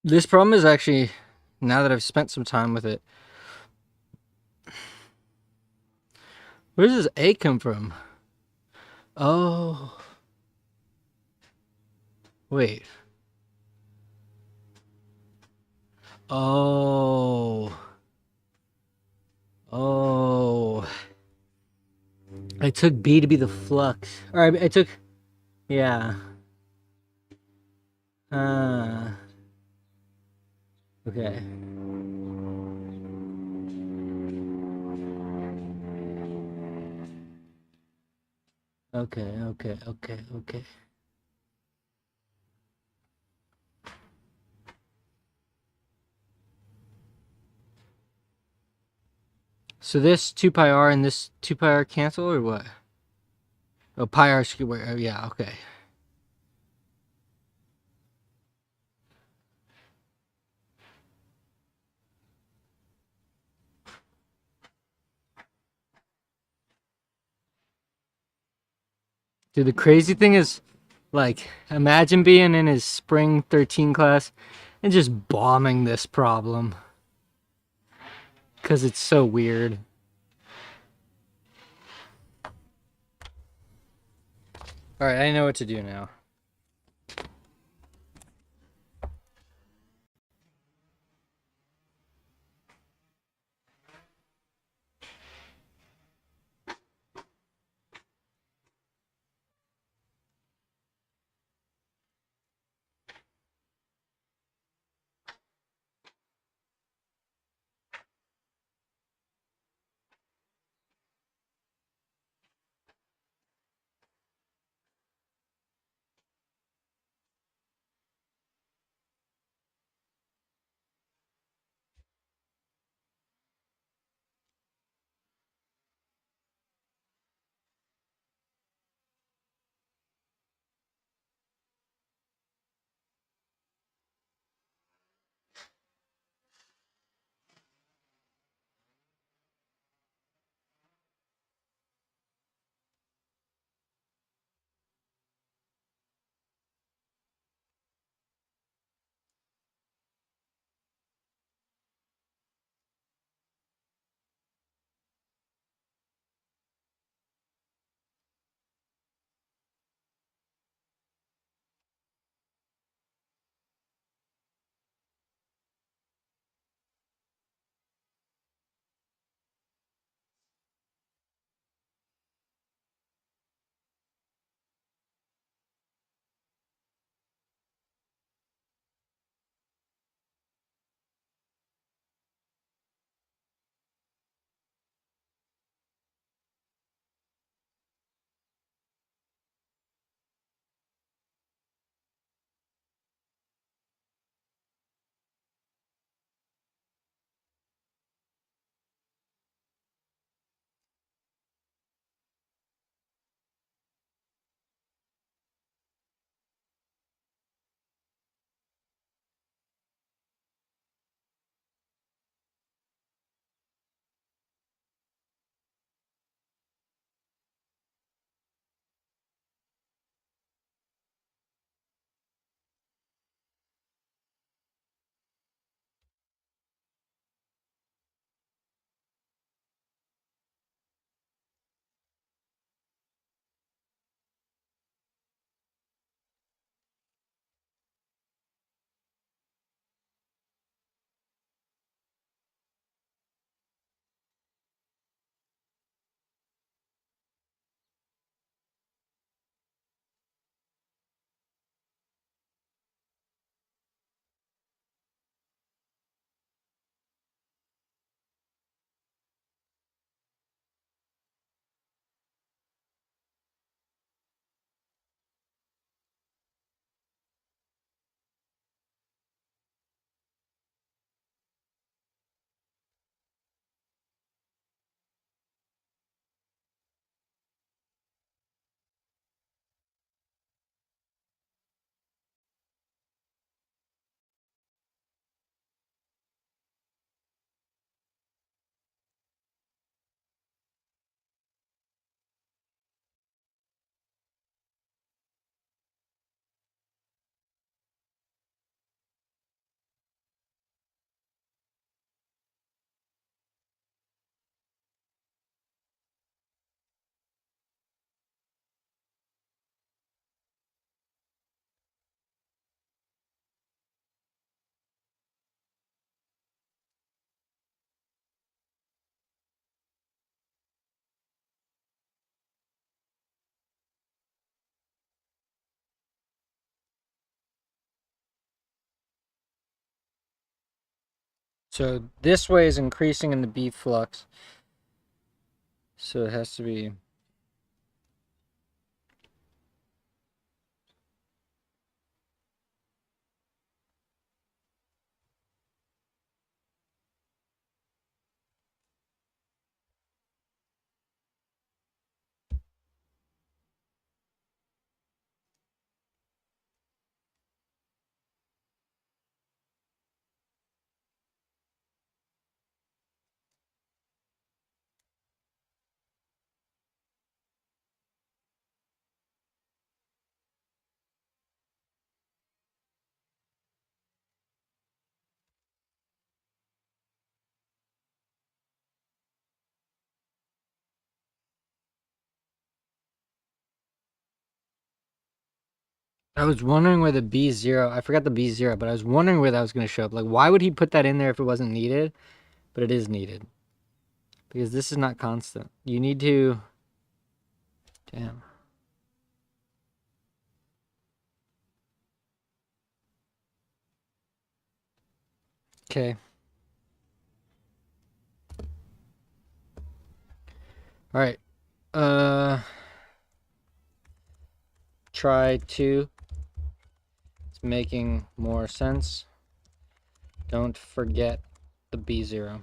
This problem is actually, now that I've spent some time with it, where does this A come from? Oh, wait. Oh. Oh. I took B to be the flux. Or I took, yeah. Uh, okay. Okay. So this 2 pi r and this 2 pi r cancel or what? Oh, pi r squared. Oh, yeah, okay. Dude, the crazy thing is, like, imagine being in his spring 13 class and just bombing this problem. Because it's so weird. Alright, I know what to do now. So this way is increasing in the B flux. So it has to be. I was wondering where the B0, I forgot the B0, but I was wondering where that was going to show up. Like, why would he put that in there if it wasn't needed? But it is needed. Because this is not constant. You need to... Damn. Okay. All right. Try 2. It's making more sense. Don't forget the B0.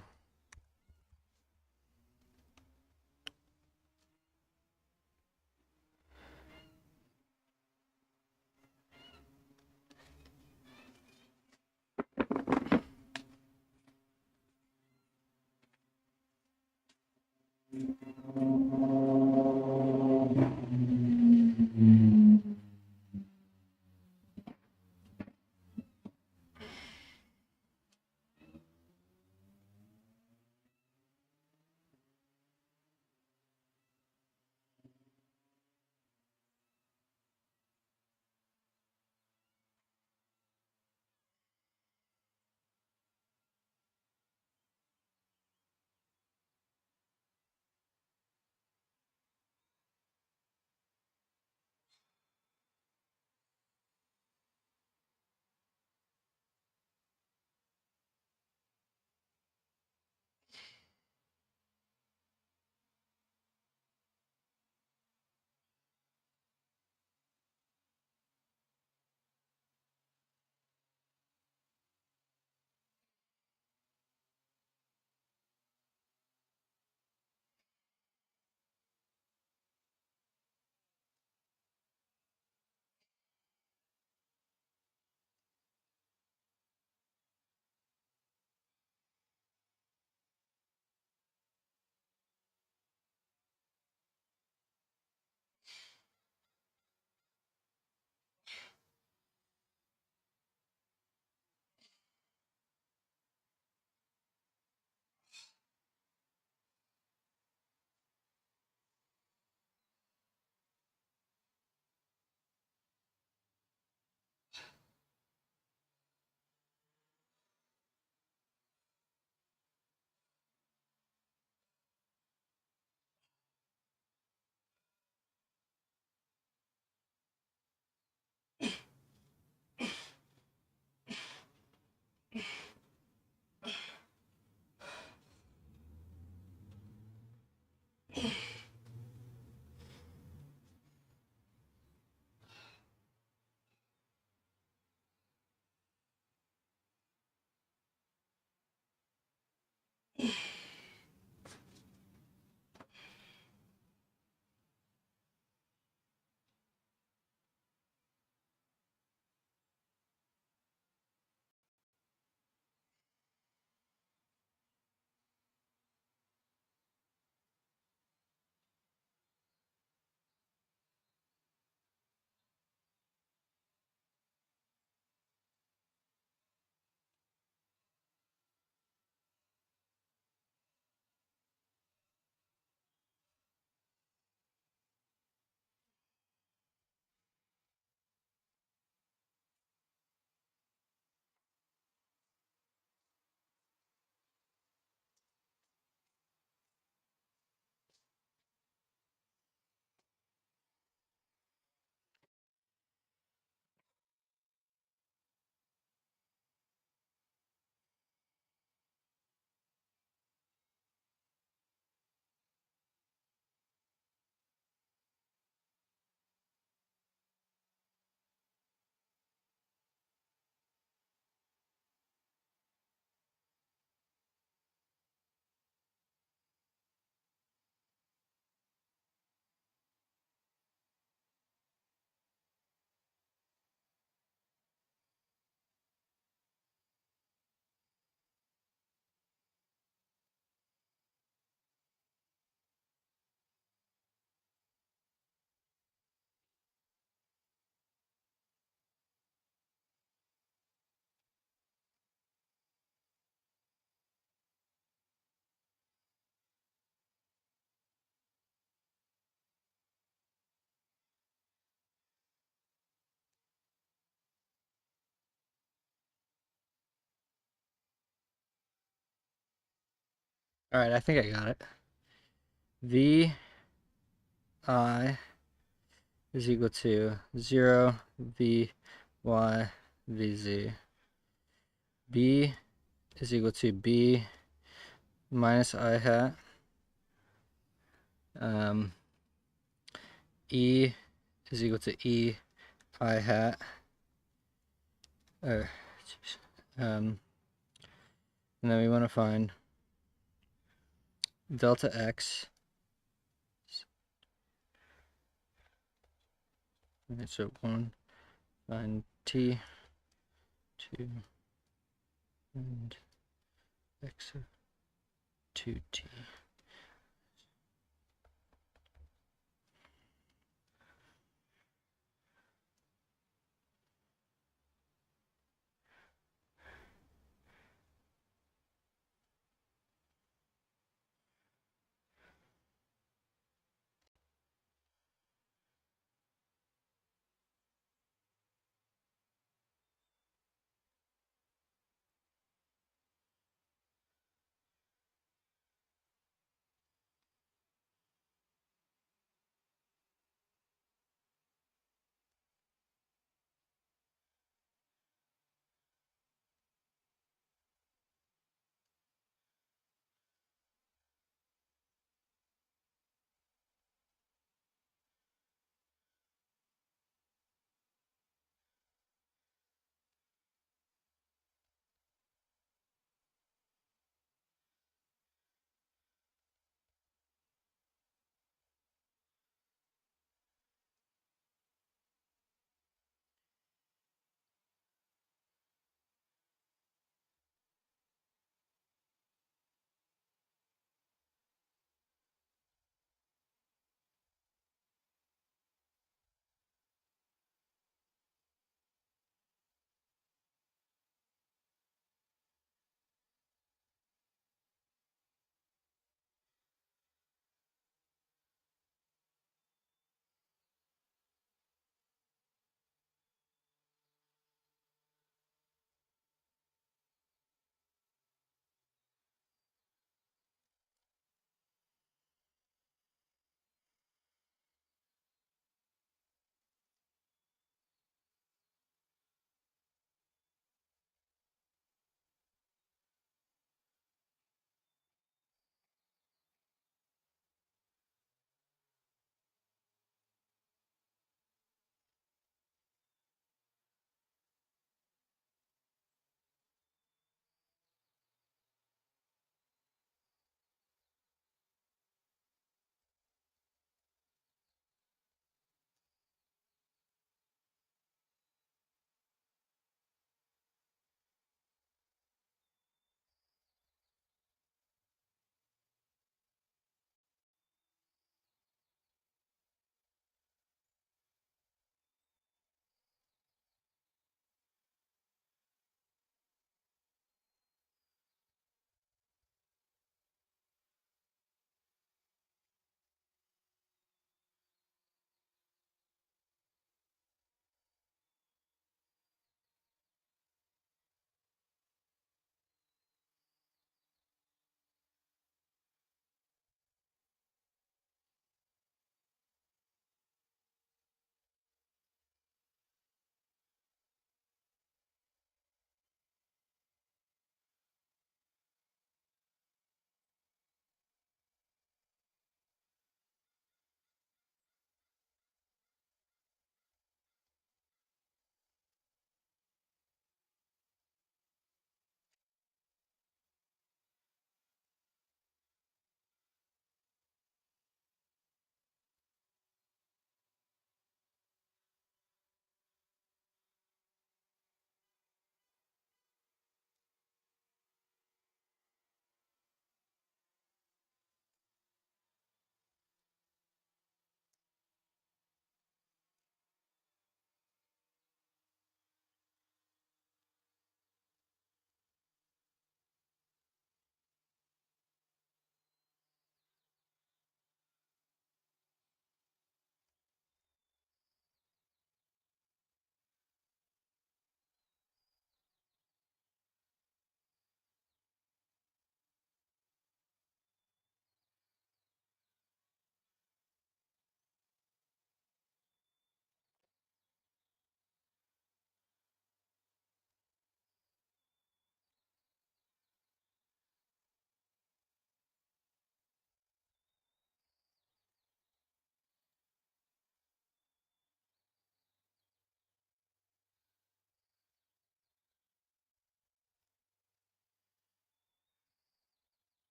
All right, I think I got it. Vi is equal to 0 Vy Vz. B is equal to B minus I hat. E is equal to E I hat. And then we want to find delta x. Okay, so 1, find t, 2, and x of 2t.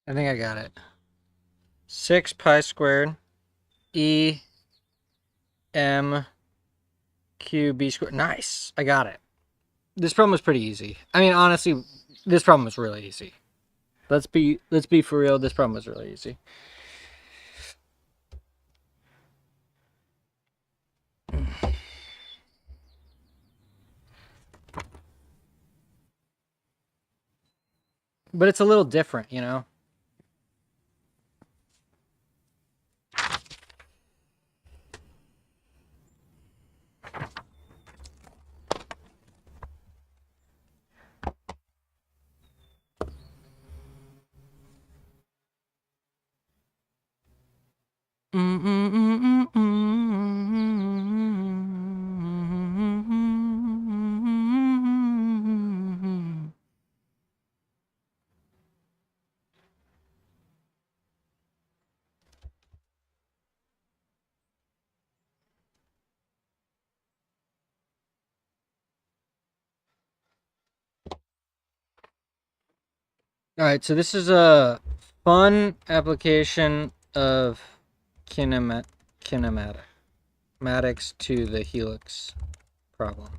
I think I got it. 6 pi squared E M Q B squared. Nice. I got it. This problem was pretty easy. I mean, honestly, this problem was really easy. Let's be for real. This problem was really easy. But it's a little different, you know? All right, so this is a fun application of kinematics to the helix problem.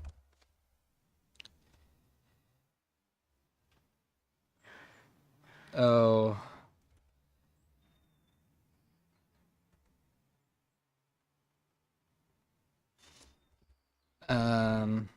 Oh. Um.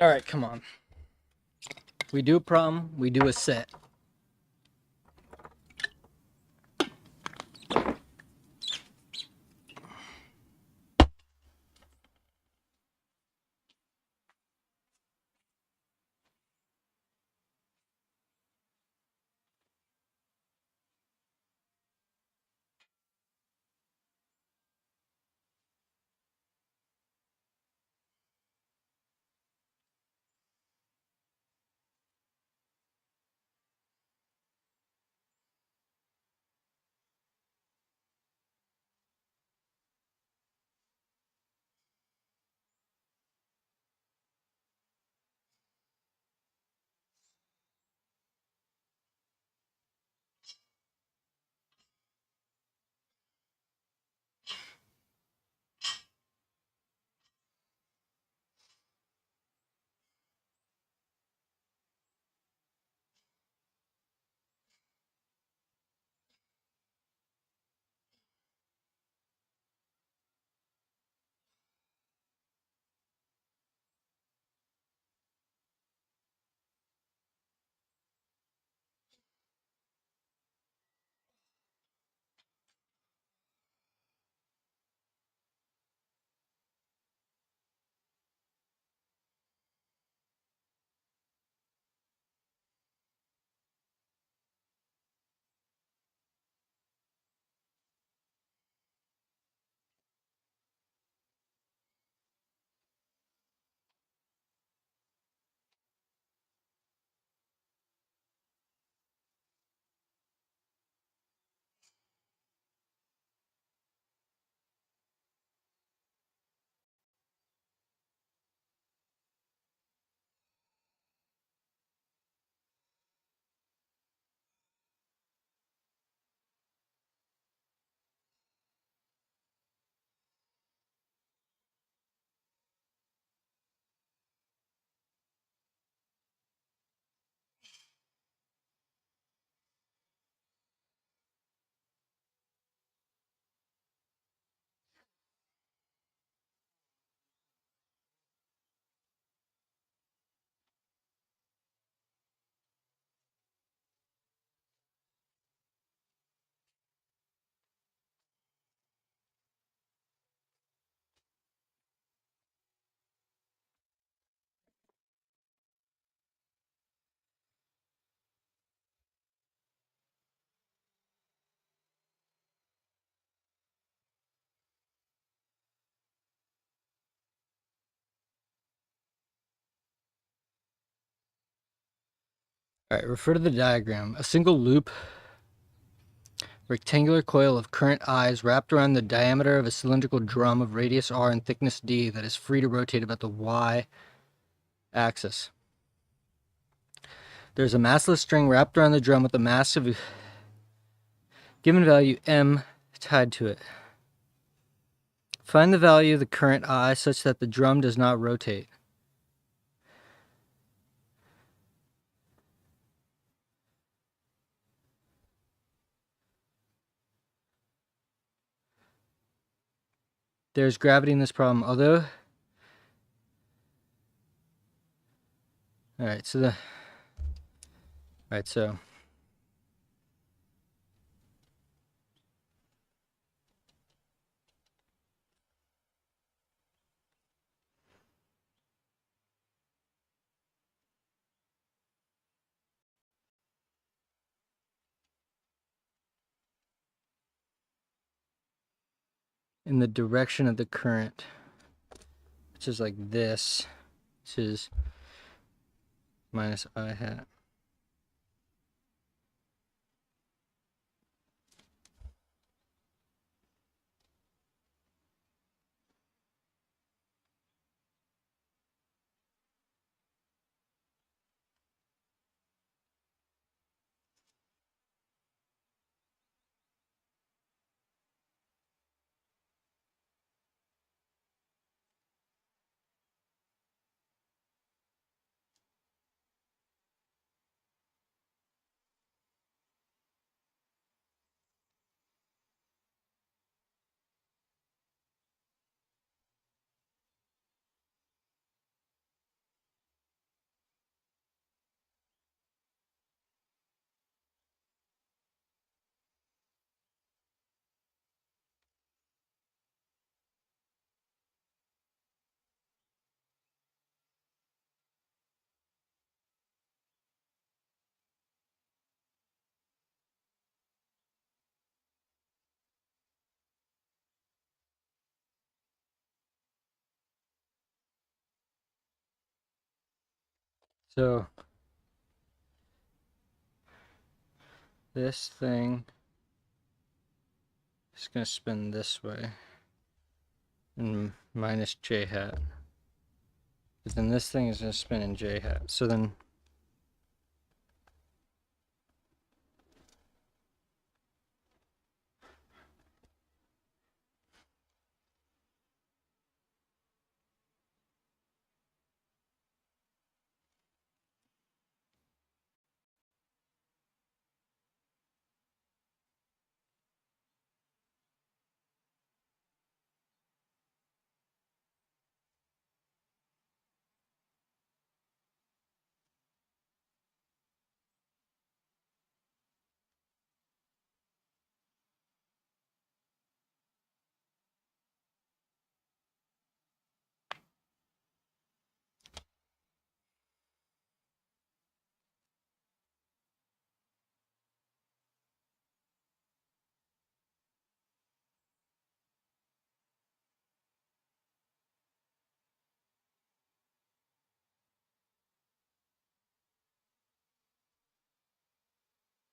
All right, come on. We do a problem. We do a set. All right, refer to the diagram. A single loop, rectangular coil of current I is wrapped around the diameter of a cylindrical drum of radius r and thickness d that is free to rotate about the y axis. There's a massless string wrapped around the drum with a mass of given value m tied to it. Find the value of the current I such that the drum does not rotate. There's gravity in this problem, although... Alright, so in the direction of the current, which is like this, which is minus I hat. So this thing is going to spin this way and minus j hat. But then this thing is going to spin in j hat. So then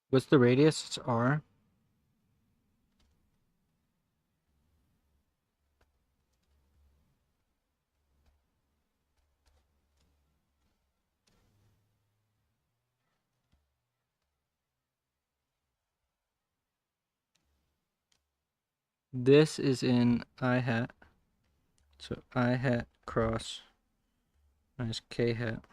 what's the radius? It's r. This is in I hat. So I hat cross minus k hat.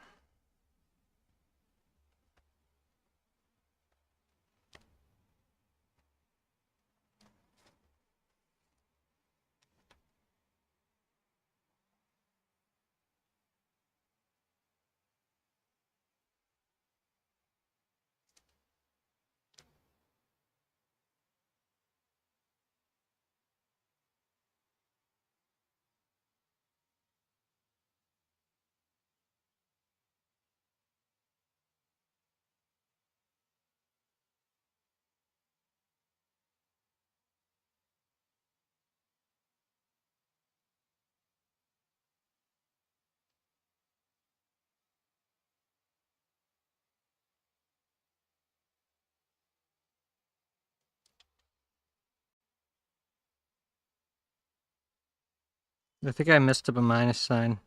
I think I messed up a minus sign.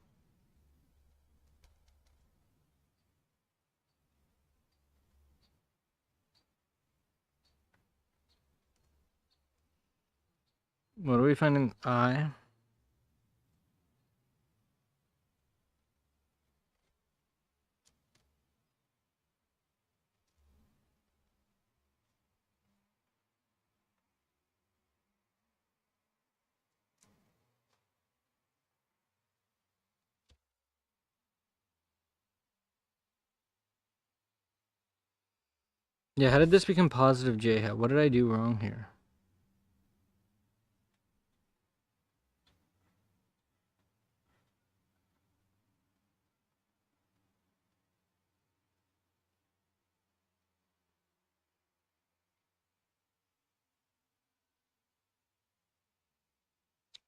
What do we find in I? Yeah, how did this become positive j hat? What did I do wrong here?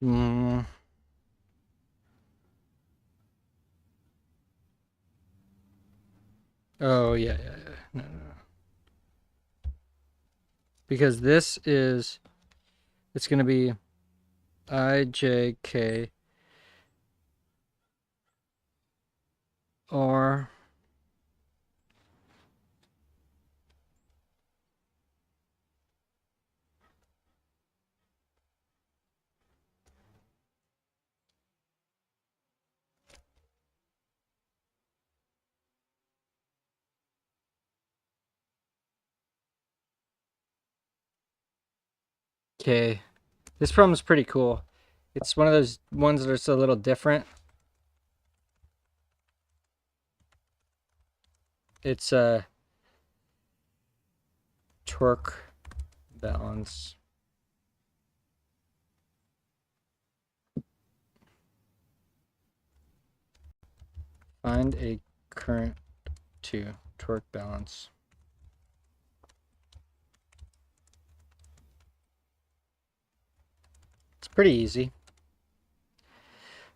Mm. Oh, yeah. No. Because this is, it's going to be I, J, K, R. K. This problem is pretty cool. It's one of those ones that's a little different. It's a torque balance. Find a current to torque balance. It's pretty easy.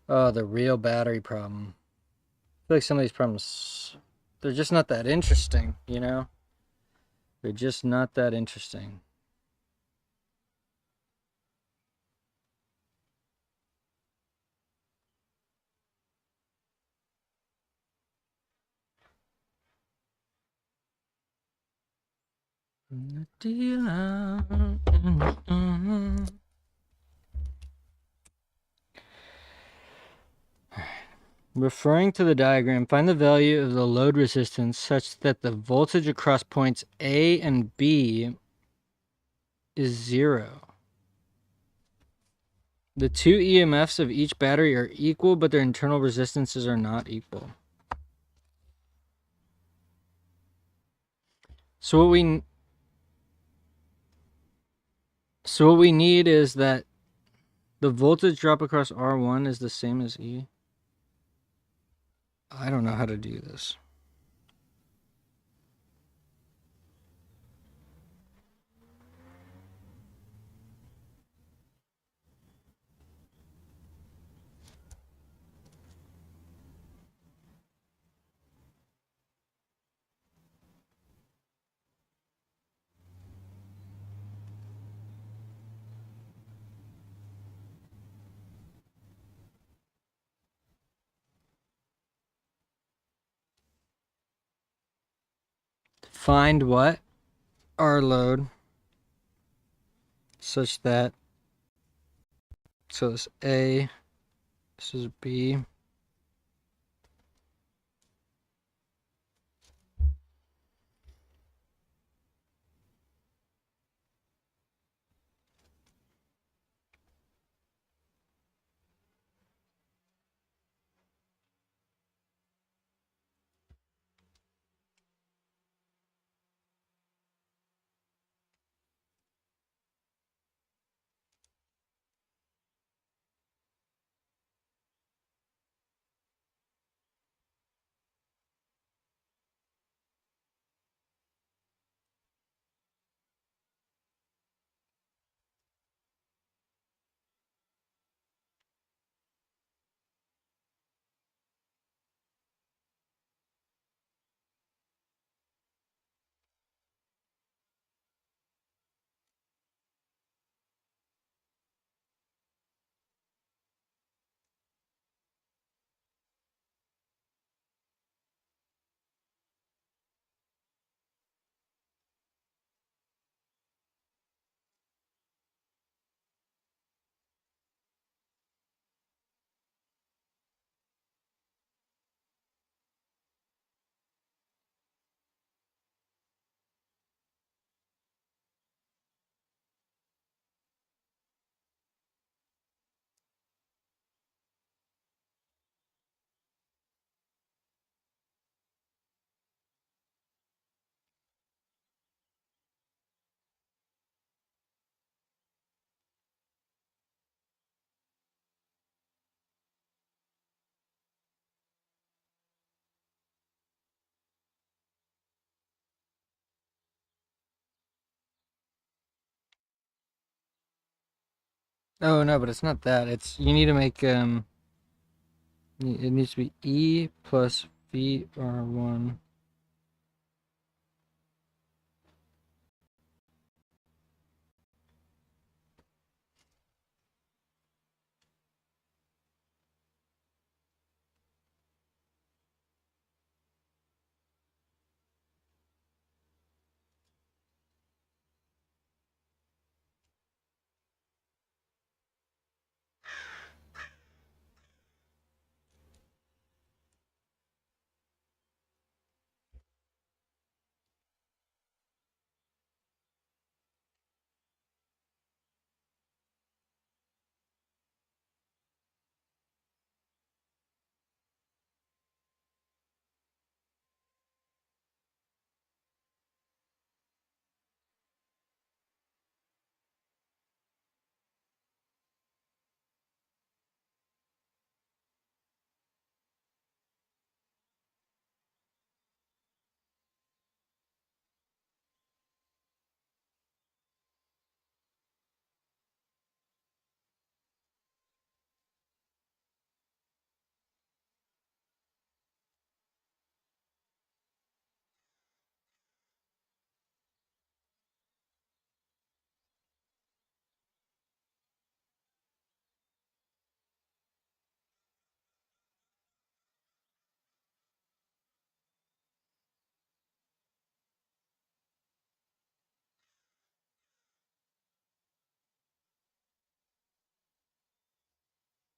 Oh, the real battery problem. I feel like some of these problems, they're just not that interesting, you know? They're just not that interesting. Referring to the diagram, find the value of the load resistance such that the voltage across points A and B is 0. The two EMFs of each battery are equal, but their internal resistances are not equal. So what we need is that the voltage drop across R1 is the same as E. I don't know how to do this. Find what? R load such that, so this A, this is B. Oh no, but it's not that. It's you need to make it needs to be E plus VR1.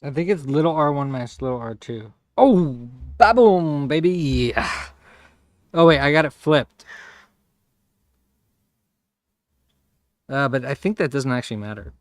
I think it's little R1 minus little R2. Oh, baboom, baby. Oh wait, I got it flipped. But I think that doesn't actually matter.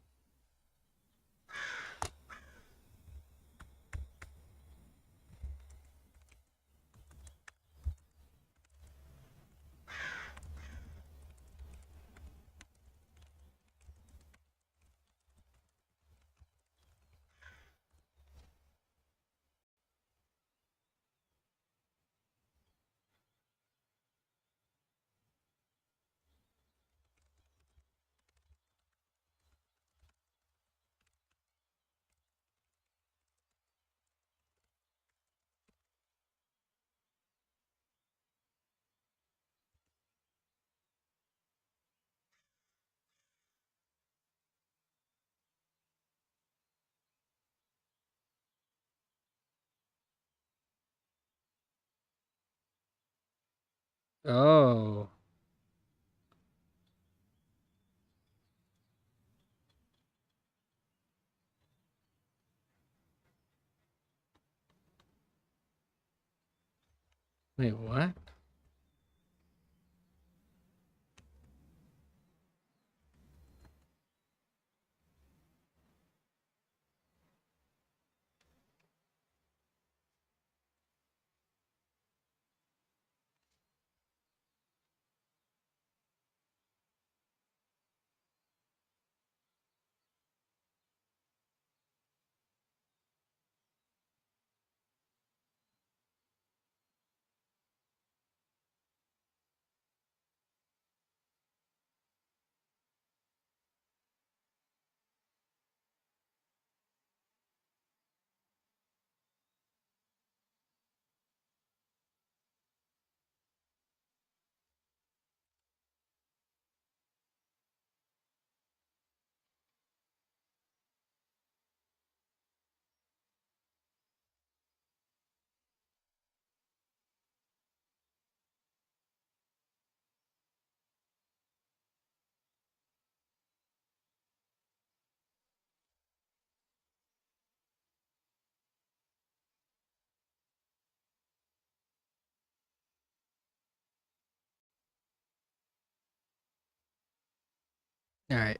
Oh. Wait, what? All right.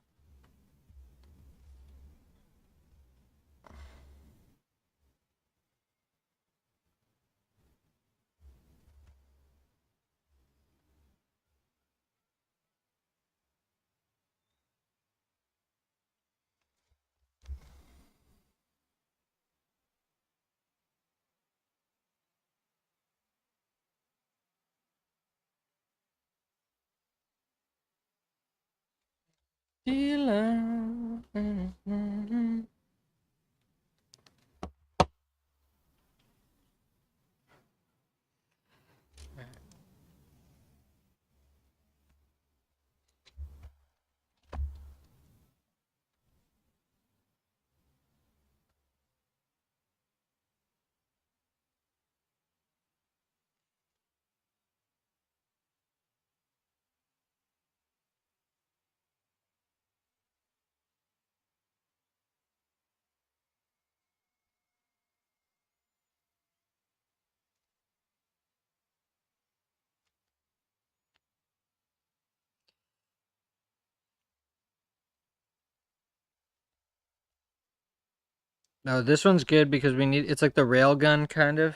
No, this one's good because we need. It's like the rail gun kind of.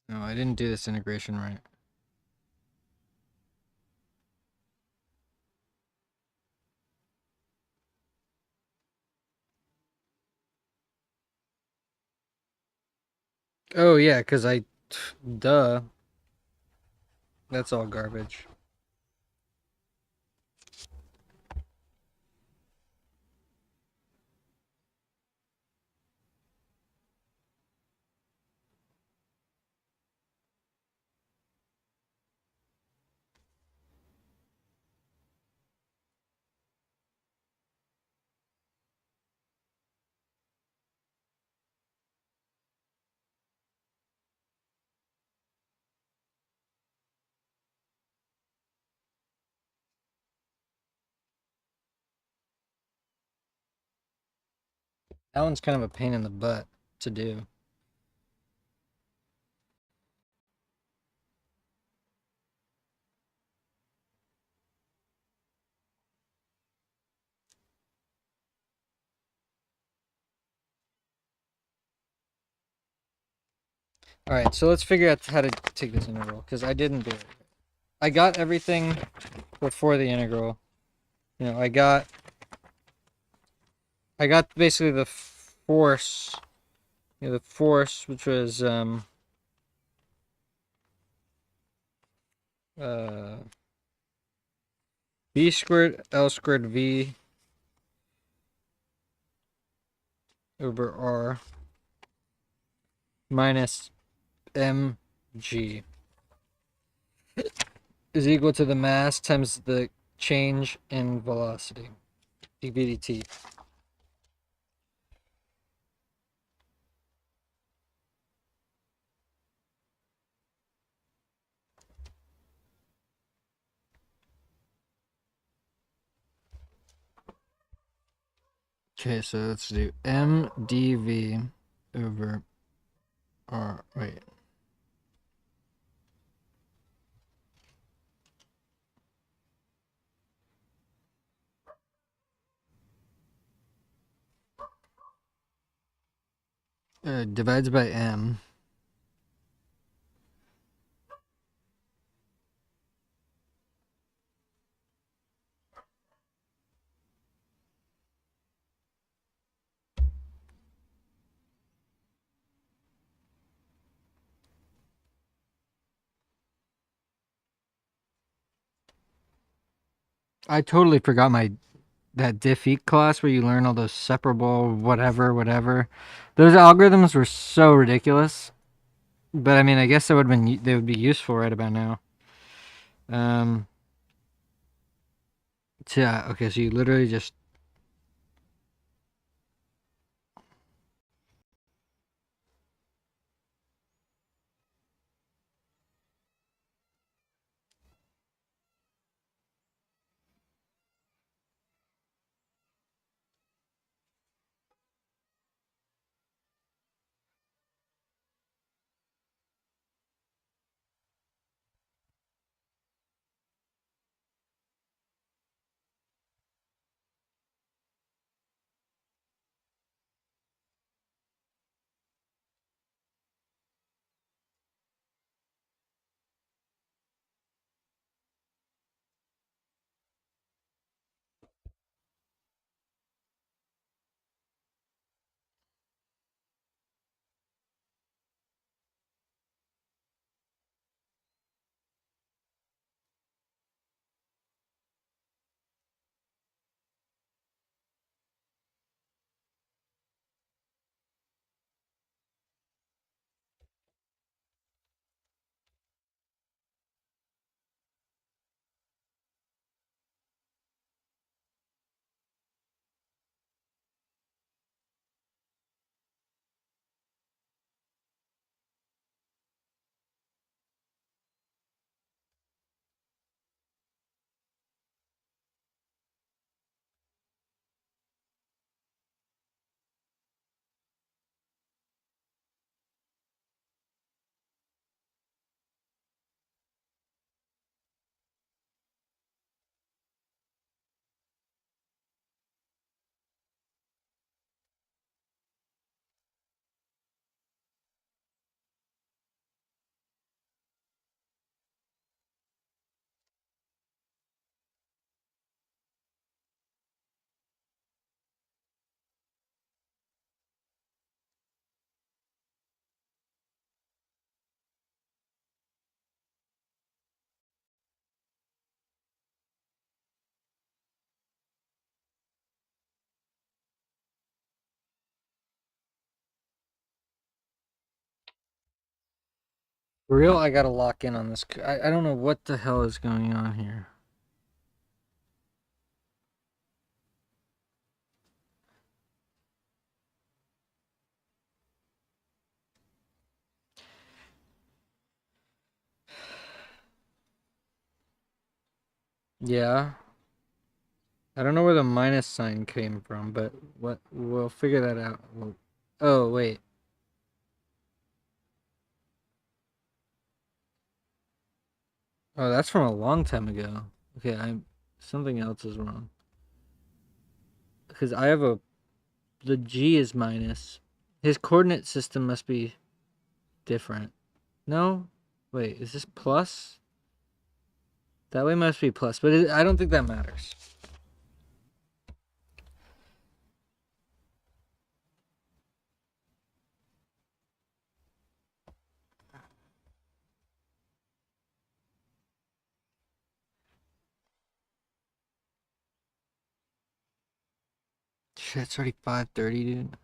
No, I didn't do this integration right. Oh yeah, because duh, that's all garbage. That one's kind of a pain in the butt to do. All right, so let's figure out how to take this integral because I didn't do it. I got everything before the integral. You know, I got basically the force, the force which was uh v squared L squared V over R minus mg is equal to the mass times the change in velocity, dv/dt. Okay, so let's do mdv over R. Wait. Divides by m. I totally forgot that Diffie class where you learn all those separable whatever. Those algorithms were so ridiculous. But I mean, I guess they would be useful right about now. Um. Yeah. Okay. So you literally just. For real, I gotta lock in on this. I don't know what the hell is going on here. Yeah. I don't know where the minus sign came from, but what we'll figure that out. Oh, wait. Oh, that's from a long time ago. Okay, I'm something else is wrong. Because I have the G is minus. His coordinate system must be different. No? Wait, is this plus? That way must be plus, but I don't think that matters. Shit, it's already 5:30, dude.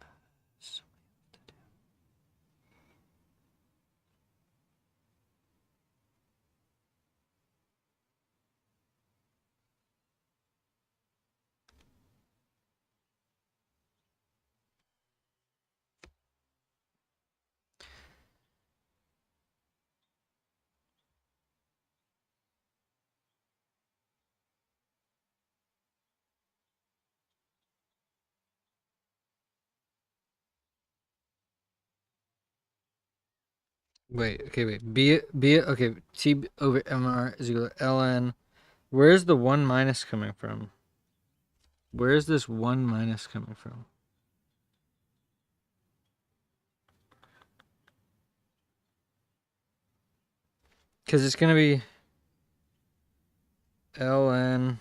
Wait, okay, wait. Okay, T over MR is equal to ln. Where's the 1 minus coming from? Where's this 1 minus coming from? Because it's going to be ln.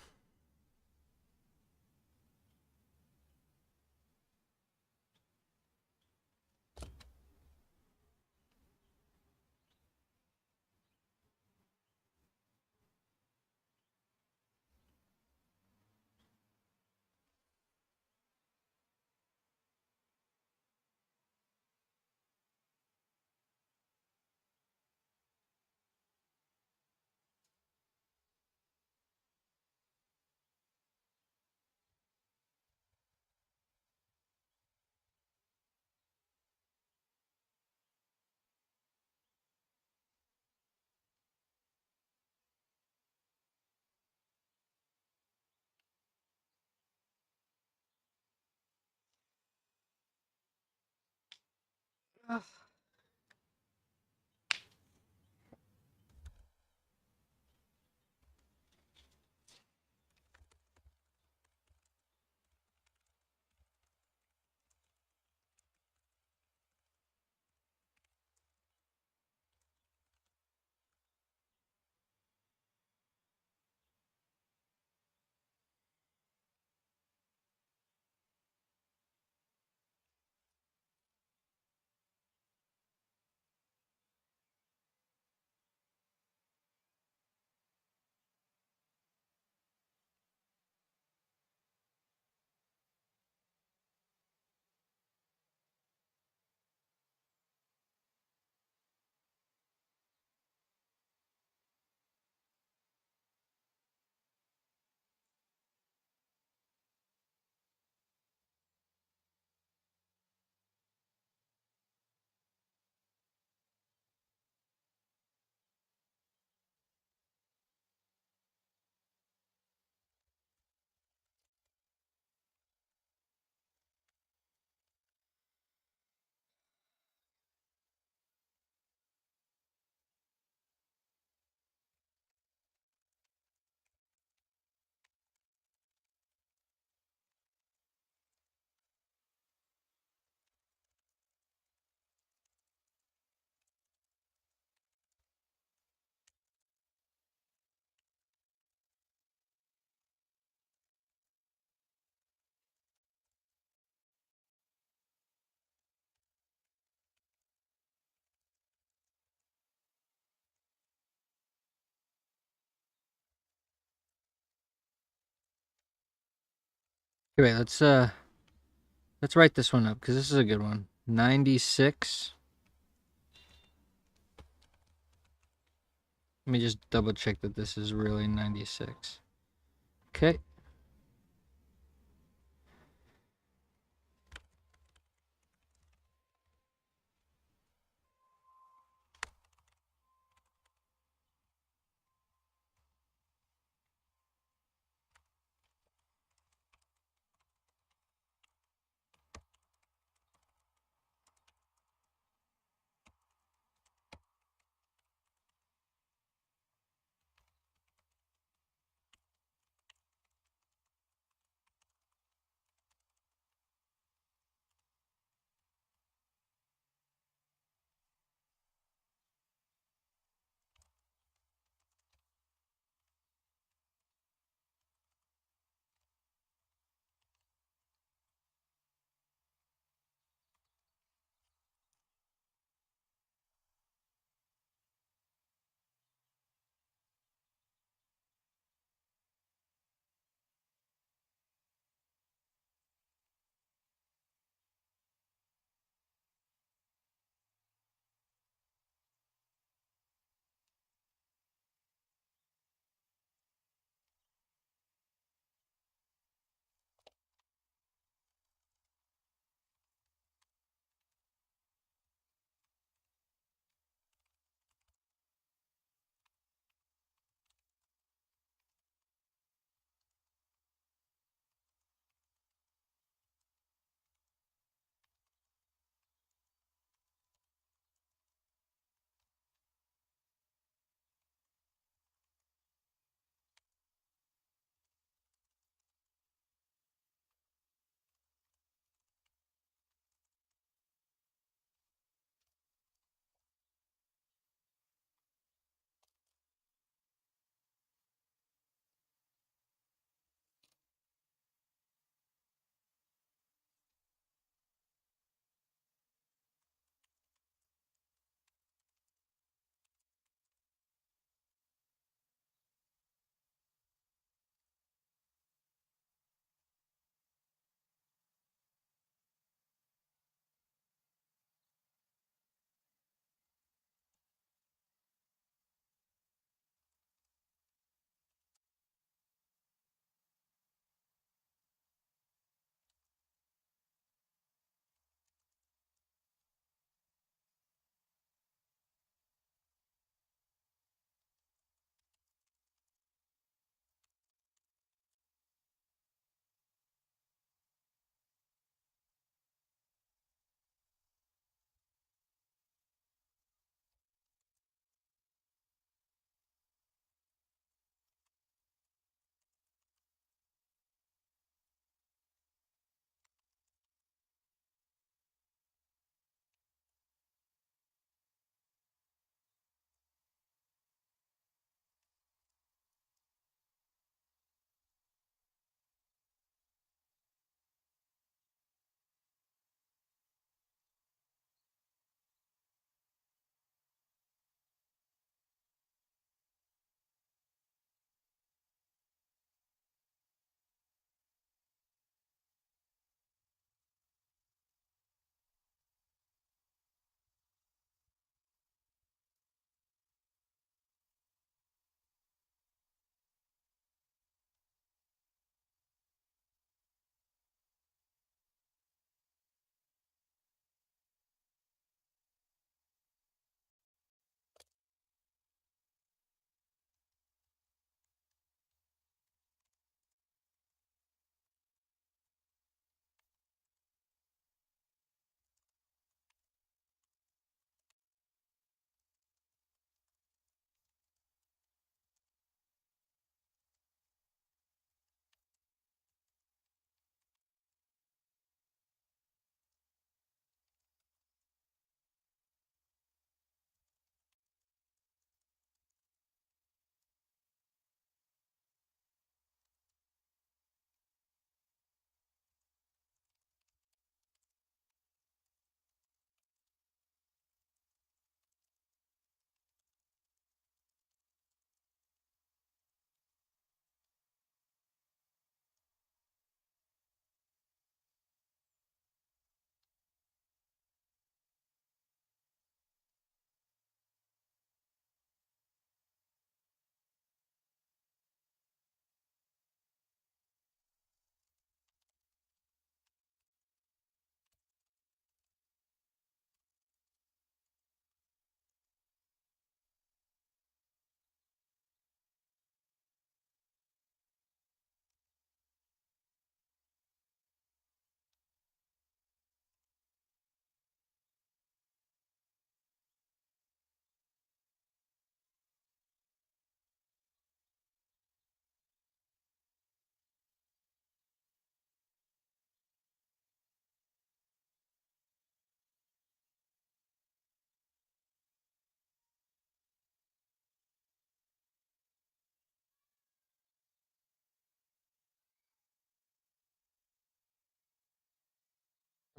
Okay, wait, let's write this one up because this is a good one. 96 Let me just double check that this is really 96. Okay.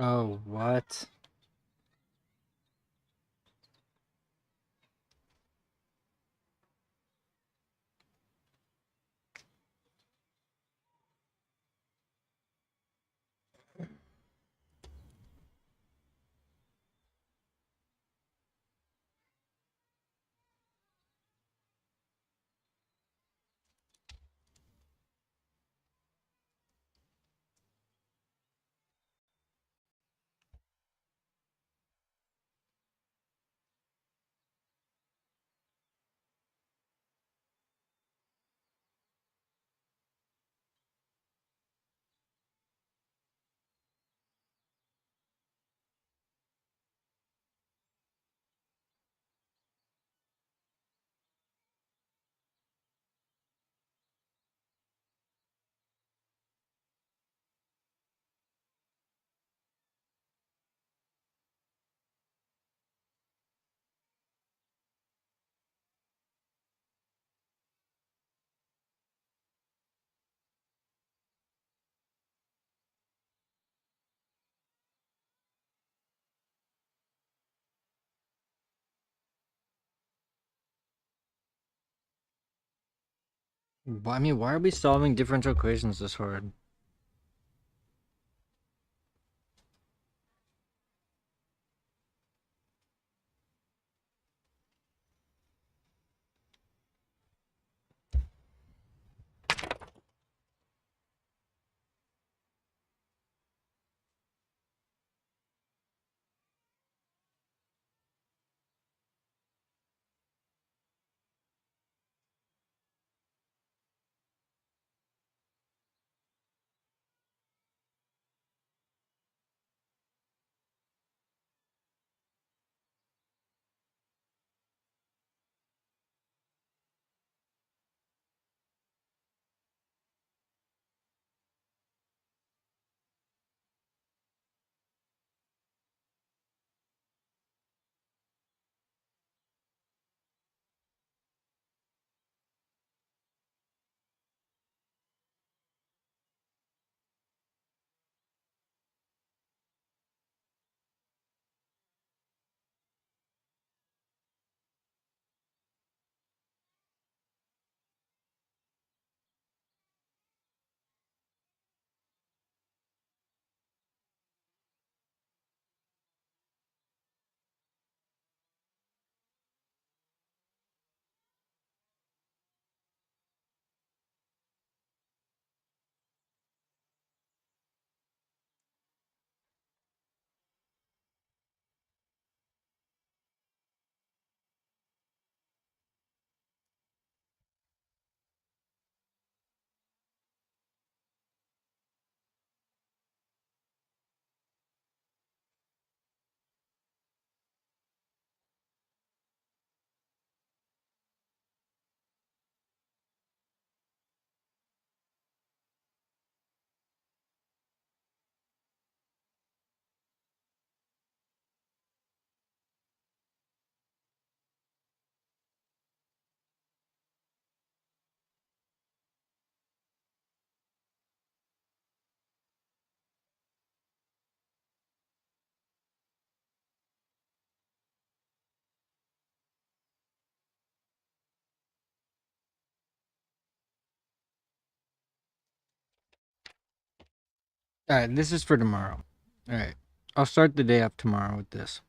Oh, what? I mean, why are we solving differential equations this hard? All right, this is for tomorrow. All right, I'll start the day off tomorrow with this.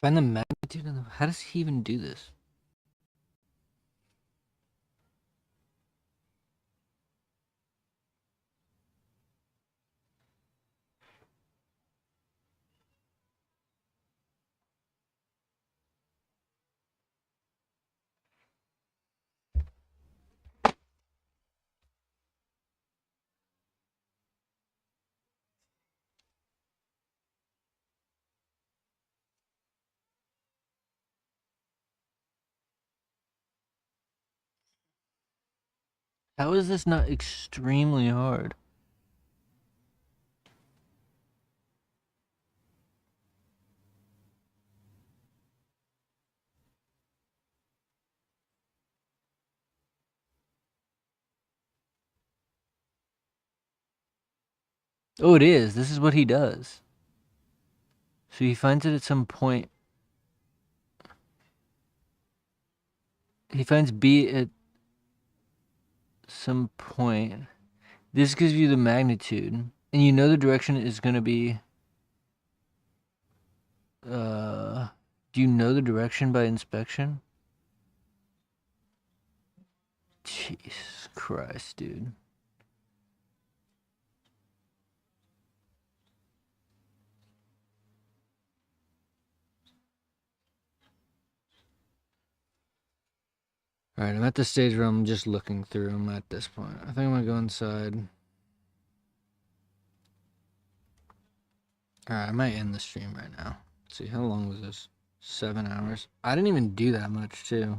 Find the magnitude of the. How does he even do this? How is this not extremely hard? Oh, it is. This is what he does. So he finds it at some point. He finds B at some point. This gives you the magnitude. And you know the direction is going to be... do you know the direction by inspection? Jesus Christ, dude. Alright, I'm at the stage where I'm just looking through them at this point. I think I'm gonna go inside. Alright, I might end the stream right now. Let's see, how long was this? 7 hours? I didn't even do that much, too.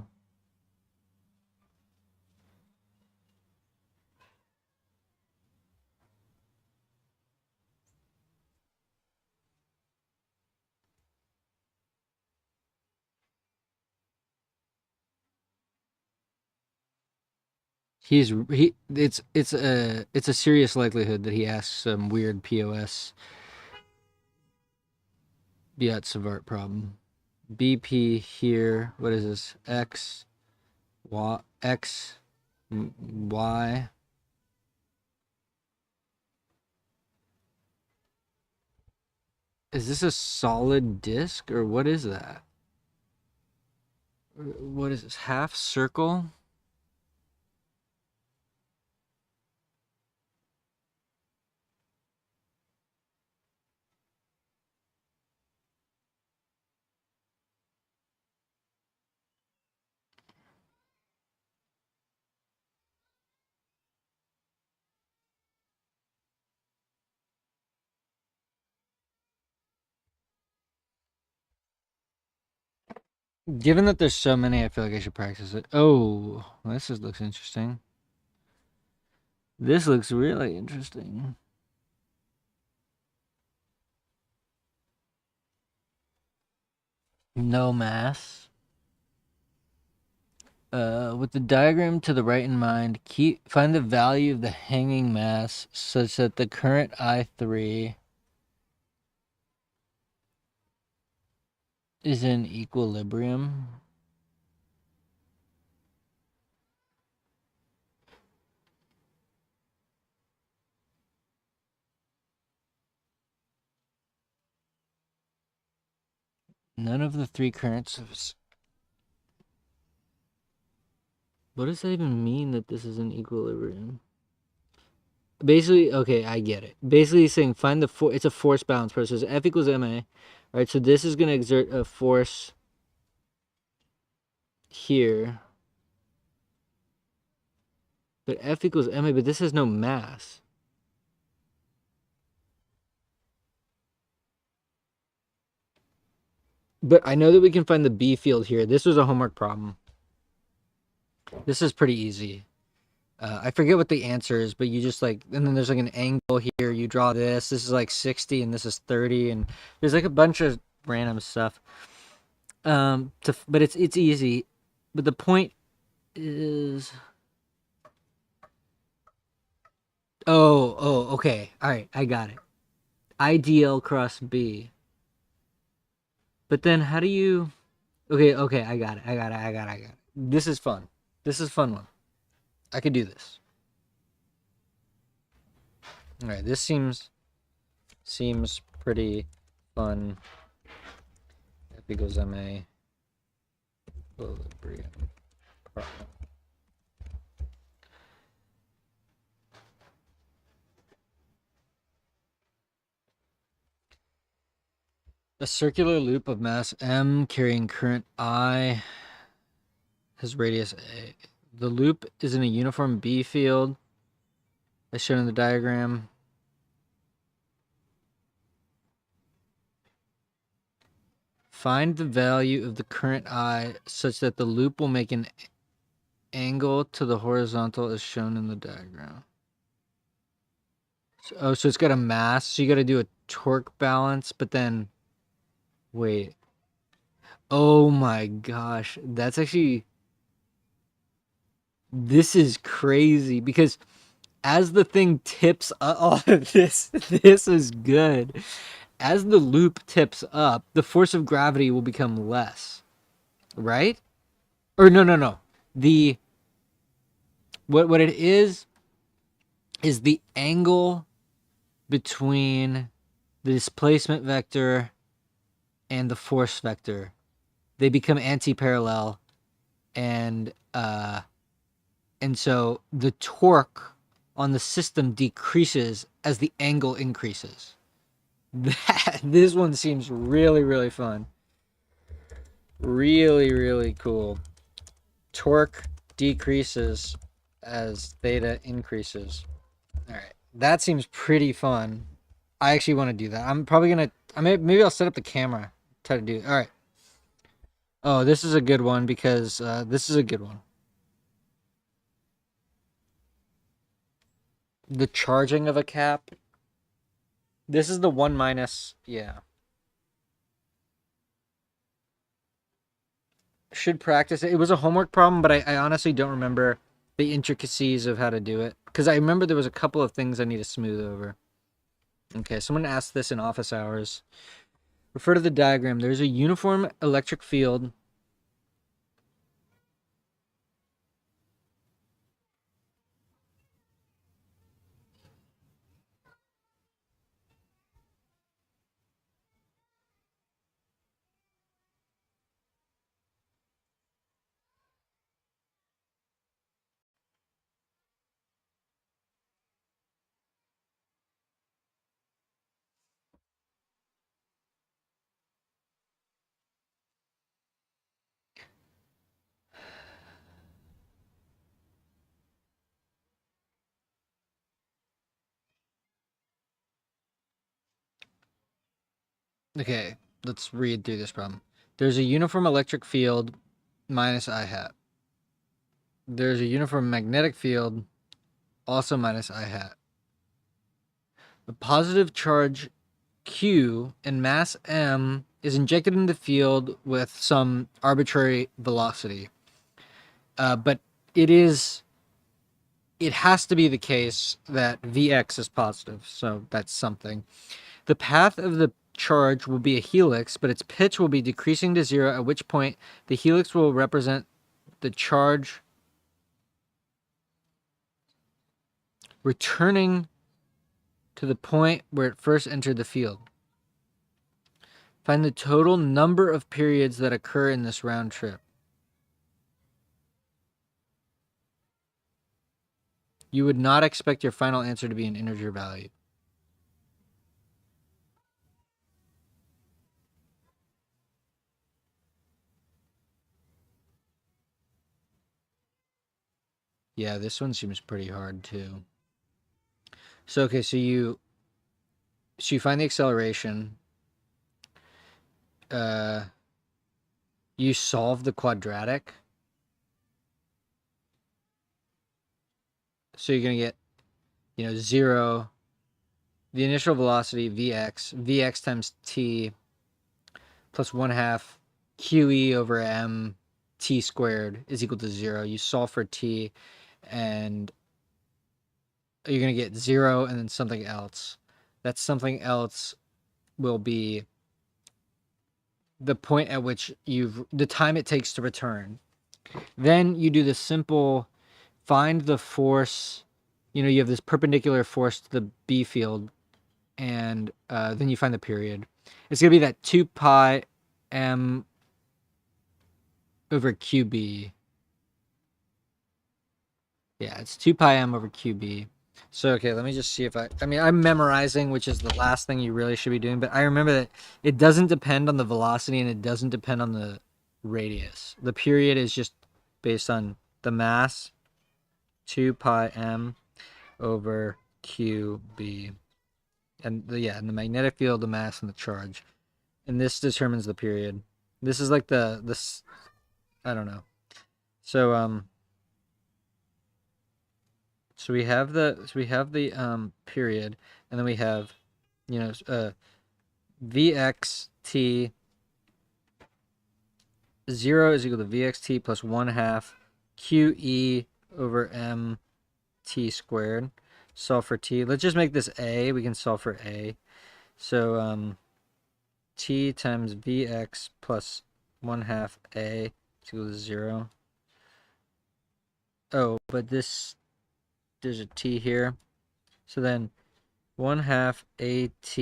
It's a serious likelihood that he asks some weird POS Biot-Savart problem. BP here, what is this? X, Y, X, Y. Is this a solid disk or what is that? What is this? Half circle? Given that there's so many, I feel like I should practice it. Oh, looks interesting. This looks really interesting. No mass. With the diagram to the right in mind, find the value of the hanging mass such that the current I3 is in equilibrium. None of the three currents of... What does that even mean that this is in equilibrium? Basically, okay, I get it. Basically, he's saying find the force. It's a force balance process. F equals ma. All right, so this is going to exert a force here. But F equals ma, but this has no mass. But I know that we can find the B field here. This was a homework problem. This is pretty easy. I forget what the answer is, but you just like, and then there's like an angle here. You draw this. This is like 60, and this is 30, and there's like a bunch of random stuff. But it's easy. But the point is, okay, all right, I got it. IDL cross B. But then how do you? Okay, I got it. This is fun. This is a fun one. I could do this. All right, this seems pretty fun. F equals ma equilibrium problem. A circular loop of mass m carrying current I has radius a. The loop is in a uniform B field, as shown in the diagram. Find the value of the current I such that the loop will make an angle to the horizontal is shown in the diagram. So it's got a mass, so you got to do a torque balance, but then wait. Oh my gosh, that's actually, this is crazy because as the thing tips up, oh, this is good. As the loop tips up, the force of gravity will become less, right? Or no. The what it is the angle between the displacement vector and the force vector. They become anti-parallel, and so the torque on the system decreases as the angle increases. This one seems really fun. Really cool. Torque decreases as theta increases. All right, that seems pretty fun. I actually want to do that. I'm probably gonna. Maybe I'll set up the camera. Try to do it. All right. Oh, this is a good one because this is a good one. The charging of a cap. This is the 1 minus. Yeah. Should practice it. It was a homework problem, but I honestly don't remember the intricacies of how to do it. Because I remember there was a couple of things I need to smooth over. Okay, someone asked this in office hours. Refer to the diagram. There's a uniform electric field. Okay, let's read through this problem. There's a uniform electric field minus I hat. There's a uniform magnetic field also minus I hat. The positive charge Q and mass M is injected into the field with some arbitrary velocity. But it has to be the case that Vx is positive, so that's something. The path of the charge will be a helix, but its pitch will be decreasing to 0, at which point the helix will represent the charge returning to the point where it first entered the field. Find the total number of periods that occur in this round trip. You would not expect your final answer to be an integer value. Yeah, this one seems pretty hard too. So okay, so you find the acceleration. You solve the quadratic. So you're gonna get, 0. The initial velocity vx times t plus 1/2 qe over m t squared is equal to 0. You solve for t, and you're going to get 0 and then something else. That something else will be the point at which the time it takes to return. Then you do the simple find the force. You have this perpendicular force to the B field, and then you find the period. It's going to be that 2 pi m over qb. Yeah, it's 2 pi m over qb. So, okay, let me just see if I'm memorizing, which is the last thing you really should be doing, but I remember that it doesn't depend on the velocity and it doesn't depend on the radius. The period is just based on the mass, 2 pi m over qb. And and the magnetic field, the mass, and the charge. And this determines the period. This is like this, I don't know. So, So we have the period, and then we have, vxt 0 is equal to vxt plus 1/2 qe over mt squared. Solve for t. Let's just make this a. We can solve for a. So t times vx plus 1/2 a is equal to 0. Oh, but there's a t here. So then 1/2 at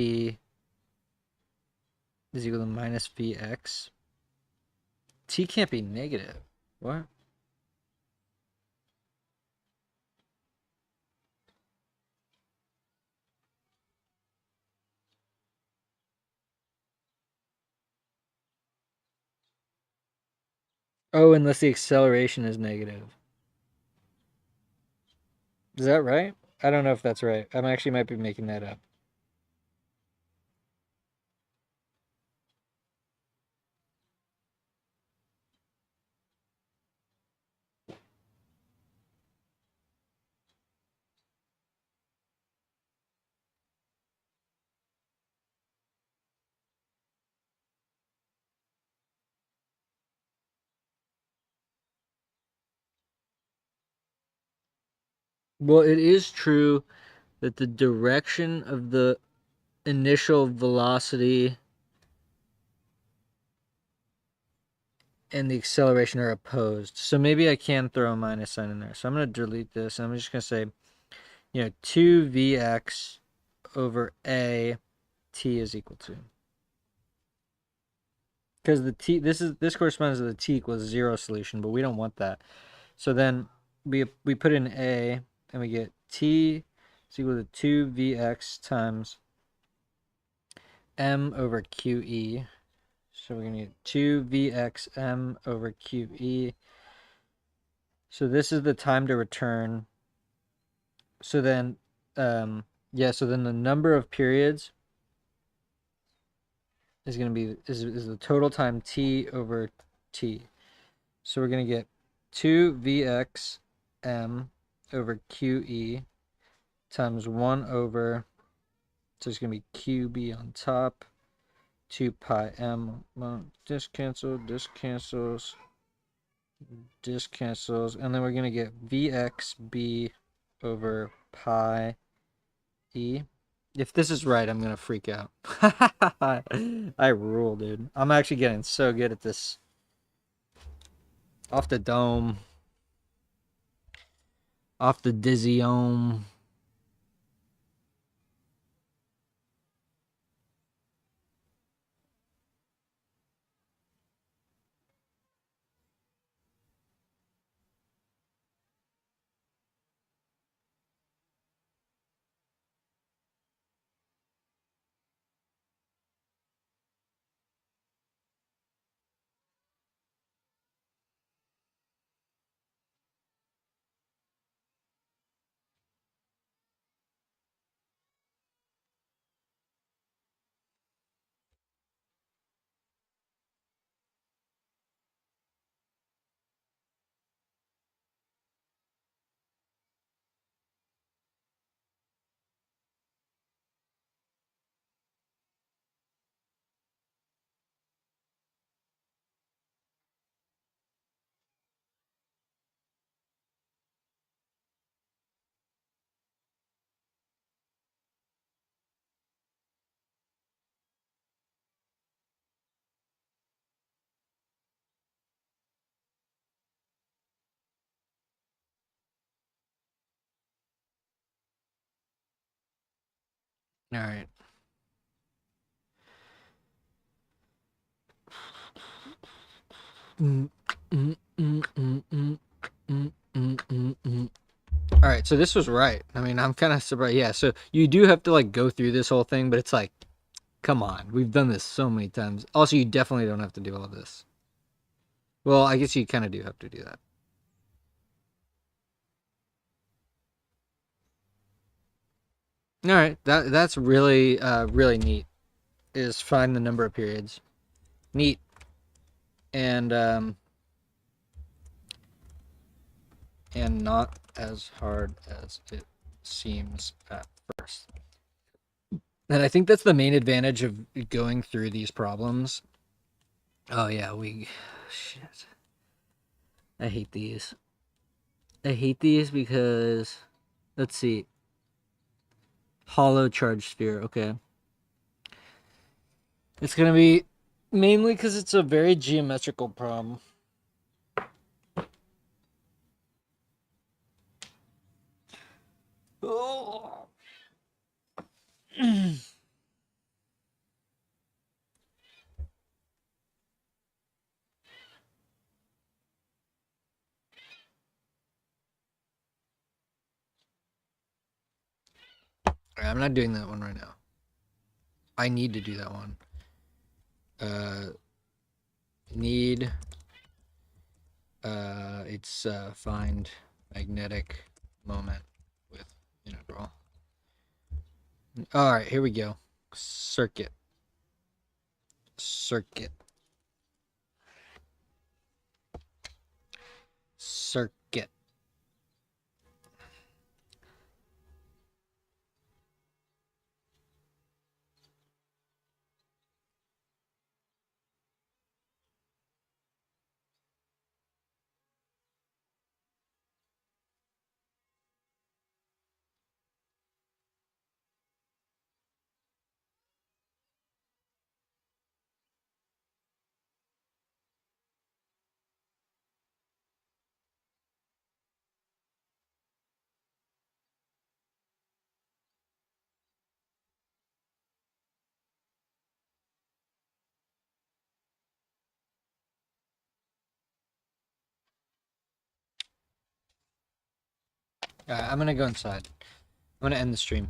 is equal to minus vx. T can't be negative. What? Oh, unless the acceleration is negative. Is that right? I don't know if that's right. I actually might be making that up. Well, it is true that the direction of the initial velocity and the acceleration are opposed. So maybe I can throw a minus sign in there. So I'm going to delete this. And I'm just going to say, 2vx over a t is equal to. Because the t, this corresponds to the t equals 0 solution, but we don't want that. So then we put in a, and we get t is equal to 2vx times m over qe. So we're going to get 2vx m over qe. So this is the time to return. So then, so then the number of periods is going to be, is the total time t over t. So we're going to get 2vx m over qe times 1 over, so it's going to be qb on top, 2 pi m, this cancels, and then we're going to get vxb over pi e. If this is right, I'm going to freak out. I rule, dude. I'm actually getting so good at this. Off the dome. Off the dizzy-ome. All right. All right, so this was right. I mean, I'm kind of surprised. Yeah, so you do have to like go through this whole thing, but it's like, come on, we've done this so many times. Also, you definitely don't have to do all this. Well, I guess you kind of do have to do that. All right, that's really really neat. Is find the number of periods. Neat. And not as hard as it seems at first. And I think that's the main advantage of going through these problems. Oh yeah, shit. I hate these. I hate these because let's see. Hollow charge sphere, okay. It's gonna be mainly because it's a very geometrical problem. Oh. I'm not doing that one right now. I need to do that one. Need it's find magnetic moment with integral. All right, here we go. Circuit. Circuit. Circuit. I'm gonna go inside. I'm gonna end the stream.